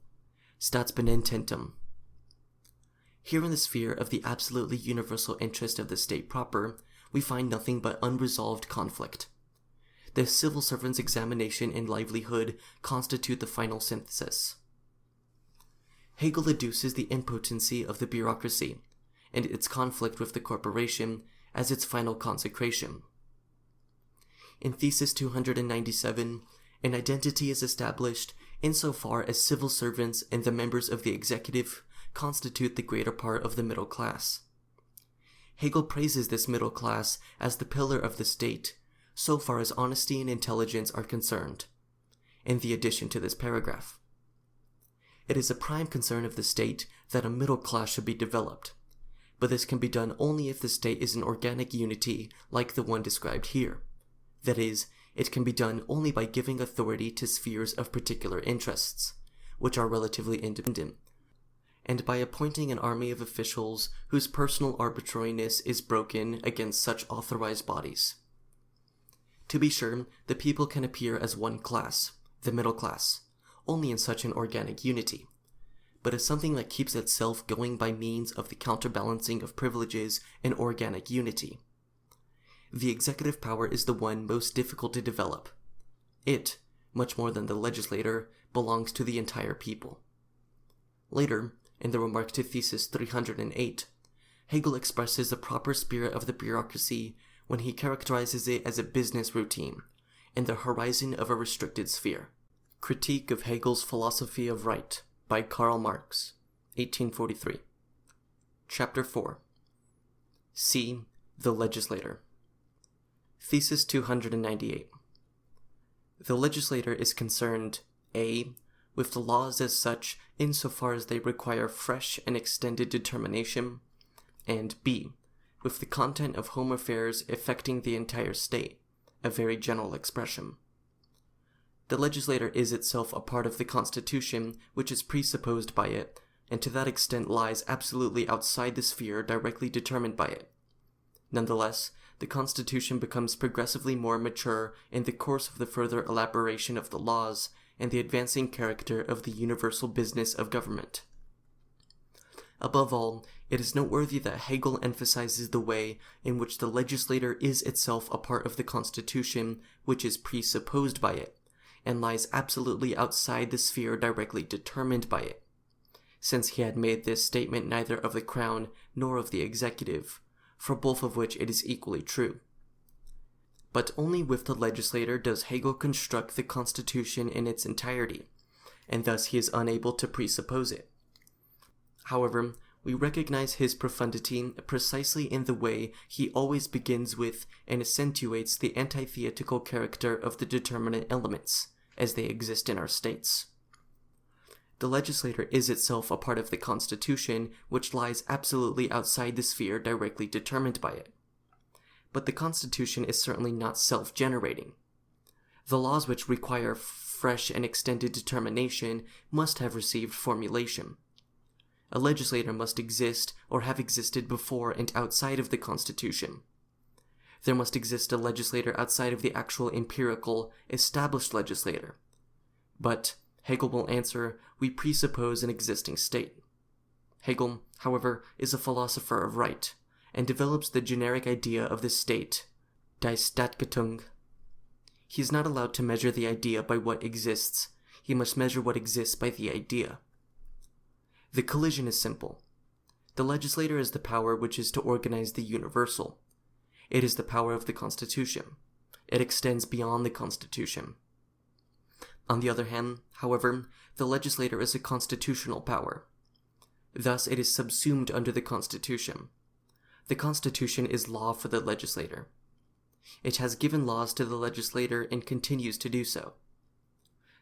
statsbeamtentum. Here in the sphere of the absolutely universal interest of the state proper, we find nothing but unresolved conflict. The civil servant's examination and livelihood constitute the final synthesis. Hegel adduces the impotency of the bureaucracy, and its conflict with the corporation as its final consecration. In Thesis 297, an identity is established insofar as civil servants and the members of the executive constitute the greater part of the middle class. Hegel praises this middle class as the pillar of the state, so far as honesty and intelligence are concerned, in the addition to this paragraph. It is a prime concern of the state that a middle class should be developed, but this can be done only if the state is an organic unity like the one described here. That is, it can be done only by giving authority to spheres of particular interests, which are relatively independent, and by appointing an army of officials whose personal arbitrariness is broken against such authorized bodies. To be sure, the people can appear as one class, the middle class, only in such an organic unity, but as something that keeps itself going by means of the counterbalancing of privileges and organic unity. The executive power is the one most difficult to develop. It, much more than the legislator, belongs to the entire people. Later, in the remark to Thesis 308, Hegel expresses the proper spirit of the bureaucracy when he characterizes it as a business routine, in the horizon of a restricted sphere. Critique of Hegel's Philosophy of Right by Karl Marx, 1843. Chapter 4. C. The Legislator. Thesis 298. The legislator is concerned, a. with the laws as such insofar as they require fresh and extended determination, and b. with the content of home affairs affecting the entire state, a very general expression. The legislator is itself a part of the Constitution which is presupposed by it, and to that extent lies absolutely outside the sphere directly determined by it. Nonetheless, the Constitution becomes progressively more mature in the course of the further elaboration of the laws and the advancing character of the universal business of government. Above all, it is noteworthy that Hegel emphasizes the way in which the legislator is itself a part of the Constitution which is presupposed by it, and lies absolutely outside the sphere directly determined by it, since he had made this statement neither of the Crown nor of the executive, for both of which it is equally true. But only with the legislator does Hegel construct the Constitution in its entirety, and thus he is unable to presuppose it. However, we recognize his profundity precisely in the way he always begins with and accentuates the antithetical character of the determinate elements, as they exist in our states. The legislator is itself a part of the Constitution which lies absolutely outside the sphere directly determined by it. But the Constitution is certainly not self-generating. The laws which require fresh and extended determination must have received formulation. A legislator must exist or have existed before and outside of the Constitution. There must exist a legislator outside of the actual empirical, established legislator. But, Hegel will answer, we presuppose an existing state. Hegel, however, is a philosopher of right, and develops the generic idea of the state, die Staatgetung. He is not allowed to measure the idea by what exists, he must measure what exists by the idea. The collision is simple. The legislator is the power which is to organize the universal. It is the power of the Constitution. It extends beyond the Constitution. On the other hand, however, the legislator is a constitutional power. Thus, it is subsumed under the Constitution. The Constitution is law for the legislator. It has given laws to the legislator and continues to do so.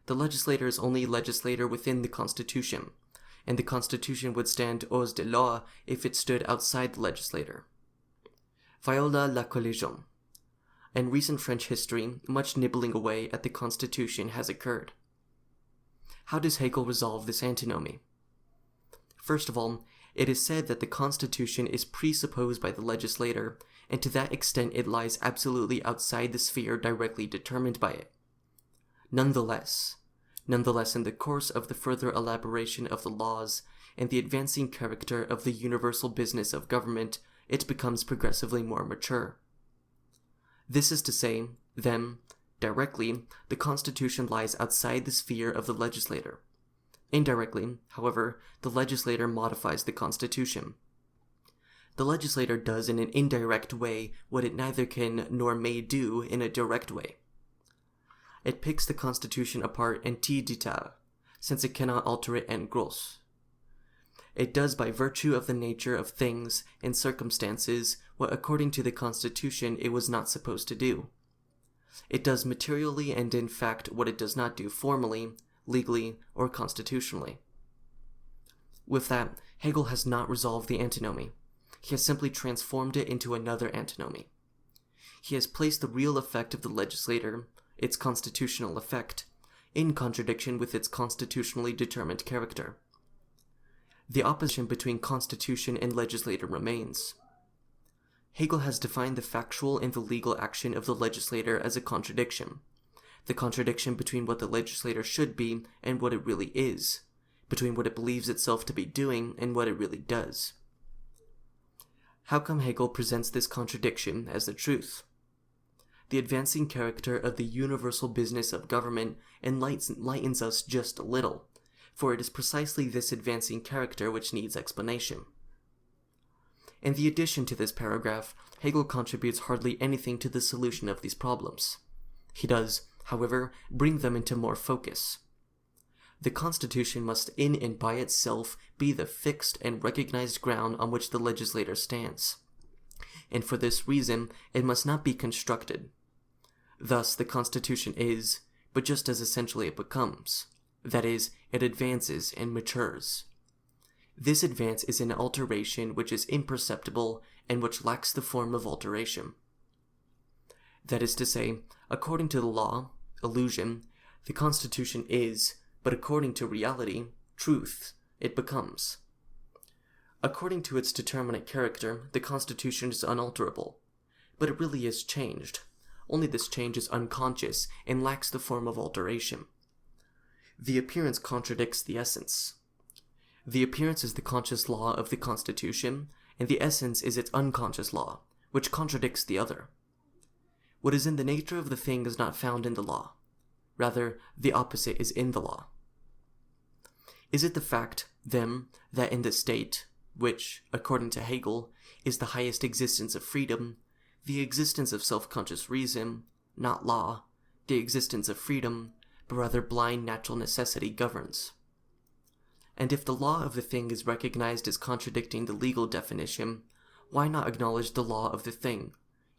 The legislator is only legislator within the Constitution, and the Constitution would stand hors de loi if it stood outside the legislator. Viola la collision. In recent French history, much nibbling away at the Constitution has occurred. How does Hegel resolve this antinomy? First of all, it is said that the Constitution is presupposed by the legislator, and to that extent it lies absolutely outside the sphere directly determined by it. Nonetheless, in the course of the further elaboration of the laws and the advancing character of the universal business of government, it becomes progressively more mature. This is to say, then, directly, the Constitution lies outside the sphere of the legislator. Indirectly, however, the legislator modifies the Constitution. The legislator does in an indirect way what it neither can nor may do in a direct way. It picks the Constitution apart en petit détail, since it cannot alter it en gros. It does by virtue of the nature of things and circumstances what according to the Constitution it was not supposed to do. It does materially and in fact what it does not do formally, legally, or constitutionally. With that, Hegel has not resolved the antinomy. He has simply transformed it into another antinomy. He has placed the real effect of the legislator, its constitutional effect, in contradiction with its constitutionally determined character. The opposition between constitution and legislator remains. Hegel has defined the factual and the legal action of the legislator as a contradiction. The contradiction between what the legislator should be and what it really is, between what it believes itself to be doing and what it really does. How come Hegel presents this contradiction as the truth? The advancing character of the universal business of government enlightens us just a little, for it is precisely this advancing character which needs explanation. In the addition to this paragraph, Hegel contributes hardly anything to the solution of these problems. He does, however, bring them into more focus. The Constitution must in and by itself be the fixed and recognized ground on which the legislator stands, and for this reason it must not be constructed. Thus the Constitution is, but just as essentially it becomes, that is, it advances and matures. This advance is an alteration which is imperceptible and which lacks the form of alteration. That is to say, according to the law, illusion, the Constitution is, but according to reality, truth, it becomes. According to its determinate character, the Constitution is unalterable, but it really is changed. Only this change is unconscious and lacks the form of alteration. The appearance contradicts the essence. The appearance is the conscious law of the Constitution, and the essence is its unconscious law, which contradicts the other. What is in the nature of the thing is not found in the law. Rather, the opposite is in the law. Is it the fact, then, that in the state, which, according to Hegel, is the highest existence of freedom, the existence of self-conscious reason, not law, the existence of freedom, but rather blind natural necessity governs? And if the law of the thing is recognized as contradicting the legal definition, why not acknowledge the law of the thing,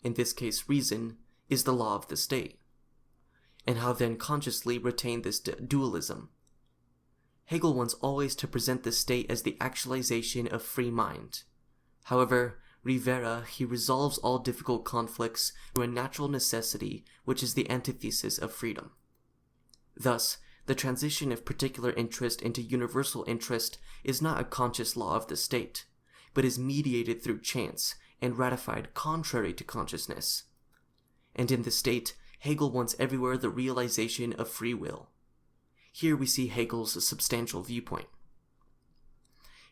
in this case reason, is the law of the state? And how then consciously retain this dualism? Hegel wants always to present the state as the actualization of free mind. However, Rivera, he resolves all difficult conflicts through a natural necessity which is the antithesis of freedom. Thus, the transition of particular interest into universal interest is not a conscious law of the state, but is mediated through chance and ratified contrary to consciousness. And in the state, Hegel wants everywhere the realization of free will. Here we see Hegel's substantial viewpoint.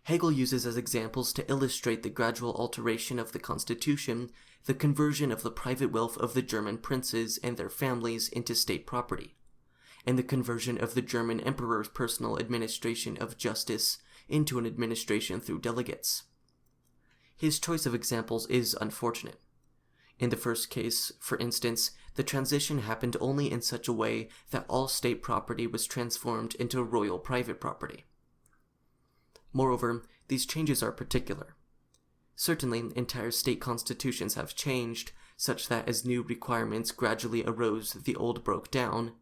Hegel uses as examples to illustrate the gradual alteration of the constitution, the conversion of the private wealth of the German princes and their families into state property, and the conversion of the German emperor's personal administration of justice into an administration through delegates. His choice of examples is unfortunate. In the first case, for instance, the transition happened only in such a way that all state property was transformed into royal private property. Moreover, these changes are particular. Certainly, entire state constitutions have changed, such that as new requirements gradually arose, the old broke down.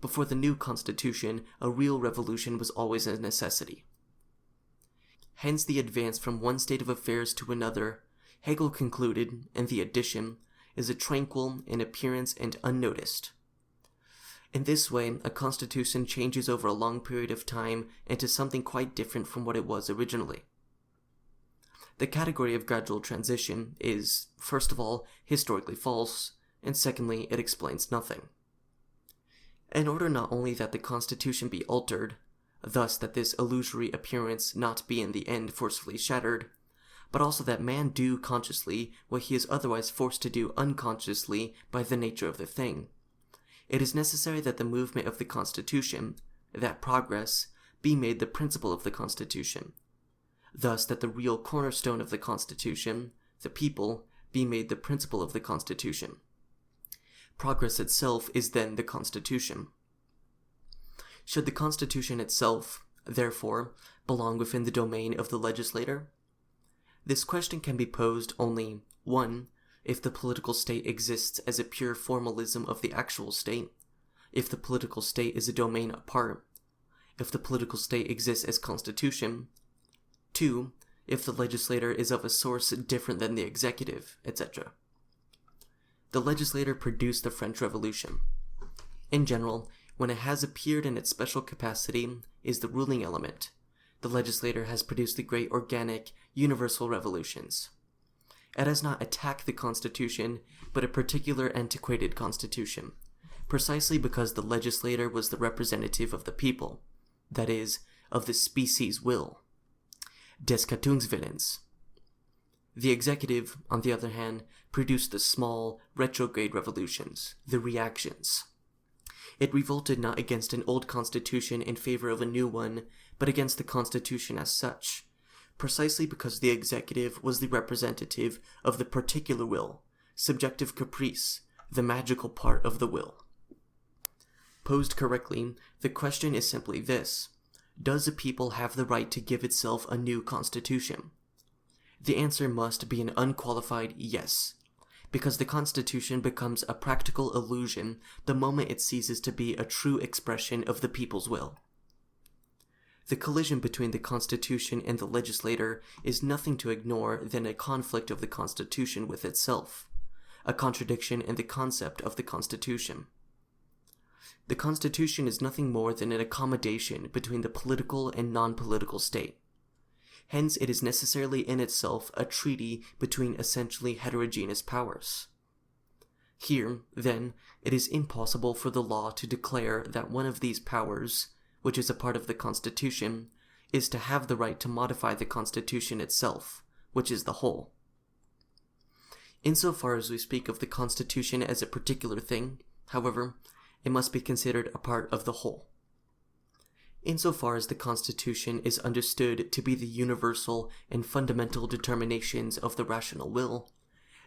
Before the new constitution, a real revolution was always a necessity. Hence the advance from one state of affairs to another, Hegel concluded, and the addition, is a tranquil in appearance and unnoticed. In this way, a constitution changes over a long period of time into something quite different from what it was originally. The category of gradual transition is, first of all, historically false, and secondly, it explains nothing. In order not only that the constitution be altered, thus that this illusory appearance not be in the end forcefully shattered, but also that man do consciously what he is otherwise forced to do unconsciously by the nature of the thing, it is necessary that the movement of the constitution, that progress, be made the principle of the constitution, thus that the real cornerstone of the constitution, the people, be made the principle of the constitution. Progress itself is then the constitution. Should the constitution itself, therefore, belong within the domain of the legislator? This question can be posed only, 1. If the political state exists as a pure formalism of the actual state, if the political state is a domain apart, if the political state exists as constitution, 2. If the legislator is of a source different than the executive, etc. The legislator produced the French Revolution. In general, when it has appeared in its special capacity, is the ruling element. The legislator has produced the great organic, universal revolutions. It has not attacked the constitution, but a particular antiquated constitution, precisely because the legislator was the representative of the people, that is, of the species' will. Des Gattungswillens. The executive, on the other hand, produced the small, retrograde revolutions, the reactions. It revolted not against an old constitution in favor of a new one, but against the constitution as such, precisely because the executive was the representative of the particular will, subjective caprice, the magical part of the will. Posed correctly, the question is simply this: does a people have the right to give itself a new constitution? The answer must be an unqualified yes, because the constitution becomes a practical illusion the moment it ceases to be a true expression of the people's will. The collision between the constitution and the legislator is nothing to ignore than a conflict of the constitution with itself, a contradiction in the concept of the constitution. The constitution is nothing more than an accommodation between the political and non-political state. Hence, it is necessarily in itself a treaty between essentially heterogeneous powers. Here, then, it is impossible for the law to declare that one of these powers, which is a part of the Constitution, is to have the right to modify the Constitution itself, which is the whole. Insofar as we speak of the Constitution as a particular thing, however, it must be considered a part of the whole. Insofar as the Constitution is understood to be the universal and fundamental determinations of the rational will,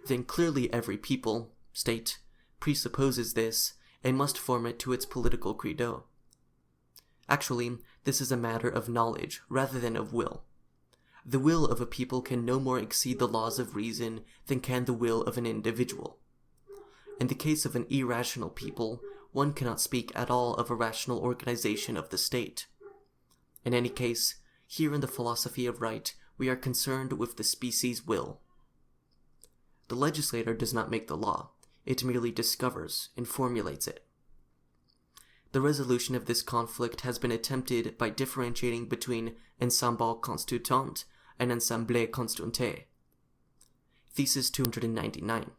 then clearly every people, state, presupposes this and must form it to its political credo. Actually, this is a matter of knowledge rather than of will. The will of a people can no more exceed the laws of reason than can the will of an individual. In the case of an irrational people, one cannot speak at all of a rational organization of the state. In any case, here in the philosophy of right, we are concerned with the species' will. The legislator does not make the law, it merely discovers and formulates it. The resolution of this conflict has been attempted by differentiating between ensemble constituant and ensemble constituante. Thesis 299.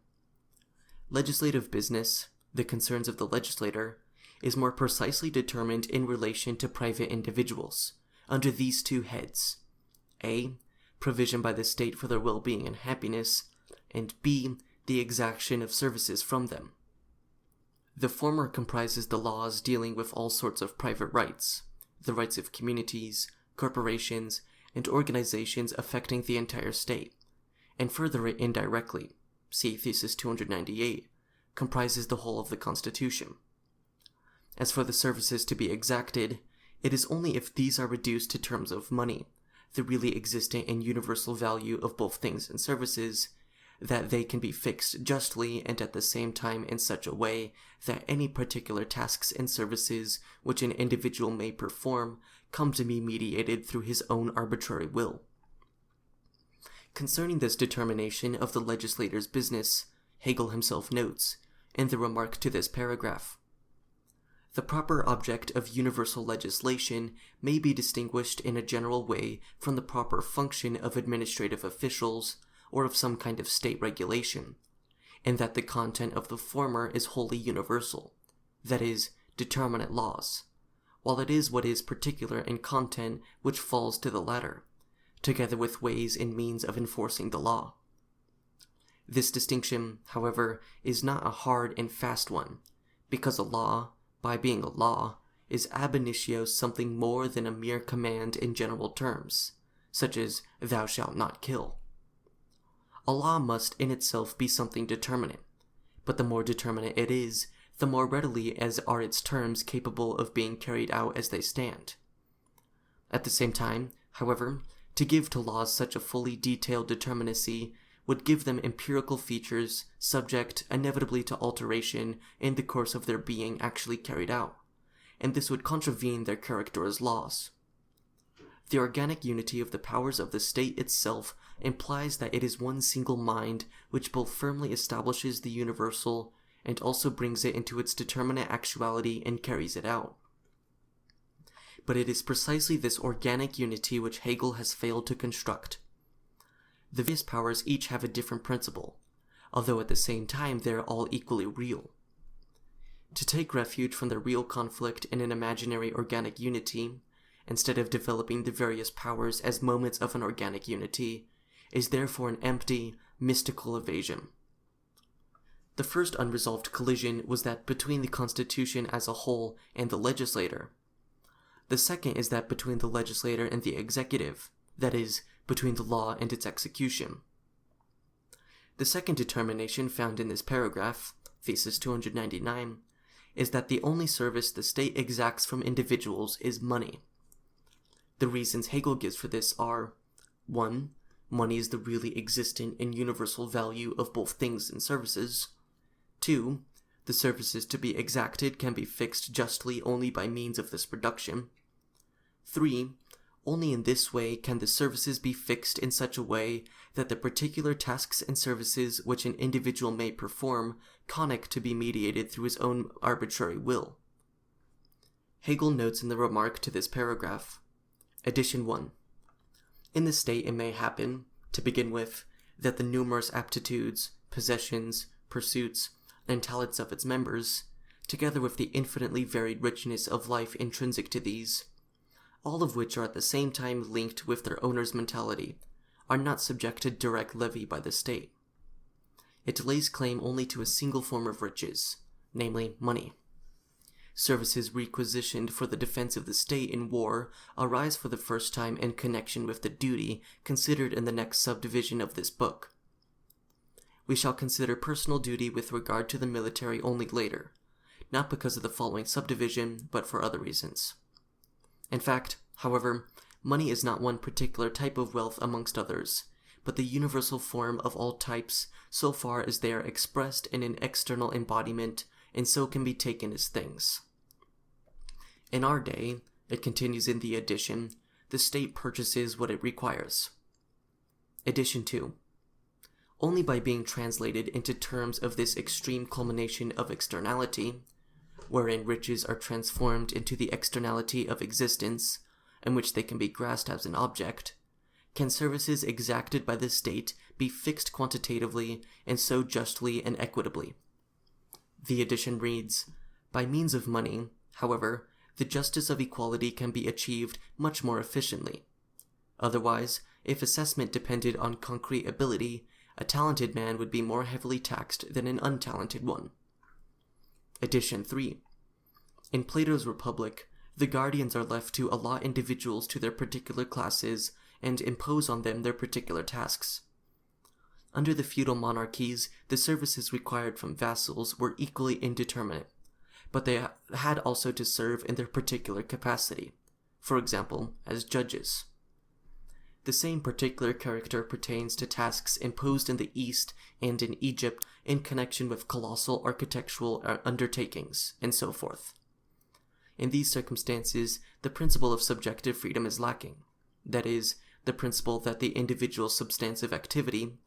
Legislative business, the concerns of the legislator, is more precisely determined in relation to private individuals, under these two heads: A. Provision by the state for their well-being and happiness, and B. The exaction of services from them. The former comprises the laws dealing with all sorts of private rights, the rights of communities, corporations, and organizations affecting the entire state, and further indirectly, see Thesis 298, comprises the whole of the Constitution. As for the services to be exacted, it is only if these are reduced to terms of money, the really existent and universal value of both things and services, that they can be fixed justly and at the same time in such a way that any particular tasks and services which an individual may perform come to be mediated through his own arbitrary will. Concerning this determination of the legislator's business, Hegel himself notes, in the remark to this paragraph, the proper object of universal legislation may be distinguished in a general way from the proper function of administrative officials or of some kind of state regulation, and that the content of the former is wholly universal, that is, determinate laws, while it is what is particular in content which falls to the latter, together with ways and means of enforcing the law. This distinction, however, is not a hard and fast one, because a law, by being a law, is ab initio something more than a mere command in general terms, such as "thou shalt not kill." A law must in itself be something determinate, but the more determinate it is, the more readily as are its terms capable of being carried out as they stand. At the same time, however, to give to laws such a fully detailed determinacy would give them empirical features subject inevitably to alteration in the course of their being actually carried out, and this would contravene their character as laws. The organic unity of the powers of the state itself implies that it is one single mind which both firmly establishes the universal and also brings it into its determinate actuality and carries it out. But it is precisely this organic unity which Hegel has failed to construct. The various powers each have a different principle, although at the same time they are all equally real. To take refuge from the real conflict in an imaginary organic unity, instead of developing the various powers as moments of an organic unity, is therefore an empty, mystical evasion. The first unresolved collision was that between the Constitution as a whole and the legislator. The second is that between the legislator and the executive, that is, between the law and its execution. The second determination found in this paragraph, Thesis 299, is that the only service the state exacts from individuals is money. The reasons Hegel gives for this are: 1. Money is the really existent and universal value of both things and services. 2. The services to be exacted can be fixed justly only by means of this production. 3. Only in this way can the services be fixed in such a way that the particular tasks and services which an individual may perform connect to be mediated through his own arbitrary will. Hegel notes in the remark to this paragraph, Edition 1. In the state it may happen, to begin with, that the numerous aptitudes, possessions, pursuits, and talents of its members, together with the infinitely varied richness of life intrinsic to these, all of which are at the same time linked with their owner's mentality, are not subjected to direct levy by the state. It lays claim only to a single form of riches, namely money. Services requisitioned for the defense of the state in war arise for the first time in connection with the duty considered in the next subdivision of this book. We shall consider personal duty with regard to the military only later, not because of the following subdivision, but for other reasons. In fact, however, money is not one particular type of wealth amongst others, but the universal form of all types so far as they are expressed in an external embodiment and so can be taken as things. In our day, it continues in the edition, the state purchases what it requires. Edition 2. Only by being translated into terms of this extreme culmination of externality, wherein riches are transformed into the externality of existence, in which they can be grasped as an object, can services exacted by the state be fixed quantitatively and so justly and equitably. The edition reads, by means of money, however, the justice of equality can be achieved much more efficiently. Otherwise, if assessment depended on concrete ability, a talented man would be more heavily taxed than an untalented one. Addition 3. In Plato's Republic, the guardians are left to allot individuals to their particular classes and impose on them their particular tasks. Under the feudal monarchies, the services required from vassals were equally indeterminate, but they had also to serve in their particular capacity, for example, as judges. The same particular character pertains to tasks imposed in the East and in Egypt in connection with colossal architectural undertakings, and so forth. In these circumstances, the principle of subjective freedom is lacking, that is, the principle that the individual's substantive activity,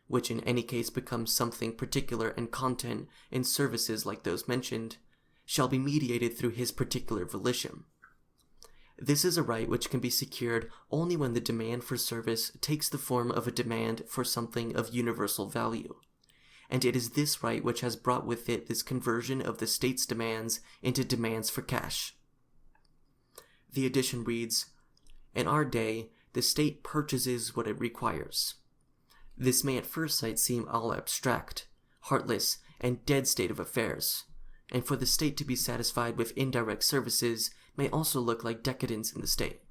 which in any case becomes something particular in content in services like those mentioned, shall be mediated through his particular volition. This is a right which can be secured only when the demand for service takes the form of a demand for something of universal value, and it is this right which has brought with it this conversion of the state's demands into demands for cash. The addition reads, "In our day, the state purchases what it requires." This may at first sight seem all abstract, heartless, and dead state of affairs, and for the state to be satisfied with indirect services may also look like decadence in the state.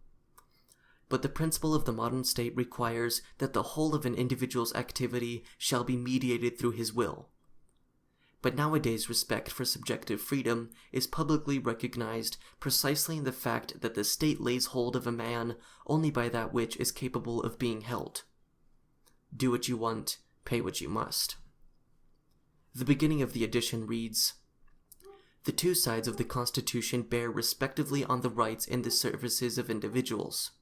But the principle of the modern state requires that the whole of an individual's activity shall be mediated through his will. But nowadays respect for subjective freedom is publicly recognized precisely in the fact that the state lays hold of a man only by that which is capable of being held. Do what you want, pay what you must. The beginning of the edition reads, "The two sides of the Constitution bear respectively on the rights and the services of individuals.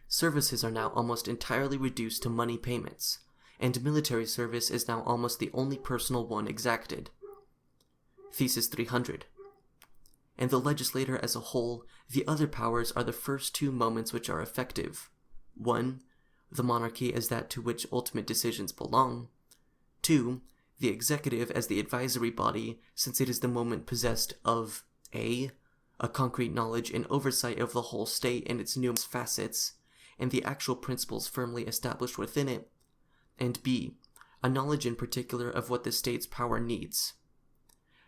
Services are now almost entirely reduced to money payments, and military service is now almost the only personal one exacted." Thesis 300. In the legislator as a whole, the other powers are the first two moments which are effective. 1. The monarchy as that to which ultimate decisions belong. 2. The executive as the advisory body, since it is the moment possessed of a concrete knowledge and oversight of the whole state and its numerous facets, and the actual principles firmly established within it, and b. a knowledge in particular of what the state's power needs.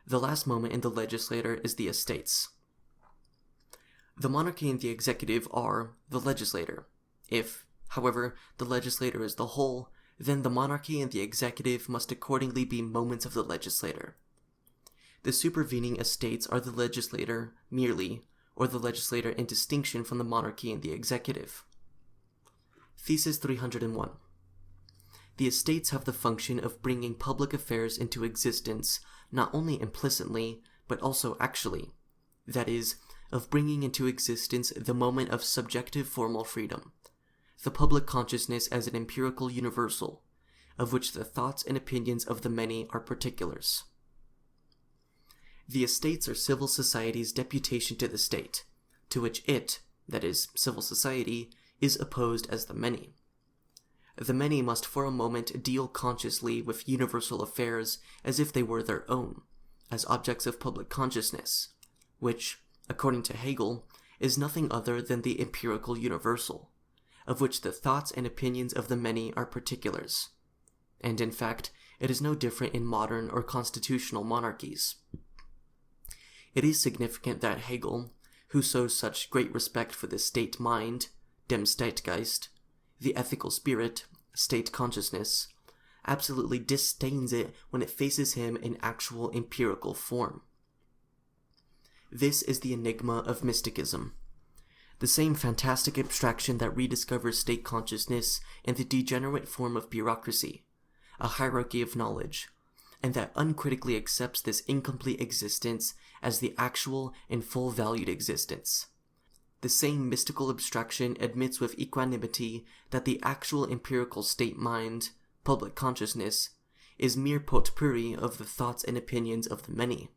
The last moment in the legislator is the estates. The monarchy and the executive are the legislator. If, however, the legislator is the whole, then the monarchy and the executive must accordingly be moments of the legislator. The supervening estates are the legislator merely, or the legislator in distinction from the monarchy and the executive. Thesis 301. The estates have the function of bringing public affairs into existence not only implicitly, but also actually, that is, of bringing into existence the moment of subjective formal freedom, the public consciousness as an empirical universal, of which the thoughts and opinions of the many are particulars. The estates are civil society's deputation to the state, to which it, that is, civil society, is opposed as the many. The many must for a moment deal consciously with universal affairs as if they were their own, as objects of public consciousness, which, according to Hegel, is nothing other than the empirical universal, of which the thoughts and opinions of the many are particulars. And in fact, it is no different in modern or constitutional monarchies. It is significant that Hegel, who shows such great respect for the state mind, dem Zeitgeist, the ethical spirit, state consciousness, absolutely disdains it when it faces him in actual empirical form. This is the enigma of mysticism. The same fantastic abstraction that rediscovers state consciousness in the degenerate form of bureaucracy, a hierarchy of knowledge, and that uncritically accepts this incomplete existence as the actual and full-valued existence. The same mystical abstraction admits with equanimity that the actual empirical state mind, public consciousness, is mere potpourri of the thoughts and opinions of the many.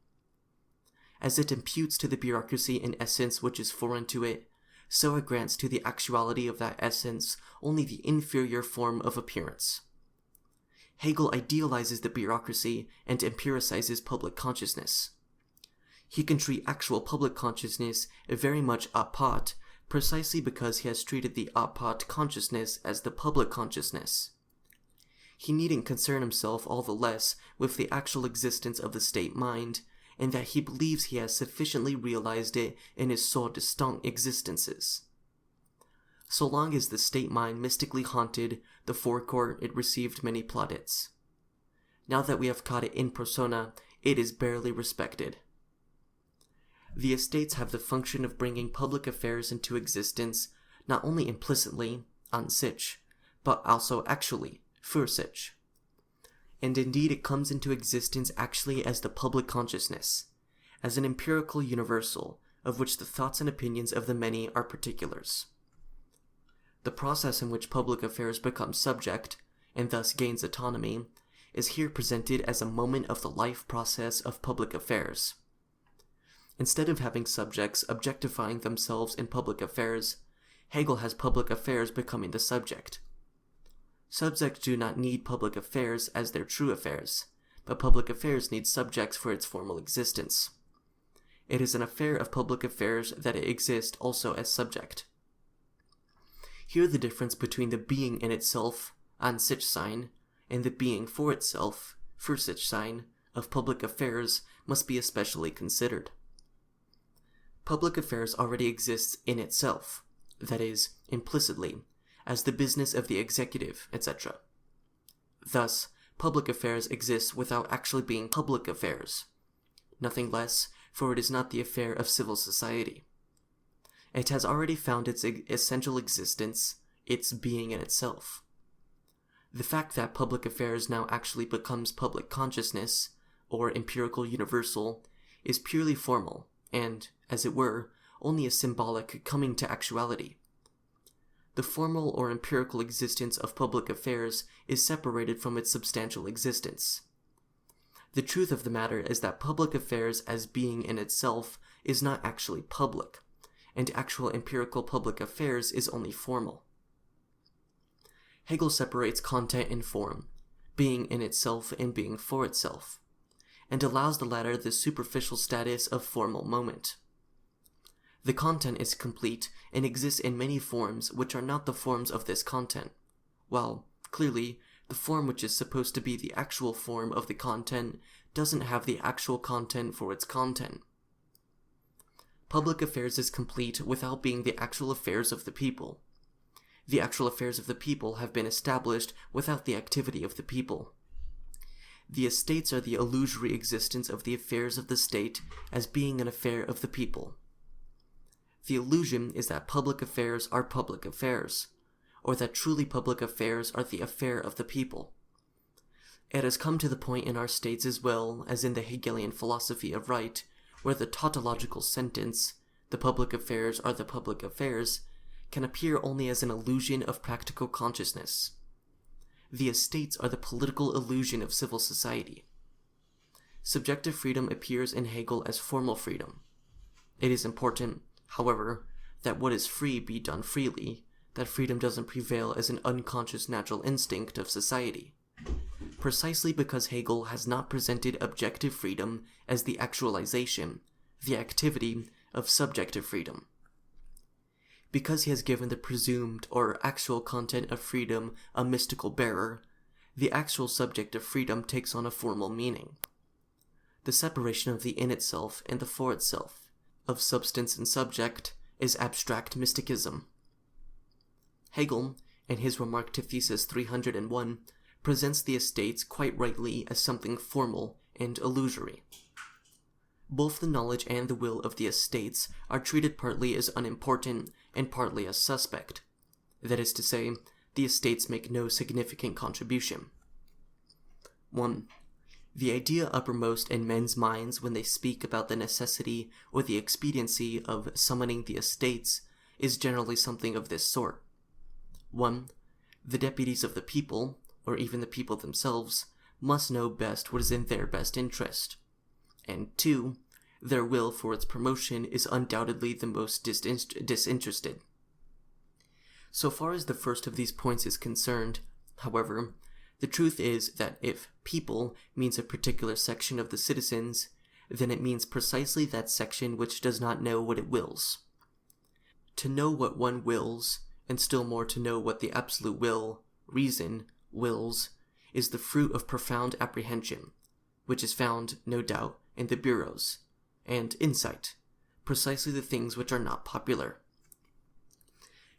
As it imputes to the bureaucracy an essence which is foreign to it, so it grants to the actuality of that essence only the inferior form of appearance. Hegel idealizes the bureaucracy and empiricizes public consciousness. He can treat actual public consciousness very much a part precisely because he has treated the apart consciousness as the public consciousness. He needn't concern himself all the less with the actual existence of the state mind, and that he believes he has sufficiently realized it in his soi-distinct existences. So long as the state mind mystically haunted the forecourt, it received many plaudits. Now that we have caught it in persona, it is barely respected. The estates have the function of bringing public affairs into existence, not only implicitly, an sich, but also actually, für sich. And indeed it comes into existence actually as the public consciousness, as an empirical universal, of which the thoughts and opinions of the many are particulars. The process in which public affairs become subject, and thus gains autonomy, is here presented as a moment of the life process of public affairs. Instead of having subjects objectifying themselves in public affairs, Hegel has public affairs becoming the subject. Subjects do not need public affairs as their true affairs, but public affairs need subjects for its formal existence. It is an affair of public affairs that it exists also as subject. Here the difference between the being in itself, an sich sein, and the being for itself, für sich sein, of public affairs must be especially considered. Public affairs already exists in itself, that is, implicitly, as the business of the executive, etc. Thus, public affairs exist without actually being public affairs. Nothing less, for it is not the affair of civil society. It has already found its essential existence, its being in itself. The fact that public affairs now actually becomes public consciousness, or empirical universal, is purely formal, and, as it were, only a symbolic coming to actuality. The formal or empirical existence of public affairs is separated from its substantial existence. The truth of the matter is that public affairs as being in itself is not actually public, and actual empirical public affairs is only formal. Hegel separates content and form, being in itself and being for itself, and allows the latter the superficial status of formal moment. The content is complete and exists in many forms which are not the forms of this content, while, clearly, the form which is supposed to be the actual form of the content doesn't have the actual content for its content. Public affairs is complete without being the actual affairs of the people. The actual affairs of the people have been established without the activity of the people. The estates are the illusory existence of the affairs of the state as being an affair of the people. The illusion is that public affairs are public affairs, or that truly public affairs are the affair of the people. It has come to the point in our states as well as in the Hegelian philosophy of right, where the tautological sentence, the public affairs are the public affairs, can appear only as an illusion of practical consciousness. The estates are the political illusion of civil society. Subjective freedom appears in Hegel as formal freedom. It is important, however, that what is free be done freely, that freedom doesn't prevail as an unconscious natural instinct of society. Precisely because Hegel has not presented objective freedom as the actualization, the activity, of subjective freedom. Because he has given the presumed or actual content of freedom a mystical bearer, the actual subject of freedom takes on a formal meaning. The separation of the in itself and the for itself, of substance and subject, is abstract mysticism. Hegel, in his remark to Thesis 301, presents the estates quite rightly as something formal and illusory. Both the knowledge and the will of the estates are treated partly as unimportant and partly as suspect. That is to say, the estates make no significant contribution. 1. The idea uppermost in men's minds when they speak about the necessity or the expediency of summoning the estates is generally something of this sort. 1. The deputies of the people, or even the people themselves, must know best what is in their best interest. And 2. Their will for its promotion is undoubtedly the most disinterested. So far as the first of these points is concerned, however, the truth is that if people means a particular section of the citizens, then it means precisely that section which does not know what it wills. to know what one wills, and still more to know what the absolute will, reason, wills, is the fruit of profound apprehension, which is found, no doubt, in the bureaus, and insight, precisely the things which are not popular.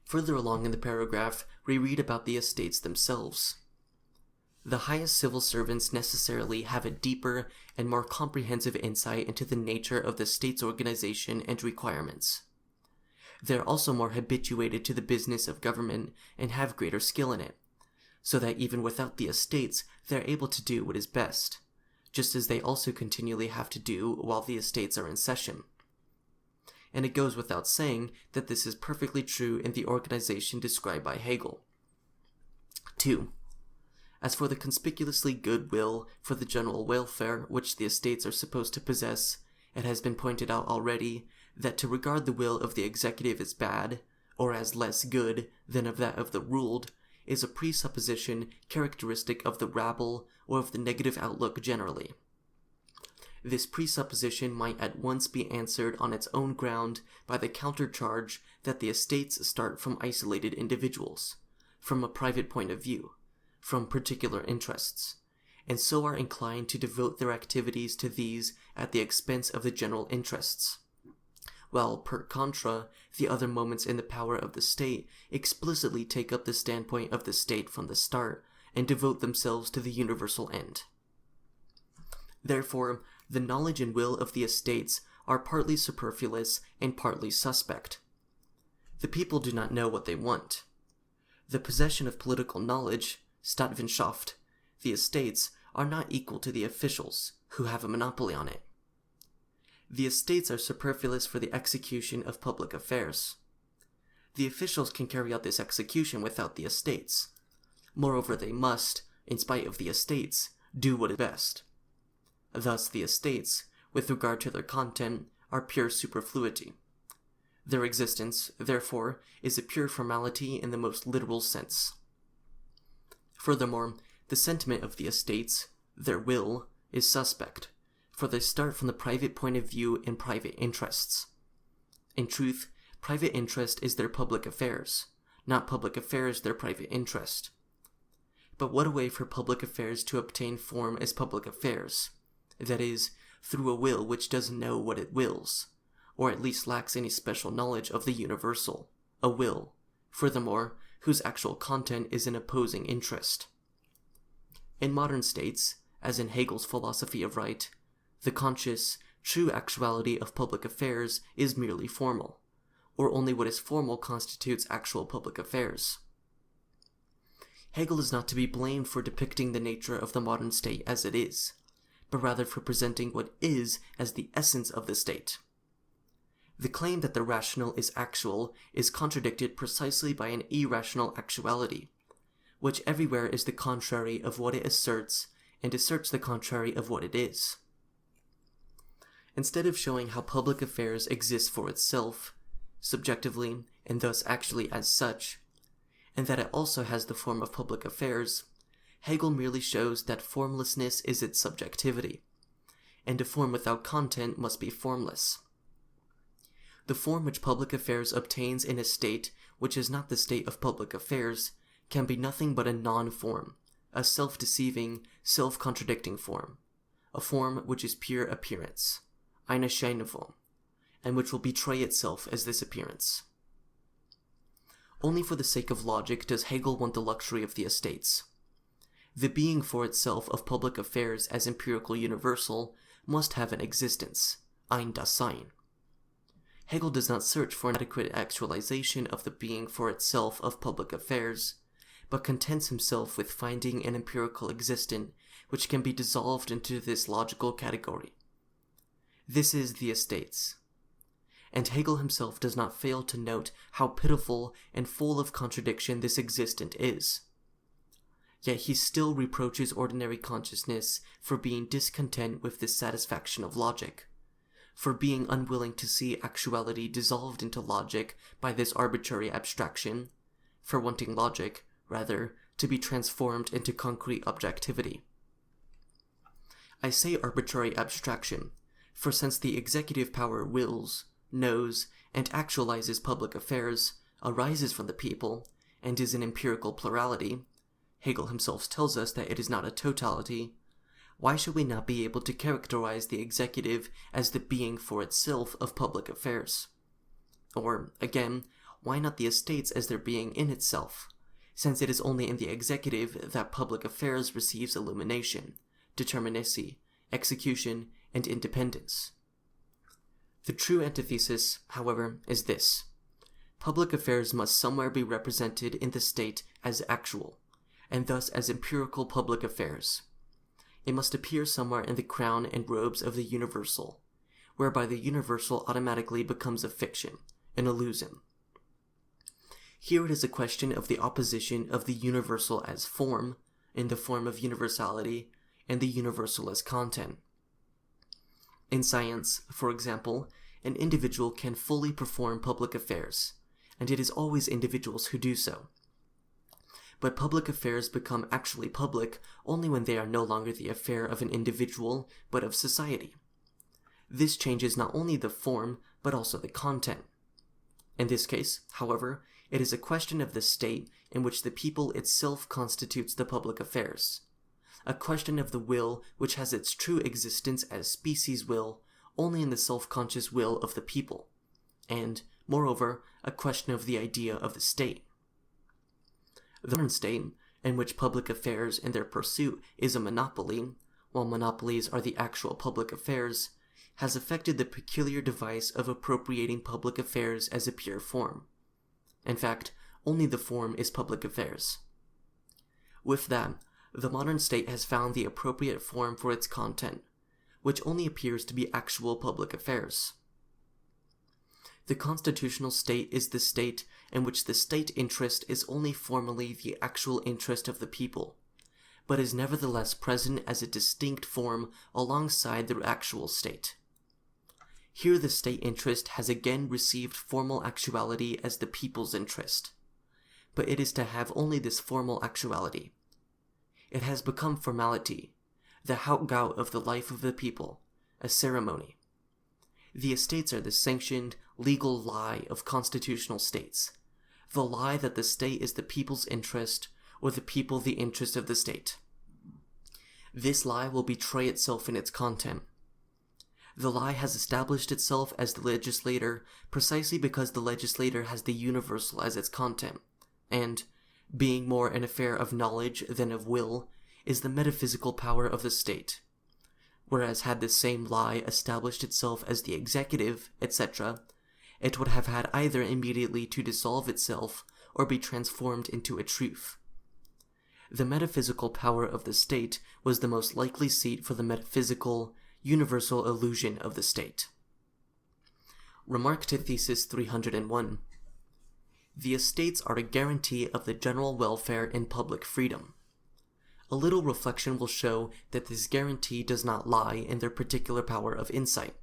Further along in the paragraph, we read about the estates themselves. The highest civil servants necessarily have a deeper and more comprehensive insight into the nature of the state's organization and requirements. They are also more habituated to the business of government and have greater skill in it, so that even without the estates they are able to do what is best, just as they also continually have to do while the estates are in session. And it goes without saying that this is perfectly true in the organization described by Hegel. 2. As for the conspicuously good will for the general welfare which the estates are supposed to possess, it has been pointed out already that to regard the will of the executive as bad, or as less good than of that of the ruled, is a presupposition characteristic of the rabble or of the negative outlook generally. This presupposition might at once be answered on its own ground by the countercharge that the estates start from isolated individuals, from a private point of view, from particular interests, and so are inclined to devote their activities to these at the expense of the general interests, while per contra, the other moments in the power of the state explicitly take up the standpoint of the state from the start and devote themselves to the universal end. Therefore, the knowledge and will of the estates are partly superfluous and partly suspect. The people do not know what they want. The possession of political knowledge, Staatswissenschaft, the estates, are not equal to the officials, who have a monopoly on it. The estates are superfluous for the execution of public affairs. The officials can carry out this execution without the estates. Moreover, they must, in spite of the estates, do what is best. Thus, the estates, with regard to their content, are pure superfluity. Their existence, therefore, is a pure formality in the most literal sense. Furthermore, the sentiment of the estates, their will, is suspect, for they start from the private point of view and private interests. In truth, private interest is their public affairs, not public affairs their private interest. But what a way for public affairs to obtain form as public affairs, that is, through a will which doesn't know what it wills, or at least lacks any special knowledge of the universal, a will, furthermore, whose actual content is an opposing interest. In modern states, as in Hegel's philosophy of right, the conscious, true actuality of public affairs is merely formal, or only what is formal constitutes actual public affairs. Hegel is not to be blamed for depicting the nature of the modern state as it is, but rather for presenting what is as the essence of the state. The claim that the rational is actual is contradicted precisely by an irrational actuality, which everywhere is the contrary of what it asserts and asserts the contrary of what it is. Instead of showing how public affairs exist for itself, subjectively and thus actually as such, and that it also has the form of public affairs, Hegel merely shows that formlessness is its subjectivity, and a form without content must be formless. The form which public affairs obtains in a state which is not the state of public affairs can be nothing but a non-form, a self-deceiving, self-contradicting form, a form which is pure appearance, eine Scheinform, and which will betray itself as this appearance. Only for the sake of logic does Hegel want the luxury of the estates. The being for itself of public affairs as empirical universal must have an existence, ein Dasein. Hegel does not search for an adequate actualization of the being for itself of public affairs, but contents himself with finding an empirical existent which can be dissolved into this logical category. This is the estates. And Hegel himself does not fail to note how pitiful and full of contradiction this existent is. Yet he still reproaches ordinary consciousness for being discontent with this satisfaction of logic, for being unwilling to see actuality dissolved into logic by this arbitrary abstraction, for wanting logic, rather, to be transformed into concrete objectivity. I say arbitrary abstraction, for since the executive power wills, knows, and actualizes public affairs, arises from the people, and is an empirical plurality, Hegel himself tells us that it is not a totality, why should we not be able to characterize the executive as the being for itself of public affairs? Or, again, why not the estates as their being in itself, since it is only in the executive that public affairs receives illumination, determinacy, execution, and independence? The true antithesis, however, is this. Public affairs must somewhere be represented in the state as actual, and thus as empirical public affairs. It must appear somewhere in the crown and robes of the universal, whereby the universal automatically becomes a fiction, an illusion. Here it is a question of the opposition of the universal as form, in the form of universality, and the universal as content. In science, for example, an individual can fully perform public affairs, and it is always individuals who do so. But public affairs become actually public only when they are no longer the affair of an individual, but of society. This changes not only the form, but also the content. In this case, however, it is a question of the state in which the people itself constitutes the public affairs, a question of the will which has its true existence as species will only in the self-conscious will of the people, and, moreover, a question of the idea of the state. The modern state, in which public affairs and their pursuit is a monopoly, while monopolies are the actual public affairs, has affected the peculiar device of appropriating public affairs as a pure form. In fact, only the form is public affairs. With that, the modern state has found the appropriate form for its content, which only appears to be actual public affairs. The constitutional state is the state in which the state interest is only formally the actual interest of the people, but is nevertheless present as a distinct form alongside the actual state. Here the state interest has again received formal actuality as the people's interest, but it is to have only this formal actuality. It has become formality, the Hauptgaut of the life of the people, a ceremony. The estates are the sanctioned, legal lie of constitutional states, the lie that the state is the people's interest, or the people the interest of the state. This lie will betray itself in its content. The lie has established itself as the legislator precisely because the legislator has the universal as its content, and, being more an affair of knowledge than of will, is the metaphysical power of the state. Whereas had this same lie established itself as the executive, etc., it would have had either immediately to dissolve itself or be transformed into a truth. The metaphysical power of the state was the most likely seat for the metaphysical, universal illusion of the state. Remark to Thesis 301. The estates are a guarantee of the general welfare and public freedom. A little reflection will show that this guarantee does not lie in their particular power of insight.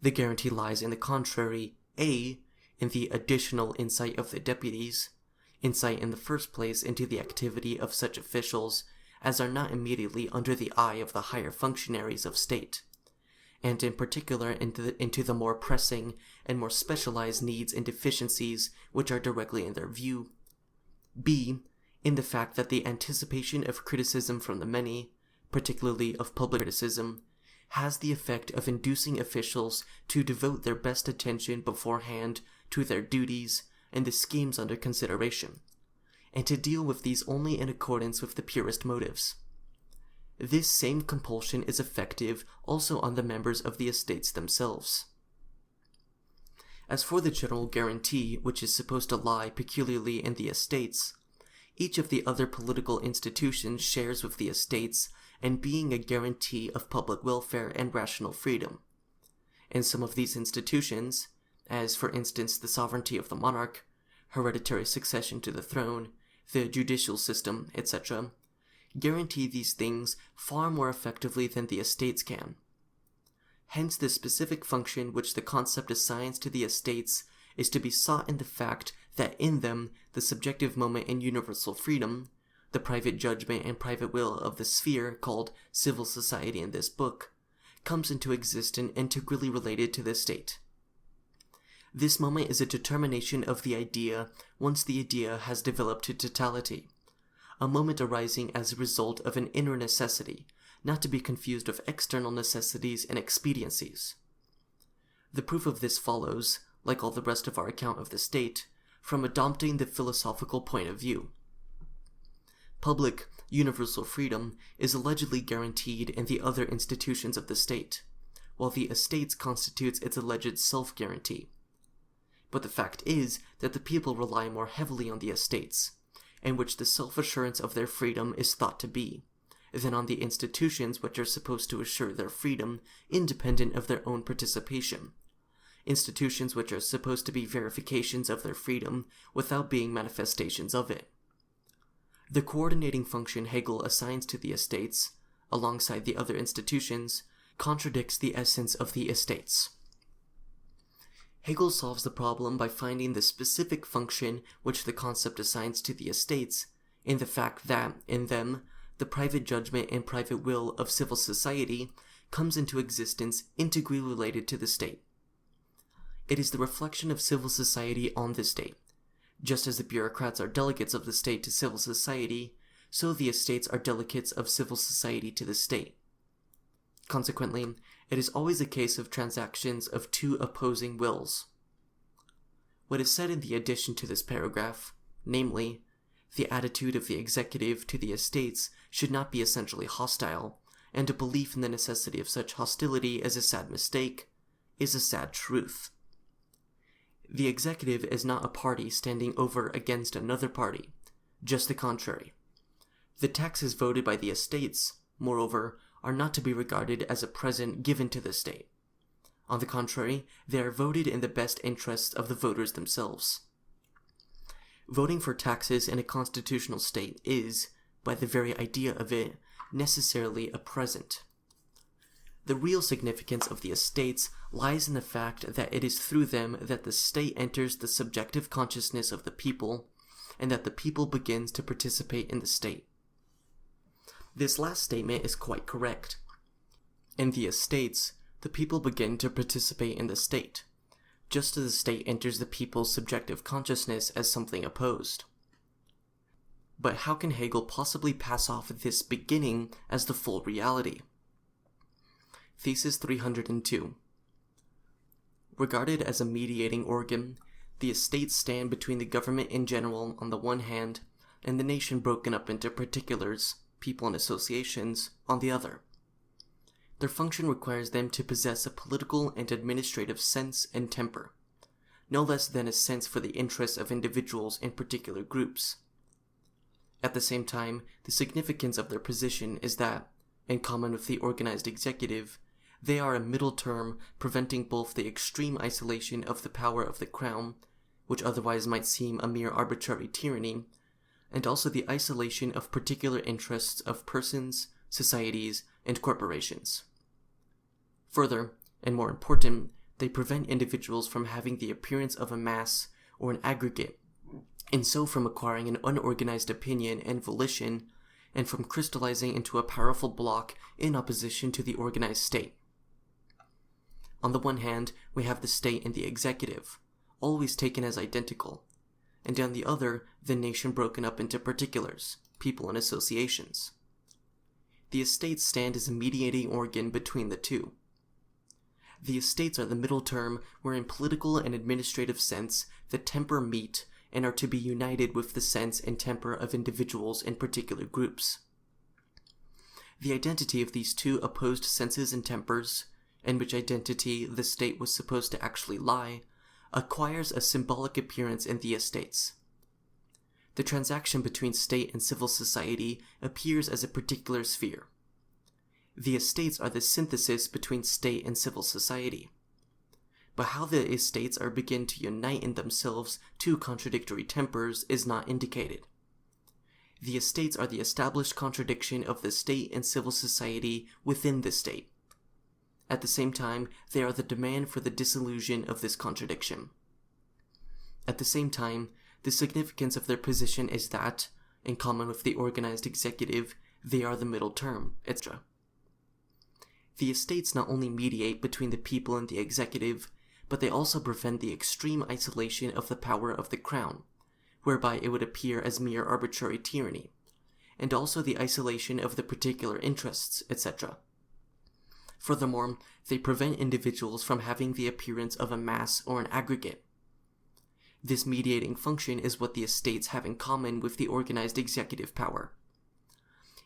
The guarantee lies in the contrary, in the additional insight of the deputies, insight in the first place into the activity of such officials as are not immediately under the eye of the higher functionaries of state, and in particular into the more pressing and more specialized needs and deficiencies which are directly in their view. B, in the fact that the anticipation of criticism from the many, particularly of public criticism, has the effect of inducing officials to devote their best attention beforehand to their duties and the schemes under consideration, and to deal with these only in accordance with the purest motives. This same compulsion is effective also on the members of the estates themselves. As for the general guarantee, which is supposed to lie peculiarly in the estates, each of the other political institutions shares with the estates in being a guarantee of public welfare and rational freedom. In some of these institutions, as for instance the sovereignty of the monarch, hereditary succession to the throne, the judicial system, etc., guarantee these things far more effectively than the estates can. Hence the specific function which the concept assigns to the estates is to be sought in the fact that in them the subjective moment in universal freedom, the private judgment and private will of the sphere called civil society in this book, comes into existence integrally related to the state. This moment is a determination of the idea once the idea has developed to totality, a moment arising as a result of an inner necessity, not to be confused with external necessities and expediencies. The proof of this follows, like all the rest of our account of the state, from adopting the philosophical point of view. Public, universal freedom is allegedly guaranteed in the other institutions of the state, while the estates constitutes its alleged self-guarantee. But the fact is that the people rely more heavily on the estates, in which the self-assurance of their freedom is thought to be, than on the institutions which are supposed to assure their freedom independent of their own participation, institutions which are supposed to be verifications of their freedom without being manifestations of it. The coordinating function Hegel assigns to the estates, alongside the other institutions, contradicts the essence of the estates. Hegel solves the problem by finding the specific function which the concept assigns to the estates in the fact that, in them, the private judgment and private will of civil society comes into existence integrally related to the state. It is the reflection of civil society on the state. Just as the bureaucrats are delegates of the state to civil society, so the estates are delegates of civil society to the state. Consequently, it is always a case of transactions of two opposing wills. What is said in the addition to this paragraph, namely, the attitude of the executive to the estates should not be essentially hostile, and a belief in the necessity of such hostility is a sad mistake, is a sad truth. The executive is not a party standing over against another party, just the contrary. The taxes voted by the estates, moreover, are not to be regarded as a present given to the state. On the contrary, they are voted in the best interests of the voters themselves. Voting for taxes in a constitutional state is, by the very idea of it, necessarily a present. The real significance of the estates lies in the fact that it is through them that the state enters the subjective consciousness of the people, and that the people begins to participate in the state. This last statement is quite correct. In the estates, the people begin to participate in the state, just as the state enters the people's subjective consciousness as something opposed. But how can Hegel possibly pass off this beginning as the full reality? Thesis 302. Regarded as a mediating organ, the estates stand between the government in general on the one hand, and the nation broken up into particulars, people and associations, on the other. Their function requires them to possess a political and administrative sense and temper, no less than a sense for the interests of individuals in particular groups. At the same time, the significance of their position is that, in common with the organized executive, they are a middle term preventing both the extreme isolation of the power of the crown, which otherwise might seem a mere arbitrary tyranny, and also the isolation of particular interests of persons, societies, and corporations. Further, and more important, they prevent individuals from having the appearance of a mass or an aggregate, and so from acquiring an unorganized opinion and volition, and from crystallizing into a powerful block in opposition to the organized state. On the one hand, we have the state and the executive, always taken as identical, and on the other, the nation broken up into particulars, people and associations. The estates stand as a mediating organ between the two. The estates are the middle term where in political and administrative sense the temper meet and are to be united with the sense and temper of individuals in particular groups. The identity of these two opposed senses and tempers, in which identity the state was supposed to actually lie, acquires a symbolic appearance in the estates. The transaction between state and civil society appears as a particular sphere. The estates are the synthesis between state and civil society. But how the estates are begin to unite in themselves two contradictory tempers is not indicated. The estates are the established contradiction of the state and civil society within the state. At the same time, they are the demand for the dissolution of this contradiction. At the same time, the significance of their position is that, in common with the organized executive, they are the middle term, etc. The estates not only mediate between the people and the executive, but they also prevent the extreme isolation of the power of the crown, whereby it would appear as mere arbitrary tyranny, and also the isolation of the particular interests, etc. Furthermore, they prevent individuals from having the appearance of a mass or an aggregate. This mediating function is what the estates have in common with the organized executive power.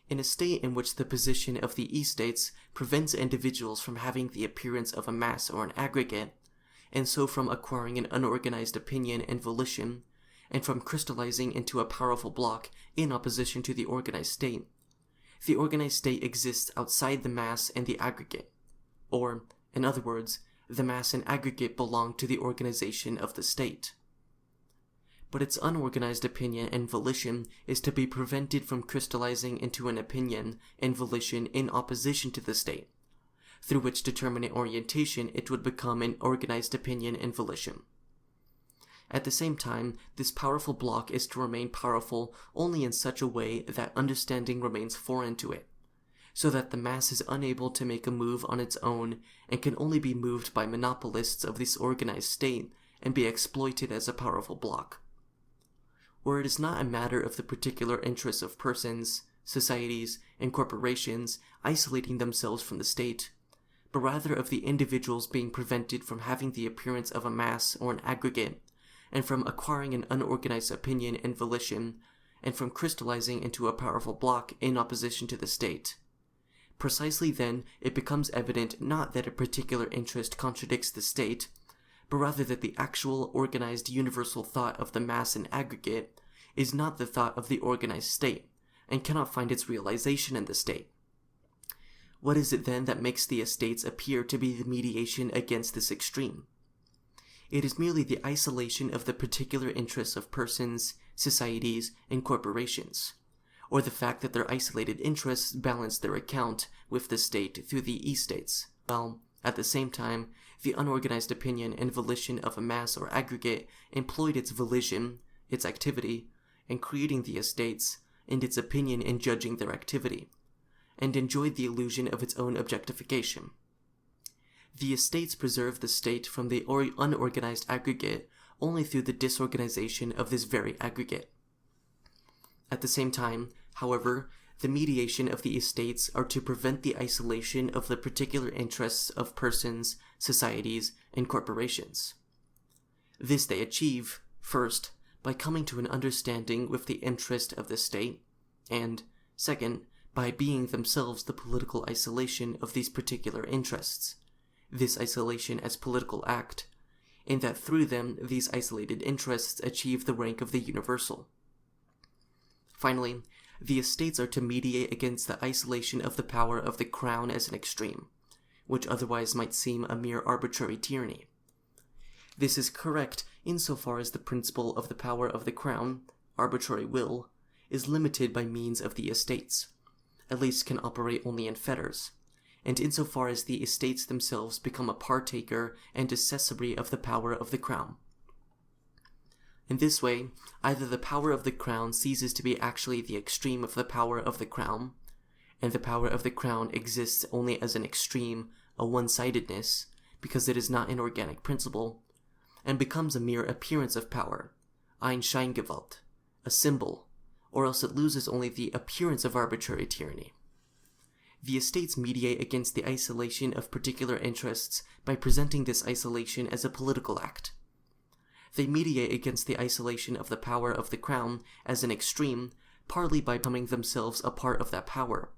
In a state in which the position of the estates prevents individuals from having the appearance of a mass or an aggregate, and so from acquiring an unorganized opinion and volition, and from crystallizing into a powerful block in opposition to the organized state, the organized state exists outside the mass and the aggregate, or, in other words, the mass and aggregate belong to the organization of the state. But its unorganized opinion and volition is to be prevented from crystallizing into an opinion and volition in opposition to the state, through which determinate orientation it would become an organized opinion and volition. At the same time, this powerful block is to remain powerful only in such a way that understanding remains foreign to it, so that the mass is unable to make a move on its own and can only be moved by monopolists of this organized state and be exploited as a powerful block. Where it is not a matter of the particular interests of persons, societies, and corporations isolating themselves from the state, but rather of the individuals being prevented from having the appearance of a mass or an aggregate, and from acquiring an unorganized opinion and volition, and from crystallizing into a powerful block in opposition to the state. Precisely then, it becomes evident not that a particular interest contradicts the state, but rather that the actual organized universal thought of the mass and aggregate is not the thought of the organized state, and cannot find its realization in the state. What is it then that makes the estates appear to be the mediation against this extreme? It is merely the isolation of the particular interests of persons, societies, and corporations, or the fact that their isolated interests balance their account with the state through the estates, while, at the same time, the unorganized opinion and volition of a mass or aggregate employed its volition, its activity, in creating the estates, and its opinion in judging their activity, and enjoyed the illusion of its own objectification. The estates preserve the state from the unorganized aggregate only through the disorganization of this very aggregate. At the same time, however, the mediation of the estates are to prevent the isolation of the particular interests of persons, societies, and corporations. This they achieve, first, by coming to an understanding with the interest of the state, and, second, by being themselves the political isolation of these particular interests, this isolation as political act, in that through them these isolated interests achieve the rank of the universal. Finally, the estates are to mediate against the isolation of the power of the crown as an extreme, which otherwise might seem a mere arbitrary tyranny. This is correct insofar as the principle of the power of the crown, arbitrary will, is limited by means of the estates, at least can operate only in fetters, and insofar as the estates themselves become a partaker and accessory of the power of the crown. In this way, either the power of the crown ceases to be actually the extreme of the power of the crown, and the power of the crown exists only as an extreme, a one-sidedness, because it is not an organic principle, and becomes a mere appearance of power, ein Scheingewalt, a symbol, or else it loses only the appearance of arbitrary tyranny. The estates mediate against the isolation of particular interests by presenting this isolation as a political act. They mediate against the isolation of the power of the crown as an extreme, partly by becoming themselves a part of that power,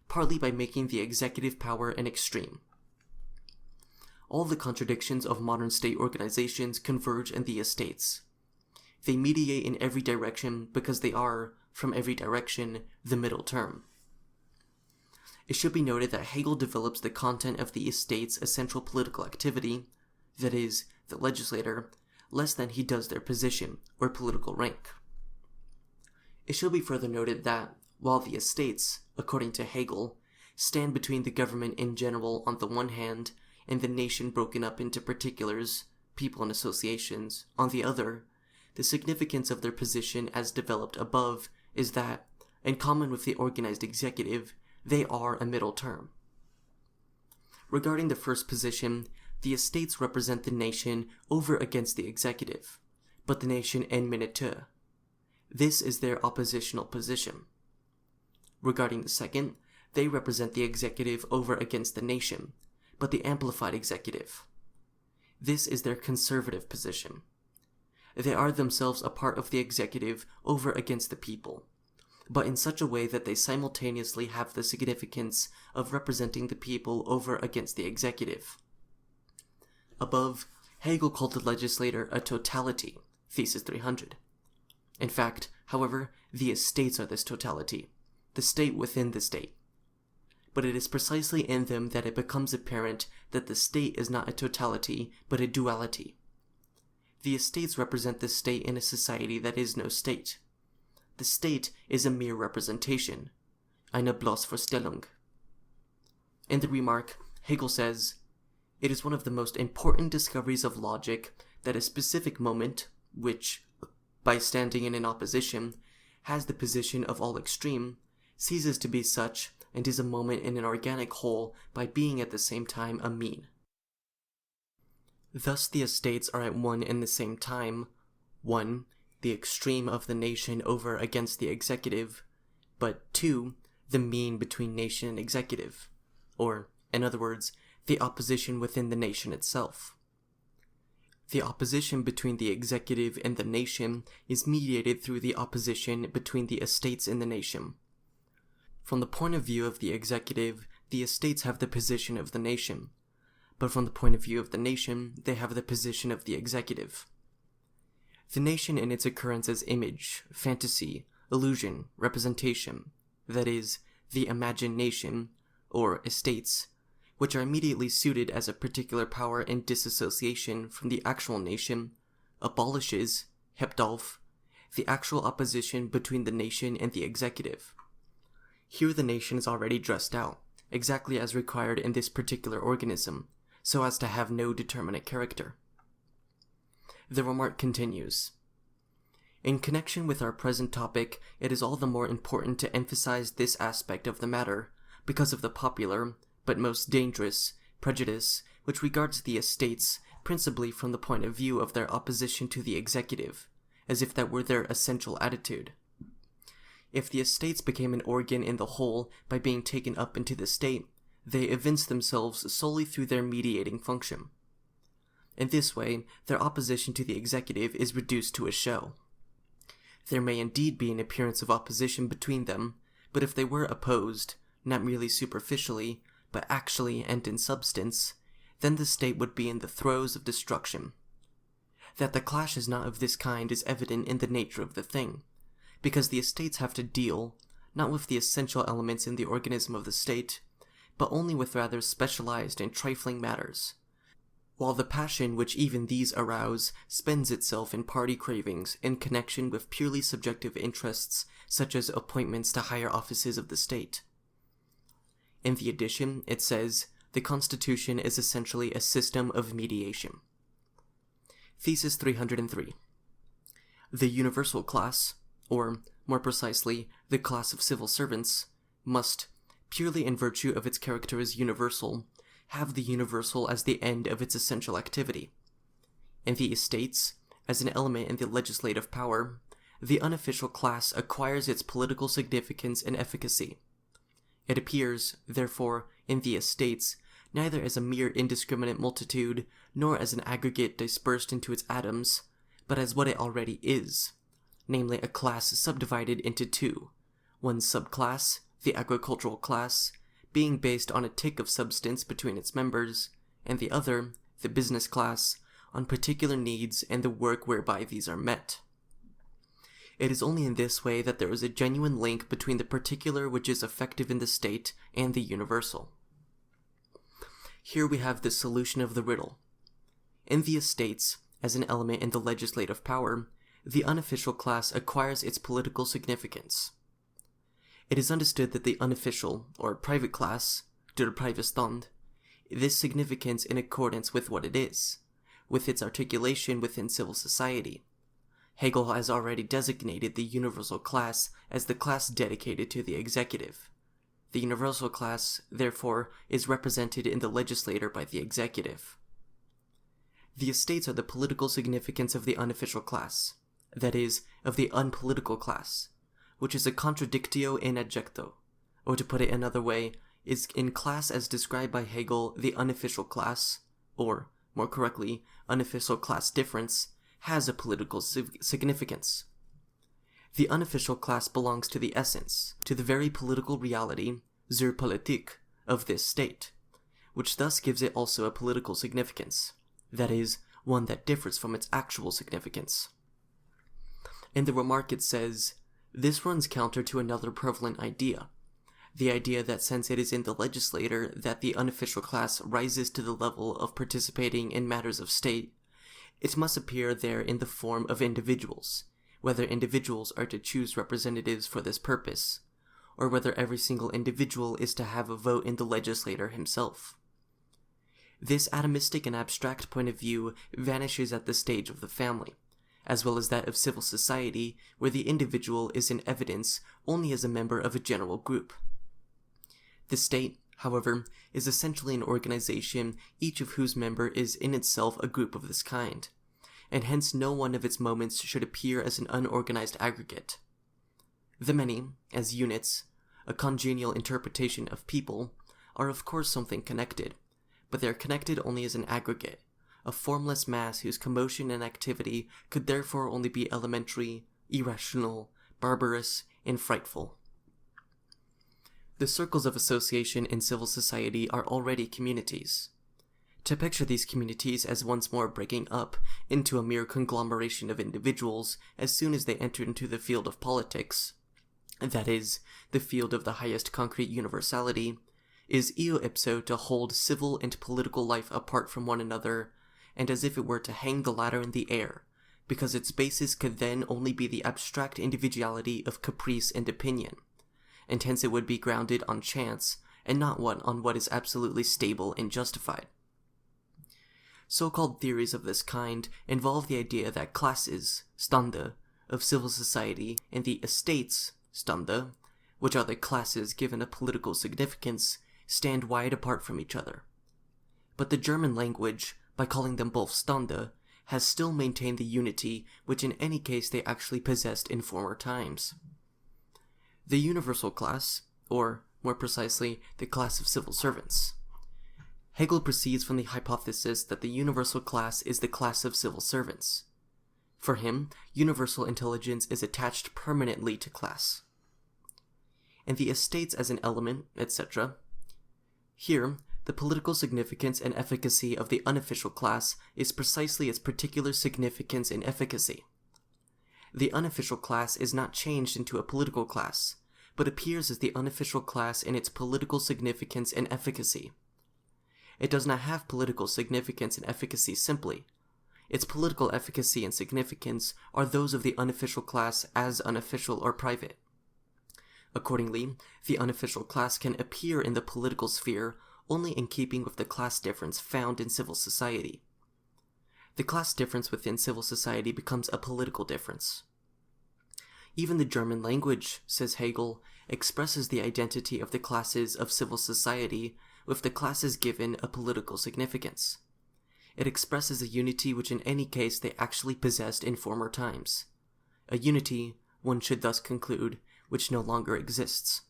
partly by making the executive power an extreme. All the contradictions of modern state organizations converge in the estates. They mediate in every direction because they are, from every direction, the middle term. It should be noted that Hegel develops the content of the estate's essential political activity, that is, the legislator, less than he does their position, or political rank. It should be further noted that, while the estates, according to Hegel, stand between the government in general on the one hand, and the nation broken up into particulars, people and associations, on the other, the significance of their position as developed above is that, in common with the organized executive, they are a middle term. Regarding the first position, the estates represent the nation over against the executive, but the nation en miniature. This is their oppositional position. Regarding the second, they represent the executive over against the nation, but the amplified executive. This is their conservative position. They are themselves a part of the executive over against the people, but in such a way that they simultaneously have the significance of representing the people over against the executive. Above, Hegel called the legislator a totality, Thesis 300. In fact, however, the estates are this totality, the state within the state. But it is precisely in them that it becomes apparent that the state is not a totality, but a duality. The estates represent the state in a society that is no state. The state is a mere representation, eine Bloßvorstellung. In the remark, Hegel says, "It is one of the most important discoveries of logic that a specific moment, which, by standing in an opposition, has the position of all extreme, ceases to be such and is a moment in an organic whole by being at the same time a mean." Thus the estates are at one and the same time, 1. The extreme of the nation over against the executive, but 2. The mean between nation and executive, or, in other words, the opposition within the nation itself. The opposition between the executive and the nation is mediated through the opposition between the estates and the nation. From the point of view of the executive, the estates have the position of the nation, but from the point of view of the nation, they have the position of the executive. The nation in its occurrence as image, fantasy, illusion, representation, that is, the imagination, or estates, which are immediately suited as a particular power in disassociation from the actual nation, abolishes, Hebdolf, the actual opposition between the nation and the executive. Here the nation is already dressed out, exactly as required in this particular organism, so as to have no determinate character. The remark continues. In connection with our present topic, it is all the more important to emphasize this aspect of the matter, because of the popular, but most dangerous, prejudice which regards the estates principally from the point of view of their opposition to the executive, as if that were their essential attitude. If the estates became an organ in the whole by being taken up into the state, they evince themselves solely through their mediating function. In this way, their opposition to the executive is reduced to a show. There may indeed be an appearance of opposition between them, but if they were opposed, not merely superficially, but actually and in substance, then the state would be in the throes of destruction. That the clash is not of this kind is evident in the nature of the thing, because the estates have to deal, not with the essential elements in the organism of the state, but only with rather specialized and trifling matters, while the passion which even these arouse spends itself in party cravings in connection with purely subjective interests such as appointments to higher offices of the state. In the edition, it says, the Constitution is essentially a system of mediation. Thesis 303. The universal class, or, more precisely, the class of civil servants, must, purely in virtue of its character as universal, have the universal as the end of its essential activity. In the estates, as an element in the legislative power, the unofficial class acquires its political significance and efficacy. It appears, therefore, in the estates, neither as a mere indiscriminate multitude, nor as an aggregate dispersed into its atoms, but as what it already is, namely a class subdivided into two, one subclass, the agricultural class, being based on a tick of substance between its members, and the other, the business class, on particular needs and the work whereby these are met. It is only in this way that there is a genuine link between the particular which is effective in the state and the universal. Here we have the solution of the riddle. In the estates, as an element in the legislative power, the unofficial class acquires its political significance. It is understood that the unofficial, or private class, der Privatstand, this significance in accordance with what it is, with its articulation within civil society. Hegel has already designated the universal class as the class dedicated to the executive. The universal class, therefore, is represented in the legislator by the executive. The estates are the political significance of the unofficial class, that is, of the unpolitical class, which is a contradictio in adjecto, or to put it another way, is in class as described by Hegel the unofficial class, or, more correctly, unofficial class difference, has a political significance. The unofficial class belongs to the essence, to the very political reality, zur Politik, of this state, which thus gives it also a political significance, that is, one that differs from its actual significance. In the remark it says, this runs counter to another prevalent idea, the idea that since it is in the legislator that the unofficial class rises to the level of participating in matters of state, it must appear there in the form of individuals, whether individuals are to choose representatives for this purpose, or whether every single individual is to have a vote in the legislator himself. This atomistic and abstract point of view vanishes at the stage of the family, as well as that of civil society, where the individual is in evidence only as a member of a general group. The state, however, is essentially an organization each of whose member is in itself a group of this kind, and hence no one of its moments should appear as an unorganized aggregate. The many, as units, a congenial interpretation of people, are of course something connected, but they are connected only as an aggregate, a formless mass whose commotion and activity could therefore only be elementary, irrational, barbarous, and frightful. The circles of association in civil society are already communities. To picture these communities as once more breaking up into a mere conglomeration of individuals as soon as they enter into the field of politics, that is, the field of the highest concrete universality, is eo ipso to hold civil and political life apart from one another, and as if it were to hang the latter in the air, because its basis could then only be the abstract individuality of caprice and opinion, and hence it would be grounded on chance, and not on what is absolutely stable and justified. So-called theories of this kind involve the idea that classes, Stände, of civil society, and the estates, Stände, which are the classes given a political significance, stand wide apart from each other. But the German language, by calling them both Stände, has still maintained the unity which in any case they actually possessed in former times. The universal class, or, more precisely, the class of civil servants. Hegel proceeds from the hypothesis that the universal class is the class of civil servants. For him, universal intelligence is attached permanently to class. And the estates as an element, etc. Here, the political significance and efficacy of the unofficial class is precisely its particular significance and efficacy. The unofficial class is not changed into a political class, but appears as the unofficial class in its political significance and efficacy. It does not have political significance and efficacy simply. Its political efficacy and significance are those of the unofficial class as unofficial or private. Accordingly, the unofficial class can appear in the political sphere only in keeping with the class difference found in civil society. The class difference within civil society becomes a political difference. Even the German language, says Hegel, expresses the identity of the classes of civil society with the classes given a political significance. It expresses a unity which in any case they actually possessed in former times. A unity, one should thus conclude, which no longer exists.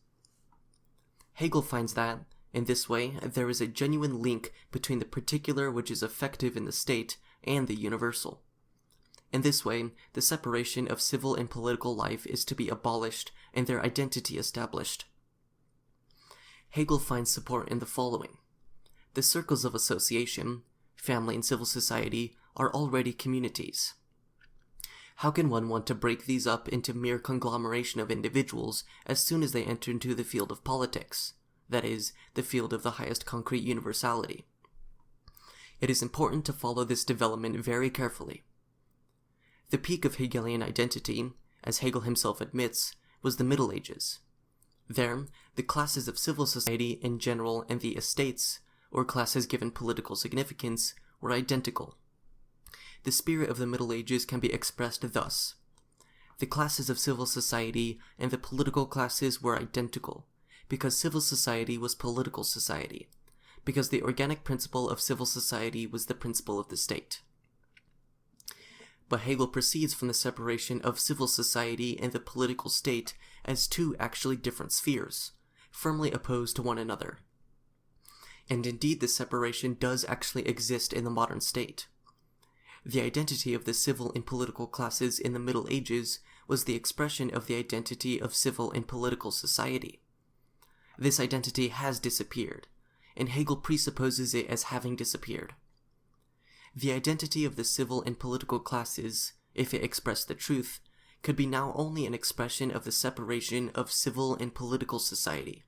Hegel finds that, in this way, there is a genuine link between the particular which is effective in the state and the universal. In this way, the separation of civil and political life is to be abolished and their identity established. Hegel finds support in the following. The circles of association, family and civil society, are already communities. How can one want to break these up into mere conglomeration of individuals as soon as they enter into the field of politics, that is, the field of the highest concrete universality? It is important to follow this development very carefully. The peak of Hegelian identity, as Hegel himself admits, was the Middle Ages. There, the classes of civil society in general and the estates, or classes given political significance, were identical. The spirit of the Middle Ages can be expressed thus. The classes of civil society and the political classes were identical, because civil society was political society, because the organic principle of civil society was the principle of the state. but Hegel proceeds from the separation of civil society and the political state as two actually different spheres, firmly opposed to one another. And indeed this separation does actually exist in the modern state. The identity of the civil and political classes in the Middle Ages was the expression of the identity of civil and political society. This identity has disappeared, and Hegel presupposes it as having disappeared. The identity of the civil and political classes, if it expressed the truth, could be now only an expression of the separation of civil and political society.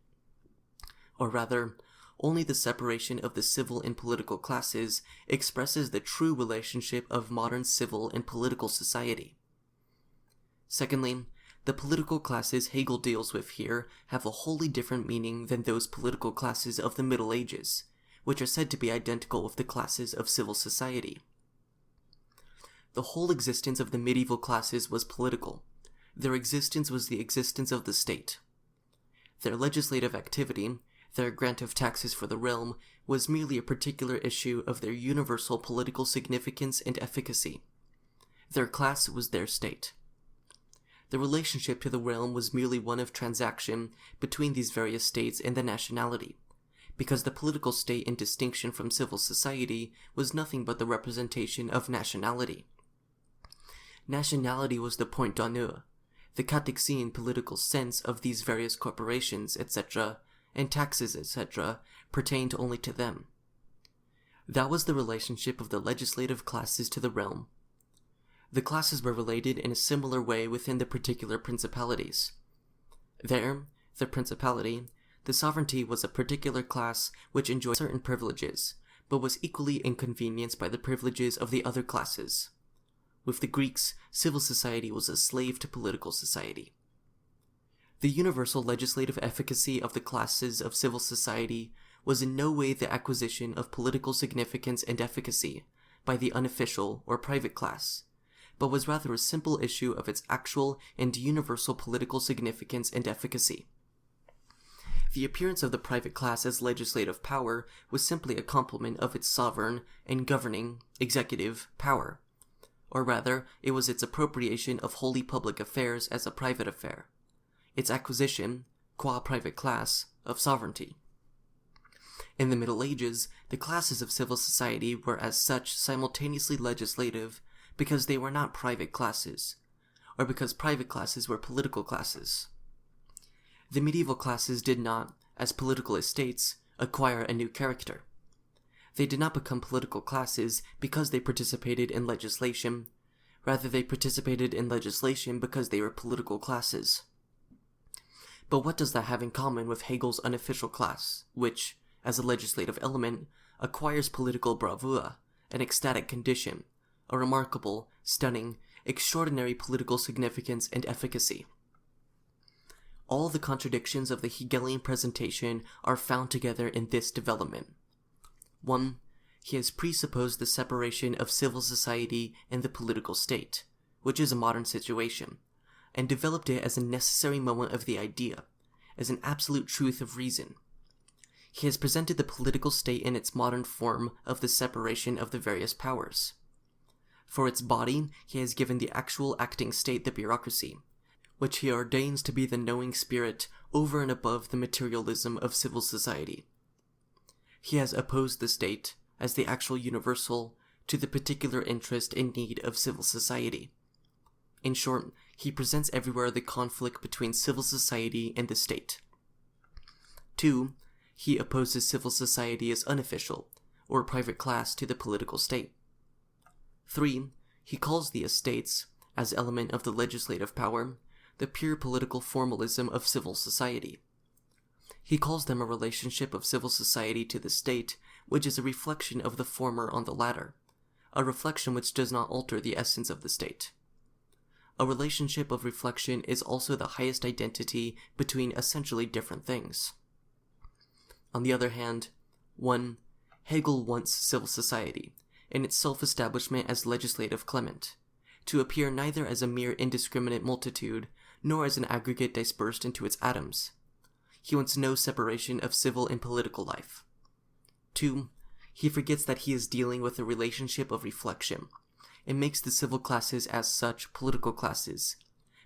Or rather, only the separation of the civil and political classes expresses the true relationship of modern civil and political society. Secondly, the political classes Hegel deals with here have a wholly different meaning than those political classes of the Middle Ages, which are said to be identical with the classes of civil society. The whole existence of the medieval classes was political. Their existence was the existence of the state. Their legislative activity, their grant of taxes for the realm, was merely a particular issue of their universal political significance and efficacy. Their class was their state. The relationship to the realm was merely one of transaction between these various states and the nationality, because the political state in distinction from civil society was nothing but the representation of nationality. Nationality was the point d'honneur, the catexine political sense of these various corporations, etc., and taxes, etc., pertained only to them. That was the relationship of the legislative classes to the realm. The classes were related in a similar way within the particular principalities. There, the principality, the sovereignty was a particular class which enjoyed certain privileges, but was equally inconvenienced by the privileges of the other classes. With the Greeks, civil society was a slave to political society. The universal legislative efficacy of the classes of civil society was in no way the acquisition of political significance and efficacy by the unofficial or private class, but was rather a simple issue of its actual and universal political significance and efficacy. The appearance of the private class as legislative power was simply a complement of its sovereign and governing, executive, power, or rather, it was its appropriation of wholly public affairs as a private affair, its acquisition, qua private class, of sovereignty. In the Middle Ages, the classes of civil society were as such simultaneously legislative because they were not private classes, or because private classes were political classes. The medieval classes did not, as political estates, acquire a new character. They did not become political classes because they participated in legislation, rather they participated in legislation because they were political classes. But what does that have in common with Hegel's unofficial class, which, as a legislative element, acquires political bravura, an ecstatic condition, a remarkable, stunning, extraordinary political significance and efficacy? All the contradictions of the Hegelian presentation are found together in this development. 1. He has presupposed the separation of civil society and the political state, which is a modern situation, and developed it as a necessary moment of the idea, as an absolute truth of reason. He has presented the political state in its modern form of the separation of the various powers. For its body, he has given the actual acting state the bureaucracy, which he ordains to be the knowing spirit over and above the materialism of civil society. He has opposed the state, as the actual universal, to the particular interest and need of civil society. In short, he presents everywhere the conflict between civil society and the state. 2. He opposes civil society as unofficial, or private class, to the political state. 3. He calls the estates, as element of the legislative power, the pure political formalism of civil society. He calls them a relationship of civil society to the state, which is a reflection of the former on the latter, a reflection which does not alter the essence of the state. A relationship of reflection is also the highest identity between essentially different things. On the other hand, 1. Hegel wants civil society, in its self-establishment as legislative clement, to appear neither as a mere indiscriminate multitude, nor as an aggregate dispersed into its atoms. He wants no separation of civil and political life. 2. He forgets that he is dealing with a relationship of reflection, It makes the civil classes as such political classes,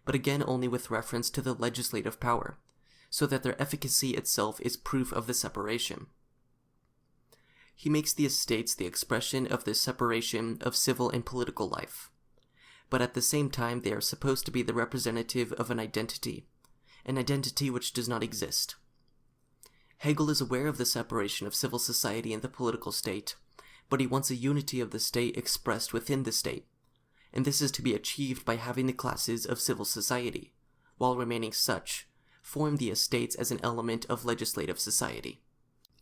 but again only with reference to the legislative power, so that their efficacy itself is proof of the separation. He makes the estates the expression of the separation of civil and political life, but at the same time they are supposed to be the representative of an identity which does not exist. Hegel is aware of the separation of civil society and the political state, but he wants a unity of the state expressed within the state, and this is to be achieved by having the classes of civil society, while remaining such, form the estates as an element of legislative society.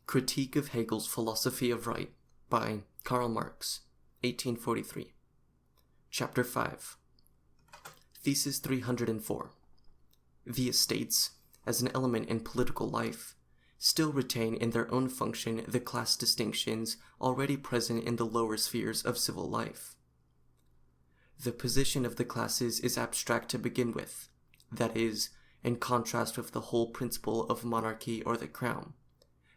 Critique of Hegel's Philosophy of Right by Karl Marx, 1843. Chapter 5. Thesis 304. The estates, as an element in political life, still retain in their own function the class distinctions already present in the lower spheres of civil life. The position of the classes is abstract to begin with, that is, in contrast with the whole principle of monarchy or the crown.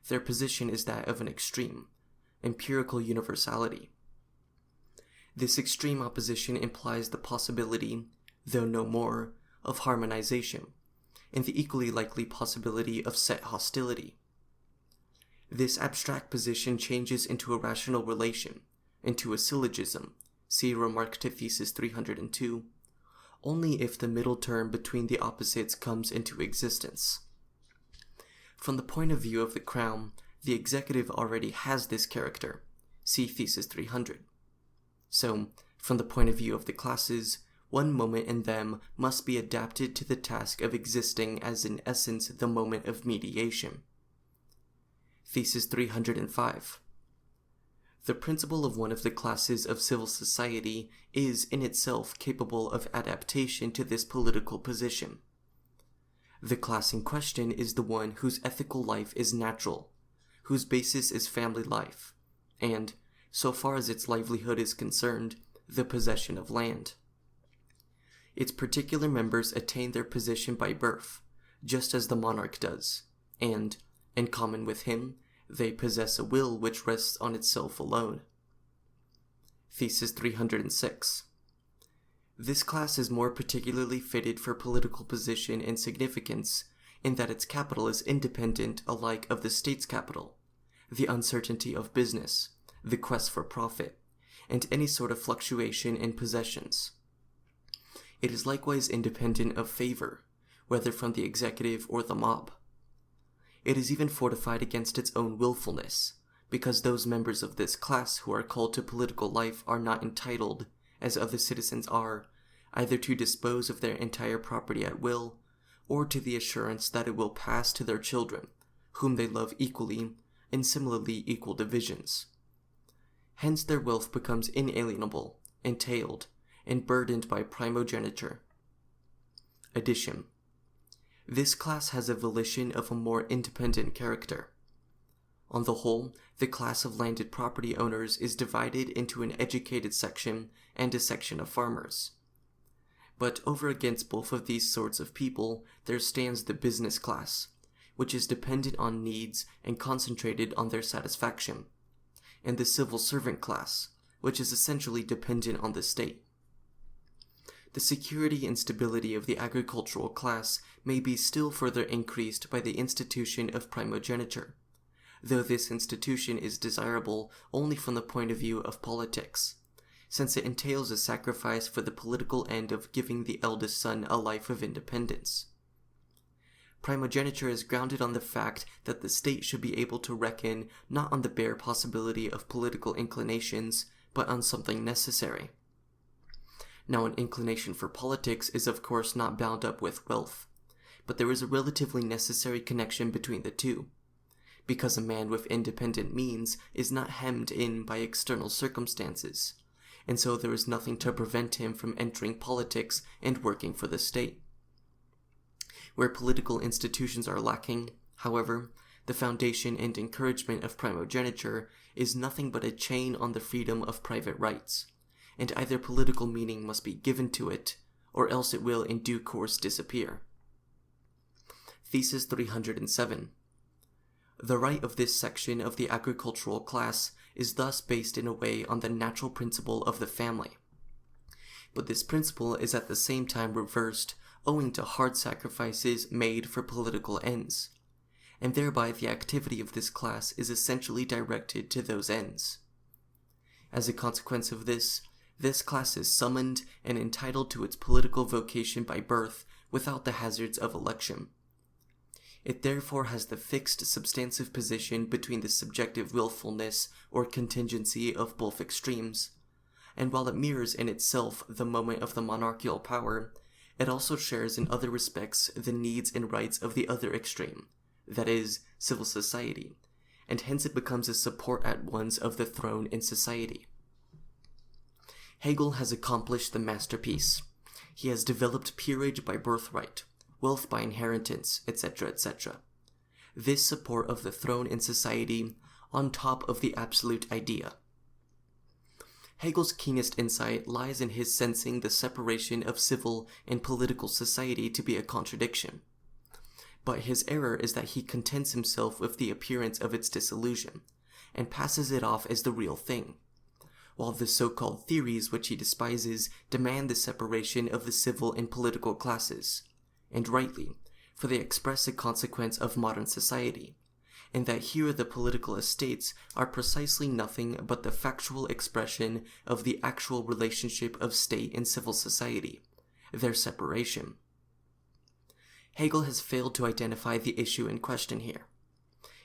Their position is that of an extreme, empirical universality. This extreme opposition implies the possibility, though no more, of harmonization, and the equally likely possibility of set hostility. This abstract position changes into a rational relation, into a syllogism, see remark to Thesis 302, only if the middle term between the opposites comes into existence. From the point of view of the crown, the executive already has this character, see Thesis 300. So, from the point of view of the classes, one moment in them must be adapted to the task of existing as in essence the moment of mediation. Thesis 305. The principle of one of the classes of civil society is in itself capable of adaptation to this political position. The class in question is the one whose ethical life is natural, whose basis is family life, and, so far as its livelihood is concerned, the possession of land. Its particular members attain their position by birth, just as the monarch does, and, in common with him, they possess a will which rests on itself alone. Thesis 306. This class is more particularly fitted for political position and significance in that its capital is independent alike of the state's capital, the uncertainty of business, the quest for profit, and any sort of fluctuation in possessions. It is likewise independent of favor, whether from the executive or the mob. It is even fortified against its own willfulness, because those members of this class who are called to political life are not entitled, as other citizens are, either to dispose of their entire property at will, or to the assurance that it will pass to their children, whom they love equally, in similarly equal divisions. Hence their wealth becomes inalienable, entailed, and burdened by primogeniture. Addition. This class has a volition of a more independent character. On the whole, the class of landed property owners is divided into an educated section and a section of farmers. But over against both of these sorts of people, there stands the business class, which is dependent on needs and concentrated on their satisfaction, and the civil servant class, which is essentially dependent on the state. The security and stability of the agricultural class may be still further increased by the institution of primogeniture, though this institution is desirable only from the point of view of politics, since it entails a sacrifice for the political end of giving the eldest son a life of independence. Primogeniture is grounded on the fact that the state should be able to reckon not on the bare possibility of political inclinations, but on something necessary. Now, an inclination for politics is of course not bound up with wealth, but there is a relatively necessary connection between the two, because a man with independent means is not hemmed in by external circumstances, and so there is nothing to prevent him from entering politics and working for the state. Where political institutions are lacking, however, the foundation and encouragement of primogeniture is nothing but a chain on the freedom of private rights, and either political meaning must be given to it, or else it will in due course disappear. Thesis 307. The right of this section of the agricultural class is thus based in a way on the natural principle of the family. but this principle is at the same time reversed owing to hard sacrifices made for political ends, and thereby the activity of this class is essentially directed to those ends. As a consequence of this class is summoned and entitled to its political vocation by birth without the hazards of election. It therefore has the fixed substantive position between the subjective willfulness or contingency of both extremes, and while it mirrors in itself the moment of the monarchical power, it also shares in other respects the needs and rights of the other extreme, that is, civil society, and hence it becomes a support at once of the throne in society. Hegel has accomplished the masterpiece. He has developed peerage by birthright, wealth by inheritance, etc., etc. This support of the throne in society on top of the absolute idea. Hegel's keenest insight lies in his sensing the separation of civil and political society to be a contradiction. But his error is that he contents himself with the appearance of its dissolution, and passes it off as the real thing, while the so-called theories which he despises demand the separation of the civil and political classes, and rightly, for they express a consequence of modern society, and that here the political estates are precisely nothing but the factual expression of the actual relationship of state and civil society, their separation. Hegel has failed to identify the issue in question here.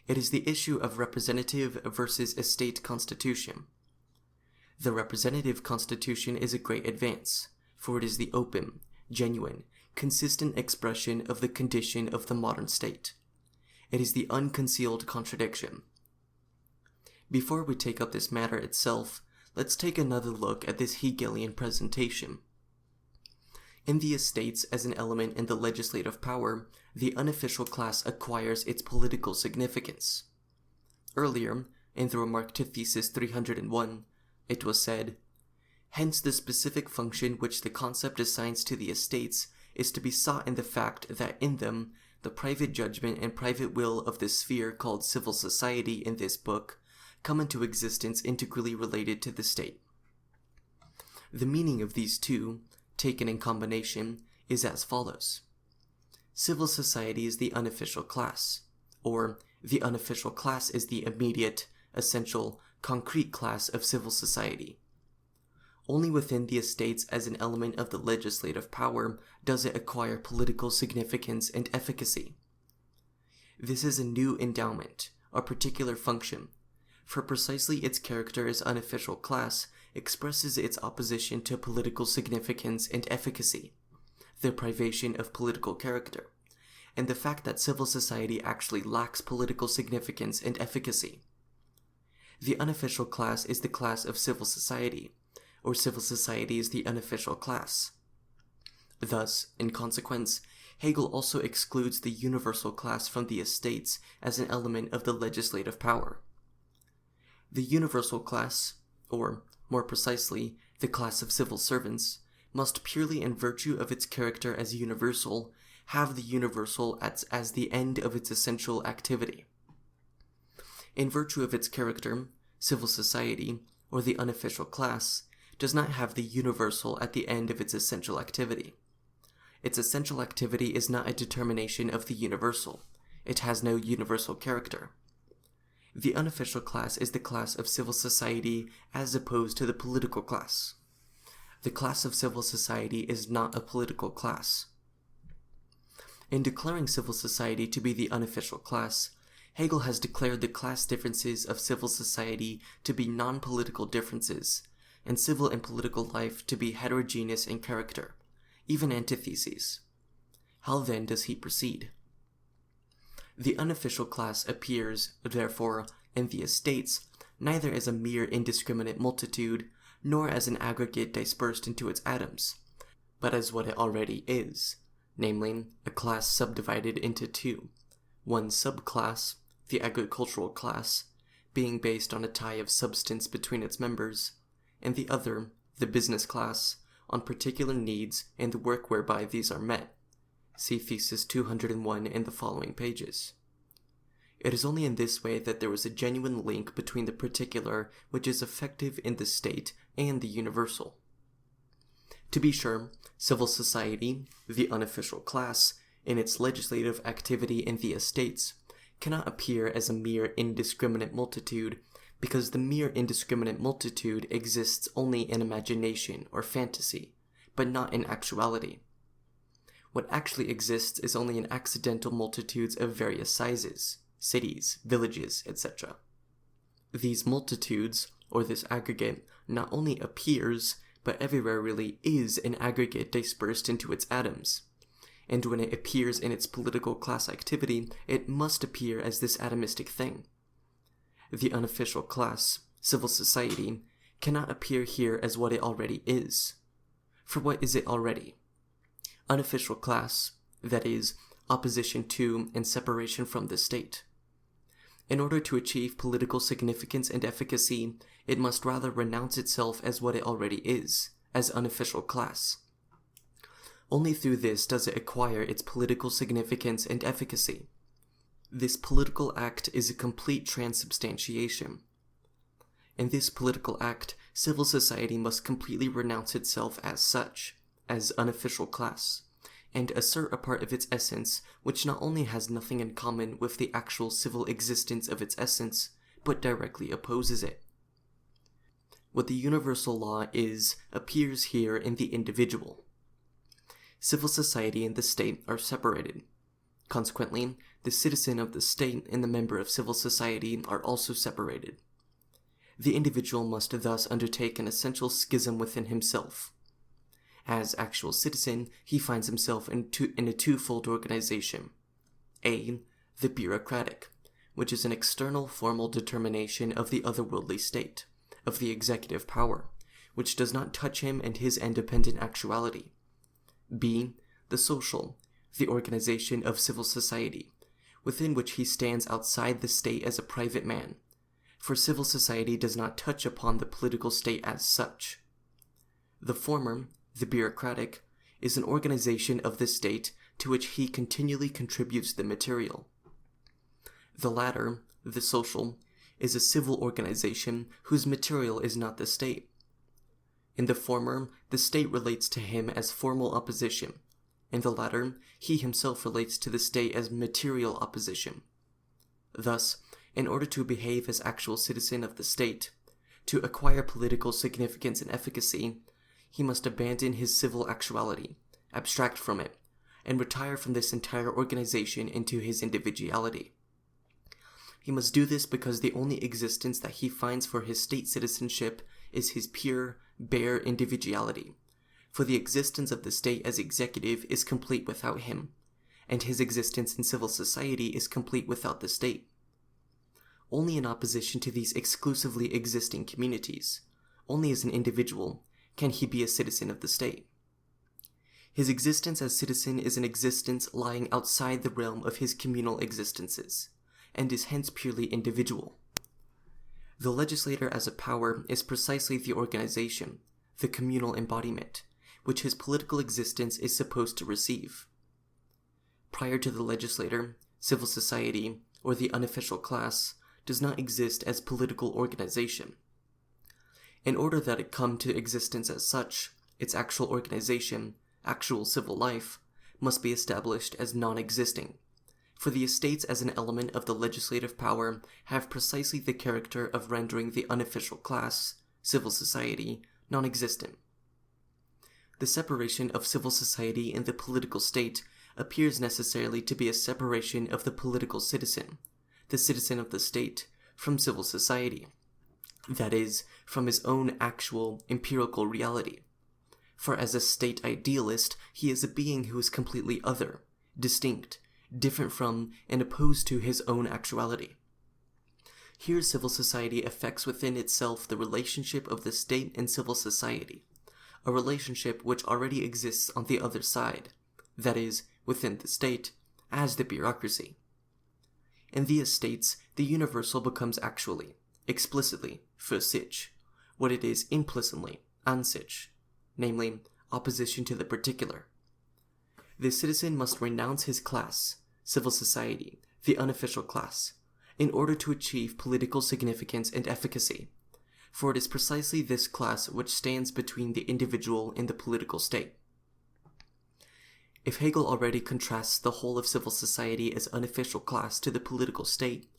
It is the issue of representative versus estate constitution. The representative constitution is a great advance, for it is the open, genuine, consistent expression of the condition of the modern state. It is the unconcealed contradiction. Before we take up this matter itself, let's take another look at this Hegelian presentation. In the estates as an element in the legislative power, the unofficial class acquires its political significance. Earlier, in the remark to Thesis 301, it was said, "Hence the specific function which the concept assigns to the estates is to be sought in the fact that in them, the private judgment and private will of the sphere called civil society in this book come into existence integrally related to the state." The meaning of these two, taken in combination, is as follows. Civil society is the unofficial class, or the unofficial class is the immediate, essential, concrete class of civil society. Only within the estates as an element of the legislative power does it acquire political significance and efficacy. This is a new endowment, a particular function, for precisely its character as unofficial class expresses its opposition to political significance and efficacy, the privation of political character, and the fact that civil society actually lacks political significance and efficacy. The unofficial class is the class of civil society, or civil society is the unofficial class. Thus, in consequence, Hegel also excludes the universal class from the estates as an element of the legislative power. The universal class, or, more precisely, the class of civil servants, must purely in virtue of its character as universal, have the universal as the end of its essential activity. In virtue of its character, civil society, or the unofficial class, does not have the universal at the end of its essential activity. Its essential activity is not a determination of the universal. It has no universal character. The unofficial class is the class of civil society as opposed to the political class. The class of civil society is not a political class. In declaring civil society to be the unofficial class, Hegel has declared the class differences of civil society to be non-political differences, and civil and political life to be heterogeneous in character, even antitheses. How then does he proceed? The unofficial class appears, therefore, in the estates, neither as a mere indiscriminate multitude, nor as an aggregate dispersed into its atoms, but as what it already is, namely, a class subdivided into two, one subclass, the agricultural class, being based on a tie of substance between its members, and the other, the business class, on particular needs and the work whereby these are met. See Thesis 201 in the following pages. It is only in this way that there is a genuine link between the particular which is effective in the state and the universal. To be sure, civil society, the unofficial class, in its legislative activity in the estates, cannot appear as a mere indiscriminate multitude, because the mere indiscriminate multitude exists only in imagination or fantasy, but not in actuality. What actually exists is only an accidental multitudes of various sizes, cities, villages, etc. These multitudes, or this aggregate, not only appears, but everywhere really is an aggregate dispersed into its atoms. And when it appears in its political class activity, it must appear as this atomistic thing. The unofficial class, civil society, cannot appear here as what it already is. For what is it already? Unofficial class, that is, opposition to and separation from the state. In order to achieve political significance and efficacy, it must rather renounce itself as what it already is, as unofficial class. Only through this does it acquire its political significance and efficacy. This political act is a complete transubstantiation. In this political act, civil society must completely renounce itself as such, as unofficial class, and assert a part of its essence which not only has nothing in common with the actual civil existence of its essence, but directly opposes it. What the universal law is appears here in the individual. Civil society and the state are separated. Consequently, the citizen of the state and the member of civil society are also separated. The individual must thus undertake an essential schism within himself. As actual citizen, he finds himself in a twofold organization. A, the bureaucratic, which is an external formal determination of the otherworldly state, of the executive power, which does not touch him and his independent actuality. B, the social, the organization of civil society, within which he stands outside the state as a private man, for civil society does not touch upon the political state as such. The former, the bureaucratic, is an organization of the state to which he continually contributes the material. The latter, the social, is a civil organization whose material is not the state. In the former, the state relates to him as formal opposition. In the latter, he himself relates to the state as material opposition. Thus, in order to behave as actual citizen of the state, to acquire political significance and efficacy, he must abandon his civil actuality, abstract from it, and retire from this entire organization into his individuality. He must do this because the only existence that he finds for his state citizenship is his pure, bare individuality, for the existence of the state as executive is complete without him, and his existence in civil society is complete without the state. Only in opposition to these exclusively existing communities, only as an individual, can he be a citizen of the state. His existence as citizen is an existence lying outside the realm of his communal existences, and is hence purely individual. The legislator as a power is precisely the organization, the communal embodiment, which his political existence is supposed to receive. Prior to the legislator, civil society, or the unofficial class, does not exist as political organization. In order that it come to existence as such, its actual organization, actual civil life, must be established as non-existing, for the estates as an element of the legislative power have precisely the character of rendering the unofficial class, civil society, non-existent. The separation of civil society and the political state appears necessarily to be a separation of the political citizen, the citizen of the state, from civil society, that is, from his own actual empirical reality. For as a state idealist, he is a being who is completely other, distinct, different from, and opposed to his own actuality. Here civil society affects within itself the relationship of the state and civil society, a relationship which already exists on the other side, that is, within the state, as the bureaucracy. In the estates, the universal becomes actually, explicitly, für sich, what it is implicitly, an sich, namely, opposition to the particular. The citizen must renounce his class, civil society, the unofficial class, in order to achieve political significance and efficacy, for it is precisely this class which stands between the individual and the political state. If Hegel already contrasts the whole of civil society as unofficial class to the political state,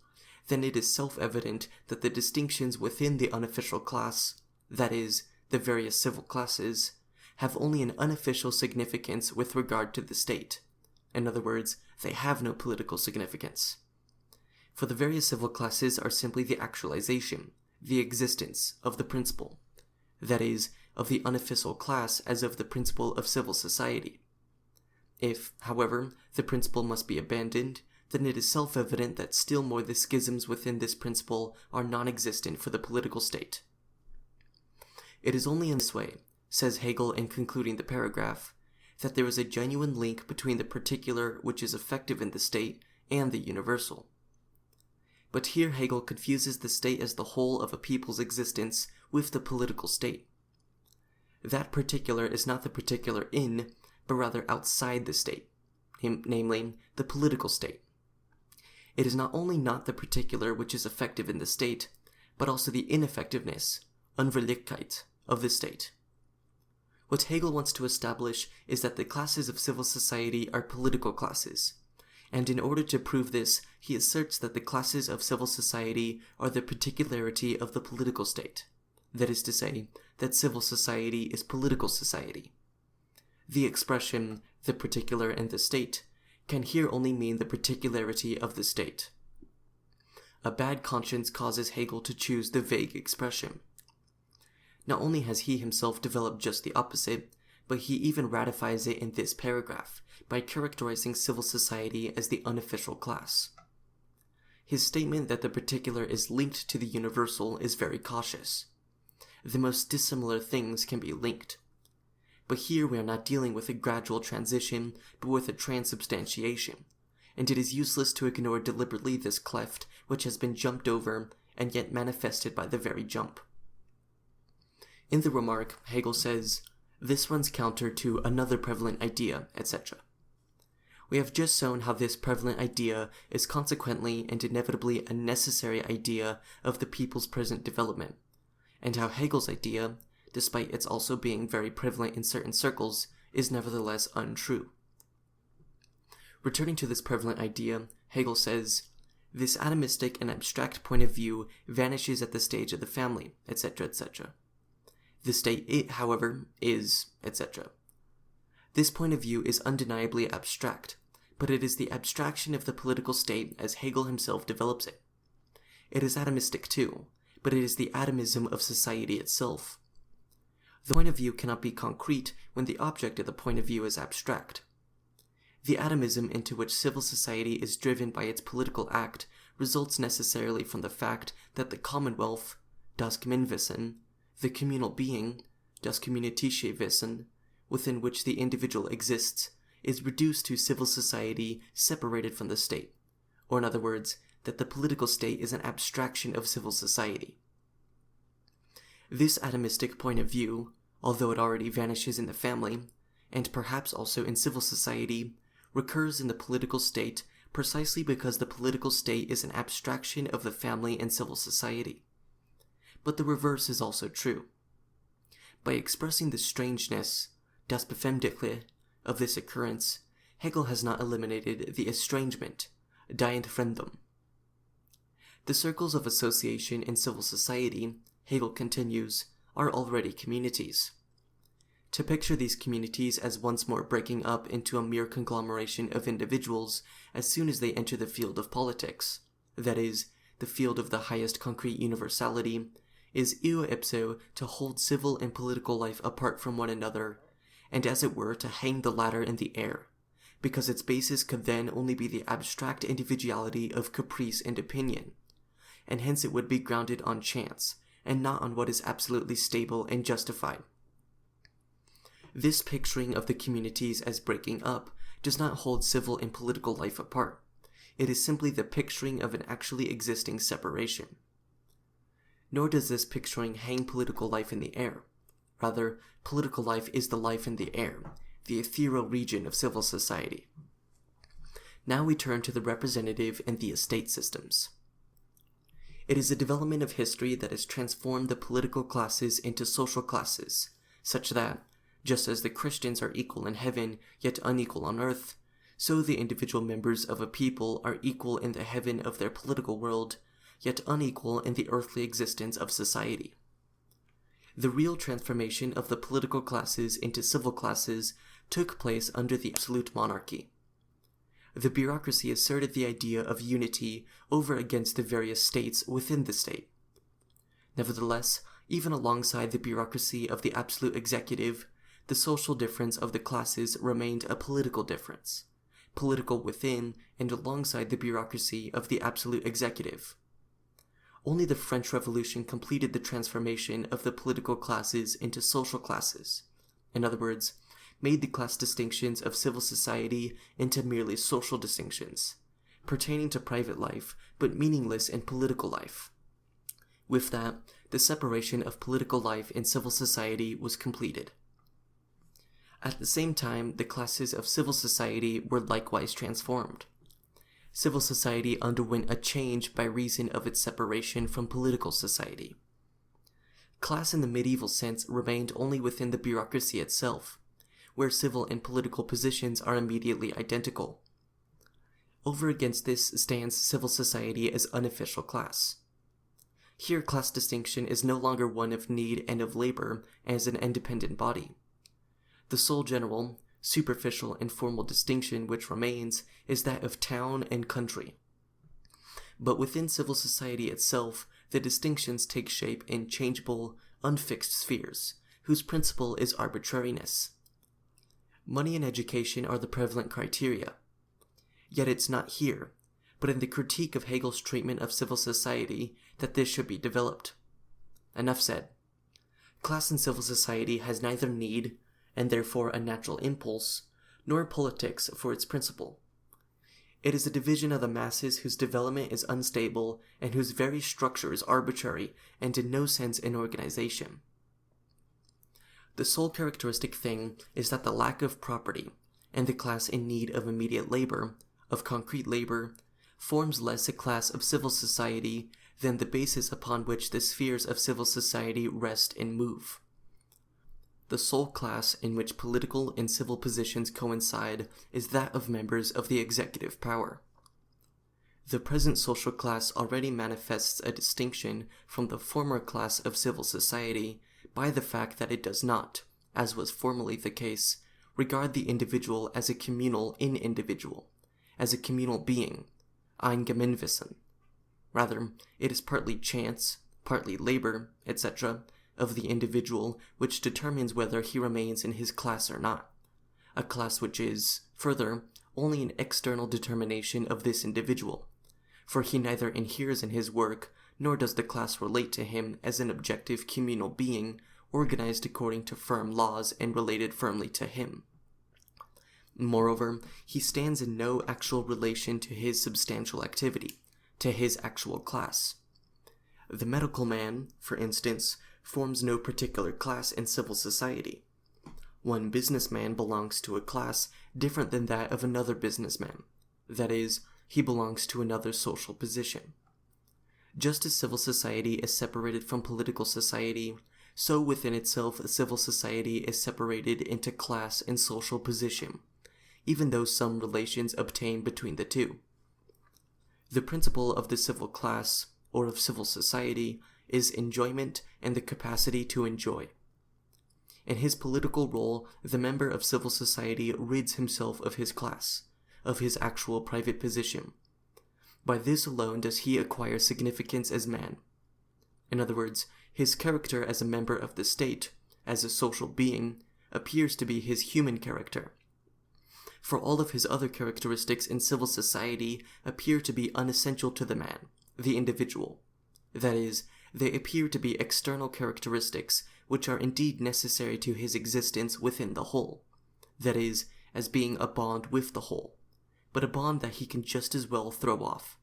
then it is self-evident that the distinctions within the unofficial class, that is, the various civil classes, have only an unofficial significance with regard to the state. In other words, they have no political significance. For the various civil classes are simply the actualization, the existence, of the principle, that is, of the unofficial class as of the principle of civil society. If, however, the principle must be abandoned, then it is self-evident that still more the schisms within this principle are non-existent for the political state. It is only in this way, says Hegel in concluding the paragraph, that there is a genuine link between the particular which is effective in the state and the universal. But here Hegel confuses the state as the whole of a people's existence with the political state. That particular is not the particular in, but rather outside the state, namely, the political state. It is not only not the particular which is effective in the state, but also the ineffectiveness, Unwirklichkeit, of the state. What Hegel wants to establish is that the classes of civil society are political classes, and in order to prove this, he asserts that the classes of civil society are the particularity of the political state, that is to say, that civil society is political society. The expression, the particular and the state, can here only mean the particularity of the state. A bad conscience causes Hegel to choose the vague expression. Not only has he himself developed just the opposite, but he even ratifies it in this paragraph by characterizing civil society as the unofficial class. His statement that the particular is linked to the universal is very cautious. The most dissimilar things can be linked. But here we are not dealing with a gradual transition, but with a transubstantiation, and it is useless to ignore deliberately this cleft which has been jumped over and yet manifested by the very jump. In the remark, Hegel says, "This runs counter to another prevalent idea, etc." We have just shown how this prevalent idea is consequently and inevitably a necessary idea of the people's present development, and how Hegel's idea, despite its also being very prevalent in certain circles, is nevertheless untrue. Returning to this prevalent idea, Hegel says, "This atomistic and abstract point of view vanishes at the stage of the family, etc., etc. The state, it, however, is, etc. This point of view is undeniably abstract, but it is the abstraction of the political state as Hegel himself develops it. It is atomistic too, but it is the atomism of society itself. The point of view cannot be concrete when the object of the point of view is abstract. The atomism into which civil society is driven by its political act results necessarily from the fact that the commonwealth, das Gemeinwesen, the communal being, das kommunistische Wesen, within which the individual exists, is reduced to civil society separated from the state, or in other words, that the political state is an abstraction of civil society. This atomistic point of view, although it already vanishes in the family, and perhaps also in civil society, recurs in the political state precisely because the political state is an abstraction of the family and civil society. But the reverse is also true. By expressing the strangeness, das Befremdliche, of this occurrence, Hegel has not eliminated the estrangement, die Entfremdung. The circles of association in civil society, Hegel continues, are already communities. To picture these communities as once more breaking up into a mere conglomeration of individuals as soon as they enter the field of politics, that is, the field of the highest concrete universality, is eo ipso to hold civil and political life apart from one another, and as it were to hang the latter in the air, because its basis could then only be the abstract individuality of caprice and opinion, and hence it would be grounded on chance, and not on what is absolutely stable and justified. This picturing of the communities as breaking up does not hold civil and political life apart. It is simply the picturing of an actually existing separation. Nor does this picturing hang political life in the air. Rather, political life is the life in the air, the ethereal region of civil society. Now we turn to the representative and the estate systems. It is a development of history that has transformed the political classes into social classes, such that, just as the Christians are equal in heaven yet unequal on earth, so the individual members of a people are equal in the heaven of their political world, yet unequal in the earthly existence of society. The real transformation of the political classes into civil classes took place under the absolute monarchy. The bureaucracy asserted the idea of unity over against the various states within the state. Nevertheless, even alongside the bureaucracy of the absolute executive, the social difference of the classes remained a political difference, political within and alongside the bureaucracy of the absolute executive. Only the French Revolution completed the transformation of the political classes into social classes. In other words, made the class distinctions of civil society into merely social distinctions, pertaining to private life but meaningless in political life. With that, the separation of political life in civil society was completed. At the same time, the classes of civil society were likewise transformed. Civil society underwent a change by reason of its separation from political society. Class in the medieval sense remained only within the bureaucracy itself, where civil and political positions are immediately identical. Over against this stands civil society as unofficial class. Here class distinction is no longer one of need and of labor as an independent body. The sole general, superficial and formal distinction which remains is that of town and country. But within civil society itself, the distinctions take shape in changeable, unfixed spheres, whose principle is arbitrariness. Money and education are the prevalent criteria. Yet it's not here, but in the critique of Hegel's treatment of civil society, that this should be developed. Enough said. Class in civil society has neither need, and therefore a natural impulse, nor politics for its principle. It is a division of the masses whose development is unstable and whose very structure is arbitrary and in no sense an organization. The sole characteristic thing is that the lack of property, and the class in need of immediate labor, of concrete labor, forms less a class of civil society than the basis upon which the spheres of civil society rest and move. The sole class in which political and civil positions coincide is that of members of the executive power. The present social class already manifests a distinction from the former class of civil society by the fact that it does not, as was formerly the case, regard the individual as a communal individual, as a communal being, ein Gemeinwesen. Rather, it is partly chance, partly labor, etc., of the individual which determines whether he remains in his class or not, a class which is, further, only an external determination of this individual, for he neither inheres in his work, nor does the class relate to him as an objective communal being organized according to firm laws and related firmly to him. Moreover, he stands in no actual relation to his substantial activity, to his actual class. The medical man, for instance, forms no particular class in civil society. One businessman belongs to a class different than that of another businessman. That is, he belongs to another social position. Just as civil society is separated from political society, so within itself civil society is separated into class and social position, even though some relations obtain between the two. The principle of the civil class, or of civil society, is enjoyment and the capacity to enjoy. In his political role, the member of civil society rids himself of his class, of his actual private position. By this alone does he acquire significance as man. In other words, his character as a member of the state, as a social being, appears to be his human character. For all of his other characteristics in civil society appear to be unessential to the man, the individual. That is, they appear to be external characteristics which are indeed necessary to his existence within the whole, that is, as being a bond with the whole, but a bond that he can just as well throw off.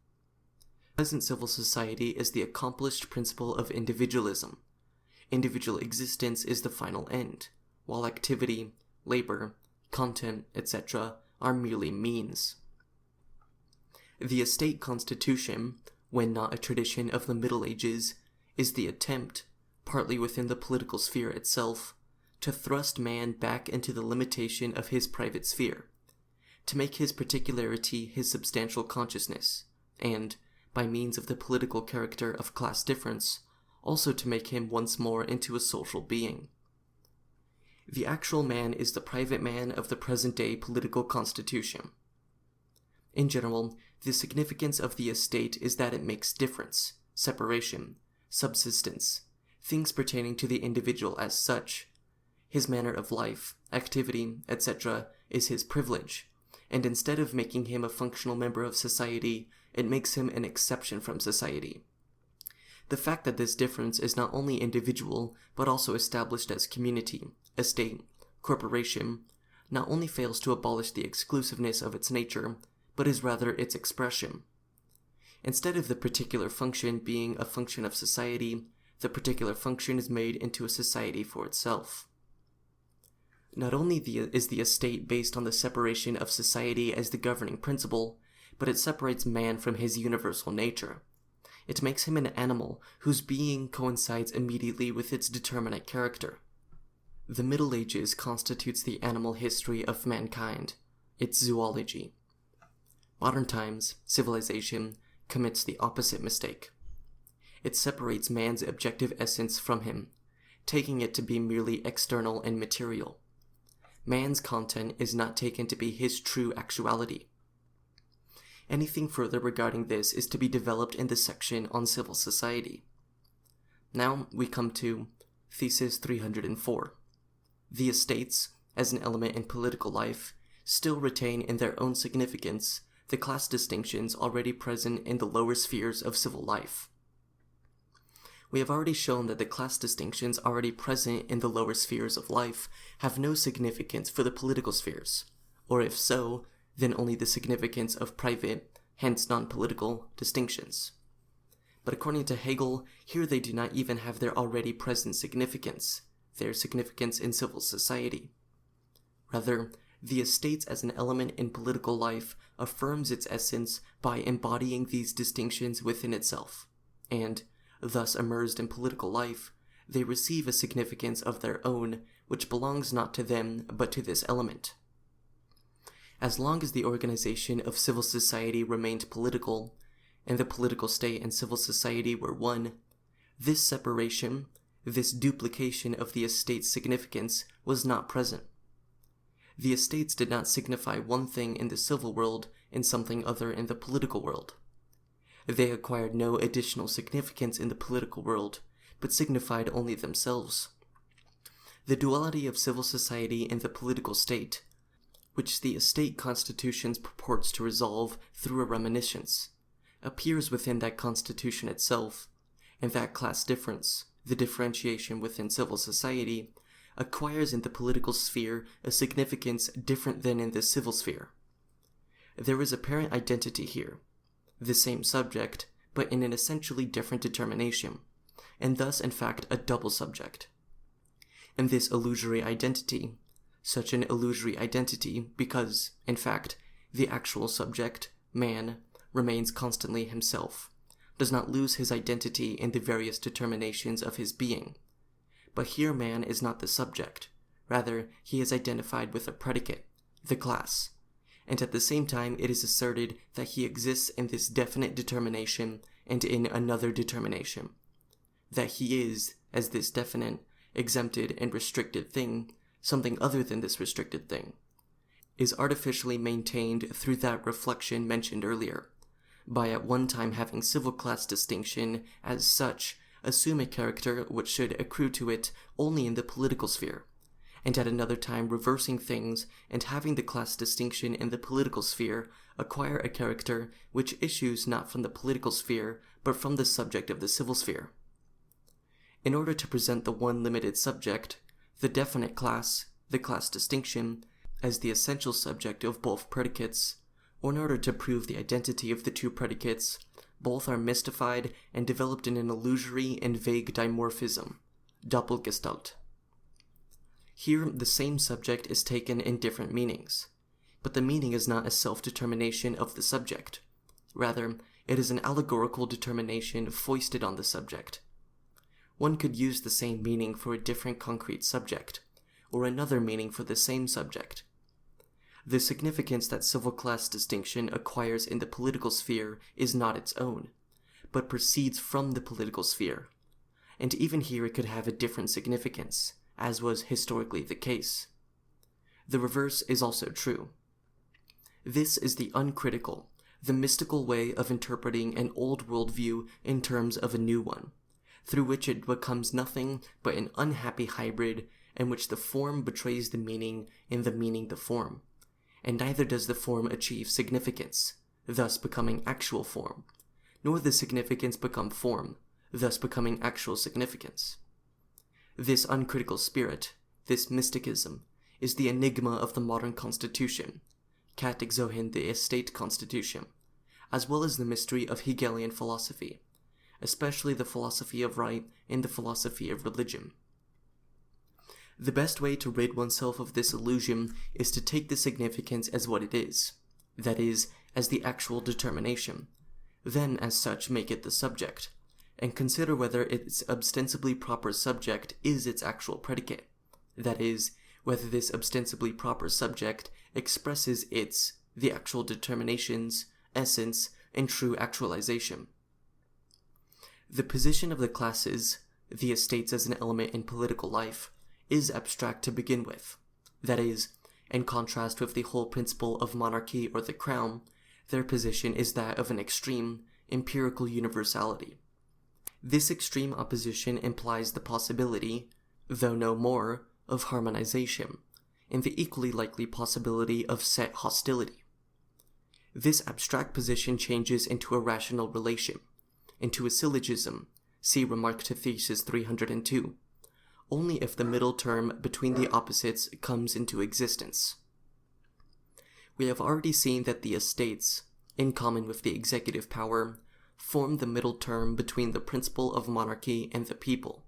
Present civil society is the accomplished principle of individualism. Individual existence is the final end, while activity, labor, content, etc. are merely means. The estate constitution, when not a tradition of the Middle Ages, is the attempt, partly within the political sphere itself, to thrust man back into the limitation of his private sphere, to make his particularity his substantial consciousness, and, by means of the political character of class difference, also to make him once more into a social being. The actual man is the private man of the present-day political constitution. In general, the significance of the estate is that it makes difference, separation, subsistence, things pertaining to the individual as such. His manner of life, activity, etc. is his privilege, and instead of making him a functional member of society, it makes him an exception from society. The fact that this difference is not only individual, but also established as community, estate, corporation, not only fails to abolish the exclusiveness of its nature, but is rather its expression. Instead of the particular function being a function of society, the particular function is made into a society for itself. Not only is the estate based on the separation of society as the governing principle, but it separates man from his universal nature. It makes him an animal whose being coincides immediately with its determinate character. The Middle Ages constitutes the animal history of mankind, its zoology. Modern times, civilization, commits the opposite mistake. It separates man's objective essence from him, taking it to be merely external and material. Man's content is not taken to be his true actuality. Anything further regarding this is to be developed in the section on civil society. Now we come to Thesis 304. The estates, as an element in political life, still retain in their own significance the class distinctions already present in the lower spheres of civil life. We have already shown that the class distinctions already present in the lower spheres of life have no significance for the political spheres, or if so, then only the significance of private, hence non-political, distinctions. But according to Hegel, here they do not even have their already present significance, their significance in civil society. Rather, the estates as an element in political life affirms its essence by embodying these distinctions within itself, and, thus immersed in political life, they receive a significance of their own, which belongs not to them, but to this element. As long as the organization of civil society remained political, and the political state and civil society were one, this separation, this duplication of the estate's significance was not present. The estates did not signify one thing in the civil world and something other in the political world. They acquired no additional significance in the political world, but signified only themselves. The duality of civil society and the political state, which the estate constitutions purports to resolve through a reminiscence, appears within that constitution itself, and that class difference, the differentiation within civil society, acquires in the political sphere a significance different than in the civil sphere. There is apparent identity here, the same subject, but in an essentially different determination, and thus in fact a double subject. And this illusory identity, such an illusory identity because, in fact, the actual subject, man, remains constantly himself, does not lose his identity in the various determinations of his being. But here man is not the subject, rather he is identified with a predicate, the class, and at the same time it is asserted that he exists in this definite determination and in another determination, that he is, as this definite, exempted and restricted thing, something other than this restricted thing, is artificially maintained through that reflection mentioned earlier, by at one time having civil class distinction as such assume a character which should accrue to it only in the political sphere, and at another time reversing things and having the class distinction in the political sphere acquire a character which issues not from the political sphere but from the subject of the civil sphere. In order to present the one limited subject, the definite class, the class distinction, as the essential subject of both predicates, or in order to prove the identity of the two predicates, both are mystified and developed in an illusory and vague dimorphism, Doppelgestalt. Here, the same subject is taken in different meanings, but the meaning is not a self-determination of the subject. Rather, It is an allegorical determination foisted on the subject. One could use the same meaning for a different concrete subject, or another meaning for the same subject. The significance that civil class distinction acquires in the political sphere is not its own, but proceeds from the political sphere, and even here it could have a different significance, as was historically the case. The reverse is also true. This is the uncritical, the mystical way of interpreting an old worldview in terms of a new one, through which it becomes nothing but an unhappy hybrid in which the form betrays the meaning in the meaning the form, and neither does the form achieve significance, thus becoming actual form, nor the significance become form, thus becoming actual significance. This uncritical spirit, this mysticism, is the enigma of the modern constitution, kat exohen the estate constitution, as well as the mystery of Hegelian philosophy, especially the philosophy of right and the philosophy of religion. The best way to rid oneself of this illusion is to take the significance as what it is, that is, as the actual determination, then as such make it the subject, and consider whether its ostensibly proper subject is its actual predicate, that is, whether this ostensibly proper subject expresses the actual determination's, essence, and true actualization. The position of the classes, the estates as an element in political life, is abstract to begin with. That is, in contrast with the whole principle of monarchy or the crown, their position is that of an extreme, empirical universality. This extreme opposition implies the possibility, though no more, of harmonization, and the equally likely possibility of set hostility. This abstract position changes into a rational relation, into a syllogism, see remark to thesis 302, only if the middle term between the opposites comes into existence. We have already seen that the estates, in common with the executive power, form the middle term between the principle of monarchy and the people,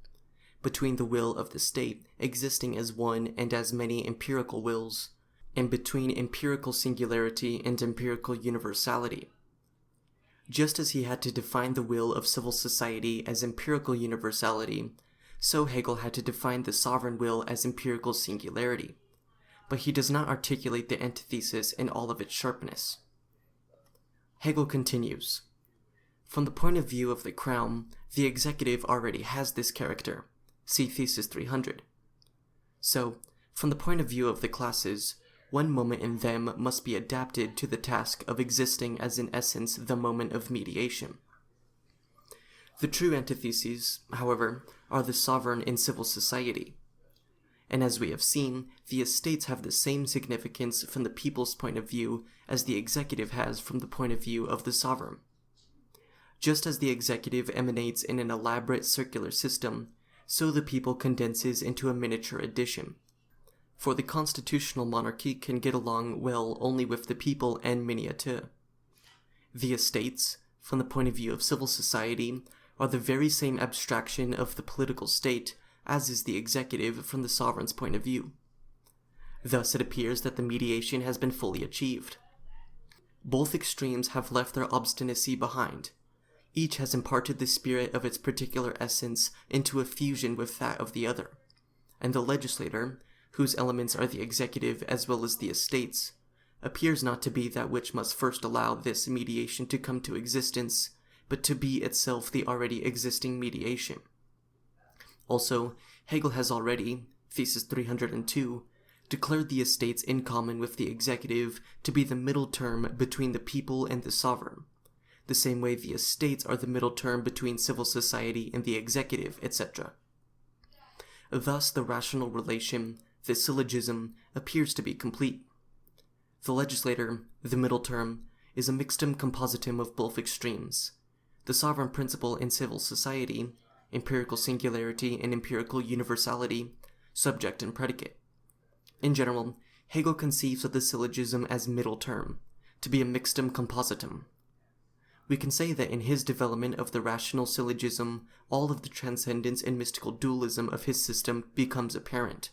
between the will of the state existing as one and as many empirical wills, and between empirical singularity and empirical universality. Just as he had to define the will of civil society as empirical universality, so Hegel had to define the sovereign will as empirical singularity, but he does not articulate the antithesis in all of its sharpness. Hegel continues, "From the point of view of the crown, the executive already has this character. See thesis 300. So, from the point of view of the classes, one moment in them must be adapted to the task of existing as in essence the moment of mediation. The true antitheses, however, are the sovereign in civil society. And as we have seen, the estates have the same significance from the people's point of view as the executive has from the point of view of the sovereign. Just as the executive emanates in an elaborate circular system, so the people condenses into a miniature edition. For the constitutional monarchy can get along well only with the people en miniature. The estates, from the point of view of civil society, are the very same abstraction of the political state as is the executive from the sovereign's point of view. Thus it appears that the mediation has been fully achieved. Both extremes have left their obstinacy behind. Each has imparted the spirit of its particular essence into a fusion with that of the other, and the legislator, whose elements are the executive as well as the estates, appears not to be that which must first allow this mediation to come to existence, but to be itself the already existing mediation. Also, Hegel has already, thesis 302, declared the estates in common with the executive to be the middle term between the people and the sovereign, the same way the estates are the middle term between civil society and the executive, etc. Thus the rational relation, the syllogism, appears to be complete. The legislator, the middle term, is a mixtum compositum of both extremes. The sovereign principle in civil society, empirical singularity and empirical universality, subject and predicate. In general, Hegel conceives of the syllogism as middle term, to be a mixtum compositum. We can say that in his development of the rational syllogism, all of the transcendence and mystical dualism of his system becomes apparent.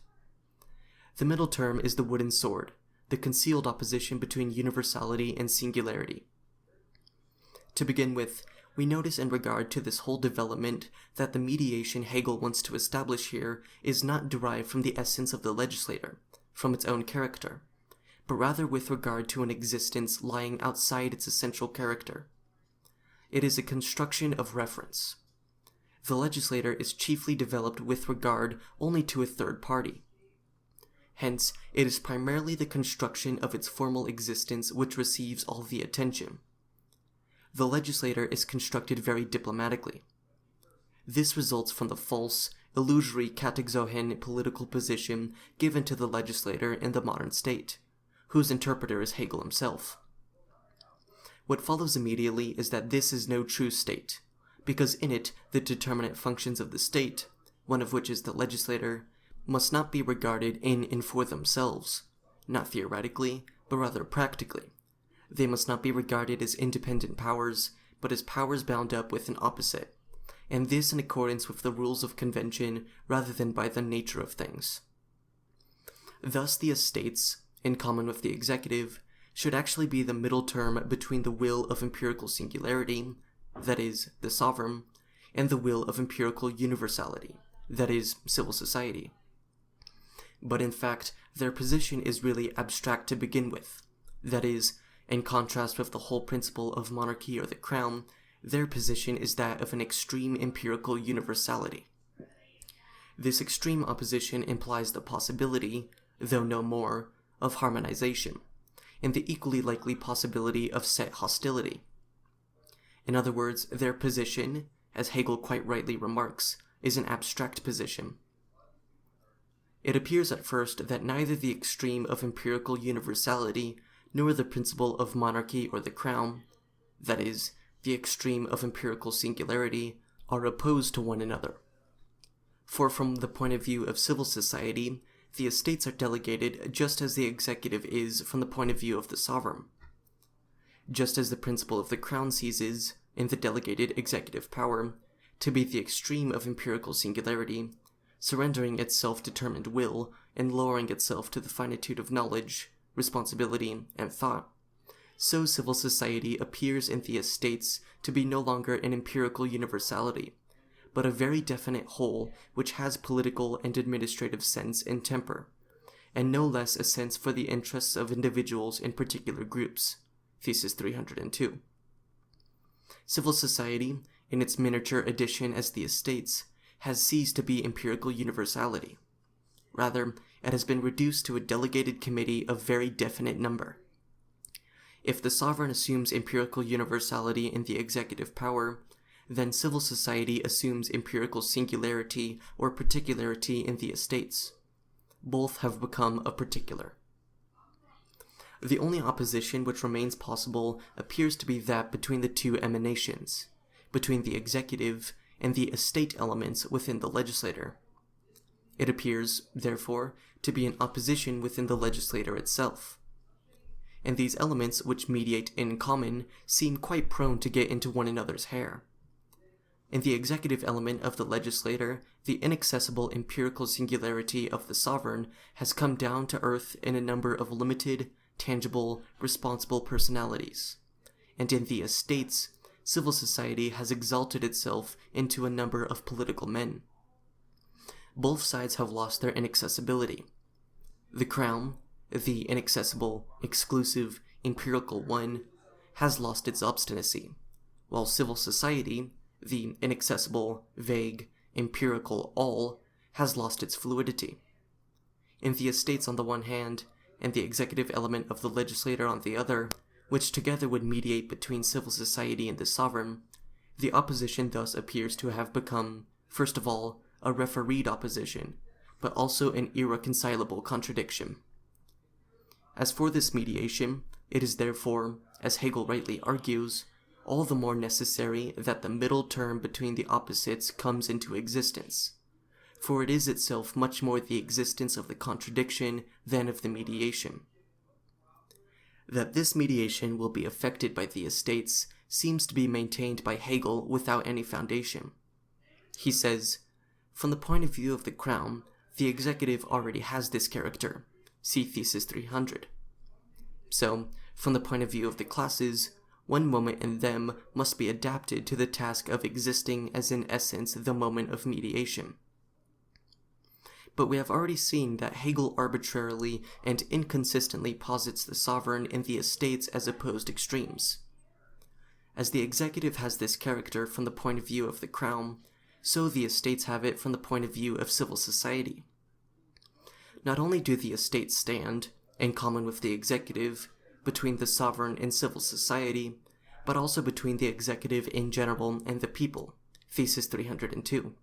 The middle term is the wooden sword, the concealed opposition between universality and singularity. To begin with, we notice in regard to this whole development that the mediation Hegel wants to establish here is not derived from the essence of the legislator, from its own character, but rather with regard to an existence lying outside its essential character. It is a construction of reference. The legislator is chiefly developed with regard only to a third party. Hence, it is primarily the construction of its formal existence which receives all the attention. The legislator is constructed very diplomatically. This results from the false, illusory katexohen political position given to the legislator in the modern state, whose interpreter is Hegel himself. What follows immediately is that this is no true state, because in it the determinate functions of the state, one of which is the legislator, must not be regarded in and for themselves, not theoretically, but rather practically. They must not be regarded as independent powers, but as powers bound up with an opposite, and this in accordance with the rules of convention rather than by the nature of things. Thus the estates, in common with the executive, should actually be the middle term between the will of empirical singularity, that is, the sovereign, and the will of empirical universality, that is, civil society. But in fact, their position is really abstract to begin with, that is, in contrast with the whole principle of monarchy or the crown, their position is that of an extreme empirical universality. This extreme opposition implies the possibility, though no more, of harmonization, and the equally likely possibility of set hostility. In other words, their position, as Hegel quite rightly remarks, is an abstract position. It appears at first that neither the extreme of empirical universality nor the principle of monarchy or the crown, that is, the extreme of empirical singularity, are opposed to one another. For from the point of view of civil society, the estates are delegated just as the executive is from the point of view of the sovereign. Just as the principle of the crown ceases, in the delegated executive power, to be the extreme of empirical singularity, surrendering its self-determined will and lowering itself to the finitude of knowledge, responsibility, and thought, so civil society appears in the estates to be no longer an empirical universality, but a very definite whole which has political and administrative sense and temper, and no less a sense for the interests of individuals in particular groups. Thesis 302. Civil society, in its miniature edition as the estates, has ceased to be empirical universality. Rather, it has been reduced to a delegated committee of very definite number. If the sovereign assumes empirical universality in the executive power, then civil society assumes empirical singularity or particularity in the estates. Both have become a particular. The only opposition which remains possible appears to be that between the two emanations, between the executive and the estate elements within the legislator. It appears, therefore, to be an opposition within the legislator itself. And these elements which mediate in common seem quite prone to get into one another's hair. In the executive element of the legislator, the inaccessible empirical singularity of the sovereign has come down to earth in a number of limited, tangible, responsible personalities. And in the estates, civil society has exalted itself into a number of political men. Both sides have lost their inaccessibility. The crown, the inaccessible, exclusive, empirical one, has lost its obstinacy, while civil society, the inaccessible, vague, empirical all, has lost its fluidity. In the estates on the one hand, and the executive element of the legislator on the other, which together would mediate between civil society and the sovereign, the opposition thus appears to have become, first of all, a refereed opposition, but also an irreconcilable contradiction. As for this mediation, it is therefore, as Hegel rightly argues, all the more necessary that the middle term between the opposites comes into existence, for it is itself much more the existence of the contradiction than of the mediation. That this mediation will be affected by the estates seems to be maintained by Hegel without any foundation. He says, from the point of view of the crown, the executive already has this character. See Thesis 300. So, from the point of view of the classes, one moment in them must be adapted to the task of existing as in essence the moment of mediation. But we have already seen that Hegel arbitrarily and inconsistently posits the sovereign and the estates as opposed extremes. As the executive has this character from the point of view of the crown, so the estates have it from the point of view of civil society. Not only do the estates stand, in common with the executive, between the sovereign and civil society, but also between the executive in general and the people, Thesis 302.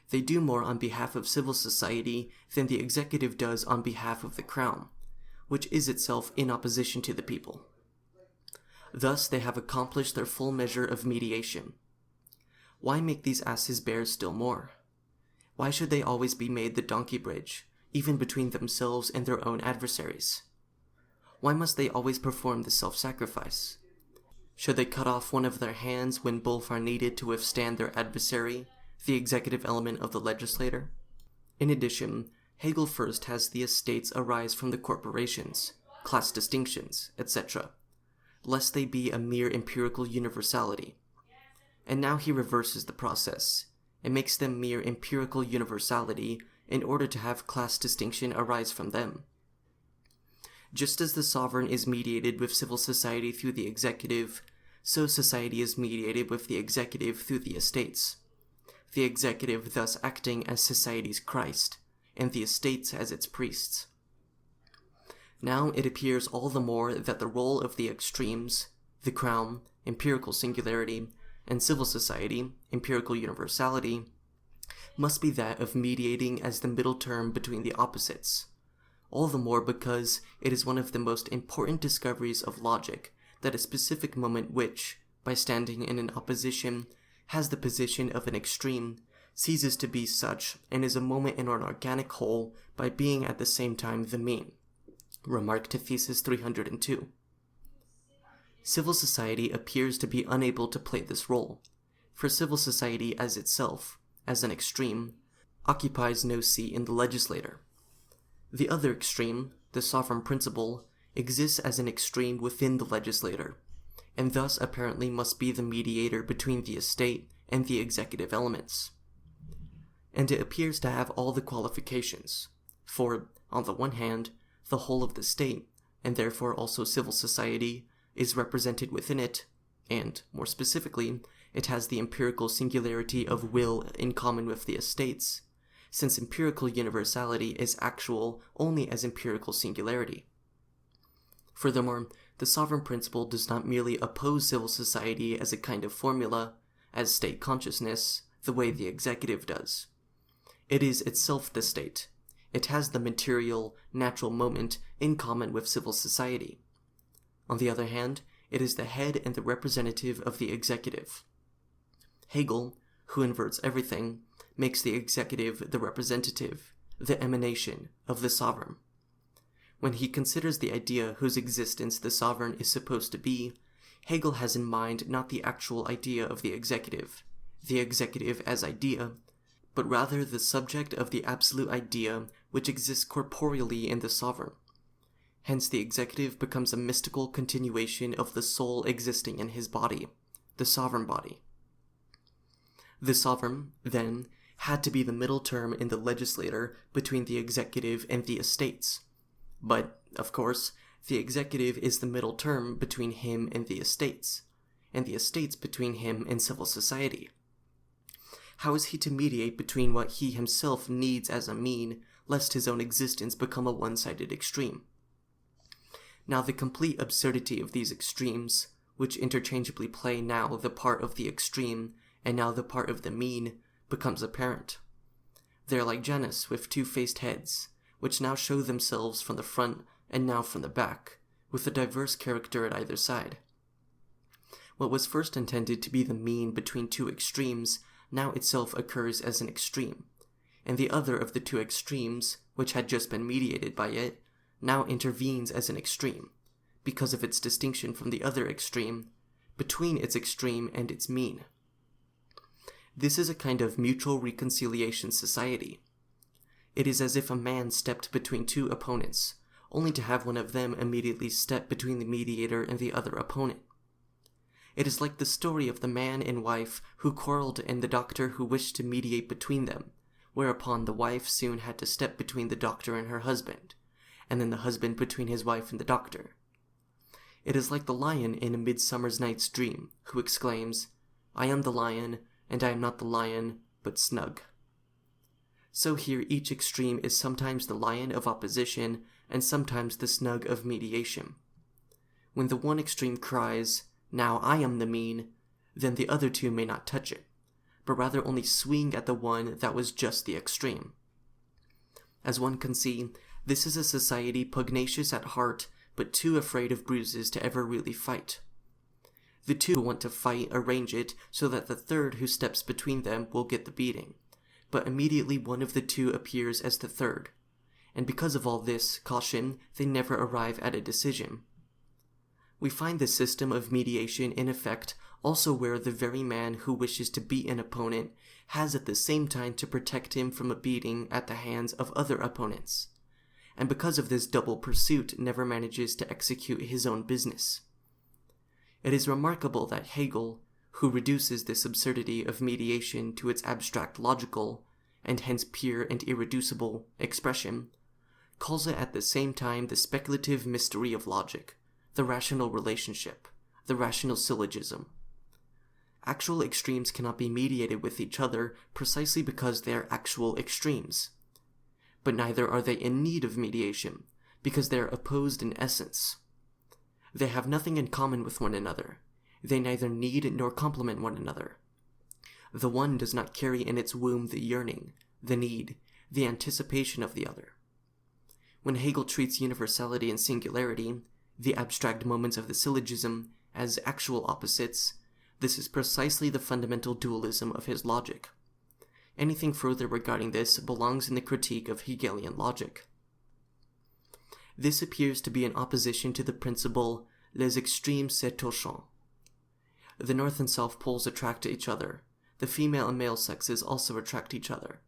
They do more on behalf of civil society than the executive does on behalf of the crown, which is itself in opposition to the people. Thus they have accomplished their full measure of mediation. Why make these asses bear still more? Why should they always be made the donkey bridge, even between themselves and their own adversaries? Why must they always perform the self-sacrifice? Should they cut off one of their hands when both are needed to withstand their adversary, the executive element of the legislator? In addition, Hegel first has the estates arise from the corporations, class distinctions, etc., lest they be a mere empirical universality. And now he reverses the process, and makes them mere empirical universality in order to have class distinction arise from them. Just as the sovereign is mediated with civil society through the executive, so society is mediated with the executive through the estates. The executive thus acting as society's Christ, and the estates as its priests. Now it appears all the more that the role of the extremes, the crown, empirical singularity, and civil society, empirical universality, must be that of mediating as the middle term between the opposites. All the more because it is one of the most important discoveries of logic that a specific moment which, by standing in an opposition, has the position of an extreme, ceases to be such and is a moment in an organic whole by being at the same time the mean. Remark to Thesis 302. Civil society appears to be unable to play this role, for civil society as itself, as an extreme, occupies no seat in the legislator. The other extreme, the sovereign principle, exists as an extreme within the legislator, and thus apparently must be the mediator between the estate and the executive elements. And it appears to have all the qualifications, for, on the one hand, the whole of the state, and therefore also civil society, is represented within it, and, more specifically, it has the empirical singularity of will in common with the estates, since empirical universality is actual only as empirical singularity. Furthermore, the sovereign principle does not merely oppose civil society as a kind of formula, as state consciousness, the way the executive does. It is itself the state. It has the material, natural moment in common with civil society. On the other hand, it is the head and the representative of the executive. Hegel, who inverts everything, makes the executive the representative, the emanation of the sovereign. When he considers the idea whose existence the sovereign is supposed to be, Hegel has in mind not the actual idea of the executive as idea, but rather the subject of the absolute idea which exists corporeally in the sovereign. Hence the executive becomes a mystical continuation of the soul existing in his body, the sovereign body. The sovereign, then, had to be the middle term in the legislator between the executive and the estates. But, of course, the executive is the middle term between him and the estates between him and civil society. How is he to mediate between what he himself needs as a mean, lest his own existence become a one-sided extreme? Now the complete absurdity of these extremes, which interchangeably play now the part of the extreme and now the part of the mean, becomes apparent. They are like Janus with two-faced heads, which now show themselves from the front and now from the back, with a diverse character at either side. What was first intended to be the mean between two extremes now itself occurs as an extreme, and the other of the two extremes, which had just been mediated by it, now intervenes as an extreme, because of its distinction from the other extreme, between its extreme and its mean. This is a kind of mutual reconciliation society. It is as if a man stepped between two opponents, only to have one of them immediately step between the mediator and the other opponent. It is like the story of the man and wife who quarreled and the doctor who wished to mediate between them, whereupon the wife soon had to step between the doctor and her husband, and then the husband between his wife and the doctor. It is like the lion in A Midsummer Night's Dream, who exclaims, "I am the lion, and I am not the lion, but snug." So here each extreme is sometimes the lion of opposition, and sometimes the snug of mediation. When the one extreme cries, "Now I am the mean," then the other two may not touch it, but rather only swing at the one that was just the extreme. As one can see, this is a society pugnacious at heart, but too afraid of bruises to ever really fight. The two who want to fight arrange it so that the third who steps between them will get the beating, but immediately one of the two appears as the third, and because of all this caution, they never arrive at a decision. We find this system of mediation in effect also where the very man who wishes to beat an opponent has at the same time to protect him from a beating at the hands of other opponents, and because of this double pursuit never manages to execute his own business. It is remarkable that Hegel, who reduces this absurdity of mediation to its abstract logical, and hence pure and irreducible, expression, calls it at the same time the speculative mystery of logic, the rational relationship, the rational syllogism. Actual extremes cannot be mediated with each other precisely because they are actual extremes. But neither are they in need of mediation, because they are opposed in essence. They have nothing in common with one another. They neither need nor complement one another. The one does not carry in its womb the yearning, the need, the anticipation of the other. When Hegel treats universality and singularity, the abstract moments of the syllogism, as actual opposites, this is precisely the fundamental dualism of his logic. Anything further regarding this belongs in the critique of Hegelian logic. This appears to be in opposition to the principle les extrêmes se touchent. The north and south poles attract each other, the female and male sexes also attract each other,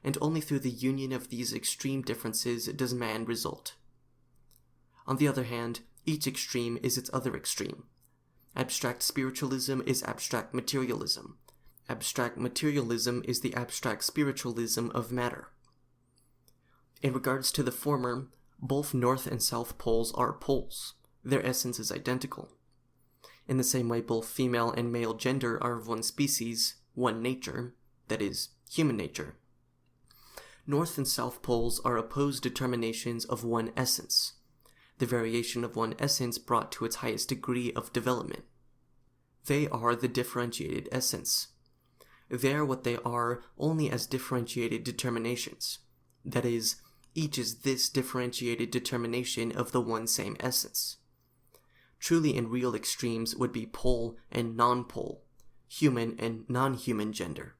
and only through the union of these extreme differences does man result. On the other hand, each extreme is its other extreme. Abstract spiritualism is abstract materialism. Abstract materialism is the abstract spiritualism of matter. In regards to the former, both north and south poles are poles. Their essence is identical. In the same way, both female and male gender are of one species, one nature, that is, human nature. North and south poles are opposed determinations of one essence, the variation of one essence brought to its highest degree of development. They are the differentiated essence. They are what they are only as differentiated determinations. That is, each is this differentiated determination of the one same essence. Truly and real extremes would be pole and non-pole, human and non-human gender.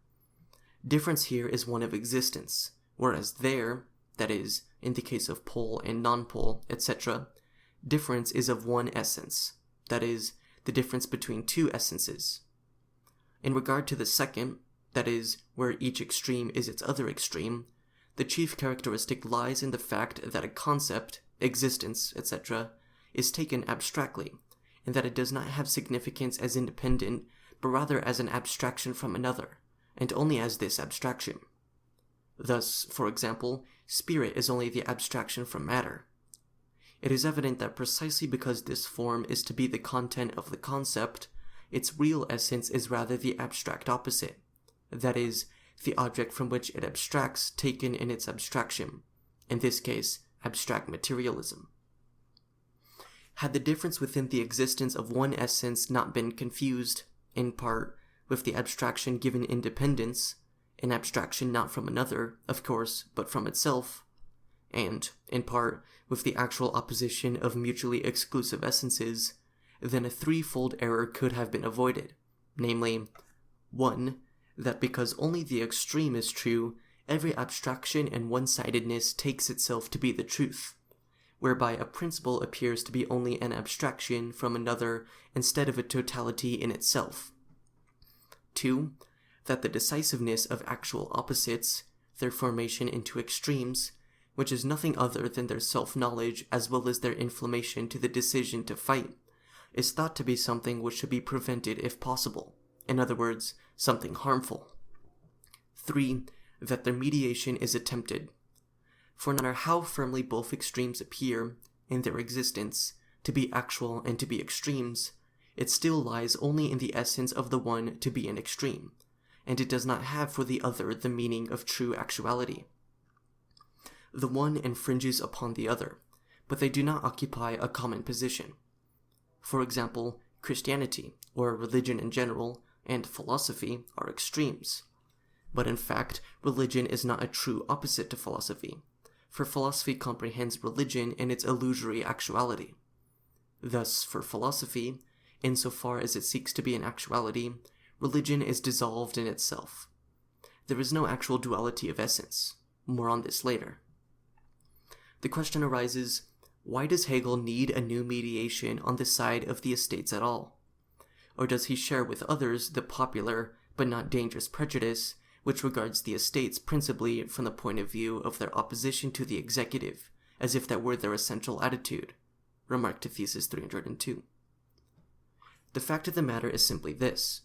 Difference here is one of existence, whereas there, that is, in the case of pole and non-pole, etc., difference is of one essence, that is, the difference between two essences. In regard to the second, that is, where each extreme is its other extreme, the chief characteristic lies in the fact that a concept, existence, etc., is taken abstractly, and that it does not have significance as independent, but rather as an abstraction from another, and only as this abstraction. Thus, for example, spirit is only the abstraction from matter. It is evident that precisely because this form is to be the content of the concept, its real essence is rather the abstract opposite, that is, the object from which it abstracts taken in its abstraction, in this case, abstract materialism. Had the difference within the existence of one essence not been confused, in part, with the abstraction given independence, an abstraction not from another, of course, but from itself, and, in part, with the actual opposition of mutually exclusive essences, then a threefold error could have been avoided, namely, 1. That because only the extreme is true, every abstraction and one-sidedness takes itself to be the truth, whereby a principle appears to be only an abstraction from another instead of a totality in itself. 2. That the decisiveness of actual opposites, their formation into extremes, which is nothing other than their self-knowledge as well as their inflammation to the decision to fight, is thought to be something which should be prevented if possible, in other words, something harmful. 3. That their mediation is attempted. For no matter how firmly both extremes appear, in their existence, to be actual and to be extremes, it still lies only in the essence of the one to be an extreme, and it does not have for the other the meaning of true actuality. The one infringes upon the other, but they do not occupy a common position. For example, Christianity, or religion in general, and philosophy are extremes. But in fact, religion is not a true opposite to philosophy, for philosophy comprehends religion in its illusory actuality. Thus, for philosophy, insofar as it seeks to be an actuality, religion is dissolved in itself. There is no actual duality of essence. More on this later. The question arises, why does Hegel need a new mediation on the side of the estates at all? Or does he share with others the popular, but not dangerous prejudice, which regards the estates principally from the point of view of their opposition to the executive, as if that were their essential attitude? Remark to Thesis 302. The fact of the matter is simply this.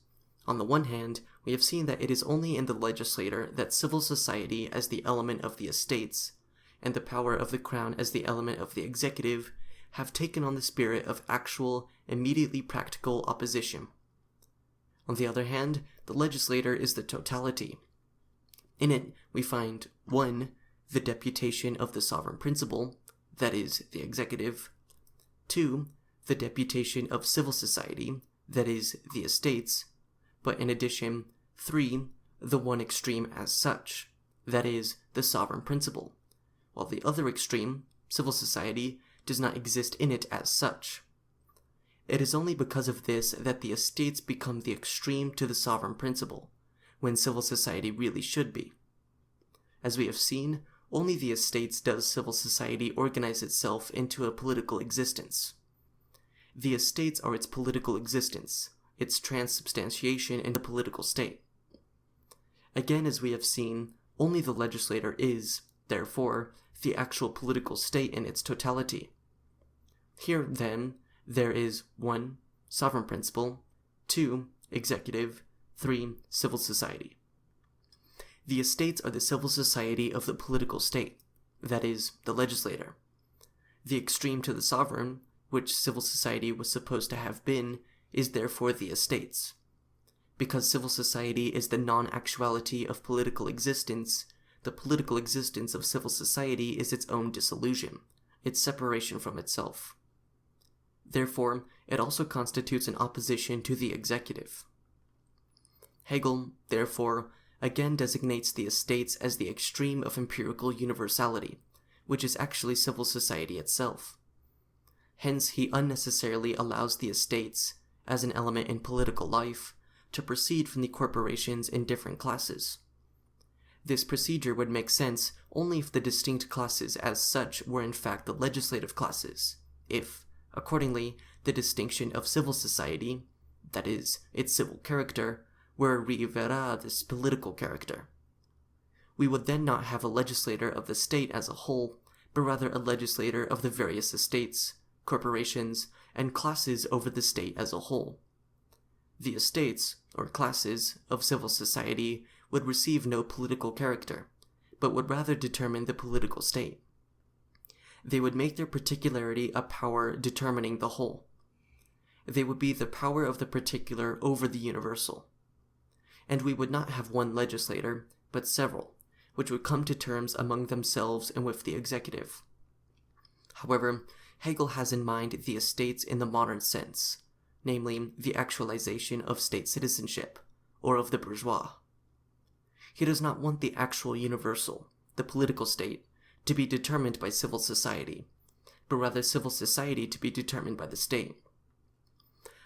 On the one hand, we have seen that it is only in the legislator that civil society as the element of the estates, and the power of the crown as the element of the executive, have taken on the spirit of actual, immediately practical opposition. On the other hand, the legislator is the totality. In it, we find 1. The deputation of the sovereign principle, that is, the executive. 2. The deputation of civil society, that is, the estates. But in addition, 3. The one extreme as such, that is, the sovereign principle, while the other extreme, civil society, does not exist in it as such. It is only because of this that the estates become the extreme to the sovereign principle, when civil society really should be. As we have seen, only the estates does civil society organize itself into a political existence. The estates are its political existence, its transubstantiation in the political state. Again, as we have seen, only the legislator is, therefore, the actual political state in its totality. Here, then, there is 1. Sovereign principle, 2. Executive, 3. Civil society. The estates are the civil society of the political state, that is, the legislator. The extreme to the sovereign, which civil society was supposed to have been, is therefore the estates. Because civil society is the non-actuality of political existence, the political existence of civil society is its own dissolution, its separation from itself. Therefore, it also constitutes an opposition to the executive. Hegel, therefore, again designates the estates as the extreme of empirical universality, which is actually civil society itself. Hence, he unnecessarily allows the estates, as an element in political life, to proceed from the corporations in different classes. This procedure would make sense only if the distinct classes as such were in fact the legislative classes, if, accordingly, the distinction of civil society, that is, its civil character, were this political character. We would then not have a legislator of the state as a whole, but rather a legislator of the various estates, corporations, and classes over the state as a whole. The estates, or classes, of civil society would receive no political character, but would rather determine the political state. They would make their particularity a power determining the whole. They would be the power of the particular over the universal. And we would not have one legislator, but several, which would come to terms among themselves and with the executive. However, Hegel has in mind the estates in the modern sense, namely the actualization of state citizenship, or of the bourgeois. He does not want the actual universal, the political state, to be determined by civil society, but rather civil society to be determined by the state.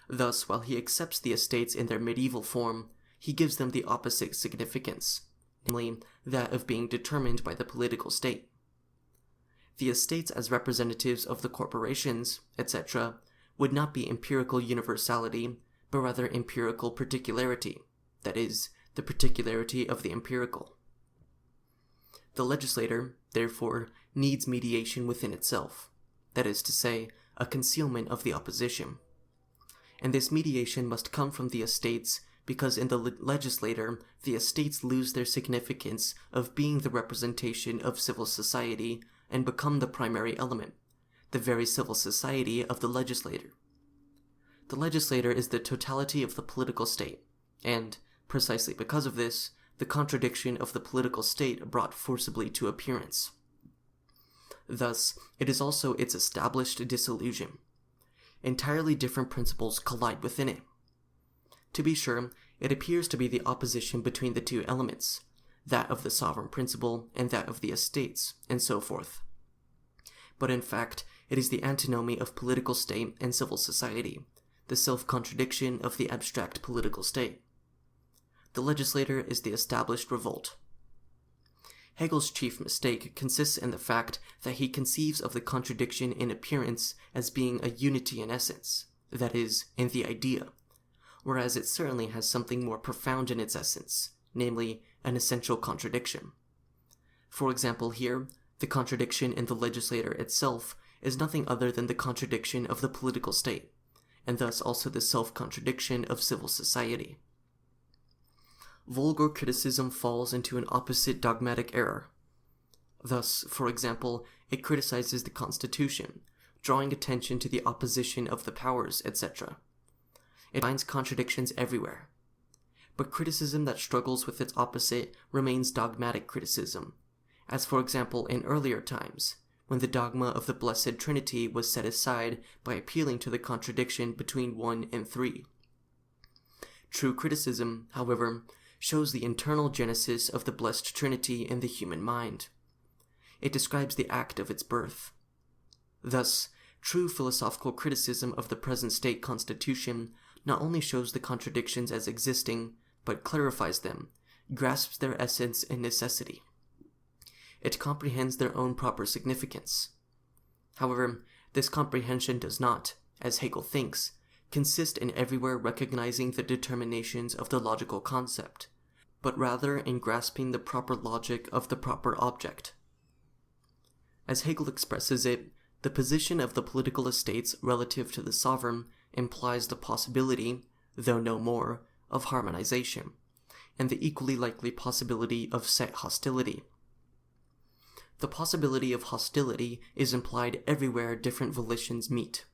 Thus, while he accepts the estates in their medieval form, he gives them the opposite significance, namely that of being determined by the political state. The estates as representatives of the corporations, etc., would not be empirical universality, but rather empirical particularity, that is, the particularity of the empirical. The legislator, therefore needs mediation within itself, that is to say, a concealment of the opposition. And this mediation must come from the estates, because in the legislator, the estates lose their significance of being the representation of civil society and become the primary element, the very civil society of the legislator. The legislator is the totality of the political state, and, precisely because of this, the contradiction of the political state brought forcibly to appearance. Thus, it is also its established disillusion. Entirely different principles collide within it. To be sure, it appears to be the opposition between the two elements, that of the sovereign principle and that of the estates, and so forth. But in fact, it is the antinomy of political state and civil society, the self-contradiction of the abstract political state. The legislator is the established revolt. Hegel's chief mistake consists in the fact that he conceives of the contradiction in appearance as being a unity in essence, that is, in the idea, whereas it certainly has something more profound in its essence, namely, an essential contradiction. For example, here, the contradiction in the legislator itself is nothing other than the contradiction of the political state, and thus also the self-contradiction of civil society. Vulgar criticism falls into an opposite dogmatic error. Thus, for example, it criticizes the Constitution, drawing attention to the opposition of the powers, etc. It finds contradictions everywhere. But criticism that struggles with its opposite remains dogmatic criticism, as for example in earlier times, when the dogma of the Blessed Trinity was set aside by appealing to the contradiction between 1 and 3. True criticism, however, shows the internal genesis of the Blessed Trinity in the human mind. It describes the act of its birth. Thus, true philosophical criticism of the present state constitution not only shows the contradictions as existing, but clarifies them, grasps their essence and necessity. It comprehends their own proper significance. However, this comprehension does not, as Hegel thinks, consist in everywhere recognizing the determinations of the logical concept, but rather in grasping the proper logic of the proper object. As Hegel expresses it, the position of the political estates relative to the sovereign implies the possibility, though no more, of harmonization, and the equally likely possibility of set hostility. The possibility of hostility is implied everywhere different volitions meet.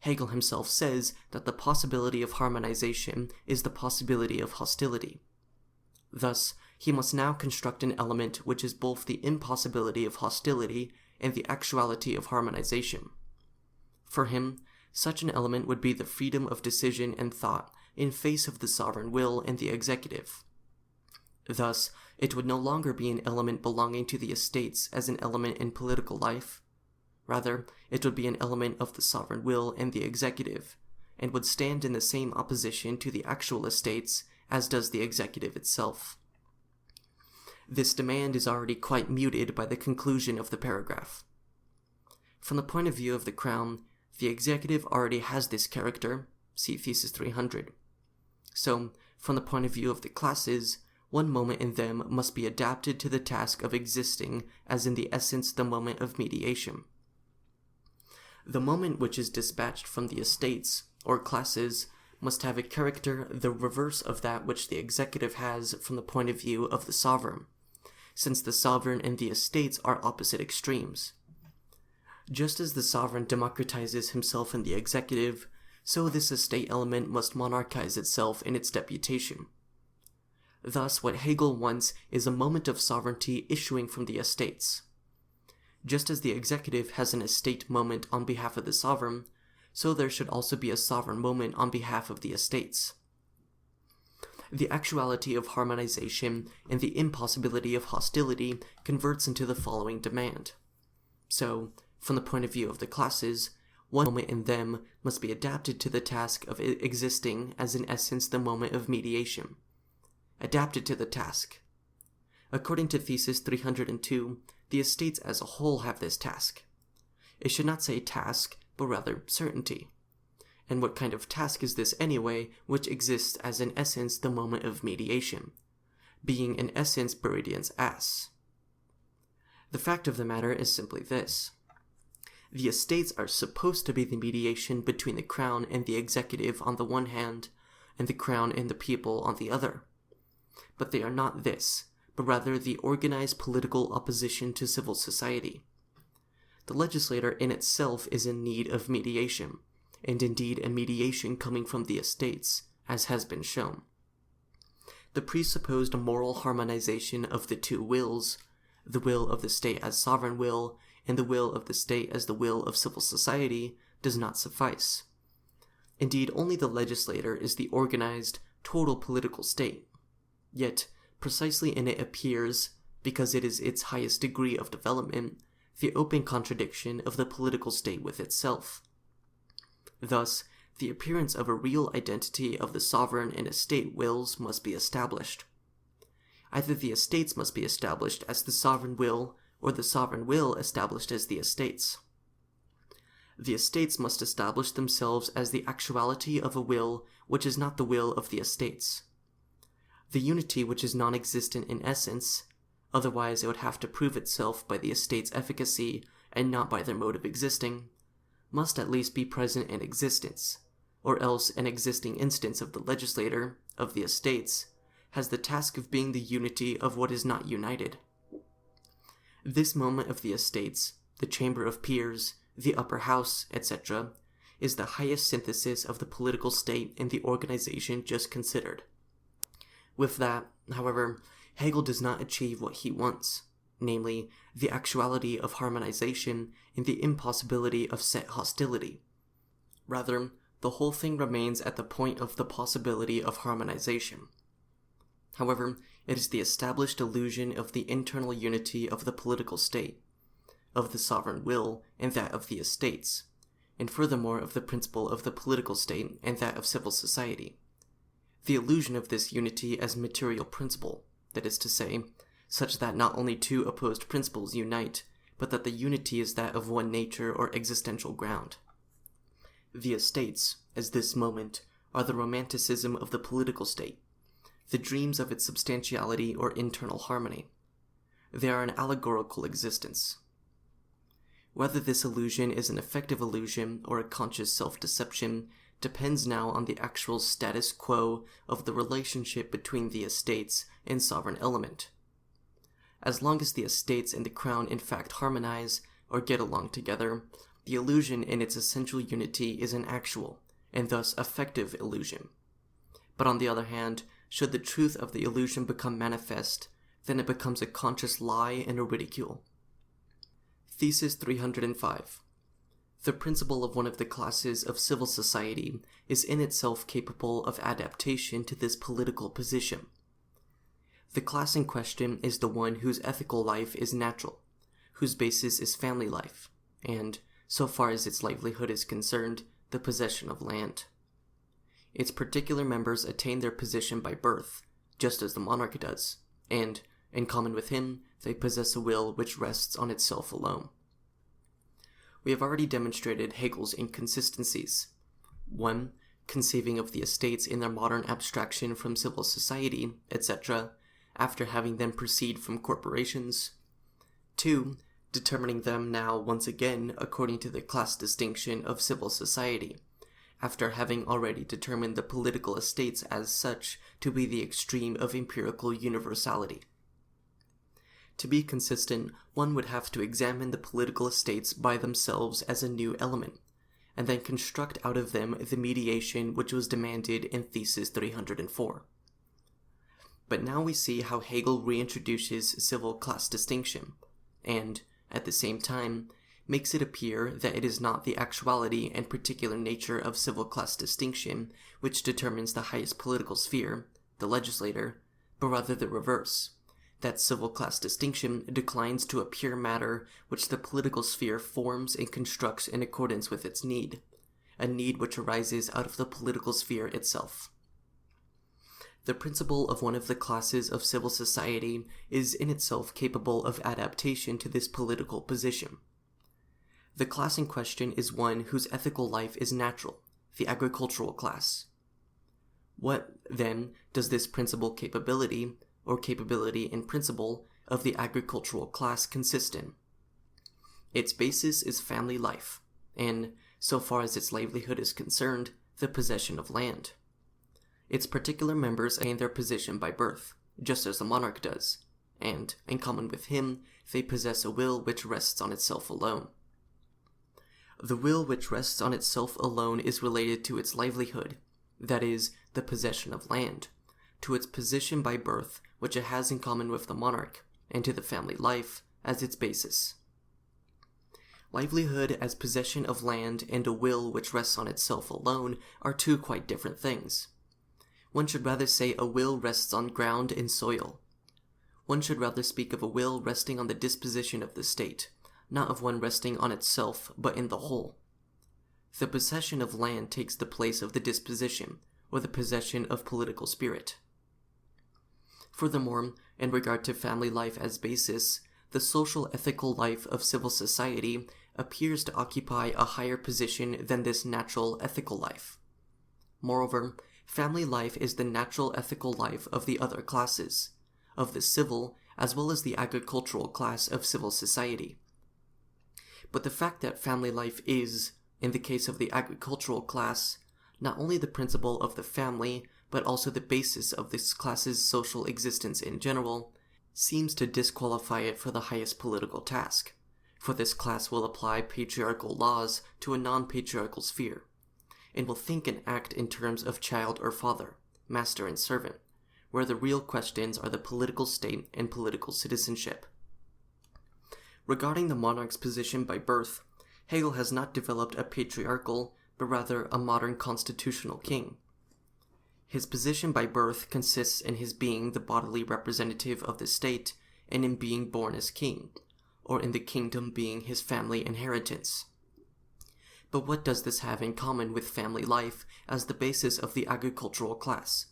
Hegel himself says that the possibility of harmonization is the possibility of hostility. Thus, he must now construct an element which is both the impossibility of hostility and the actuality of harmonization. For him, such an element would be the freedom of decision and thought in face of the sovereign will and the executive. Thus, it would no longer be an element belonging to the estates as an element in political life. Rather, it would be an element of the sovereign will and the executive, and would stand in the same opposition to the actual estates as does the executive itself. This demand is already quite muted by the conclusion of the paragraph. From the point of view of the Crown, the executive already has this character, see Thesis 300. So, from the point of view of the classes, one moment in them must be adapted to the task of existing as in the essence the moment of mediation. The moment which is dispatched from the estates, or classes, must have a character the reverse of that which the executive has from the point of view of the sovereign, since the sovereign and the estates are opposite extremes. Just as the sovereign democratizes himself in the executive, so this estate element must monarchize itself in its deputation. Thus, what Hegel wants is a moment of sovereignty issuing from the estates. Just as the executive has an estate moment on behalf of the sovereign, so there should also be a sovereign moment on behalf of the estates. The actuality of harmonization and the impossibility of hostility converts into the following demand. So, from the point of view of the classes, one moment in them must be adapted to the task of existing as in essence the moment of mediation. Adapted to the task. According to Thesis 302, the estates as a whole have this task. It should not say task, but rather certainty. And what kind of task is this anyway, which exists as in essence the moment of mediation, being in essence Buridian's ass? The fact of the matter is simply this. The estates are supposed to be the mediation between the crown and the executive on the one hand, and the crown and the people on the other. But they are not this, but rather the organized political opposition to civil society. The legislator in itself is in need of mediation, and indeed a mediation coming from the estates, as has been shown. The presupposed moral harmonization of the two wills, the will of the state as sovereign will, and the will of the state as the will of civil society, does not suffice. Indeed, only the legislator is the organized, total political state. Yet, precisely in it appears, because it is its highest degree of development, the open contradiction of the political state with itself. Thus, the appearance of a real identity of the sovereign and estate wills must be established. Either the estates must be established as the sovereign will, or the sovereign will established as the estates. The estates must establish themselves as the actuality of a will which is not the will of the estates. The unity which is non-existent in essence, otherwise it would have to prove itself by the estates' efficacy and not by their mode of existing, must at least be present in existence, or else an existing instance of the legislator, of the estates, has the task of being the unity of what is not united. This moment of the estates, the chamber of peers, the upper house, etc., is the highest synthesis of the political state in the organization just considered. With that, however, Hegel does not achieve what he wants, namely, the actuality of harmonization and the impossibility of set hostility. Rather, the whole thing remains at the point of the possibility of harmonization. However, it is the established illusion of the internal unity of the political state, of the sovereign will and that of the estates, and furthermore of the principle of the political state and that of civil society. The illusion of this unity as material principle, that is to say, such that not only two opposed principles unite, but that the unity is that of one nature or existential ground. The estates, as this moment, are the romanticism of the political state, the dreams of its substantiality or internal harmony. They are an allegorical existence. Whether this illusion is an effective illusion or a conscious self-deception depends now on the actual status quo of the relationship between the estates and sovereign element. As long as the estates and the crown in fact harmonize or get along together, the illusion in its essential unity is an actual, and thus effective illusion. But on the other hand, should the truth of the illusion become manifest, then it becomes a conscious lie and a ridicule. Thesis 305. The principle of one of the classes of civil society is in itself capable of adaptation to this political position. The class in question is the one whose ethical life is natural, whose basis is family life, and, so far as its livelihood is concerned, the possession of land. Its particular members attain their position by birth, just as the monarch does, and, in common with him, they possess a will which rests on itself alone. We have already demonstrated Hegel's inconsistencies. 1. Conceiving of the estates in their modern abstraction from civil society, etc., after having them proceed from corporations. 2. Determining them now once again according to the class distinction of civil society, after having already determined the political estates as such to be the extreme of empirical universality. To be consistent, one would have to examine the political estates by themselves as a new element, and then construct out of them the mediation which was demanded in Thesis 304. But now we see how Hegel reintroduces civil class distinction, and, at the same time, makes it appear that it is not the actuality and particular nature of civil class distinction which determines the highest political sphere, the legislator, but rather the reverse, that civil class distinction declines to a pure matter which the political sphere forms and constructs in accordance with its need, a need which arises out of the political sphere itself. The principle of one of the classes of civil society is in itself capable of adaptation to this political position. The class in question is one whose ethical life is natural, the agricultural class. What, then, does this principal capability, or capability in principle, of the agricultural class consist in. Its basis is family life, and, so far as its livelihood is concerned, the possession of land. Its particular members attain their position by birth, just as the monarch does, and, in common with him, they possess a will which rests on itself alone. The will which rests on itself alone is related to its livelihood, that is, the possession of land, to its position by birth, which it has in common with the monarch, and to the family life as its basis. Livelihood as possession of land and a will which rests on itself alone are two quite different things. One should rather say a will rests on ground and soil. One should rather speak of a will resting on the disposition of the state, not of one resting on itself, but in the whole. The possession of land takes the place of the disposition, or the possession of political spirit. Furthermore, in regard to family life as basis, the social ethical life of civil society appears to occupy a higher position than this natural ethical life. Moreover, family life is the natural ethical life of the other classes, of the civil as well as the agricultural class of civil society. But the fact that family life is, in the case of the agricultural class, not only the principle of the family, but also the basis of this class's social existence in general, seems to disqualify it for the highest political task, for this class will apply patriarchal laws to a non-patriarchal sphere, and will think and act in terms of child or father, master and servant, where the real questions are the political state and political citizenship. Regarding the monarch's position by birth, Hegel has not developed a patriarchal, but rather a modern constitutional king. His position by birth consists in his being the bodily representative of the state and in being born as king, or in the kingdom being his family inheritance. But what does this have in common with family life as the basis of the agricultural class?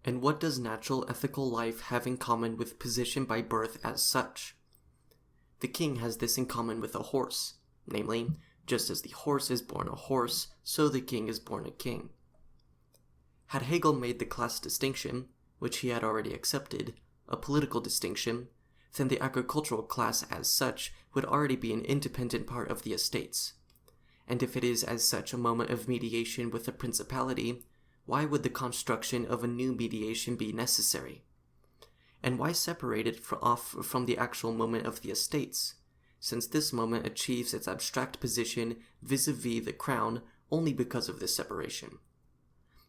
And what does natural ethical life have in common with position by birth as such? The king has this in common with a horse, namely, just as the horse is born a horse, so the king is born a king. Had Hegel made the class distinction, which he had already accepted, a political distinction, then the agricultural class as such would already be an independent part of the estates. And if it is as such a moment of mediation with the principality, why would the construction of a new mediation be necessary? And why separate it off from the actual moment of the estates, since this moment achieves its abstract position vis-a-vis the crown only because of this separation?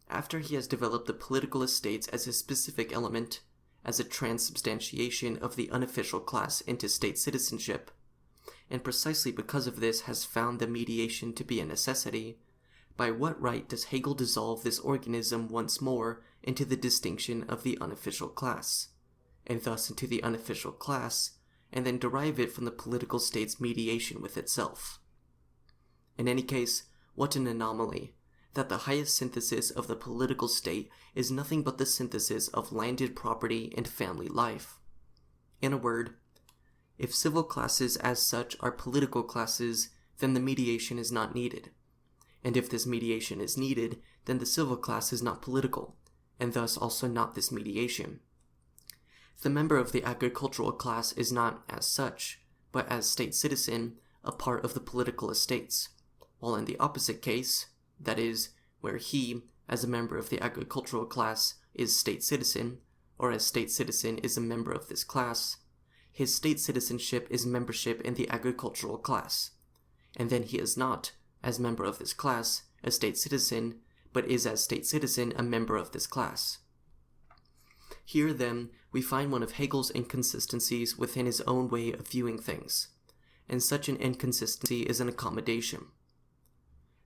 After he has developed the political estates as a specific element, as a transubstantiation of the unofficial class into state citizenship, and precisely because of this has found the mediation to be a necessity, by what right does Hegel dissolve this organism once more into the distinction of the unofficial class, and thus into the unofficial class, and then derive it from the political state's mediation with itself? In any case, what an anomaly, that the highest synthesis of the political state is nothing but the synthesis of landed property and family life. In a word, if civil classes as such are political classes, then the mediation is not needed. And if this mediation is needed, then the civil class is not political, and thus also not this mediation. The member of the agricultural class is not, as such, but as state citizen, a part of the political estates, while in the opposite case, that is, where he, as a member of the agricultural class, is state citizen, or as state citizen is a member of this class, his state citizenship is membership in the agricultural class, and then he is not, as member of this class, a state citizen, but is as state citizen a member of this class. Here, then, we find one of Hegel's inconsistencies within his own way of viewing things, and such an inconsistency is an accommodation.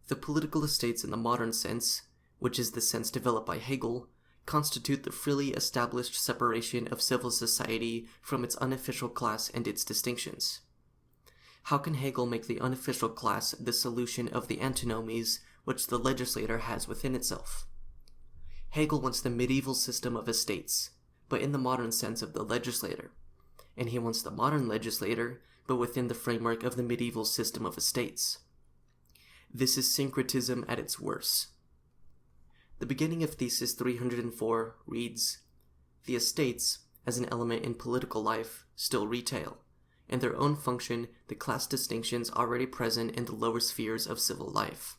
The political estates in the modern sense, which is the sense developed by Hegel, constitute the freely established separation of civil society from its unofficial class and its distinctions. How can Hegel make the unofficial class the solution of the antinomies which the legislator has within itself? Hegel wants the medieval system of estates, but in the modern sense of the legislator, and he wants the modern legislator, but within the framework of the medieval system of estates. This is syncretism at its worst. The beginning of Thesis 304 reads, "The estates, as an element in political life, still retail. In their own function, the class distinctions already present in the lower spheres of civil life.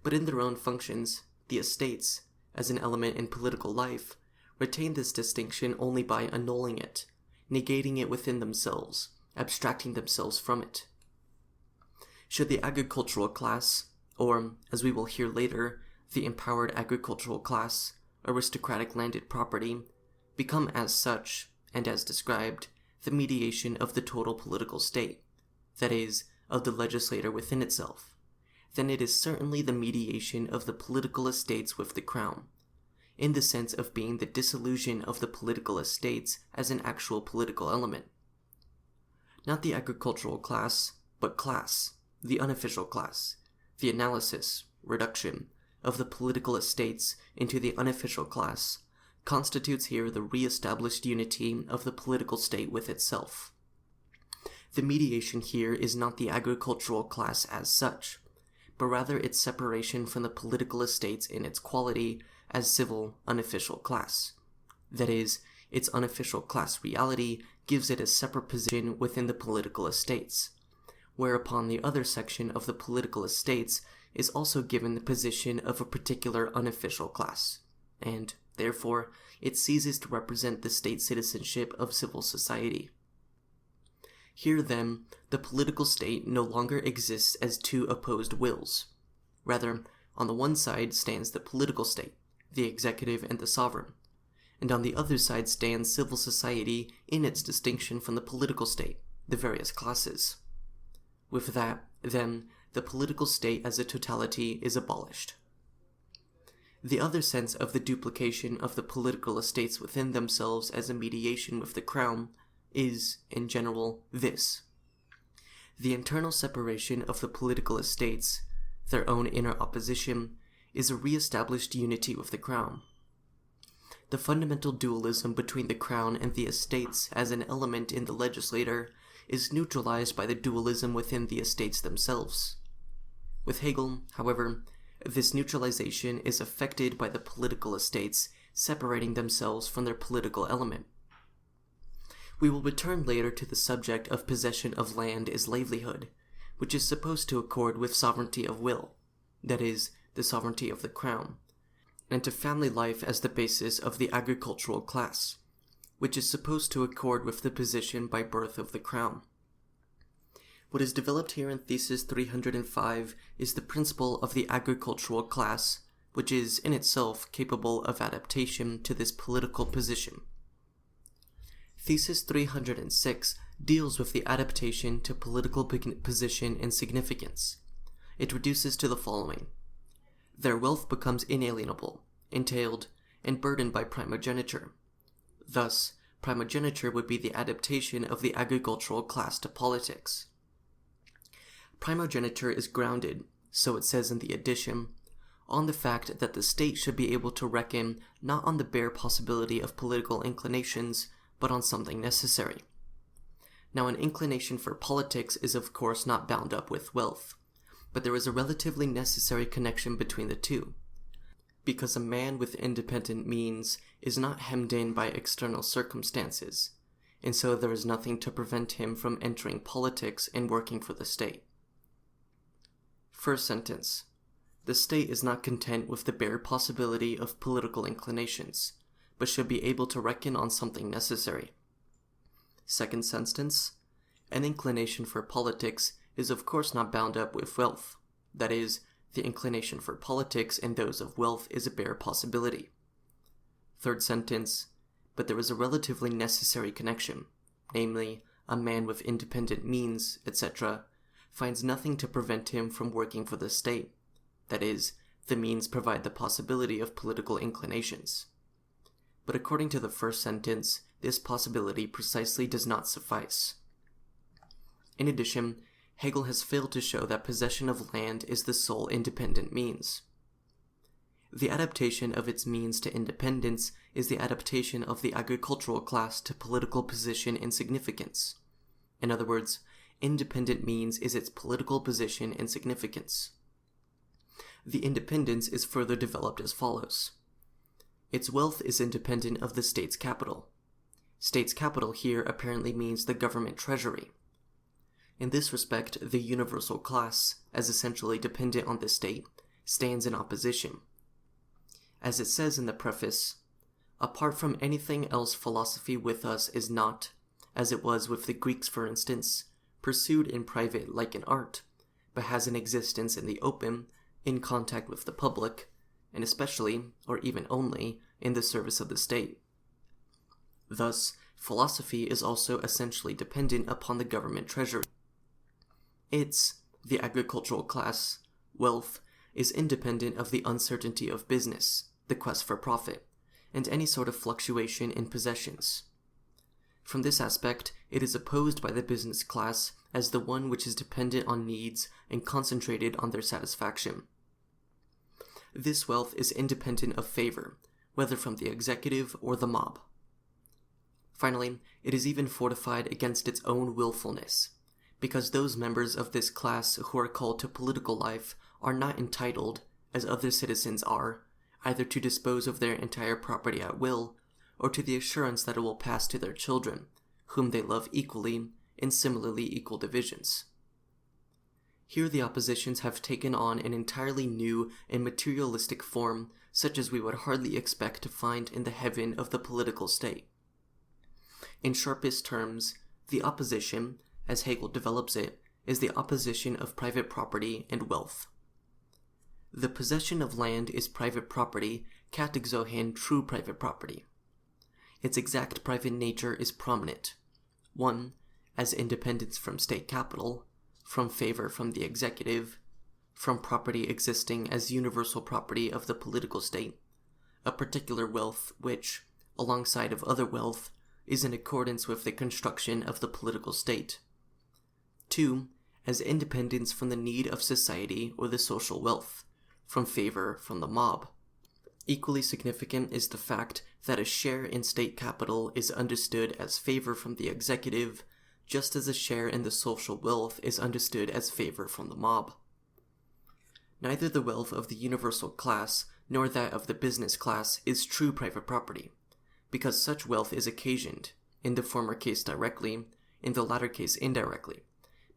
But in their own functions, the estates, as an element in political life, retain this distinction only by annulling it, negating it within themselves, abstracting themselves from it. Should the agricultural class, or, as we will hear later, the empowered agricultural class, aristocratic landed property, become as such, and as described, the mediation of the total political state, that is, of the legislator within itself, then it is certainly the mediation of the political estates with the crown, in the sense of being the dissolution of the political estates as an actual political element. Not the agricultural class, but class, the unofficial class, the analysis, reduction, of the political estates into the unofficial class, constitutes here the re-established unity of the political state with itself. The mediation here is not the agricultural class as such, but rather its separation from the political estates in its quality as civil unofficial class. That is, its unofficial class reality gives it a separate position within the political estates, whereupon the other section of the political estates is also given the position of a particular unofficial class, and, therefore, it ceases to represent the state citizenship of civil society. Here, then, the political state no longer exists as two opposed wills. Rather, on the one side stands the political state, the executive and the sovereign, and on the other side stands civil society in its distinction from the political state, the various classes. With that, then, the political state as a totality is abolished. The other sense of the duplication of the political estates within themselves as a mediation with the crown is, in general, this. The internal separation of the political estates, their own inner opposition, is a re-established unity with the crown. The fundamental dualism between the crown and the estates as an element in the legislator is neutralized by the dualism within the estates themselves. With Hegel, however, this neutralization is affected by the political estates separating themselves from their political element. We will return later to the subject of possession of land as livelihood, which is supposed to accord with sovereignty of will, that is, the sovereignty of the crown, and to family life as the basis of the agricultural class, which is supposed to accord with the position by birth of the crown. What is developed here in Thesis 305 is the principle of the agricultural class, which is in itself capable of adaptation to this political position. Thesis 306 deals with the adaptation to political position and significance. It reduces to the following. Their wealth becomes inalienable, entailed, and burdened by primogeniture. Thus, primogeniture would be the adaptation of the agricultural class to politics. Primogeniture is grounded, so it says in the addition, on the fact that the state should be able to reckon not on the bare possibility of political inclinations, but on something necessary. Now, an inclination for politics is of course not bound up with wealth, but there is a relatively necessary connection between the two, because a man with independent means is not hemmed in by external circumstances, and so there is nothing to prevent him from entering politics and working for the state. First sentence. The state is not content with the bare possibility of political inclinations, but should be able to reckon on something necessary. Second sentence. An inclination for politics is of course not bound up with wealth. That is, the inclination for politics and those of wealth is a bare possibility. Third sentence. But there is a relatively necessary connection, namely, a man with independent means, etc., finds nothing to prevent him from working for the state. That is, the means provide the possibility of political inclinations. But according to the first sentence, this possibility precisely does not suffice. In addition, Hegel has failed to show that possession of land is the sole independent means. The adaptation of its means to independence is the adaptation of the agricultural class to political position and significance. In other words, independent means is its political position and significance. The independence is further developed as follows. Its wealth is independent of the state's capital, State's capital here apparently means the government treasury. In this respect, the universal class, as essentially dependent on the state, stands in opposition. As it says in the preface, apart from anything else, philosophy with us is not, as it was with the Greeks for instance, pursued in private like in art, but has an existence in the open, in contact with the public, and especially, or even only, in the service of the state. Thus, philosophy is also essentially dependent upon the government treasury. Its, the agricultural class, wealth, is independent of the uncertainty of business, the quest for profit, and any sort of fluctuation in possessions. From this aspect, it is opposed by the business class as the one which is dependent on needs and concentrated on their satisfaction. This wealth is independent of favor, whether from the executive or the mob. Finally, it is even fortified against its own willfulness, because those members of this class who are called to political life are not entitled, as other citizens are, either to dispose of their entire property at will, or to the assurance that it will pass to their children, whom they love equally, in similarly equal divisions. Here the oppositions have taken on an entirely new and materialistic form, such as we would hardly expect to find in the heaven of the political state. In sharpest terms, the opposition, as Hegel develops it, is the opposition of private property and wealth. The possession of land is private property, katexohen true private property. Its exact private nature is prominent. 1. As independence from state capital, from favor from the executive, from property existing as universal property of the political state, a particular wealth which, alongside of other wealth, is in accordance with the construction of the political state. 2. As independence from the need of society or the social wealth, from favor from the mob. Equally significant is the fact that a share in state capital is understood as favor from the executive, just as a share in the social wealth is understood as favor from the mob. Neither the wealth of the universal class nor that of the business class is true private property, because such wealth is occasioned, in the former case directly, in the latter case indirectly,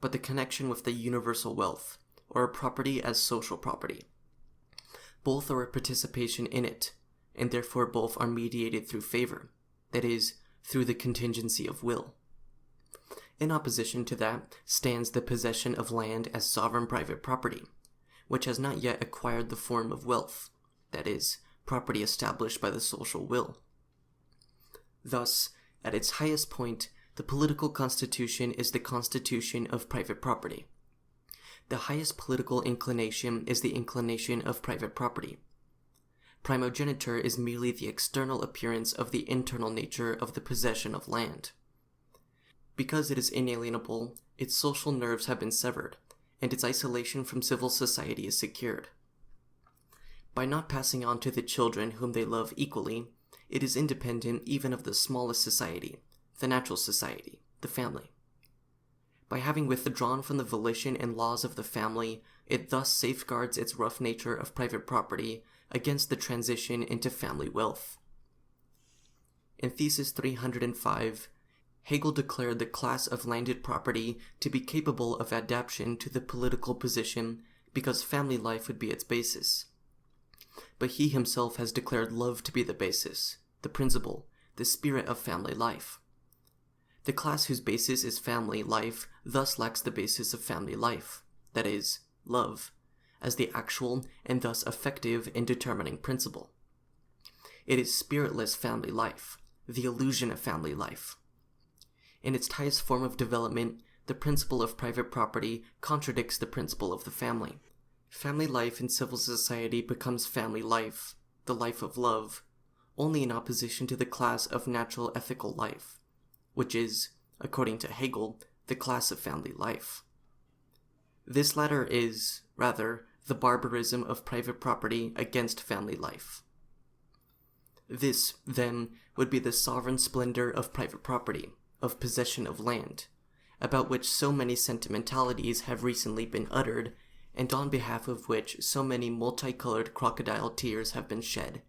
but the connection with the universal wealth, or a property as social property. Both are a participation in it, and therefore both are mediated through favor, that is, through the contingency of will. In opposition to that stands the possession of land as sovereign private property, which has not yet acquired the form of wealth, that is, property established by the social will. Thus, at its highest point, the political constitution is the constitution of private property. The highest political inclination is the inclination of private property. Primogeniture is merely the external appearance of the internal nature of the possession of land. Because it is inalienable, its social nerves have been severed, and its isolation from civil society is secured. By not passing on to the children whom they love equally, it is independent even of the smallest society, the natural society, the family. By having withdrawn from the volition and laws of the family, it thus safeguards its rough nature of private property against the transition into family wealth. In Thesis 305, Hegel declared the class of landed property to be capable of adaptation to the political position because family life would be its basis. But he himself has declared love to be the basis, the principle, the spirit of family life. The class whose basis is family life thus lacks the basis of family life, that is, love, as the actual and thus effective and determining principle. It is spiritless family life, the illusion of family life. In its highest form of development, the principle of private property contradicts the principle of the family. Family life in civil society becomes family life, the life of love, only in opposition to the class of natural ethical life, which is, according to Hegel, the class of family life. This latter is, rather, the barbarism of private property against family life. This, then, would be the sovereign splendor of private property, of possession of land, about which so many sentimentalities have recently been uttered, and on behalf of which so many multicolored crocodile tears have been shed.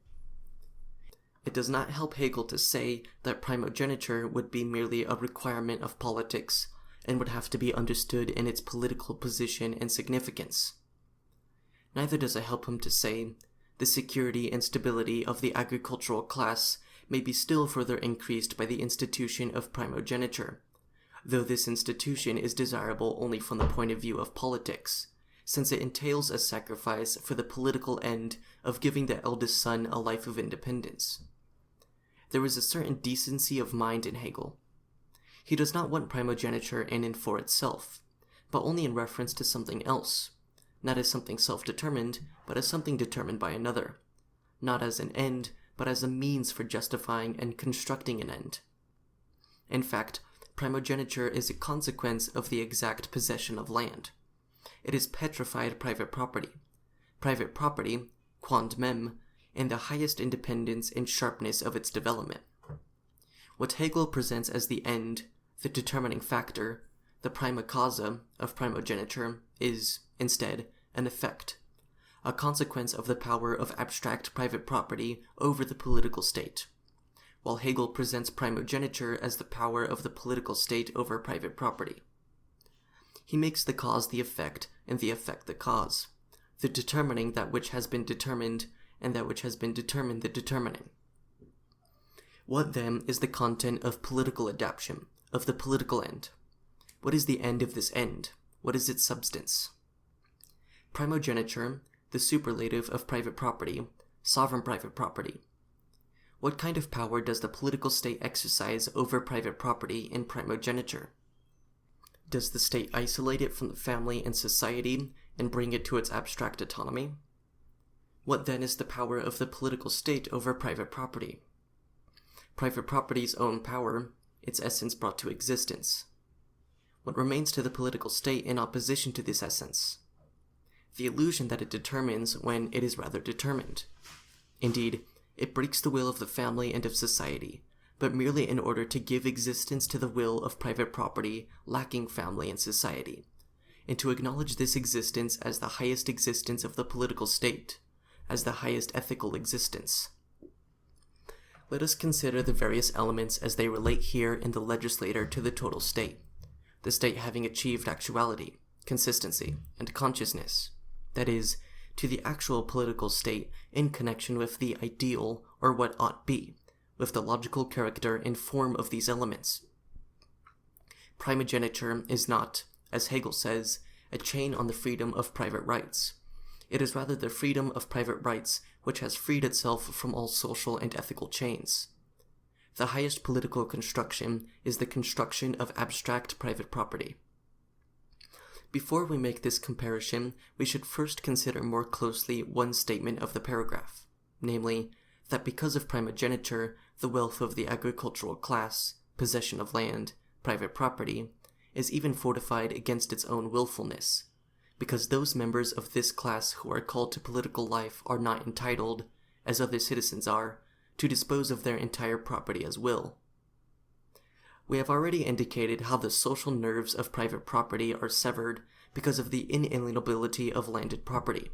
it does not help Hegel to say that primogeniture would be merely a requirement of politics and would have to be understood in its political position and significance. Neither does it help him to say the security and stability of the agricultural class may be still further increased by the institution of primogeniture, though this institution is desirable only from the point of view of politics, since it entails a sacrifice for the political end of giving the eldest son a life of independence. There is a certain decency of mind in Hegel. He does not want primogeniture in and for itself, but only in reference to something else, not as something self-determined, but as something determined by another, not as an end, but as a means for justifying and constructing an end. In fact, primogeniture is a consequence of the exact possession of land. It is petrified private property, quond mem, in the highest independence and sharpness of its development. What Hegel presents as the end, the determining factor, the prima causa of primogeniture is, instead, an effect, a consequence of the power of abstract private property over the political state, while Hegel presents primogeniture as the power of the political state over private property. He makes the cause the effect and the effect the cause, the determining that which has been determined and that which has been determined the determining. What then is the content of political adaptation, of the political end? What is the end of this end? What is its substance? Primogeniture, the superlative of private property, sovereign private property. What kind of power does the political state exercise over private property in primogeniture? Does the state isolate it from the family and society and bring it to its abstract autonomy? What then is the power of the political state over private property? Private property's own power, its essence brought to existence. What remains to the political state in opposition to this essence? The illusion that it determines when it is rather determined. Indeed, it breaks the will of the family and of society, but merely in order to give existence to the will of private property lacking family and society, and to acknowledge this existence as the highest existence of the political state, as the highest ethical existence. Let us consider the various elements as they relate here in the legislator to the total state, the state having achieved actuality, consistency, and consciousness, that is, to the actual political state in connection with the ideal or what ought be, with the logical character and form of these elements. Primogeniture is not, as Hegel says, a chain on the freedom of private rights. It is rather the freedom of private rights which has freed itself from all social and ethical chains. The highest political construction is the construction of abstract private property. Before we make this comparison, we should first consider more closely one statement of the paragraph, namely, that because of primogeniture, the wealth of the agricultural class, possession of land, private property, is even fortified against its own willfulness, because those members of this class who are called to political life are not entitled, as other citizens are, to dispose of their entire property as will. We have already indicated how the social nerves of private property are severed because of the inalienability of landed property.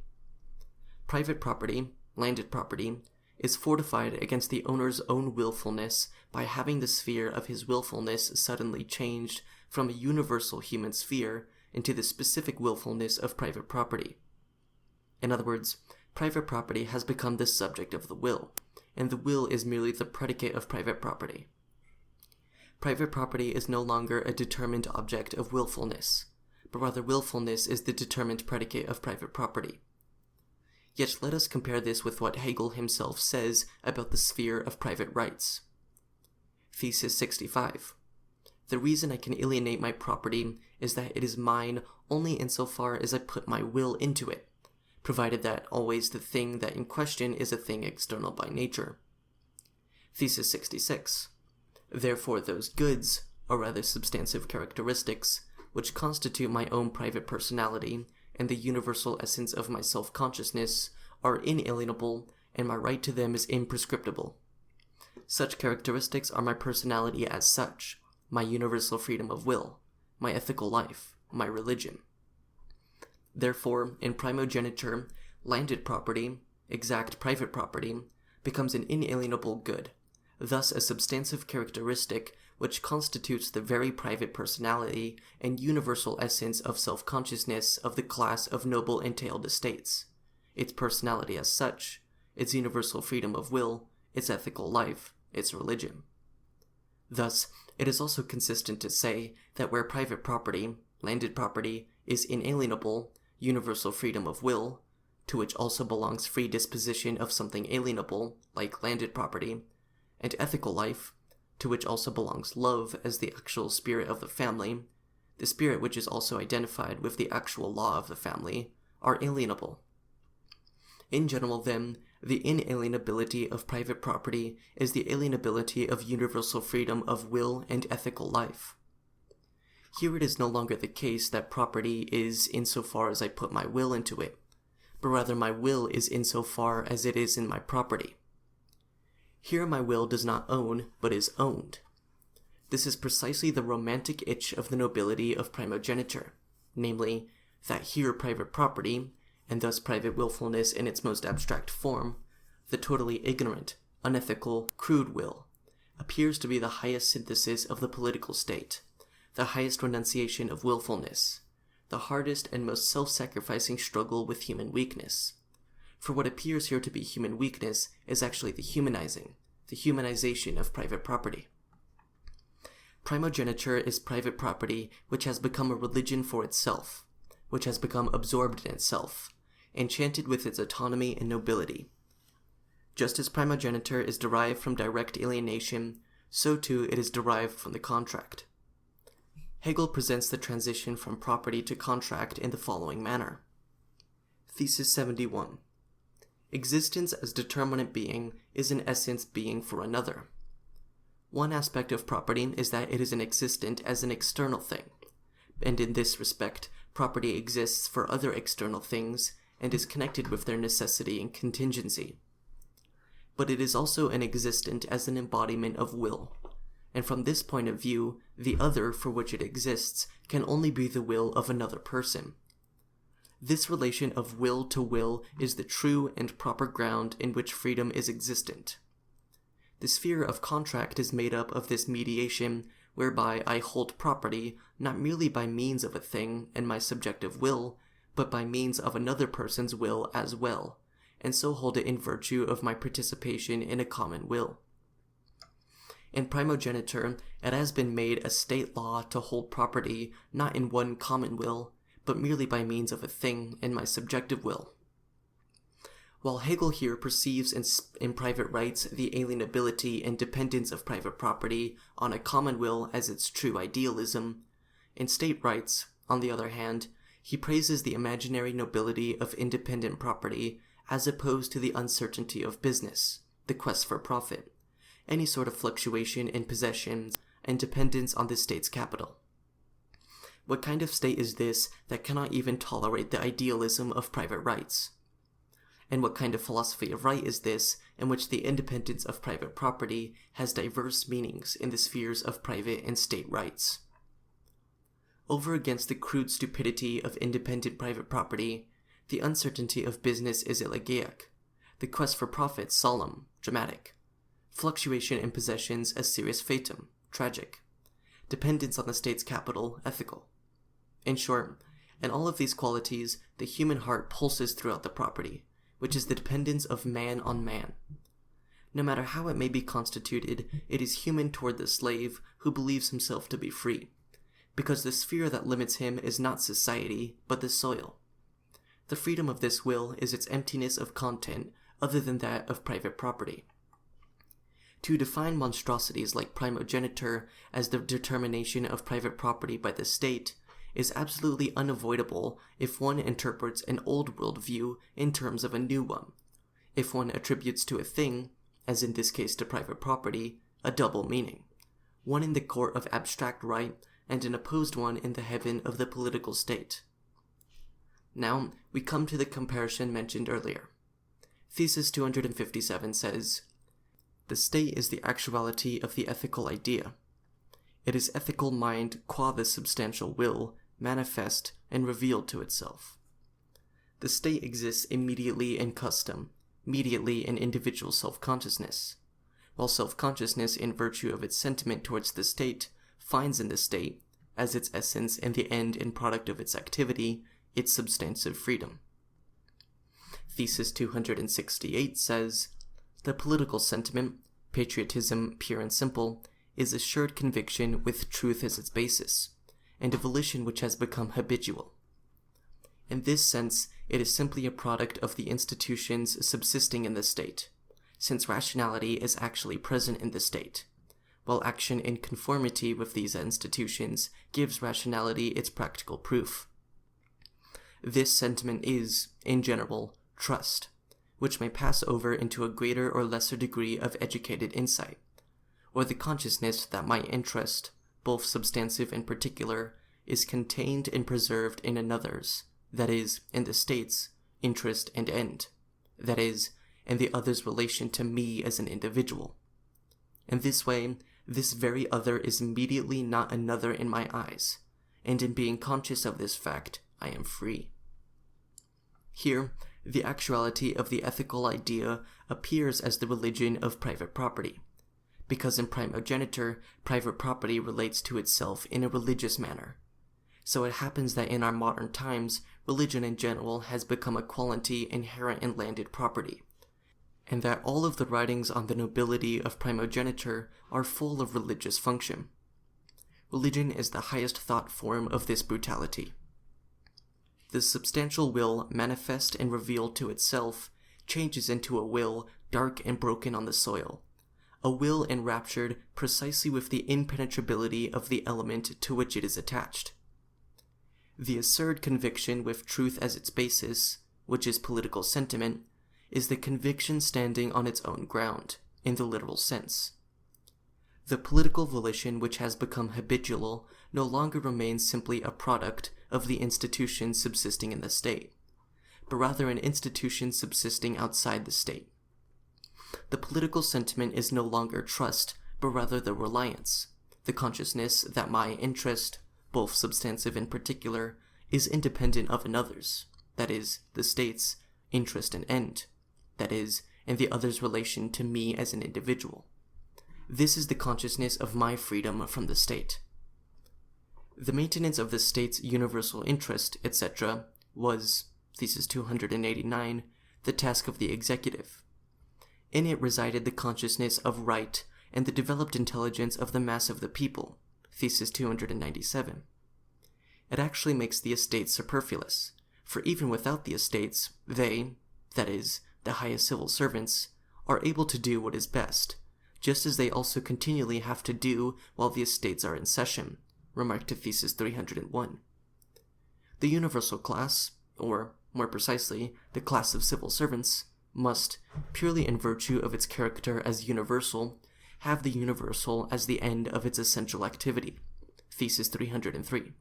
Private property, landed property, is fortified against the owner's own willfulness by having the sphere of his willfulness suddenly changed from a universal human sphere into the specific willfulness of private property. In other words, private property has become the subject of the will, and the will is merely the predicate of private property. Private property is no longer a determined object of willfulness, but rather willfulness is the determined predicate of private property. Yet let us compare this with what Hegel himself says about the sphere of private rights. Thesis 65. The reason I can alienate my property is that it is mine only insofar as I put my will into it, provided that always the thing that in question is a thing external by nature. Thesis 66. Therefore those goods, or rather substantive characteristics, which constitute my own private personality and the universal essence of my self-consciousness, are inalienable, and my right to them is imprescriptible. Such characteristics are my personality as such, my universal freedom of will, my ethical life, my religion. Therefore, in primogeniture, landed property, exact private property, becomes an inalienable good, thus a substantive characteristic which constitutes the very private personality and universal essence of self-consciousness of the class of noble entailed estates, its personality as such, its universal freedom of will, its ethical life, its religion. Thus, it is also consistent to say that where private property, landed property, is inalienable, universal freedom of will, to which also belongs free disposition of something alienable, like landed property, and ethical life, to which also belongs love as the actual spirit of the family, the spirit which is also identified with the actual law of the family, are alienable. In general, then, the inalienability of private property is the alienability of universal freedom of will and ethical life. Here it is no longer the case that property is insofar as I put my will into it, but rather my will is insofar as it is in my property. Here my will does not own, but is owned. This is precisely the romantic itch of the nobility of primogeniture, namely, that here private property, and thus private willfulness in its most abstract form, the totally ignorant, unethical, crude will, appears to be the highest synthesis of the political state, the highest renunciation of willfulness, the hardest and most self-sacrificing struggle with human weakness. For what appears here to be human weakness is actually the humanization of private property. Primogeniture is private property which has become a religion for itself, which has become absorbed in itself, enchanted with its autonomy and nobility. Just as primogeniture is derived from direct alienation, so too it is derived from the contract. Hegel presents the transition from property to contract in the following manner. Thesis 71. Existence as determinate being is in essence being for another. One aspect of property is that it is an existent as an external thing, and in this respect, property exists for other external things and is connected with their necessity and contingency. But it is also an existent as an embodiment of will, and from this point of view, the other for which it exists can only be the will of another person. This relation of will to will is the true and proper ground in which freedom is existent. The sphere of contract is made up of this mediation whereby I hold property not merely by means of a thing and my subjective will, but by means of another person's will as well, and so hold it in virtue of my participation in a common will. In primogeniture, it has been made a state law to hold property not in one common will, but merely by means of a thing and my subjective will. While Hegel here perceives in private rights the alienability and dependence of private property on a common will as its true idealism, in state rights, on the other hand, he praises the imaginary nobility of independent property as opposed to the uncertainty of business, the quest for profit, any sort of fluctuation in possessions, and dependence on the state's capital. What kind of state is this that cannot even tolerate the idealism of private rights? And what kind of philosophy of right is this in which the independence of private property has diverse meanings in the spheres of private and state rights? Over against the crude stupidity of independent private property, the uncertainty of business is elegiac, the quest for profit solemn, dramatic, fluctuation in possessions a serious fatum, tragic, dependence on the state's capital, ethical. In short, in all of these qualities, the human heart pulses throughout the property, which is the dependence of man on man. No matter how it may be constituted, it is human toward the slave who believes himself to be free, because the sphere that limits him is not society, but the soil. The freedom of this will is its emptiness of content other than that of private property. To define monstrosities like primogeniture as the determination of private property by the state is absolutely unavoidable if one interprets an old world view in terms of a new one, if one attributes to a thing, as in this case to private property, a double meaning, one in the court of abstract right and an opposed one in the heaven of the political state. Now, we come to the comparison mentioned earlier. Thesis 257 says, the state is the actuality of the ethical idea. It is ethical mind qua the substantial will, manifest and revealed to itself. The state exists immediately in custom, mediately an individual self-consciousness, while self-consciousness, in virtue of its sentiment towards the state, finds in the state, as its essence and the end and product of its activity, its substantive freedom. Thesis 268 says, "The political sentiment, patriotism pure and simple, is assured conviction with truth as its basis, and a volition which has become habitual. In this sense, it is simply a product of the institutions subsisting in the state, since rationality is actually present in the state, while action in conformity with these institutions gives rationality its practical proof. This sentiment is, in general, trust, which may pass over into a greater or lesser degree of educated insight, or the consciousness that my interest, both substantive and particular, is contained and preserved in another's, that is, in the state's, interest and end, that is, in the other's relation to me as an individual. In this way, this very other is immediately not another in my eyes, and in being conscious of this fact, I am free." Here, the actuality of the ethical idea appears as the religion of private property, because in primogeniture, private property relates to itself in a religious manner. So it happens that in our modern times, religion in general has become a quality inherent in landed property, and that all of the writings on the nobility of primogeniture are full of religious function. Religion is the highest thought form of this brutality. The substantial will manifest and revealed to itself changes into a will dark and broken on the soil, a will enraptured precisely with the impenetrability of the element to which it is attached. The asserted conviction with truth as its basis, which is political sentiment, is the conviction standing on its own ground, in the literal sense. The political volition which has become habitual no longer remains simply a product of the institution subsisting in the state, but rather an institution subsisting outside the state. The political sentiment is no longer trust, but rather the reliance, the consciousness that my interest, both substantive and particular, is independent of another's, that is, the state's, interest and end, that is, in the other's relation to me as an individual. This is the consciousness of my freedom from the state. The maintenance of the state's universal interest, etc., was, Thesis 289, the task of the executive. In it resided the consciousness of right and the developed intelligence of the mass of the people, Thesis 297. It actually makes the estates superfluous, for even without the estates, they, that is, the highest civil servants, are able to do what is best, just as they also continually have to do while the estates are in session, remark to Thesis 301. The universal class, or, more precisely, the class of civil servants, must, purely in virtue of its character as universal, have the universal as the end of its essential activity, Thesis 303.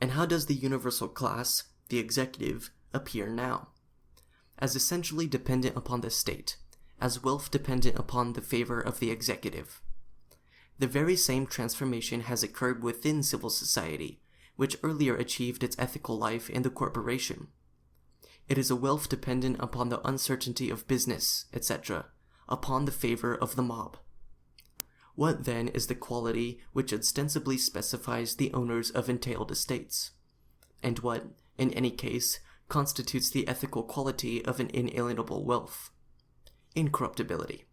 And how does the universal class, the executive, appear now? As essentially dependent upon the state, as wealth dependent upon the favor of the executive. The very same transformation has occurred within civil society, which earlier achieved its ethical life in the corporation. It is a wealth dependent upon the uncertainty of business, etc., upon the favor of the mob. What then is the quality which ostensibly specifies the owners of entailed estates? And what, in any case, constitutes the ethical quality of an inalienable wealth? Incorruptibility.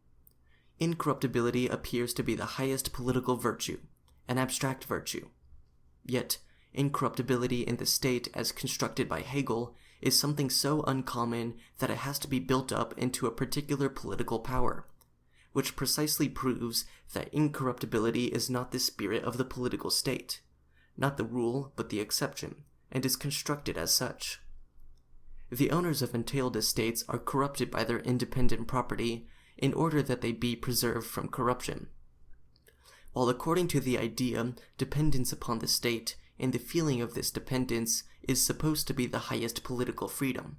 Incorruptibility appears to be the highest political virtue, an abstract virtue. Yet, incorruptibility in the state as constructed by Hegel is something so uncommon that it has to be built up into a particular political power, which precisely proves that incorruptibility is not the spirit of the political state, not the rule but the exception, and is constructed as such. The owners of entailed estates are corrupted by their independent property in order that they be preserved from corruption. While according to the idea, dependence upon the state and the feeling of this dependence is supposed to be the highest political freedom.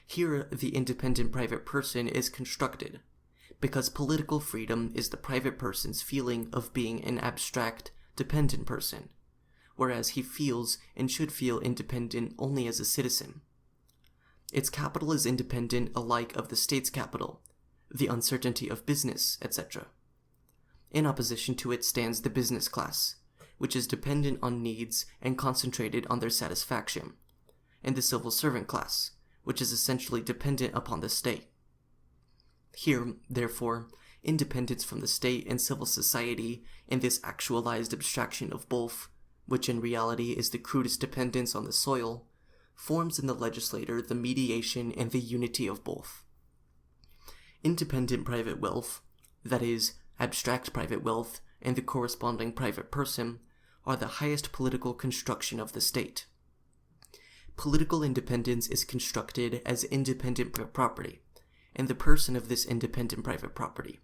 Here the independent private person is constructed, because political freedom is the private person's feeling of being an abstract, dependent person, whereas he feels and should feel independent only as a citizen. Its capital is independent alike of the state's capital, the uncertainty of business, etc. In opposition to it stands the business class, which is dependent on needs and concentrated on their satisfaction, and the civil servant class, which is essentially dependent upon the state. Here, therefore, independence from the state and civil society in this actualized abstraction of both, which in reality is the crudest dependence on the soil, forms in the legislator the mediation and the unity of both. Independent private wealth, that is, abstract private wealth and the corresponding private person, are the highest political construction of the state. Political independence is constructed as independent property, and the person of this independent private property.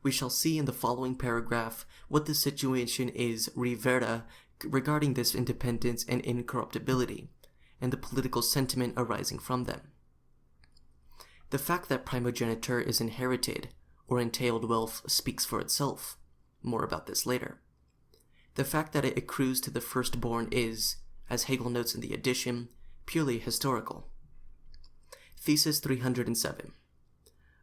We shall see in the following paragraph what the situation is revera regarding this independence and incorruptibility, and the political sentiment arising from them. The fact that primogeniture is inherited, or entailed wealth, speaks for itself. More about this later. The fact that it accrues to the firstborn is, as Hegel notes in the edition, purely historical. Thesis 307.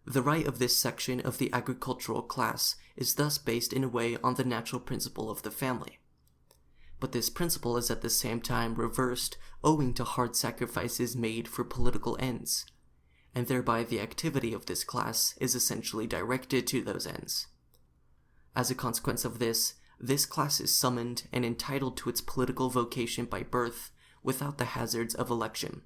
The right of this section of the agricultural class is thus based in a way on the natural principle of the family. But this principle is at the same time reversed owing to hard sacrifices made for political ends, and thereby the activity of this class is essentially directed to those ends. As a consequence of this class is summoned and entitled to its political vocation by birth without the hazards of election.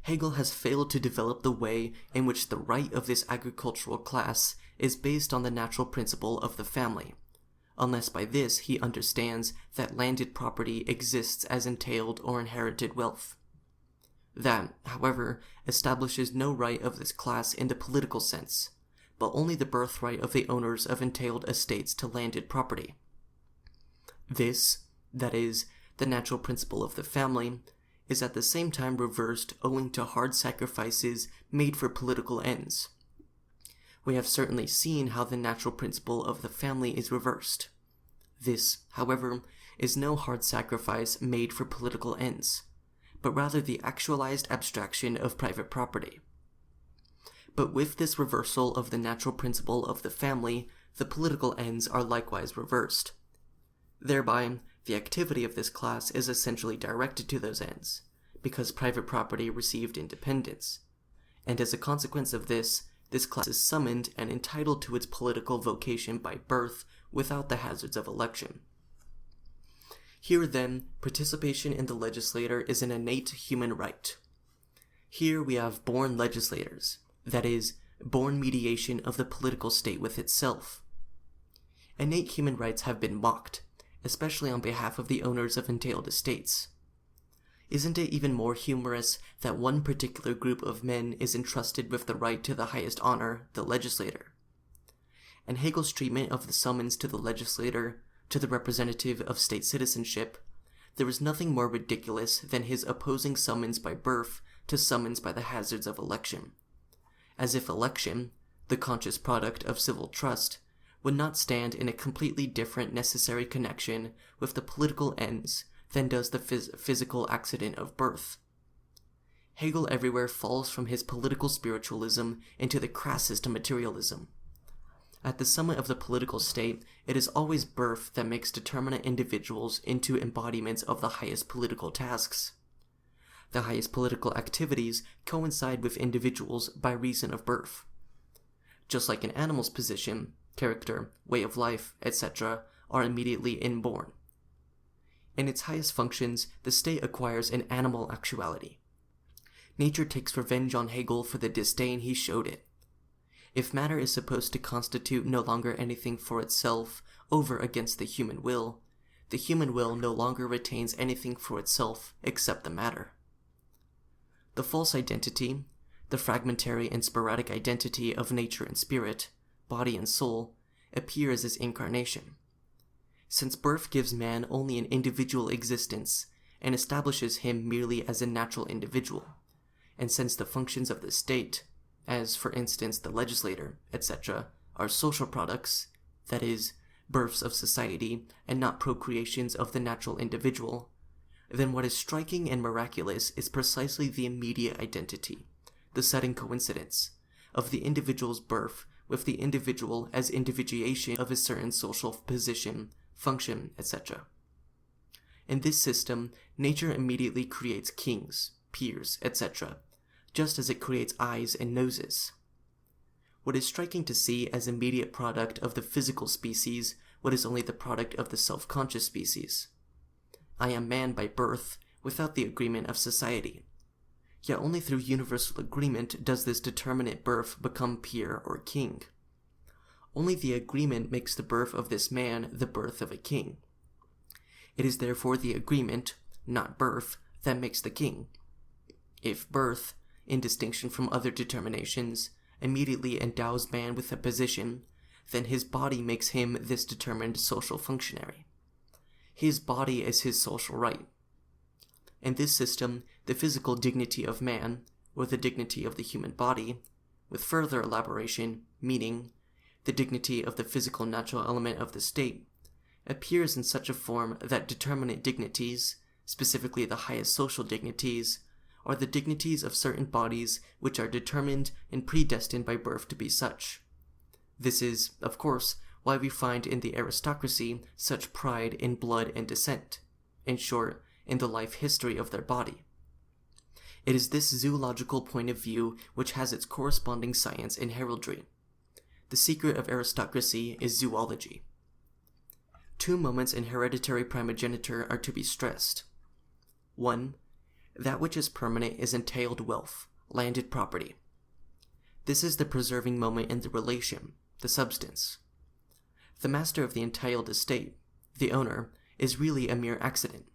Hegel has failed to develop the way in which the right of this agricultural class is based on the natural principle of the family, unless by this he understands that landed property exists as entailed or inherited wealth. That, however, establishes no right of this class in the political sense, but only the birthright of the owners of entailed estates to landed property. This, that is, the natural principle of the family, is at the same time reversed owing to hard sacrifices made for political ends. We have certainly seen how the natural principle of the family is reversed. This, however, is no hard sacrifice made for political ends, but rather the actualized abstraction of private property. But with this reversal of the natural principle of the family, the political ends are likewise reversed. Thereby, the activity of this class is essentially directed to those ends, because private property received independence, and as a consequence of this class is summoned and entitled to its political vocation by birth without the hazards of election. Here, then, participation in the legislator is an innate human right. Here we have born legislators, that is, born mediation of the political state with itself. Innate human rights have been mocked, especially on behalf of the owners of entailed estates. Isn't it even more humorous that one particular group of men is entrusted with the right to the highest honor, the legislator? And Hegel's treatment of the summons to the legislator, to the representative of state citizenship, there is nothing more ridiculous than his opposing summons by birth to summons by the hazards of election. As if election, the conscious product of civil trust, would not stand in a completely different necessary connection with the political ends than does the physical accident of birth. Hegel everywhere falls from his political spiritualism into the crassest materialism. At the summit of the political state, it is always birth that makes determinate individuals into embodiments of the highest political tasks. The highest political activities coincide with individuals by reason of birth. Just like an animal's position, character, way of life, etc., are immediately inborn. In its highest functions, the state acquires an animal actuality. Nature takes revenge on Hegel for the disdain he showed it. If matter is supposed to constitute no longer anything for itself over against the human will no longer retains anything for itself except the matter. The false identity, the fragmentary and sporadic identity of nature and spirit, body and soul, appears as incarnation. Since birth gives man only an individual existence and establishes him merely as a natural individual, and since the functions of the state, as for instance the legislator, etc., are social products, that is, births of society and not procreations of the natural individual, then what is striking and miraculous is precisely the immediate identity, the sudden coincidence, of the individual's birth with the individual as individuation of a certain social position, function, etc. In this system, nature immediately creates kings, peers, etc., just as it creates eyes and noses. What is striking to see as immediate product of the physical species what is only the product of the self-conscious species. I am man by birth, without the agreement of society. Yet only through universal agreement does this determinate birth become peer or king. Only the agreement makes the birth of this man the birth of a king. It is therefore the agreement, not birth, that makes the king. If birth, in distinction from other determinations, immediately endows man with a position, then his body makes him this determined social functionary. His body is his social right. In this system, the physical dignity of man, or the dignity of the human body, with further elaboration, meaning, the dignity of the physical natural element of the state, appears in such a form that determinate dignities, specifically the highest social dignities, are the dignities of certain bodies which are determined and predestined by birth to be such. This is, of course, why we find in the aristocracy such pride in blood and descent, in short, in the life history of their body. It is this zoological point of view which has its corresponding science in heraldry. The secret of aristocracy is zoology. Two moments in hereditary primogeniture are to be stressed. 1. That which is permanent is entailed wealth, landed property. This is the preserving moment in the relation, the substance. The master of the entailed estate, the owner, is really a mere accident.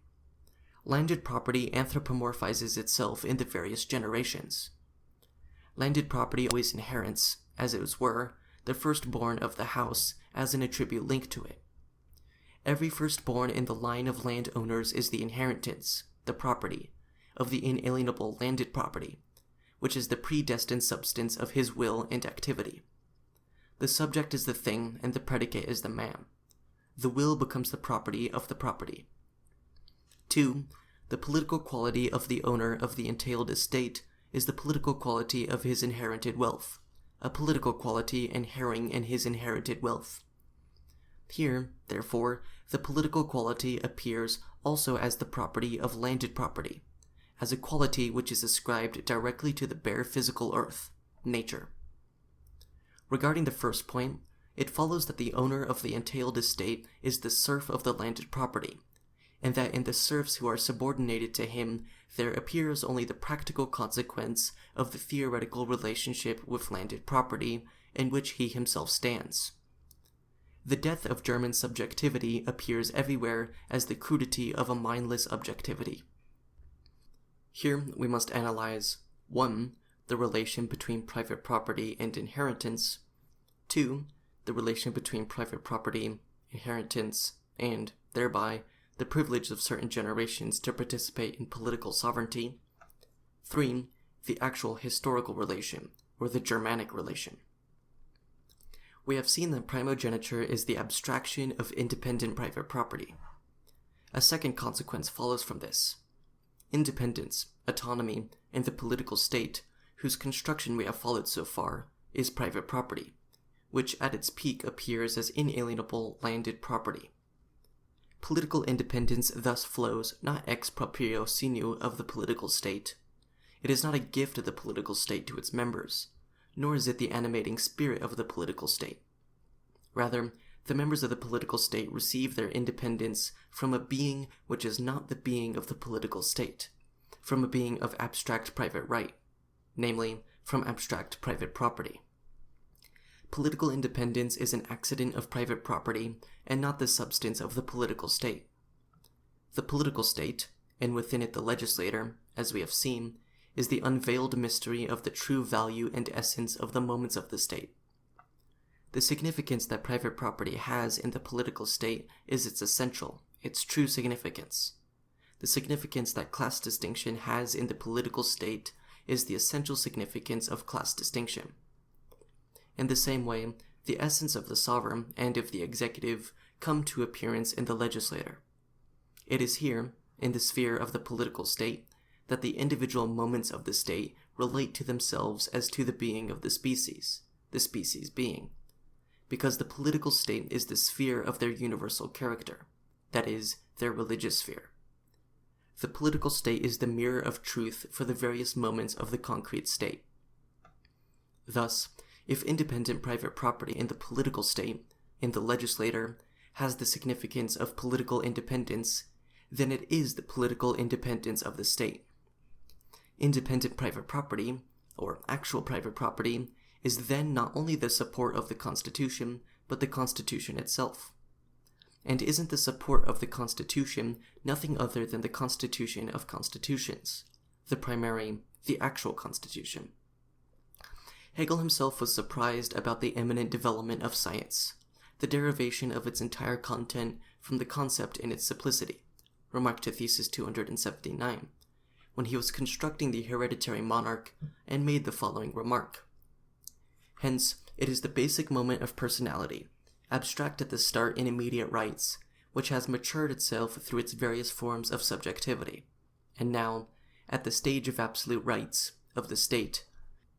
Landed property anthropomorphizes itself in the various generations. Landed property always inherits, as it were, the firstborn of the house as an attribute linked to it. Every firstborn in the line of landowners is the inheritance, the property, of the inalienable landed property, which is the predestined substance of his will and activity. The subject is the thing, and the predicate is the man. The will becomes the property of the property. 2. The political quality of the owner of the entailed estate is the political quality of his inherited wealth, a political quality inhering in his inherited wealth. Here, therefore, the political quality appears also as the property of landed property, as a quality which is ascribed directly to the bare physical earth, nature. Regarding the first point, it follows that the owner of the entailed estate is the serf of the landed property, and that in the serfs who are subordinated to him there appears only the practical consequence of the theoretical relationship with landed property in which he himself stands. The death of German subjectivity appears everywhere as the crudity of a mindless objectivity. Here we must analyze 1. The relation between private property and inheritance, 2. The relation between private property, inheritance, and, thereby, the privilege of certain generations to participate in political sovereignty, 3. The actual historical relation, or the Germanic relation. We have seen that primogeniture is the abstraction of independent private property. A second consequence follows from this. Independence, autonomy, and the political state, whose construction we have followed so far, is private property, which at its peak appears as inalienable landed property. Political independence thus flows not ex proprio situ of the political state. It is not a gift of the political state to its members, nor is it the animating spirit of the political state. Rather, the members of the political state receive their independence from a being which is not the being of the political state, from a being of abstract private right, namely, from abstract private property. Political independence is an accident of private property and not the substance of the political state. The political state, and within it the legislator, as we have seen, is the unveiled mystery of the true value and essence of the moments of the state. The significance that private property has in the political state is its essential, its true significance. The significance that class distinction has in the political state is the essential significance of class distinction. In the same way, the essence of the sovereign and of the executive come to appearance in the legislator. It is here, in the sphere of the political state, that the individual moments of the state relate to themselves as to the being of the species being, because the political state is the sphere of their universal character, that is, their religious sphere. The political state is the mirror of truth for the various moments of the concrete state. Thus, if independent private property in the political state, in the legislator, has the significance of political independence, then it is the political independence of the state. Independent private property, or actual private property, is then not only the support of the Constitution, but the Constitution itself. And isn't the support of the Constitution nothing other than the Constitution of constitutions, the actual Constitution? Hegel himself was surprised about the imminent development of science, the derivation of its entire content from the concept in its simplicity, remark to Thesis 279, when he was constructing the hereditary monarch and made the following remark. Hence, it is the basic moment of personality, abstract at the start in immediate rights, which has matured itself through its various forms of subjectivity, and now, at the stage of absolute rights, of the state,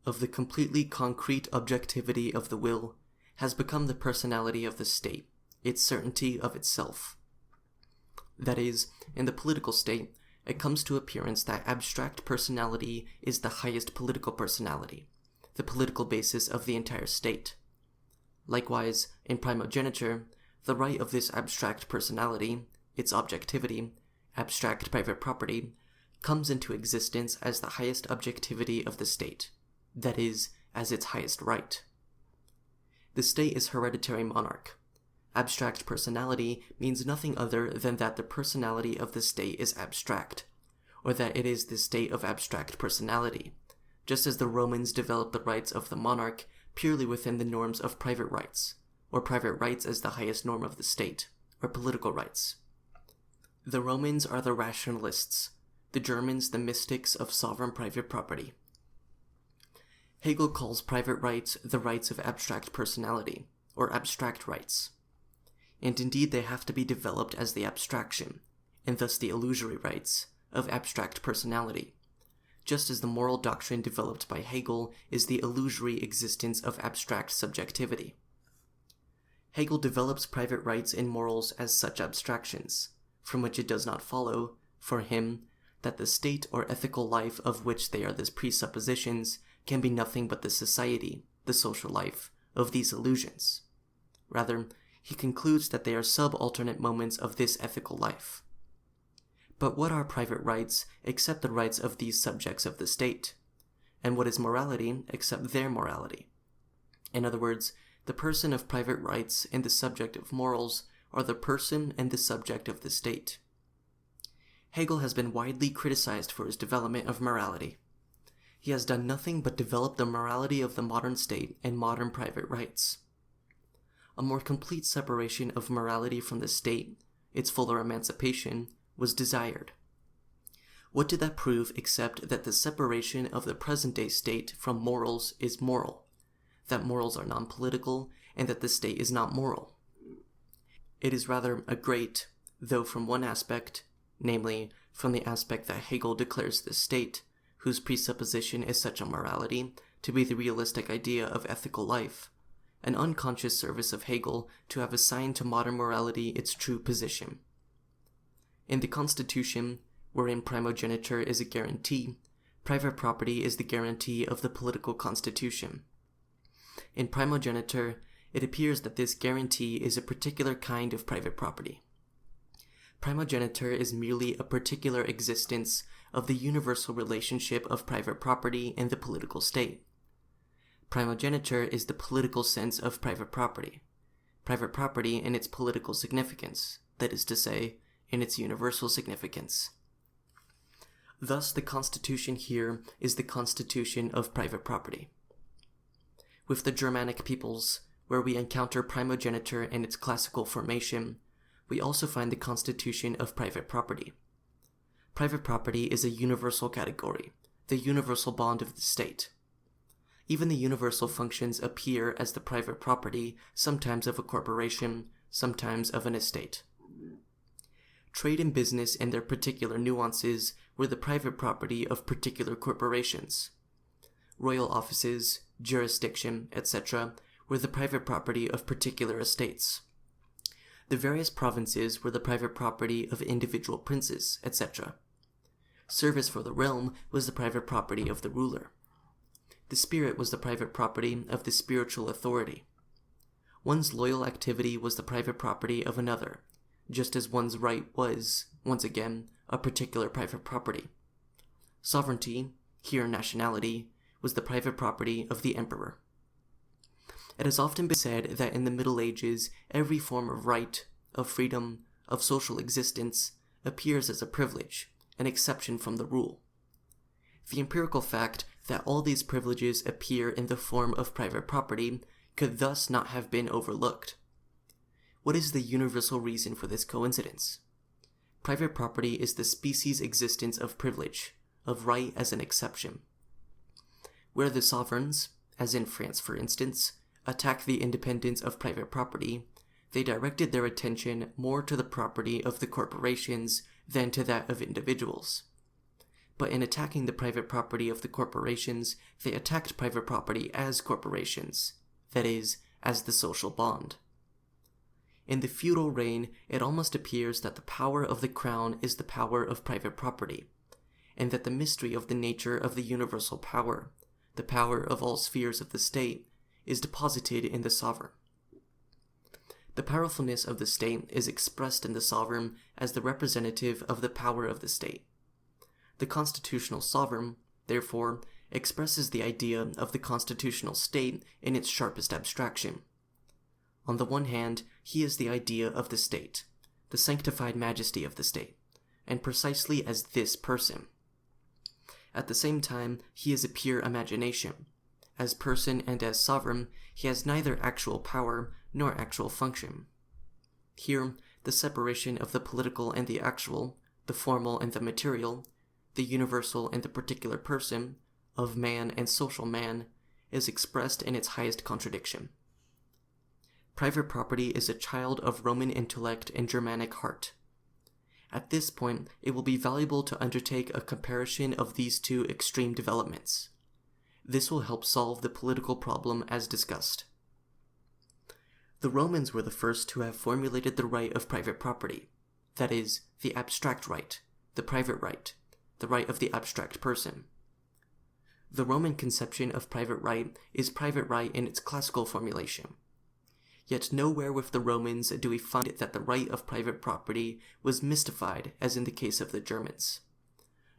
of the completely concrete objectivity of the will, has become the personality of the state, its certainty of itself. That is, in the political state, it comes to appearance that abstract personality is the highest political personality, the political basis of the entire state. Likewise, in primogeniture, the right of this abstract personality, its objectivity, abstract private property, comes into existence as the highest objectivity of the state, that is, as its highest right. The state is hereditary monarch. Abstract personality means nothing other than that the personality of the state is abstract, or that it is the state of abstract personality, just as the Romans developed the rights of the monarch purely within the norms of private rights, or private rights as the highest norm of the state, or political rights. The Romans are the rationalists, the Germans the mystics of sovereign private property. Hegel calls private rights the rights of abstract personality, or abstract rights. And indeed they have to be developed as the abstraction, and thus the illusory rights, of abstract personality, just as the moral doctrine developed by Hegel is the illusory existence of abstract subjectivity. Hegel develops private rights in morals as such abstractions, from which it does not follow, for him, that the state or ethical life of which they are the presuppositions can be nothing but the society, the social life, of these illusions. Rather, he concludes that they are subalternate moments of this ethical life. But what are private rights except the rights of these subjects of the state? And what is morality except their morality? In other words, the person of private rights and the subject of morals are the person and the subject of the state. Hegel has been widely criticized for his development of morality. He has done nothing but develop the morality of the modern state and modern private rights. A more complete separation of morality from the state, its fuller emancipation, was desired. What did that prove except that the separation of the present-day state from morals is moral, that morals are non-political, and that the state is not moral? It is rather a great, though from one aspect, namely, from the aspect that Hegel declares the state, whose presupposition is such a morality, to be the realistic idea of ethical life, an unconscious service of Hegel to have assigned to modern morality its true position. In the Constitution, wherein primogeniture is a guarantee, private property is the guarantee of the political constitution. In primogeniture, it appears that this guarantee is a particular kind of private property. Primogeniture is merely a particular existence of the universal relationship of private property and the political state. Primogeniture is the political sense of private property in its political significance, that is to say, in its universal significance. Thus, the Constitution here is the constitution of private property. With the Germanic peoples, where we encounter primogeniture in its classical formation, we also find the constitution of private property. Private property is a universal category, the universal bond of the state. Even the universal functions appear as the private property, sometimes of a corporation, sometimes of an estate. Trade and business and their particular nuances were the private property of particular corporations. Royal offices, jurisdiction, etc. were the private property of particular estates. The various provinces were the private property of individual princes, etc. Service for the realm was the private property of the ruler. The spirit was the private property of the spiritual authority. One's loyal activity was the private property of another, just as one's right was, once again, a particular private property. Sovereignty, here nationality, was the private property of the emperor. It has often been said that in the Middle Ages, every form of right, of freedom, of social existence appears as a privilege, an exception from the rule. The empirical fact that all these privileges appear in the form of private property could thus not have been overlooked. What is the universal reason for this coincidence? Private property is the species existence of privilege, of right as an exception. Where the sovereigns, as in France for instance, attacked the independence of private property, they directed their attention more to the property of the corporations than to that of individuals. But in attacking the private property of the corporations, they attacked private property as corporations, that is, as the social bond. In the feudal reign, it almost appears that the power of the crown is the power of private property, and that the mystery of the nature of the universal power, the power of all spheres of the state, is deposited in the sovereign. The powerfulness of the state is expressed in the sovereign as the representative of the power of the state. The constitutional sovereign, therefore, expresses the idea of the constitutional state in its sharpest abstraction. On the one hand, he is the idea of the state, the sanctified majesty of the state, and precisely as this person. At the same time, he is a pure imagination. As person and as sovereign, he has neither actual power nor actual function. Here, the separation of the political and the actual, the formal and the material, the universal and the particular person, of man and social man, is expressed in its highest contradiction. Private property is a child of Roman intellect and Germanic heart. At this point, it will be valuable to undertake a comparison of these two extreme developments. This will help solve the political problem as discussed. The Romans were the first to have formulated the right of private property, that is, the abstract right, the private right, the right of the abstract person. The Roman conception of private right is private right in its classical formulation. Yet nowhere with the Romans do we find that the right of private property was mystified as in the case of the Germans.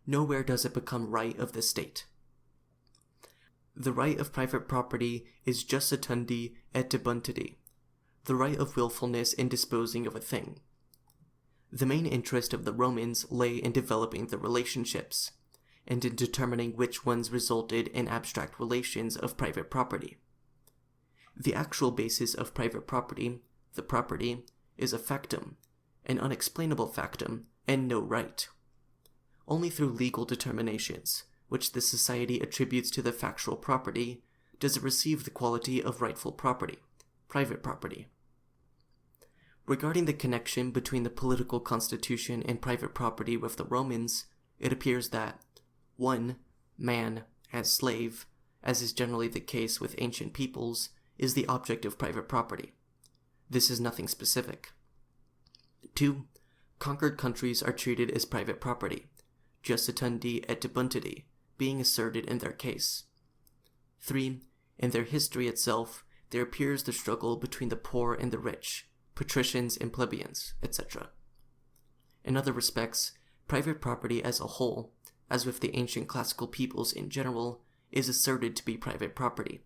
Nowhere does it become right of the state. The right of private property is justitundi et debuntity, the right of willfulness in disposing of a thing. The main interest of the Romans lay in developing the relationships, and in determining which ones resulted in abstract relations of private property. The actual basis of private property, the property, is a factum, an unexplainable factum, and no right. Only through legal determinations, which the society attributes to the factual property, does it receive the quality of rightful property, private property. Regarding the connection between the political constitution and private property with the Romans, it appears that 1. Man, as slave, as is generally the case with ancient peoples, is the object of private property. This is nothing specific. 2. Conquered countries are treated as private property, justitundi et debuntity being asserted in their case. 3. In their history itself, there appears the struggle between the poor and the rich, patricians and plebeians, etc. In other respects, private property as a whole, as with the ancient classical peoples in general, is asserted to be private property,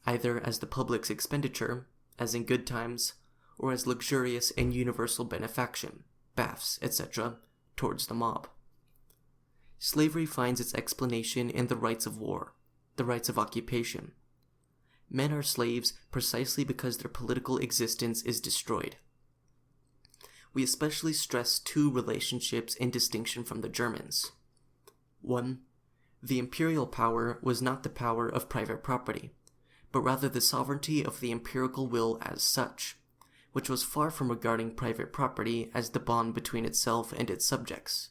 either as the public's expenditure, as in good times, or as luxurious and universal benefaction, baths, etc., towards the mob. Slavery finds its explanation in the rights of war, the rights of occupation. Men are slaves precisely because their political existence is destroyed. We especially stress two relationships in distinction from the Germans. 1. The imperial power was not the power of private property, but rather the sovereignty of the empirical will as such, which was far from regarding private property as the bond between itself and its subjects.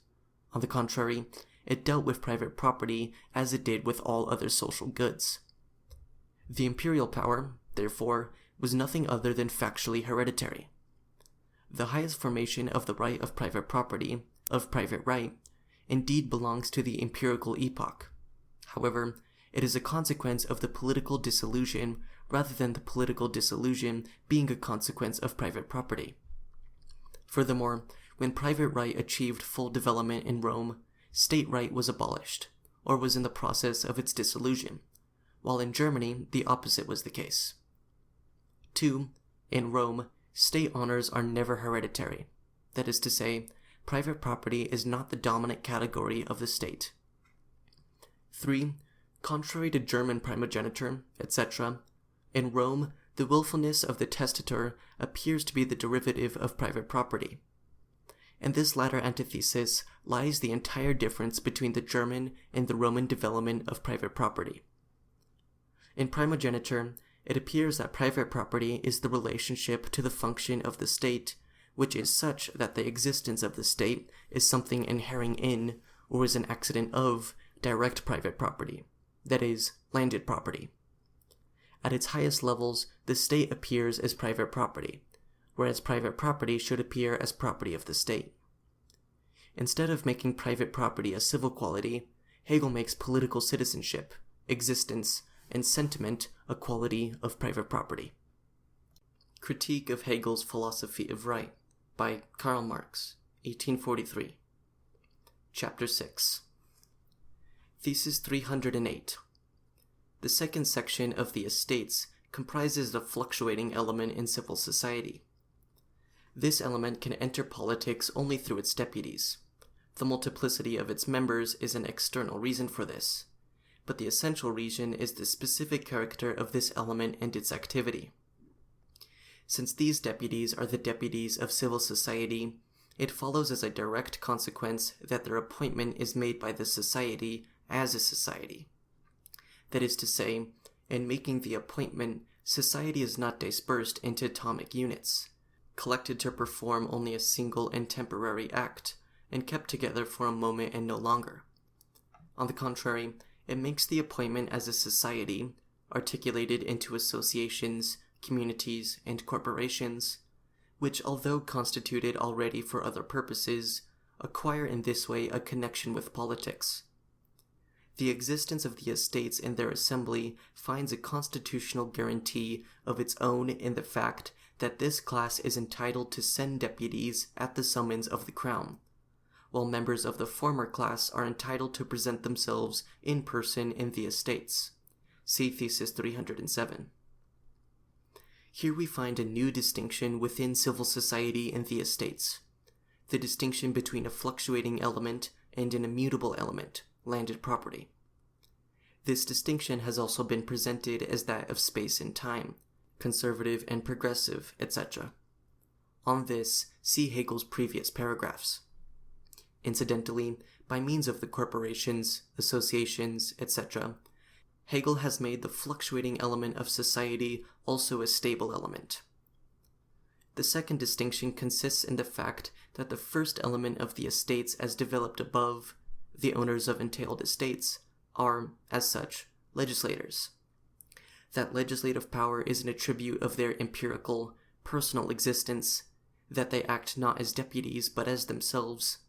On the contrary, it dealt with private property as it did with all other social goods. The imperial power, therefore, was nothing other than factually hereditary. The highest formation of the right of private property, of private right, indeed belongs to the empirical epoch. However, it is a consequence of the political dissolution rather than the political dissolution being a consequence of private property. Furthermore, when private right achieved full development in Rome, state right was abolished, or was in the process of its dissolution, while in Germany the opposite was the case. 2. In Rome, state honors are never hereditary. That is to say, private property is not the dominant category of the state. 3. Contrary to German primogeniture, etc., in Rome, the willfulness of the testator appears to be the derivative of private property. In this latter antithesis lies the entire difference between the German and the Roman development of private property. In primogeniture, it appears that private property is the relationship to the function of the state, which is such that the existence of the state is something inhering in, or is an accident of, direct private property, that is, landed property. At its highest levels, the state appears as private property, whereas private property should appear as property of the state. Instead of making private property a civil quality, Hegel makes political citizenship, existence, and sentiment a quality of private property. Critique of Hegel's Philosophy of Right by Karl Marx, 1843. Chapter 6. Thesis 308. The second section of the Estates comprises the fluctuating element in civil society. This element can enter politics only through its deputies. The multiplicity of its members is an external reason for this, but the essential reason is the specific character of this element and its activity. Since these deputies are the deputies of civil society, it follows as a direct consequence that their appointment is made by the society as a society. That is to say, in making the appointment, society is not dispersed into atomic units, collected to perform only a single and temporary act, and kept together for a moment and no longer. On the contrary, it makes the appointment as a society, articulated into associations, communities, and corporations, which, although constituted already for other purposes, acquire in this way a connection with politics. The existence of the estates in their assembly finds a constitutional guarantee of its own in the fact that this class is entitled to send deputies at the summons of the crown, while members of the former class are entitled to present themselves in person in the estates. See Thesis 307. Here we find a new distinction within civil society and the estates, the distinction between a fluctuating element and an immutable element, landed property. This distinction has also been presented as that of space and time, conservative and progressive, etc. On this, see Hegel's previous paragraphs. Incidentally, by means of the corporations, associations, etc., Hegel has made the fluctuating element of society also a stable element. The second distinction consists in the fact that the first element of the estates as developed above, the owners of entailed estates, are, as such, legislators. That legislative power is an attribute of their empirical, personal existence, that they act not as deputies but as themselves,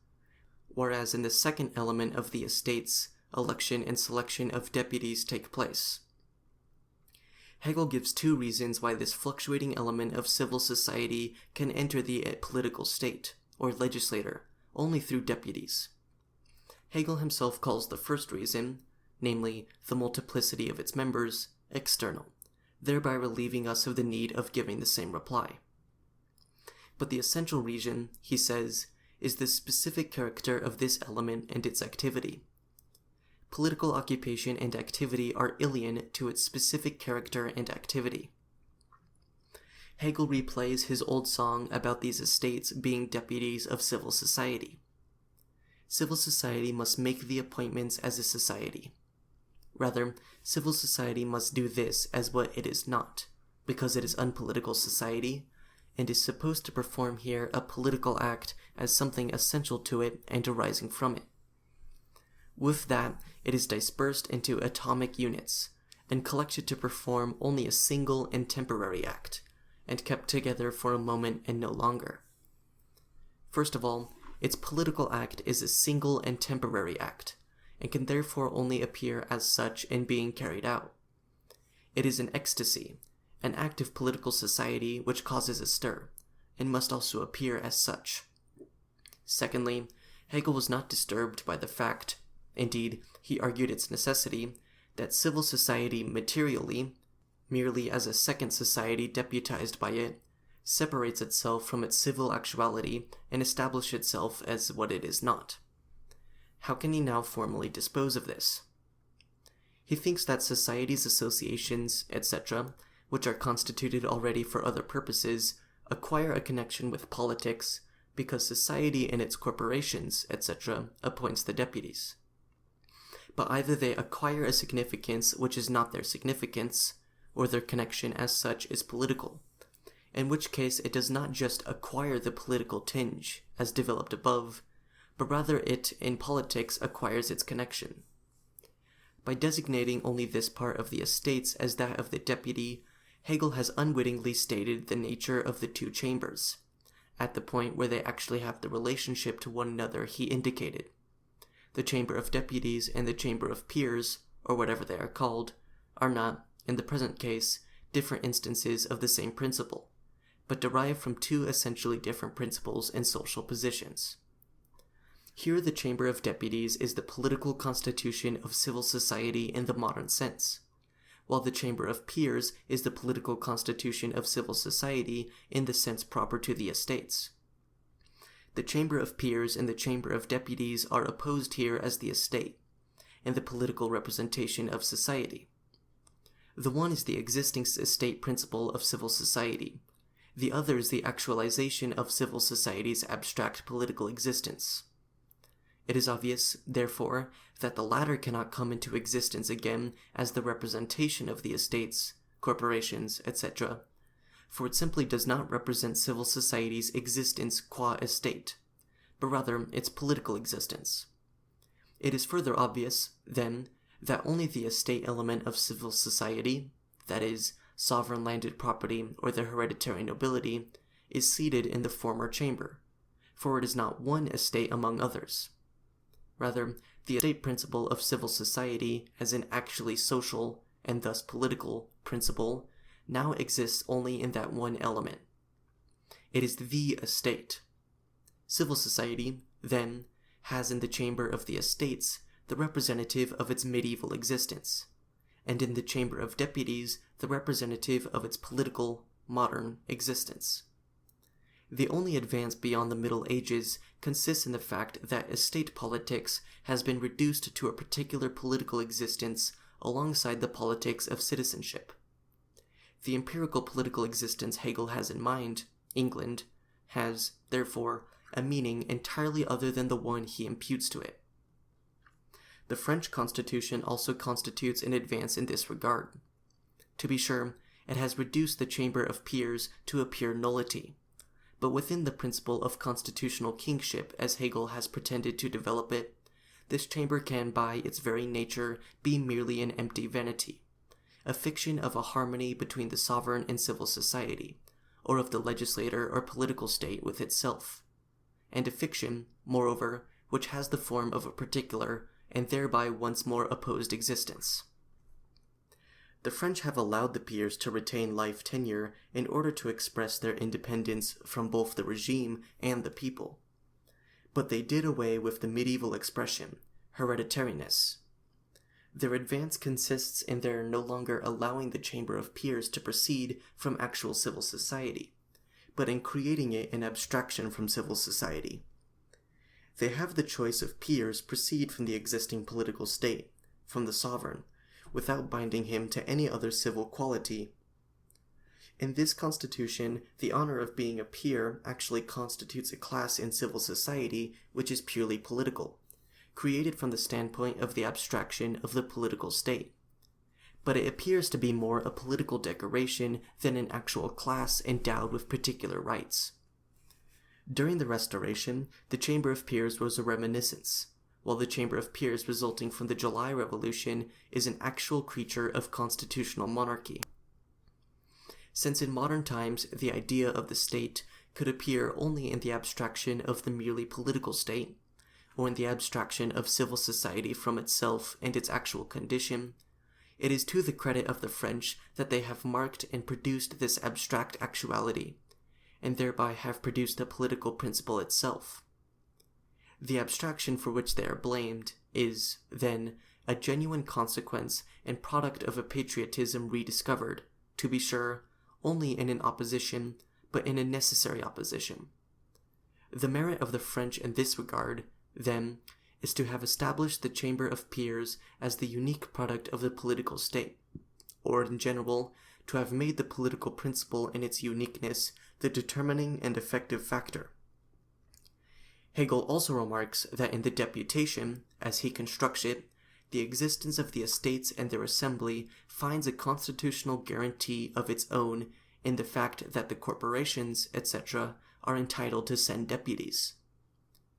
whereas in the second element of the estates, election and selection of deputies take place. Hegel gives two reasons why this fluctuating element of civil society can enter the political state, or legislator, only through deputies. Hegel himself calls the first reason, namely the multiplicity of its members, external, thereby relieving us of the need of giving the same reply. But the essential reason, he says, is the specific character of this element and its activity. Political occupation and activity are alien to its specific character and activity. Hegel replays his old song about these estates being deputies of civil society. Civil society must make the appointments as a society. Rather, civil society must do this as what it is not, because it is unpolitical society, and is supposed to perform here a political act as something essential to it and arising from it. With that, it is dispersed into atomic units, and collected to perform only a single and temporary act, and kept together for a moment and no longer. First of all, its political act is a single and temporary act, and can therefore only appear as such in being carried out. It is an ecstasy, an active political society which causes a stir, and must also appear as such. Secondly, Hegel was not disturbed by the fact, indeed, he argued its necessity, that civil society materially, merely as a second society deputized by it, separates itself from its civil actuality and establishes itself as what it is not. How can he now formally dispose of this? He thinks that societies, associations, etc., which are constituted already for other purposes, acquire a connection with politics because society and its corporations, etc., appoints the deputies. But either they acquire a significance which is not their significance, or their connection as such is political, in which case it does not just acquire the political tinge, as developed above, but rather it, in politics, acquires its connection. By designating only this part of the estates as that of the deputy, Hegel has unwittingly stated the nature of the two chambers, at the point where they actually have the relationship to one another he indicated. The chamber of deputies and the chamber of peers, or whatever they are called, are not, in the present case, different instances of the same principle, but derive from two essentially different principles and social positions. Here the chamber of deputies is the political constitution of civil society in the modern sense, while the chamber of peers is the political constitution of civil society in the sense proper to the estates. The chamber of peers and the chamber of deputies are opposed here as the estate, and the political representation of society. The one is the existing estate principle of civil society, the other is the actualization of civil society's abstract political existence. It is obvious, therefore, that the latter cannot come into existence again as the representation of the estates, corporations, etc., for it simply does not represent civil society's existence qua estate, but rather its political existence. It is further obvious, then, that only the estate element of civil society, that is, sovereign landed property or the hereditary nobility, is seated in the former chamber, for it is not one estate among others. Rather, the estate principle of civil society as an actually social, and thus political, principle now exists only in that one element. It is the estate. Civil society, then, has in the chamber of the estates the representative of its medieval existence, and in the chamber of deputies the representative of its political, modern existence. The only advance beyond the Middle Ages consists in the fact that estate politics has been reduced to a particular political existence alongside the politics of citizenship. The empirical political existence Hegel has in mind, England, has, therefore, a meaning entirely other than the one he imputes to it. The French Constitution also constitutes an advance in this regard. To be sure, it has reduced the Chamber of Peers to a pure nullity, but within the principle of constitutional kingship as Hegel has pretended to develop it, this chamber can by its very nature be merely an empty vanity, a fiction of a harmony between the sovereign and civil society, or of the legislator or political state with itself, and a fiction, moreover, which has the form of a particular, and thereby once more opposed existence. The French have allowed the peers to retain life tenure in order to express their independence from both the regime and the people. But they did away with the medieval expression, hereditariness. Their advance consists in their no longer allowing the Chamber of Peers to proceed from actual civil society, but in creating it an abstraction from civil society. They have the choice of peers proceed from the existing political state, from the sovereign, without binding him to any other civil quality. In this constitution, the honor of being a peer actually constitutes a class in civil society which is purely political, created from the standpoint of the abstraction of the political state. but it appears to be more a political decoration than an actual class endowed with particular rights. During the Restoration, the Chamber of Peers was a reminiscence, while the Chamber of Peers resulting from the July Revolution is an actual creature of constitutional monarchy. Since in modern times the idea of the state could appear only in the abstraction of the merely political state, or in the abstraction of civil society from itself and its actual condition, it is to the credit of the French that they have marked and produced this abstract actuality, and thereby have produced the political principle itself. The abstraction for which they are blamed is, then, a genuine consequence and product of a patriotism rediscovered, to be sure, only in an opposition, but in a necessary opposition. The merit of the French in this regard, then, is to have established the Chamber of Peers as the unique product of the political state, or in general, to have made the political principle in its uniqueness the determining and effective factor. Hegel also remarks that in the deputation, as he constructs it, the existence of the estates and their assembly finds a constitutional guarantee of its own in the fact that the corporations, etc., are entitled to send deputies.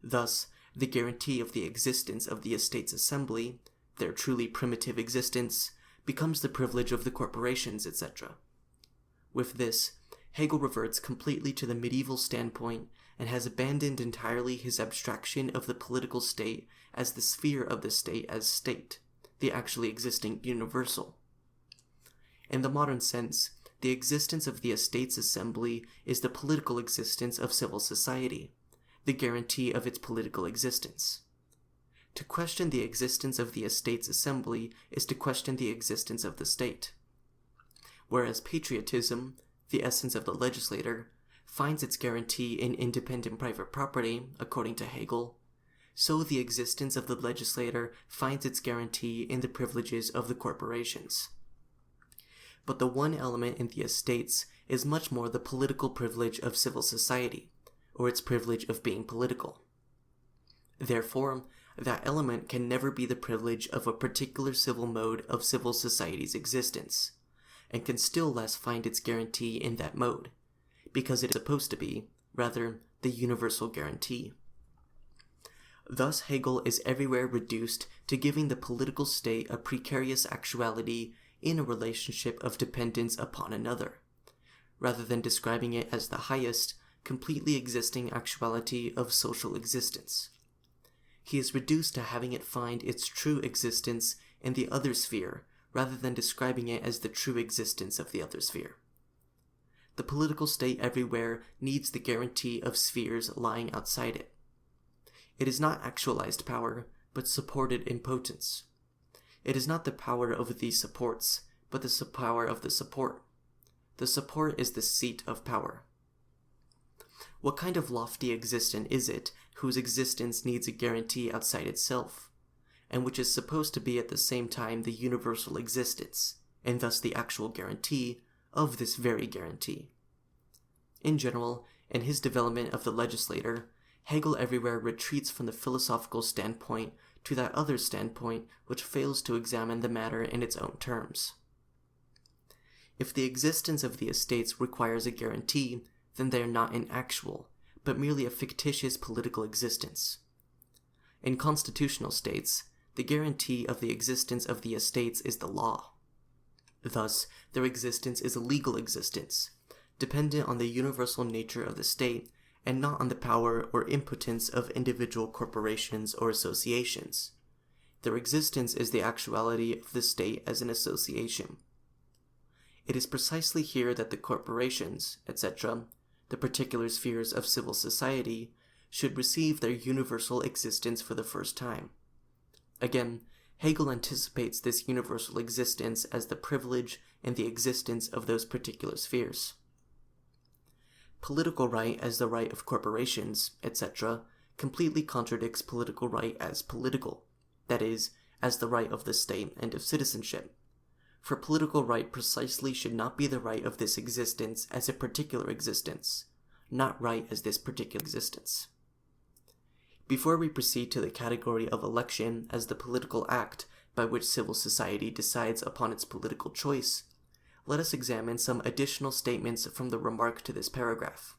Thus, the guarantee of the existence of the estates assembly, their truly primitive existence, becomes the privilege of the corporations, etc. With this, Hegel reverts completely to the medieval standpoint and has abandoned entirely his abstraction of the political state as the sphere of the state as state, the actually existing universal. In the modern sense, the existence of the estates assembly is the political existence of civil society, the guarantee of its political existence. To question the existence of the estates assembly is to question the existence of the state. Whereas patriotism, the essence of the legislator, finds its guarantee in independent private property, according to Hegel, so the existence of the legislator finds its guarantee in the privileges of the corporations. But the one element in the estates is much more the political privilege of civil society, or its privilege of being political. Therefore, that element can never be the privilege of a particular civil mode of civil society's existence, and can still less find its guarantee in that mode, because it is supposed to be, rather, the universal guarantee. Thus Hegel is everywhere reduced to giving the political state a precarious actuality in a relationship of dependence upon another, rather than describing it as the highest, completely existing actuality of social existence. He is reduced to having it find its true existence in the other sphere, rather than describing it as the true existence of the other sphere. The political state everywhere needs the guarantee of spheres lying outside it. It is not actualized power, but supported impotence. It is not the power of these supports, but the power of the support. The support is the seat of power. What kind of lofty existence is it whose existence needs a guarantee outside itself, and which is supposed to be at the same time the universal existence, and thus the actual guarantee, of this very guarantee? In general, in his development of the legislator, Hegel everywhere retreats from the philosophical standpoint to that other standpoint which fails to examine the matter in its own terms. If the existence of the estates requires a guarantee, then they are not an actual, but merely a fictitious political existence. In constitutional states, the guarantee of the existence of the estates is the law. Thus, their existence is a legal existence, dependent on the universal nature of the state and not on the power or impotence of individual corporations or associations. Their existence is the actuality of the state as an association. It is precisely here that the corporations, etc., the particular spheres of civil society, should receive their universal existence for the first time. Again, Hegel anticipates this universal existence as the privilege and the existence of those particular spheres. Political right as the right of corporations, etc., completely contradicts political right as political, that is, as the right of the state and of citizenship. For political right precisely should not be the right of this existence as a particular existence, not right as this particular existence. Before we proceed to the category of election as the political act by which civil society decides upon its political choice, let us examine some additional statements from the remark to this paragraph.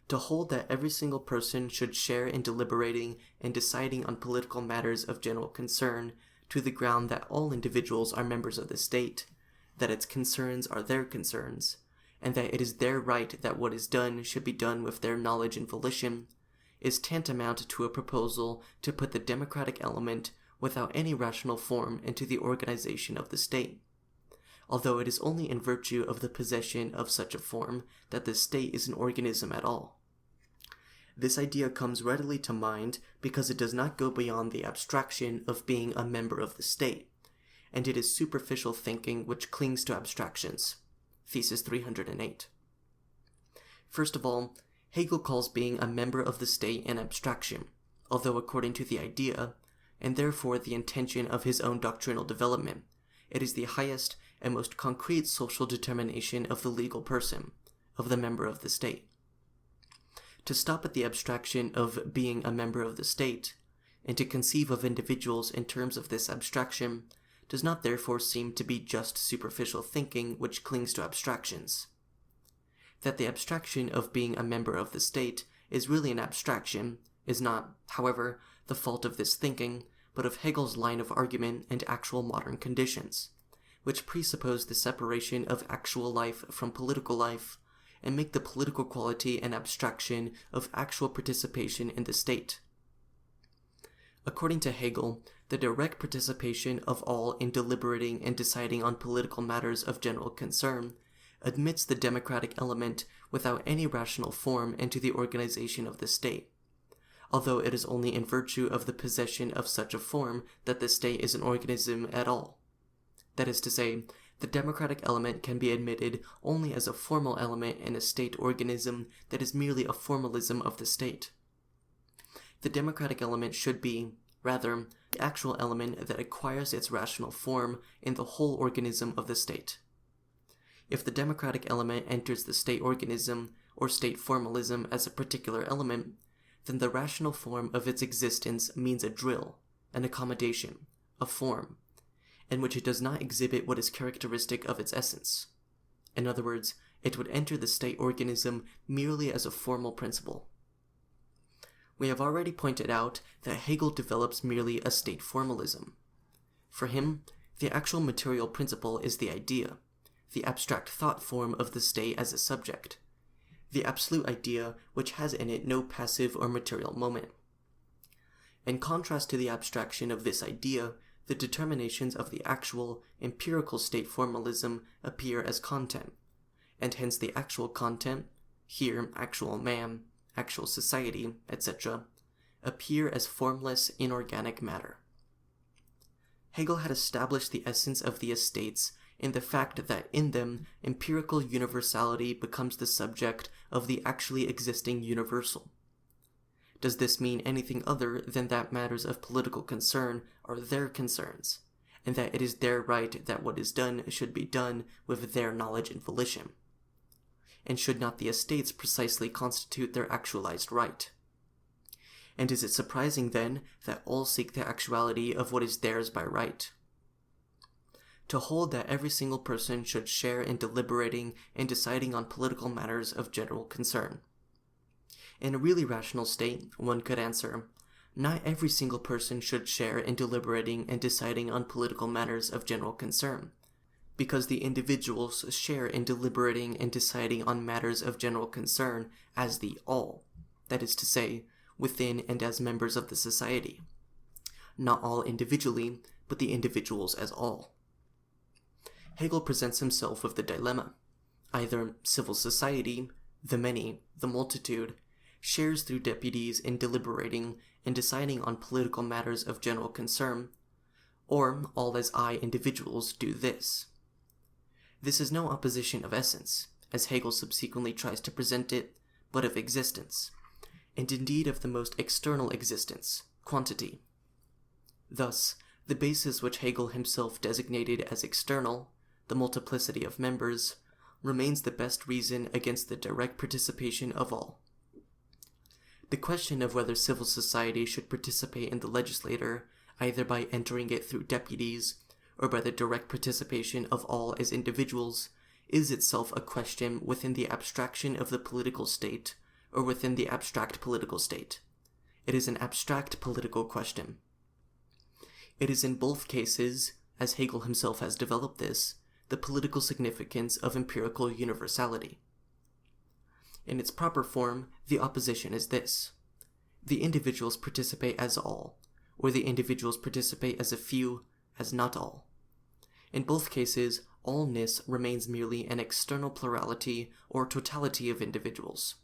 To hold that every single person should share in deliberating and deciding on political matters of general concern, to the ground that all individuals are members of the state, that its concerns are their concerns, and that it is their right that what is done should be done with their knowledge and volition, is tantamount to a proposal to put the democratic element without any rational form into the organization of the state, although it is only in virtue of the possession of such a form that the state is an organism at all. This idea comes readily to mind because it does not go beyond the abstraction of being a member of the state, and it is superficial thinking which clings to abstractions. Thesis 308. First of all, Hegel calls being a member of the state an abstraction, although according to the idea, and therefore the intention of his own doctrinal development, it is the highest and most concrete social determination of the legal person, of the member of the state. To stop at the abstraction of being a member of the state, and to conceive of individuals in terms of this abstraction, does not therefore seem to be just superficial thinking which clings to abstractions. That the abstraction of being a member of the state is really an abstraction is not, however, the fault of this thinking, but of Hegel's line of argument and actual modern conditions, which presuppose the separation of actual life from political life, and make the political quality an abstraction of actual participation in the state. According to Hegel, the direct participation of all in deliberating and deciding on political matters of general concern admits the democratic element without any rational form into the organization of the state, although it is only in virtue of the possession of such a form that the state is an organism at all. That is to say, the democratic element can be admitted only as a formal element in a state organism that is merely a formalism of the state. The democratic element should be, rather, the actual element that acquires its rational form in the whole organism of the state. If the democratic element enters the state organism or state formalism as a particular element, then the rational form of its existence means a drill, an accommodation, a form, in which it does not exhibit what is characteristic of its essence. In other words, it would enter the state organism merely as a formal principle. We have already pointed out that Hegel develops merely a state formalism. For him, the actual material principle is the idea, the abstract thought form of the state as a subject, the absolute idea which has in it no passive or material moment. In contrast to the abstraction of this idea, the determinations of the actual, empirical state formalism appear as content, and hence the actual content, here actual man, actual society, etc., appear as formless inorganic matter. Hegel had established the essence of the estates in the fact that in them empirical universality becomes the subject of the actually existing universal. Does this mean anything other than that matters of political concern are their concerns, and that it is their right that what is done should be done with their knowledge and volition? And should not the estates precisely constitute their actualized right? And is it surprising then that all seek the actuality of what is theirs by right? To hold that every single person should share in deliberating and deciding on political matters of general concern. In a really rational state, one could answer, not every single person should share in deliberating and deciding on political matters of general concern, because the individuals share in deliberating and deciding on matters of general concern as the all, that is to say, within and as members of the society. Not all individually, but the individuals as all. Hegel presents himself with the dilemma. Either civil society, the many, the multitude, shares through deputies in deliberating and deciding on political matters of general concern, or all as I individuals do this. This is no opposition of essence, as Hegel subsequently tries to present it, but of existence, and indeed of the most external existence, quantity. Thus, the basis which Hegel himself designated as external, the multiplicity of members, remains the best reason against the direct participation of all. The question of whether civil society should participate in the legislature either by entering it through deputies or by the direct participation of all as individuals, is itself a question within the abstraction of the political state or within the abstract political state. It is an abstract political question. It is in both cases, as Hegel himself has developed this, the political significance of empirical universality. In its proper form, the opposition is this: the individuals participate as all, or the individuals participate as a few, as not all. In both cases, allness remains merely an external plurality or totality of individuals.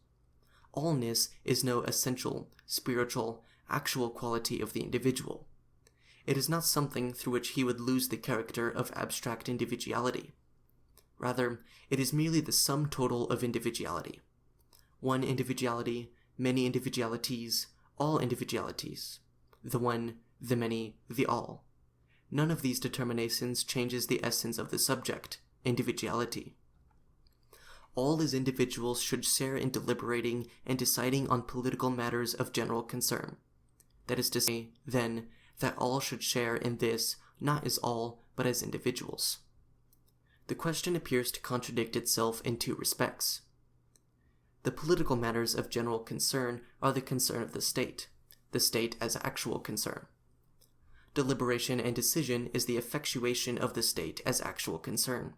Allness is no essential, spiritual, actual quality of the individual. It is not something through which he would lose the character of abstract individuality. Rather, it is merely the sum total of individuality. One individuality, many individualities, all individualities. The one, the many, the all. None of these determinations changes the essence of the subject, individuality. All as individuals should share in deliberating and deciding on political matters of general concern. That is to say, then, that all should share in this, not as all, but as individuals. The question appears to contradict itself in two respects. The political matters of general concern are the concern of the state as actual concern. Deliberation and decision is the effectuation of the state as actual concern.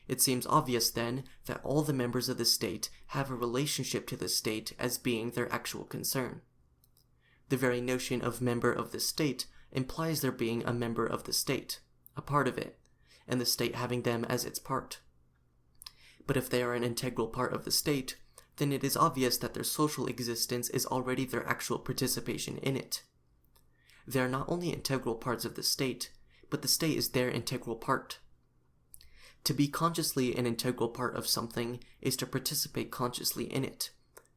It seems obvious, then, that all the members of the state have a relationship to the state as being their actual concern. The very notion of member of the state implies their being a member of the state, a part of it, and the state having them as its part. But if they are an integral part of the state, then it is obvious that their social existence is already their actual participation in it. They are not only integral parts of the state, but the state is their integral part. To be consciously an integral part of something is to participate consciously in it,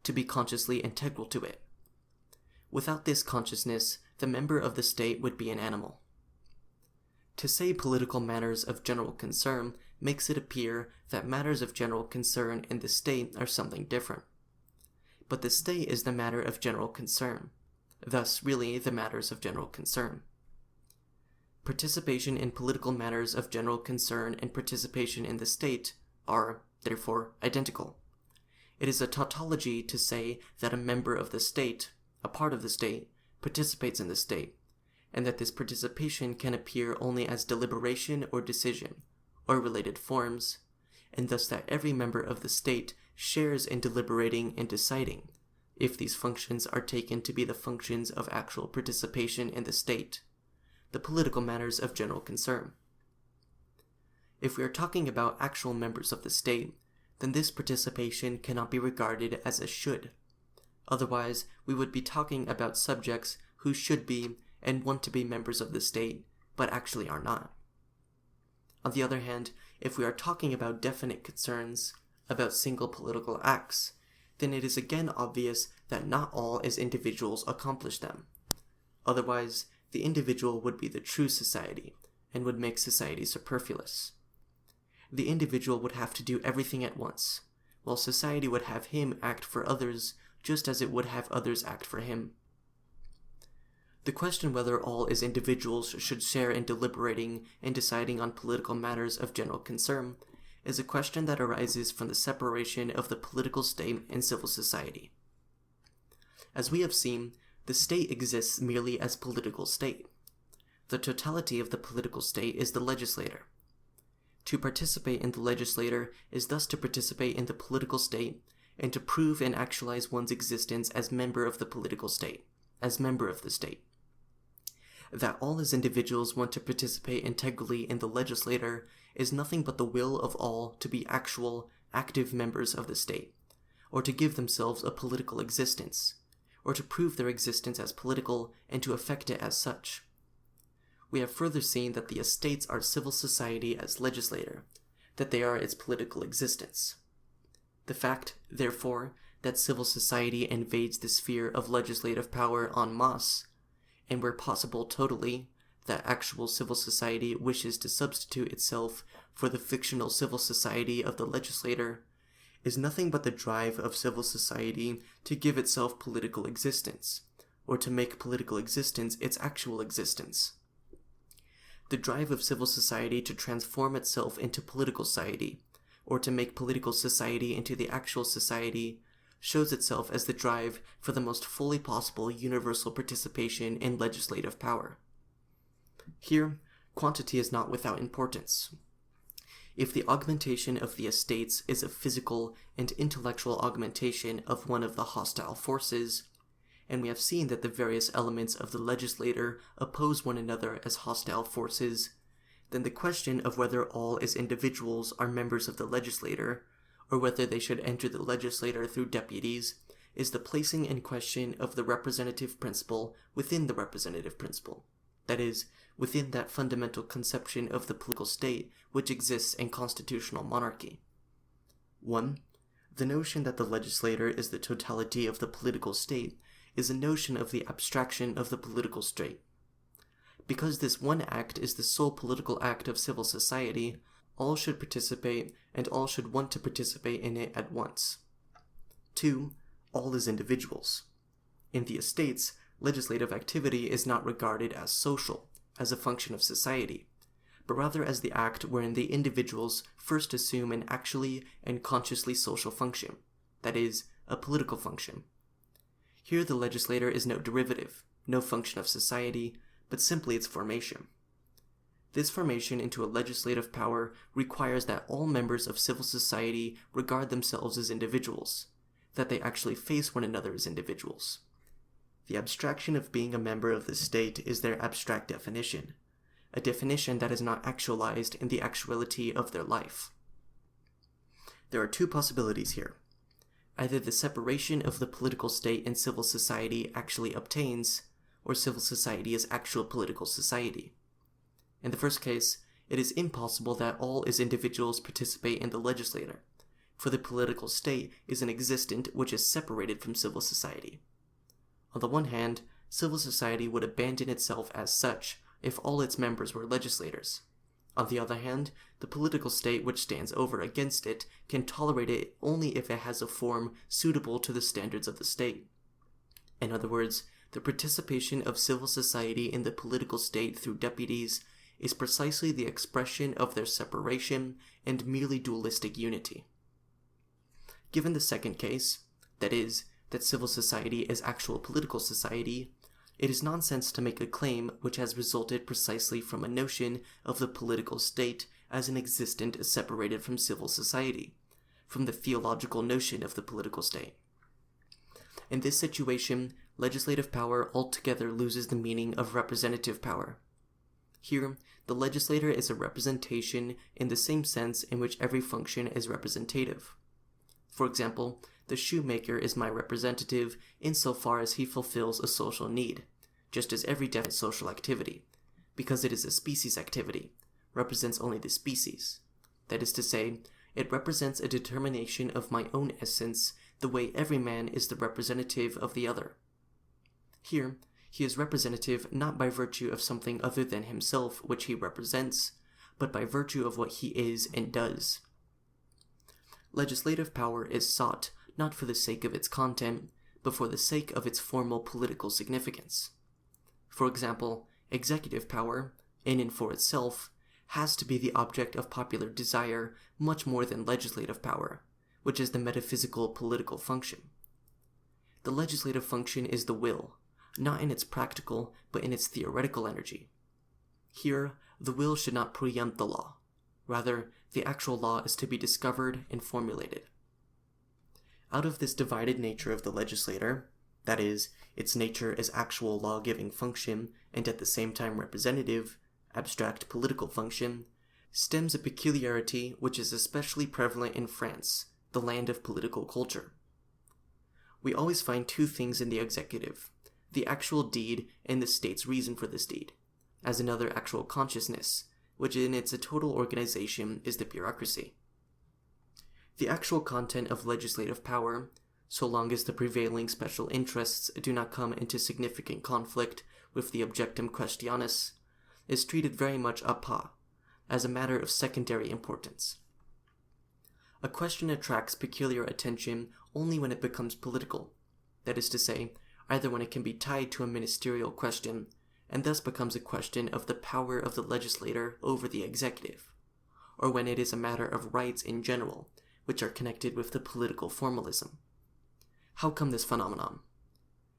to be consciously integral to it. Without this consciousness, the member of the state would be an animal. To say political matters of general concern makes it appear that matters of general concern in the state are something different. But the state is the matter of general concern, thus really the matters of general concern. Participation in political matters of general concern and participation in the state are, therefore, identical. It is a tautology to say that a member of the state, a part of the state, participates in the state, and that this participation can appear only as deliberation or decision, or related forms, and thus that every member of the state shares in deliberating and deciding, if these functions are taken to be the functions of actual participation in the state, the political matters of general concern. If we are talking about actual members of the state, then this participation cannot be regarded as a should. Otherwise, we would be talking about subjects who should be and want to be members of the state, but actually are not. On the other hand, if we are talking about definite concerns, about single political acts, then it is again obvious that not all as individuals accomplish them. Otherwise, the individual would be the true society, and would make society superfluous. The individual would have to do everything at once, while society would have him act for others just as it would have others act for him. The question whether all as individuals should share in deliberating and deciding on political matters of general concern is a question that arises from the separation of the political state and civil society. As we have seen, the state exists merely as political state. The totality of the political state is the legislator. To participate in the legislator is thus to participate in the political state and to prove and actualize one's existence as member of the political state, as member of the state. That all as individuals want to participate integrally in the legislator is nothing but the will of all to be actual, active members of the state, or to give themselves a political existence, or to prove their existence as political and to affect it as such. We have further seen that the estates are civil society as legislator, that they are its political existence. The fact, therefore, that civil society invades the sphere of legislative power en masse, and where possible totally, that actual civil society wishes to substitute itself for the fictional civil society of the legislator, is nothing but the drive of civil society to give itself political existence, or to make political existence its actual existence. The drive of civil society to transform itself into political society, or to make political society into the actual society, shows itself as the drive for the most fully possible universal participation in legislative power. Here, quantity is not without importance. If the augmentation of the estates is a physical and intellectual augmentation of one of the hostile forces, and we have seen that the various elements of the legislator oppose one another as hostile forces, then the question of whether all as individuals are members of the legislator, or whether they should enter the legislator through deputies, is the placing in question of the representative principle within the representative principle, that is, within that fundamental conception of the political state which exists in constitutional monarchy. 1. The notion that the legislator is the totality of the political state is a notion of the abstraction of the political state. Because this one act is the sole political act of civil society, all should participate and all should want to participate in it at once. 2. All as individuals. In the estates, legislative activity is not regarded as social, as a function of society, but rather as the act wherein the individuals first assume an actually and consciously social function, that is, a political function. Here the legislator is no derivative, no function of society, but simply its formation. This formation into a legislative power requires that all members of civil society regard themselves as individuals, that they actually face one another as individuals. The abstraction of being a member of the state is their abstract definition, a definition that is not actualized in the actuality of their life. There are two possibilities here. Either the separation of the political state and civil society actually obtains, or civil society is actual political society. In the first case, it is impossible that all as individuals participate in the legislator, for the political state is an existent which is separated from civil society. On the one hand, civil society would abandon itself as such if all its members were legislators. On the other hand, the political state which stands over against it can tolerate it only if it has a form suitable to the standards of the state. In other words, the participation of civil society in the political state through deputies is precisely the expression of their separation and merely dualistic unity. Given the second case, that is, that civil society is actual political society, it is nonsense to make a claim which has resulted precisely from a notion of the political state as an existent separated from civil society, from the theological notion of the political state. In this situation, legislative power altogether loses the meaning of representative power. Here, the legislator is a representation in the same sense in which every function is representative. For example, the shoemaker is my representative insofar as he fulfills a social need, just as every definite social activity, because it is a species activity, represents only the species. That is to say, it represents a determination of my own essence the way every man is the representative of the other. Here, he is representative not by virtue of something other than himself which he represents, but by virtue of what he is and does. Legislative power is sought not for the sake of its content, but for the sake of its formal political significance. For example, executive power, in and for itself, has to be the object of popular desire much more than legislative power, which is the metaphysical political function. The legislative function is the will, not in its practical, but in its theoretical energy. Here, the will should not preempt the law. Rather, the actual law is to be discovered and formulated. Out of this divided nature of the legislator, that is, its nature as actual law-giving function and at the same time representative, abstract political function, stems a peculiarity which is especially prevalent in France, the land of political culture. We always find two things in the executive: the actual deed and the state's reason for this deed, as another actual consciousness, which in its total organization is the bureaucracy. The actual content of legislative power, so long as the prevailing special interests do not come into significant conflict with the objectum questionis, is treated very much a pas, as a matter of secondary importance. A question attracts peculiar attention only when it becomes political. That is to say, either when it can be tied to a ministerial question, and thus becomes a question of the power of the legislator over the executive, or when it is a matter of rights in general, which are connected with the political formalism. How come this phenomenon?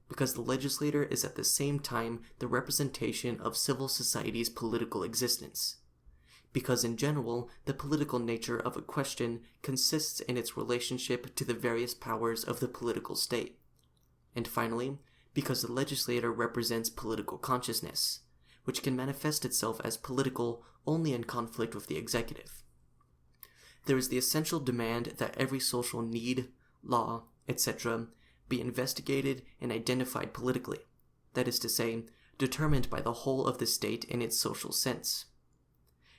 Because the legislator is at the same time the representation of civil society's political existence. Because in general, the political nature of a question consists in its relationship to the various powers of the political state. And finally, because the legislator represents political consciousness, which can manifest itself as political only in conflict with the executive. There is the essential demand that every social need, law, etc., be investigated and identified politically, that is to say, determined by the whole of the state in its social sense.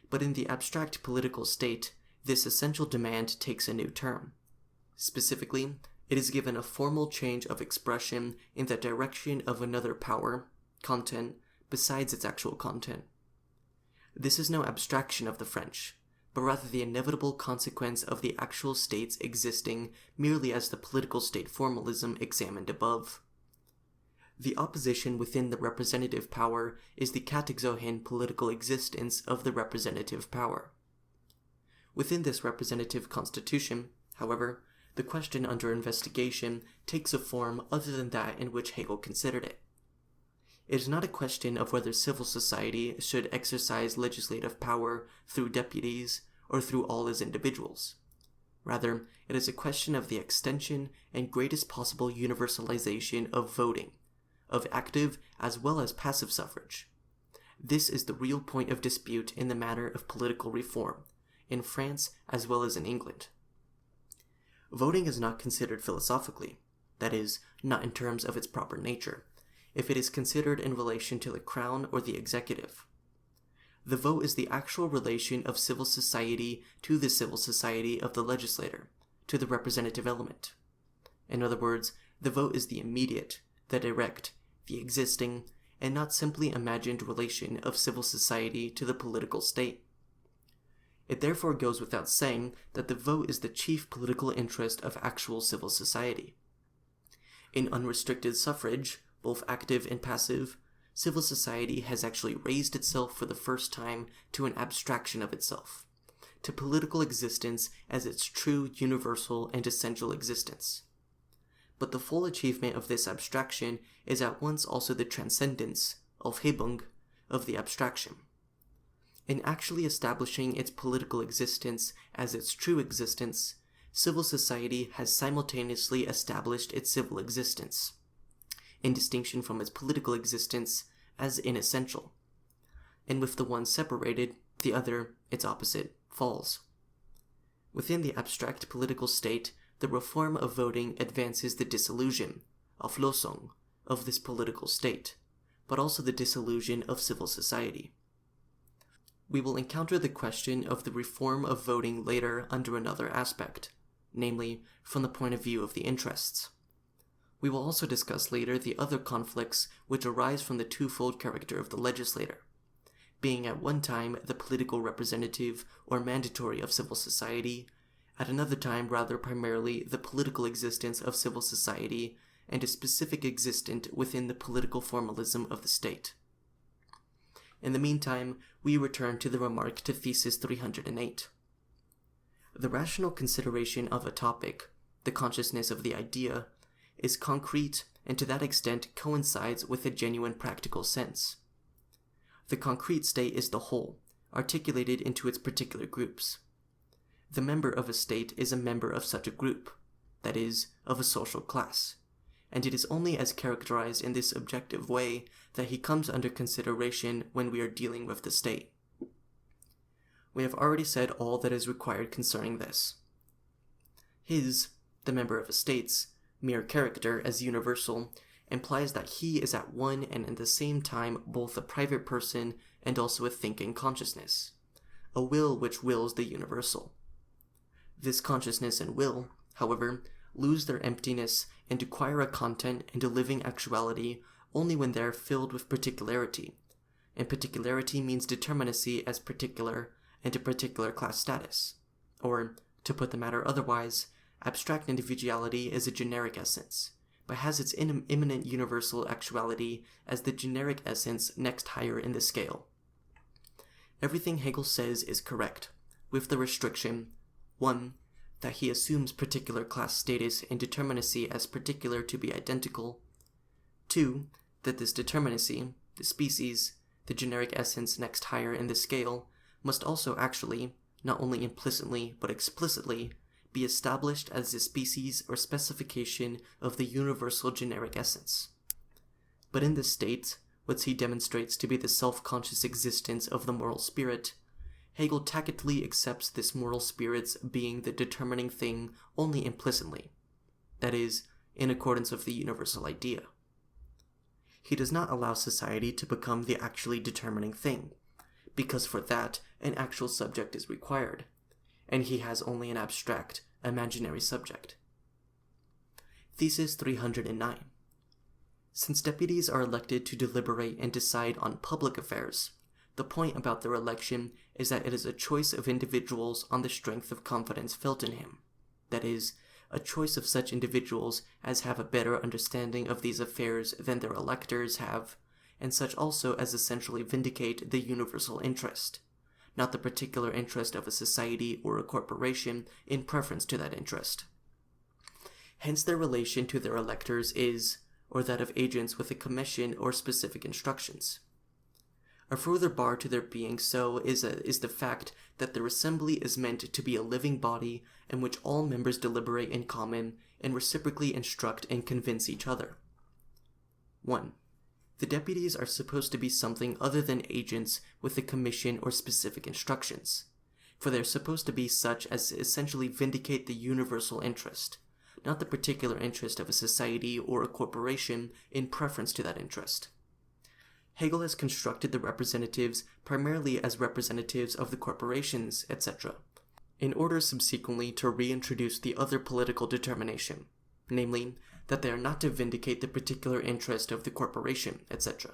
But in the abstract political state, this essential demand takes a new term. Specifically, it is given a formal change of expression in the direction of another power, content, besides its actual content. This is no abstraction of the French, but rather the inevitable consequence of the actual states existing merely as the political state formalism examined above. The opposition within the representative power is the katexohen political existence of the representative power. Within this representative constitution, however, the question under investigation takes a form other than that in which Hegel considered it. It is not a question of whether civil society should exercise legislative power through deputies or through all as individuals. Rather, it is a question of the extension and greatest possible universalization of voting, of active as well as passive suffrage. This is the real point of dispute in the matter of political reform, in France as well as in England. Voting is not considered philosophically, that is, not in terms of its proper nature, if it is considered in relation to the crown or the executive. The vote is the actual relation of civil society to the civil society of the legislator, to the representative element. In other words, the vote is the immediate, the direct, the existing, and not simply imagined relation of civil society to the political state. It therefore goes without saying that the vote is the chief political interest of actual civil society. In unrestricted suffrage, both active and passive, civil society has actually raised itself for the first time to an abstraction of itself, to political existence as its true, universal, and essential existence. But the full achievement of this abstraction is at once also the transcendence, Aufhebung, of the abstraction. In actually establishing its political existence as its true existence, civil society has simultaneously established its civil existence, in distinction from its political existence, as inessential. And with the one separated, the other, its opposite, falls. Within the abstract political state, the reform of voting advances the dissolution, Auflösung, of this political state, but also the dissolution of civil society. We will encounter the question of the reform of voting later under another aspect, namely, from the point of view of the interests. We will also discuss later the other conflicts which arise from the twofold character of the legislator, being at one time the political representative or mandatory of civil society, at another time rather primarily the political existence of civil society and a specific existent within the political formalism of the state. In the meantime, we return to the remark to Thesis 308. The rational consideration of a topic, the consciousness of the idea, is concrete and to that extent coincides with a genuine practical sense. The concrete state is the whole, articulated into its particular groups. The member of a state is a member of such a group, that is, of a social class, and it is only as characterized in this objective way that he comes under consideration when we are dealing with the state. We have already said all that is required concerning this. His, the member of a state's, mere character as universal implies that he is at one and at the same time both a private person and also a thinking consciousness, a will which wills the universal. This consciousness and will, however, lose their emptiness and acquire a content and a living actuality only when they are filled with particularity, and particularity means determinacy as particular and a particular class status, or, to put the matter otherwise, abstract individuality is a generic essence, but has its immanent universal actuality as the generic essence next higher in the scale. Everything Hegel says is correct, with the restriction 1. That he assumes particular class status and determinacy as particular to be identical. 2. That this determinacy, the species, the generic essence next higher in the scale, must also actually, not only implicitly but explicitly, be established as the species or specification of the universal generic essence. But in this state, which he demonstrates to be the self-conscious existence of the moral spirit, Hegel tacitly accepts this moral spirit's being the determining thing only implicitly, that is, in accordance with the universal idea. He does not allow society to become the actually determining thing, because for that an actual subject is required, and he has only an abstract, imaginary subject. Thesis 309. Since deputies are elected to deliberate and decide on public affairs, the point about their election is that it is a choice of individuals on the strength of confidence felt in him, that is, a choice of such individuals as have a better understanding of these affairs than their electors have, and such also as essentially vindicate the universal interest, not the particular interest of a society or a corporation in preference to that interest. Hence their relation to their electors is, or that of agents with a commission or specific instructions. A further bar to their being so is the fact that their assembly is meant to be a living body in which all members deliberate in common and reciprocally instruct and convince each other. 1. The deputies are supposed to be something other than agents with a commission or specific instructions, for they are supposed to be such as essentially vindicate the universal interest, not the particular interest of a society or a corporation in preference to that interest. Hegel has constructed the representatives primarily as representatives of the corporations, etc., in order subsequently to reintroduce the other political determination, namely, that they are not to vindicate the particular interest of the corporation, etc.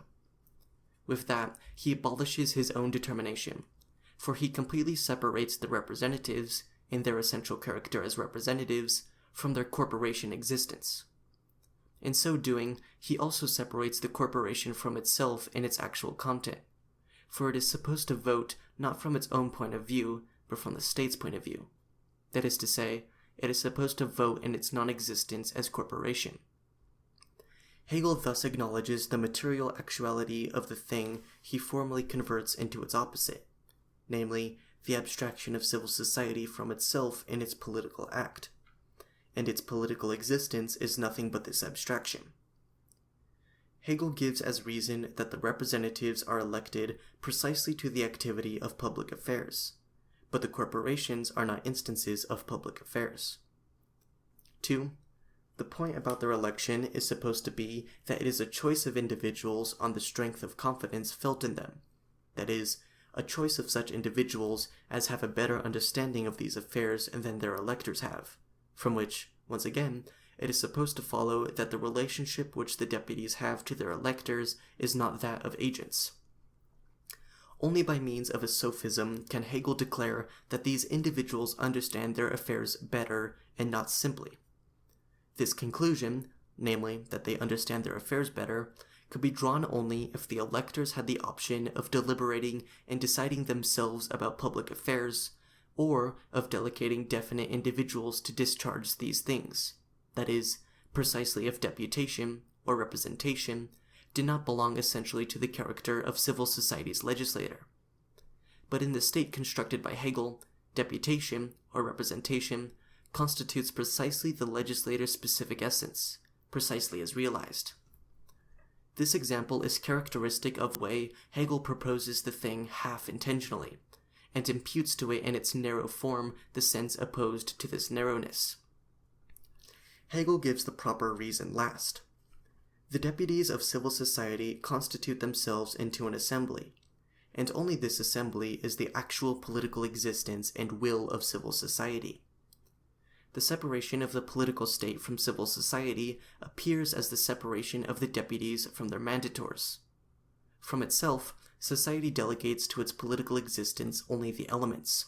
With that, he abolishes his own determination, for he completely separates the representatives, in their essential character as representatives, from their corporation existence. In so doing, he also separates the corporation from itself in its actual content, for it is supposed to vote not from its own point of view, but from the state's point of view. That is to say, it is supposed to vote in its non-existence as corporation. Hegel thus acknowledges the material actuality of the thing he formally converts into its opposite, namely, the abstraction of civil society from itself in its political act, and its political existence is nothing but this abstraction. Hegel gives as reason that the representatives are elected precisely to the activity of public affairs, but the corporations are not instances of public affairs. 2. The point about their election is supposed to be that it is a choice of individuals on the strength of confidence felt in them, that is, a choice of such individuals as have a better understanding of these affairs than their electors have, from which, once again, it is supposed to follow that the relationship which the deputies have to their electors is not that of agents. Only by means of a sophism can Hegel declare that these individuals understand their affairs better and not simply. This conclusion, namely that they understand their affairs better, could be drawn only if the electors had the option of deliberating and deciding themselves about public affairs, or of delegating definite individuals to discharge these things, that is, precisely if deputation, or representation, did not belong essentially to the character of civil society's legislator. But in the state constructed by Hegel, deputation, or representation, constitutes precisely the legislator's specific essence, precisely as realized. This example is characteristic of the way Hegel proposes the thing half-intentionally, and imputes to it in its narrow form the sense opposed to this narrowness. Hegel gives the proper reason last. The deputies of civil society constitute themselves into an assembly, and only this assembly is the actual political existence and will of civil society. The separation of the political state from civil society appears as the separation of the deputies from their mandators. From itself, society delegates to its political existence only the elements.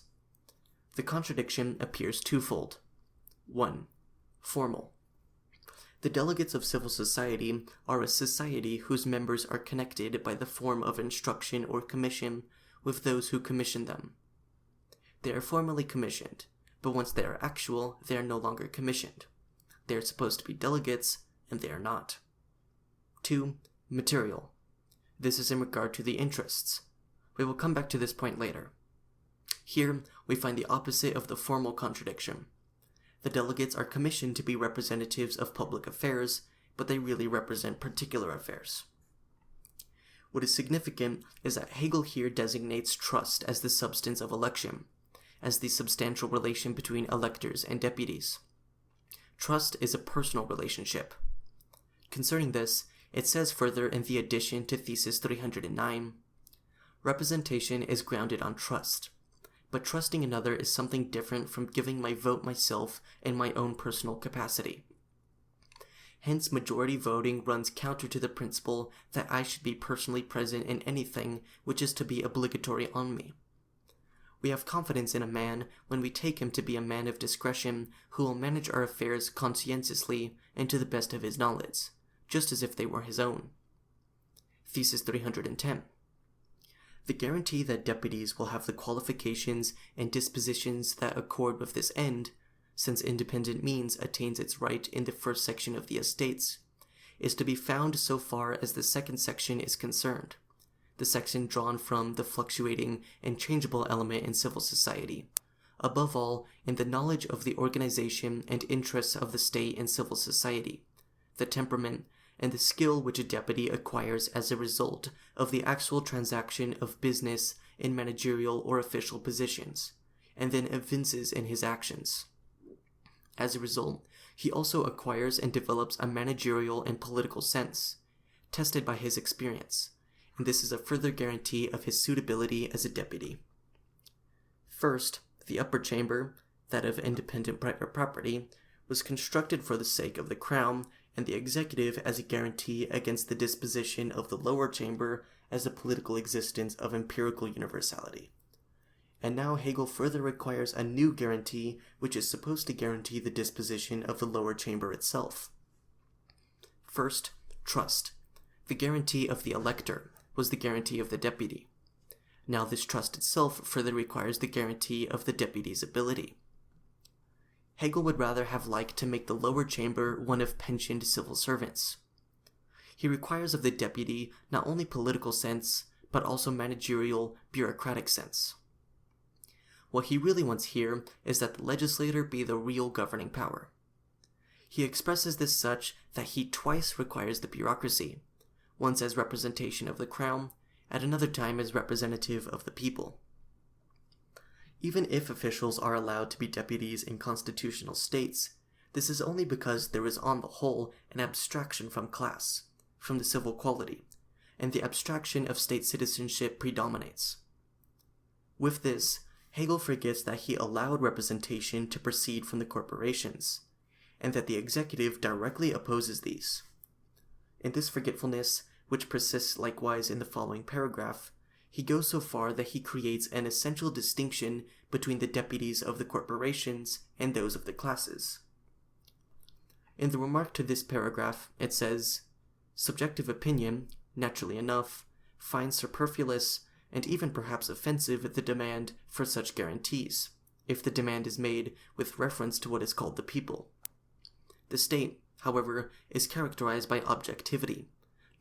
The contradiction appears twofold. 1. Formal. The delegates of civil society are a society whose members are connected by the form of instruction or commission with those who commission them. They are formally commissioned, but once they are actual, they are no longer commissioned. They are supposed to be delegates, and they are not. 2. Material. This is in regard to the interests. We will come back to this point later. Here, we find the opposite of the formal contradiction. The delegates are commissioned to be representatives of public affairs, but they really represent particular affairs. What is significant is that Hegel here designates trust as the substance of election, as the substantial relation between electors and deputies. Trust is a personal relationship. Concerning this, it says further in the addition to Thesis 309, representation is grounded on trust, but trusting another is something different from giving my vote myself in my own personal capacity. Hence, majority voting runs counter to the principle that I should be personally present in anything which is to be obligatory on me. We have confidence in a man when we take him to be a man of discretion who will manage our affairs conscientiously and to the best of his knowledge, just as if they were his own. Thesis 310. The guarantee that deputies will have the qualifications and dispositions that accord with this end, since independent means attains its right in the first section of the Estates, is to be found so far as the second section is concerned, the section drawn from the fluctuating and changeable element in civil society, above all in the knowledge of the organization and interests of the state in civil society, the temperament, and the skill which a deputy acquires as a result of the actual transaction of business in managerial or official positions, and then evinces in his actions. As a result, he also acquires and develops a managerial and political sense, tested by his experience, and this is a further guarantee of his suitability as a deputy. First, the upper chamber, that of independent private property, was constructed for the sake of the crown, and the executive as a guarantee against the disposition of the lower chamber as a political existence of empirical universality. And now Hegel further requires a new guarantee which is supposed to guarantee the disposition of the lower chamber itself. First, trust. The guarantee of the elector was the guarantee of the deputy. Now this trust itself further requires the guarantee of the deputy's ability. Hegel would rather have liked to make the lower chamber one of pensioned civil servants. He requires of the deputy not only political sense, but also managerial, bureaucratic sense. What he really wants here is that the legislator be the real governing power. He expresses this such that he twice requires the bureaucracy, once as representation of the crown, at another time as representative of the people. Even if officials are allowed to be deputies in constitutional states, this is only because there is on the whole an abstraction from class, from the civil quality, and the abstraction of state citizenship predominates. With this, Hegel forgets that he allowed representation to proceed from the corporations, and that the executive directly opposes these. In this forgetfulness, which persists likewise in the following paragraph, he goes so far that he creates an essential distinction between the deputies of the corporations and those of the classes. In the remark to this paragraph, it says, "Subjective opinion, naturally enough, finds superfluous and even perhaps offensive the demand for such guarantees, if the demand is made with reference to what is called the people. The state, however, is characterized by objectivity,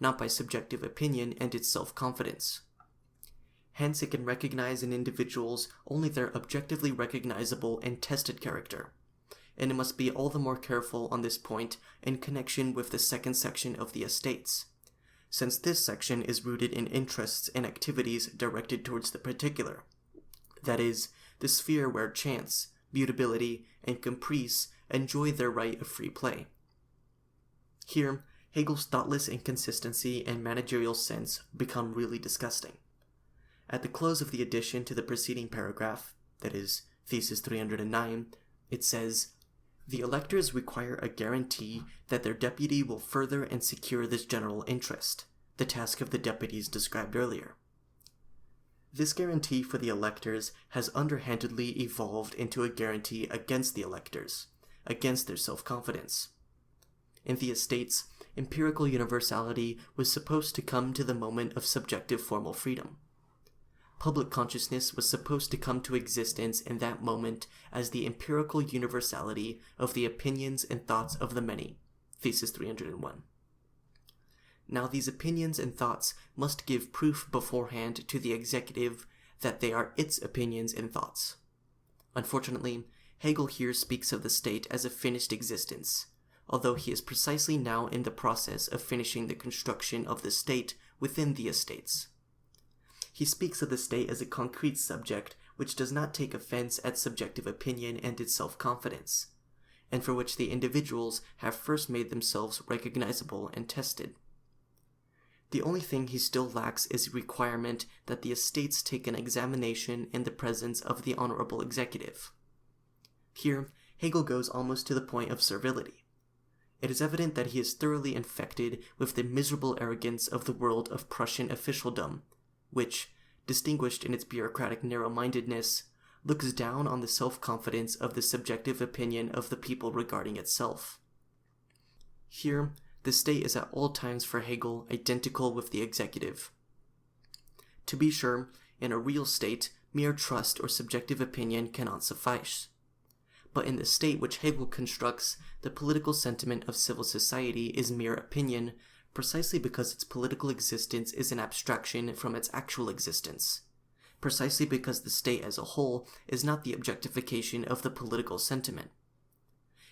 not by subjective opinion and its self-confidence. Hence it can recognize in individuals only their objectively recognizable and tested character, and it must be all the more careful on this point in connection with the second section of the Estates, since this section is rooted in interests and activities directed towards the particular, that is, the sphere where chance, mutability, and caprice enjoy their right of free play. Here, Hegel's thoughtless inconsistency and managerial sense become really disgusting. At the close of the addition to the preceding paragraph, that is, Thesis 309, it says, "The electors require a guarantee that their deputy will further and secure this general interest, the task of the deputies described earlier." This guarantee for the electors has underhandedly evolved into a guarantee against the electors, against their self-confidence. In the estates, empirical universality was supposed to come to the moment of subjective formal freedom. Public consciousness was supposed to come to existence in that moment as the empirical universality of the opinions and thoughts of the many. Thesis 301. Now these opinions and thoughts must give proof beforehand to the executive that they are its opinions and thoughts. Unfortunately, Hegel here speaks of the state as a finished existence, although he is precisely now in the process of finishing the construction of the state within the estates. He speaks of the state as a concrete subject which does not take offense at subjective opinion and its self-confidence, and for which the individuals have first made themselves recognizable and tested. The only thing he still lacks is a requirement that the estates take an examination in the presence of the honorable executive. Here, Hegel goes almost to the point of servility. It is evident that he is thoroughly infected with the miserable arrogance of the world of Prussian officialdom, which, distinguished in its bureaucratic narrow-mindedness, looks down on the self-confidence of the subjective opinion of the people regarding itself. Here, the state is at all times for Hegel identical with the executive. To be sure, in a real state, mere trust or subjective opinion cannot suffice. But in the state which Hegel constructs, the political sentiment of civil society is mere opinion, precisely because its political existence is an abstraction from its actual existence, precisely because the state as a whole is not the objectification of the political sentiment.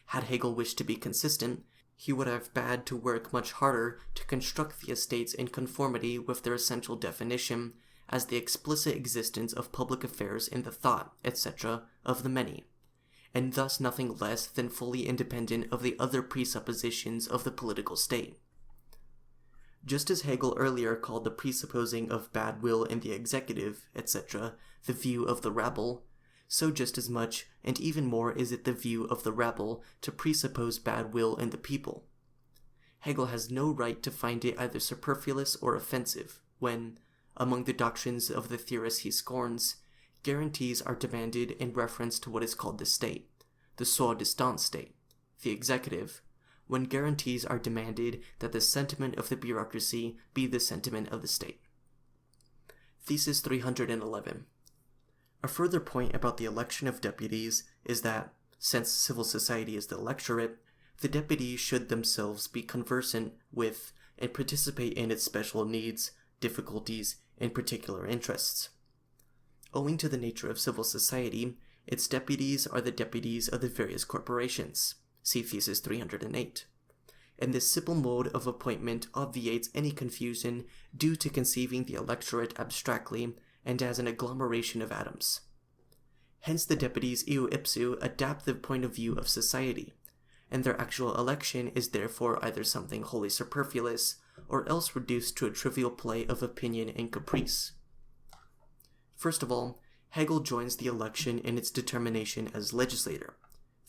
Had Hegel wished to be consistent, he would have had to work much harder to construct the estates in conformity with their essential definition as the explicit existence of public affairs in the thought, etc., of the many, and thus nothing less than fully independent of the other presuppositions of the political state. Just as Hegel earlier called the presupposing of bad will in the executive, etc., the view of the rabble, so just as much, and even more, is it the view of the rabble to presuppose bad will in the people. Hegel has no right to find it either superfluous or offensive when, among the doctrines of the theorists he scorns, guarantees are demanded in reference to what is called the state, the soi-disant state, the executive, when guarantees are demanded that the sentiment of the bureaucracy be the sentiment of the state. Thesis 311. A further point about the election of deputies is that, since civil society is the electorate, the deputies should themselves be conversant with and participate in its special needs, difficulties, and particular interests. Owing to the nature of civil society, its deputies are the deputies of the various corporations. See Thesis 308. And this simple mode of appointment obviates any confusion due to conceiving the electorate abstractly and as an agglomeration of atoms. Hence the deputies eo ipso adapt the point of view of society, and their actual election is therefore either something wholly superfluous, or else reduced to a trivial play of opinion and caprice. First of all, Hegel joins the election in its determination as legislator,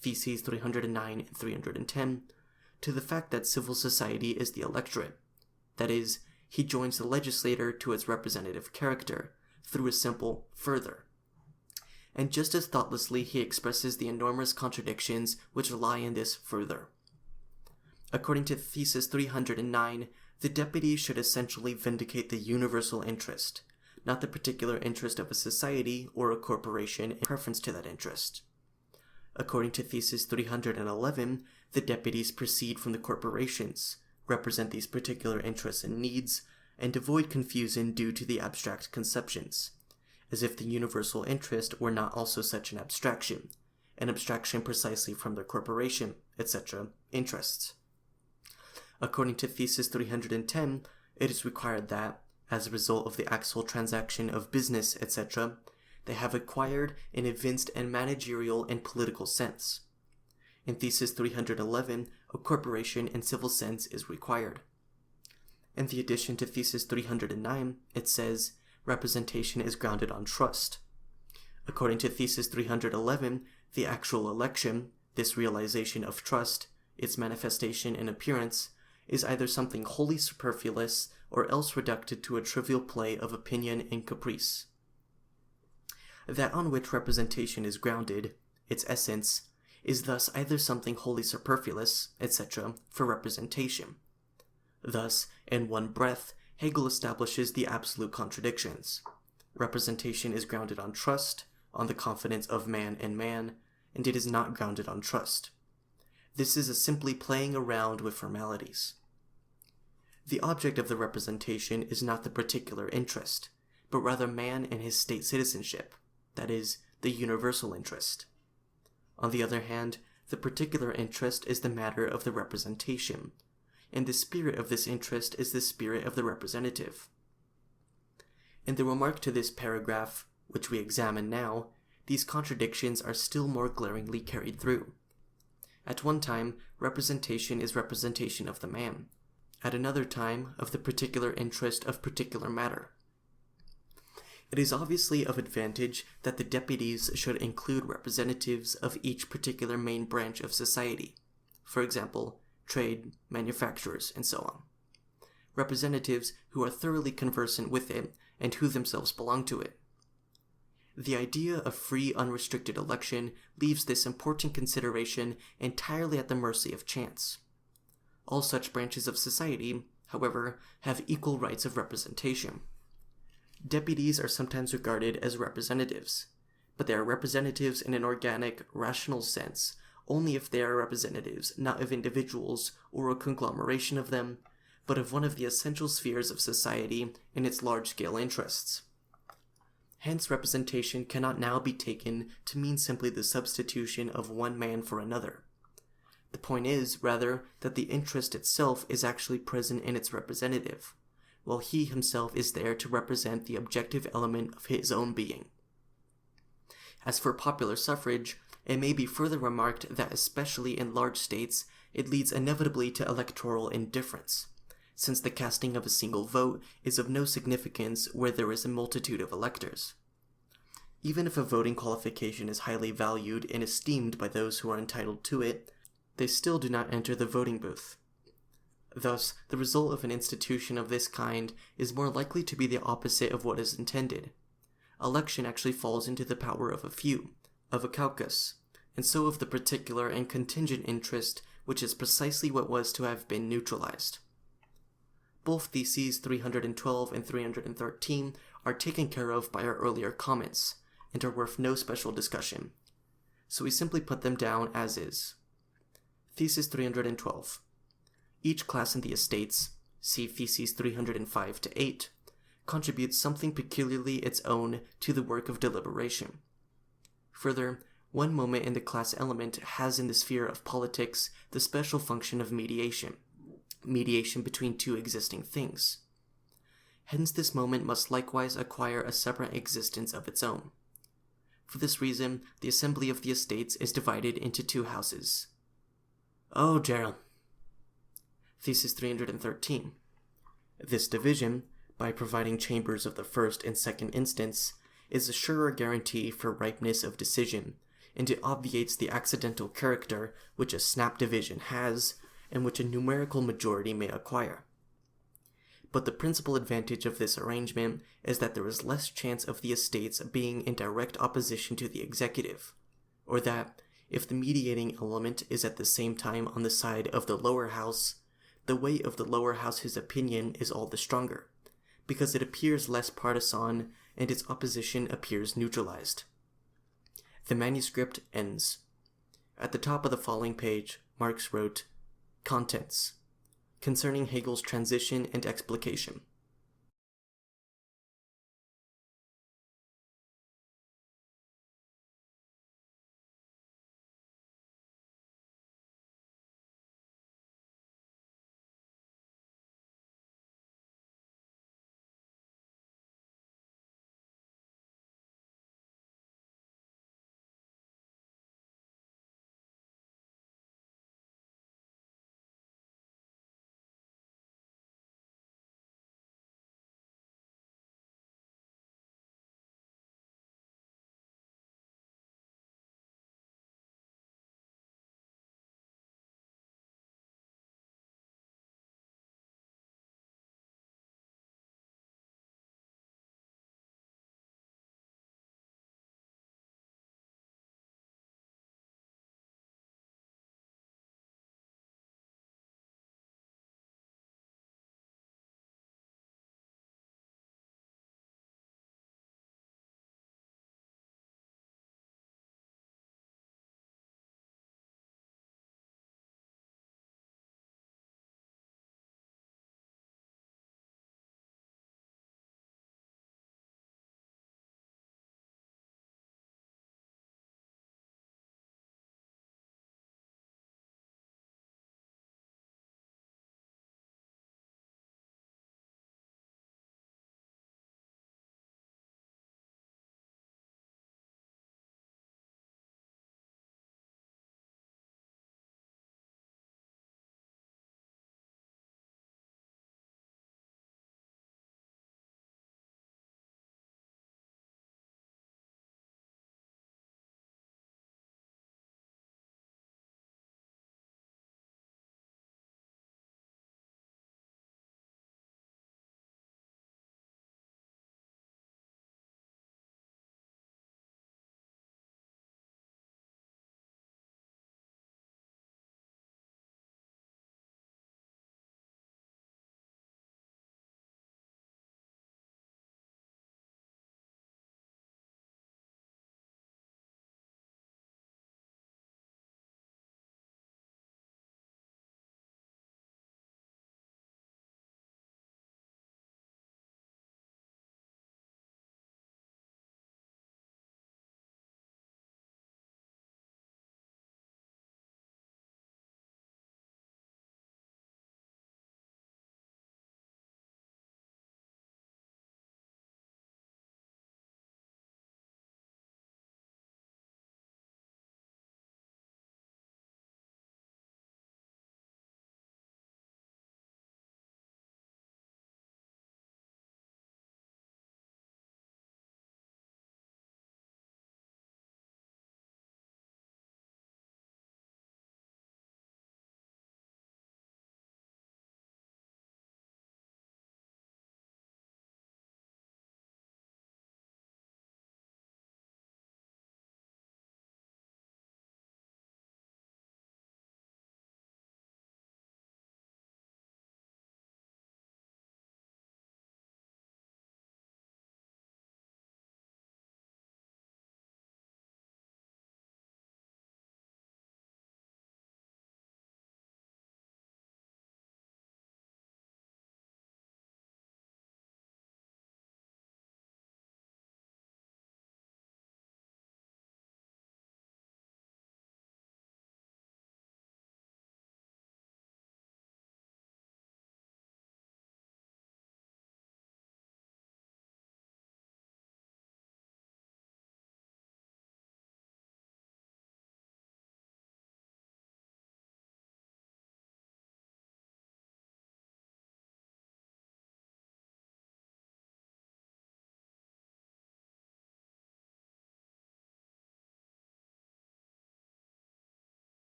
Theses 309 and 310, to the fact that civil society is the electorate. That is, he joins the legislator to its representative character, through a simple further. And just as thoughtlessly he expresses the enormous contradictions which lie in this further. According to Thesis 309, the deputy should essentially vindicate the universal interest, not the particular interest of a society or a corporation in preference to that interest. According to Thesis 311, the deputies proceed from the corporations, represent these particular interests and needs, and avoid confusion due to the abstract conceptions, as if the universal interest were not also such an abstraction precisely from their corporation, etc., interests. According to Thesis 310, it is required that, as a result of the actual transaction of business, etc., they have acquired an evinced and managerial and political sense. In Thesis 311, a corporation and civil sense is required. In the addition to Thesis 309, it says, representation is grounded on trust. According to Thesis 311, the actual election, this realization of trust, its manifestation and appearance, is either something wholly superfluous or else reduced to a trivial play of opinion and caprice. That on which representation is grounded, its essence, is thus either something wholly superfluous, etc., for representation. Thus, in one breath, Hegel establishes the absolute contradictions. Representation is grounded on trust, on the confidence of man in man, and it is not grounded on trust. This is simply playing around with formalities. The object of the representation is not the particular interest, but rather man and his state citizenship, that is, the universal interest. On the other hand, the particular interest is the matter of the representation, and the spirit of this interest is the spirit of the representative. In the remark to this paragraph, which we examine now, these contradictions are still more glaringly carried through. At one time, representation is representation of the man. At another time, of the particular interest of particular matter. It is obviously of advantage that the deputies should include representatives of each particular main branch of society, for example, trade, manufacturers, and so on. Representatives who are thoroughly conversant with it and who themselves belong to it. The idea of free, unrestricted election leaves this important consideration entirely at the mercy of chance. All such branches of society, however, have equal rights of representation. Deputies are sometimes regarded as representatives, but they are representatives in an organic, rational sense only if they are representatives not of individuals or a conglomeration of them, but of one of the essential spheres of society in its large-scale interests. Hence, representation cannot now be taken to mean simply the substitution of one man for another. The point is, rather, that the interest itself is actually present in its representative, while he himself is there to represent the objective element of his own being. As for popular suffrage, it may be further remarked that especially in large states, it leads inevitably to electoral indifference, since the casting of a single vote is of no significance where there is a multitude of electors. Even if a voting qualification is highly valued and esteemed by those who are entitled to it, they still do not enter the voting booth. Thus, the result of an institution of this kind is more likely to be the opposite of what is intended. Election actually falls into the power of a few, of a caucus, and so of the particular and contingent interest which is precisely what was to have been neutralized. Both Theses 312 and 313 are taken care of by our earlier comments, and are worth no special discussion, so we simply put them down as is. Thesis 312. Each class in the estates, see Theses 305-8, contributes something peculiarly its own to the work of deliberation. Further, one moment in the class element has in the sphere of politics the special function of mediation between two existing things. Hence this moment must likewise acquire a separate existence of its own. For this reason, the assembly of the estates is divided into two houses. Oh, Gerald. Thesis 313. This division, by providing chambers of the first and second instance, is a surer guarantee for ripeness of decision, and it obviates the accidental character which a snap division has, and which a numerical majority may acquire. But the principal advantage of this arrangement is that there is less chance of the estates being in direct opposition to the executive, or that, if the mediating element is at the same time on the side of the lower house, the weight of the lower house's opinion is all the stronger, because it appears less partisan and its opposition appears neutralized. The manuscript ends. At the top of the following page, Marx wrote, Contents. Concerning Hegel's transition and explication.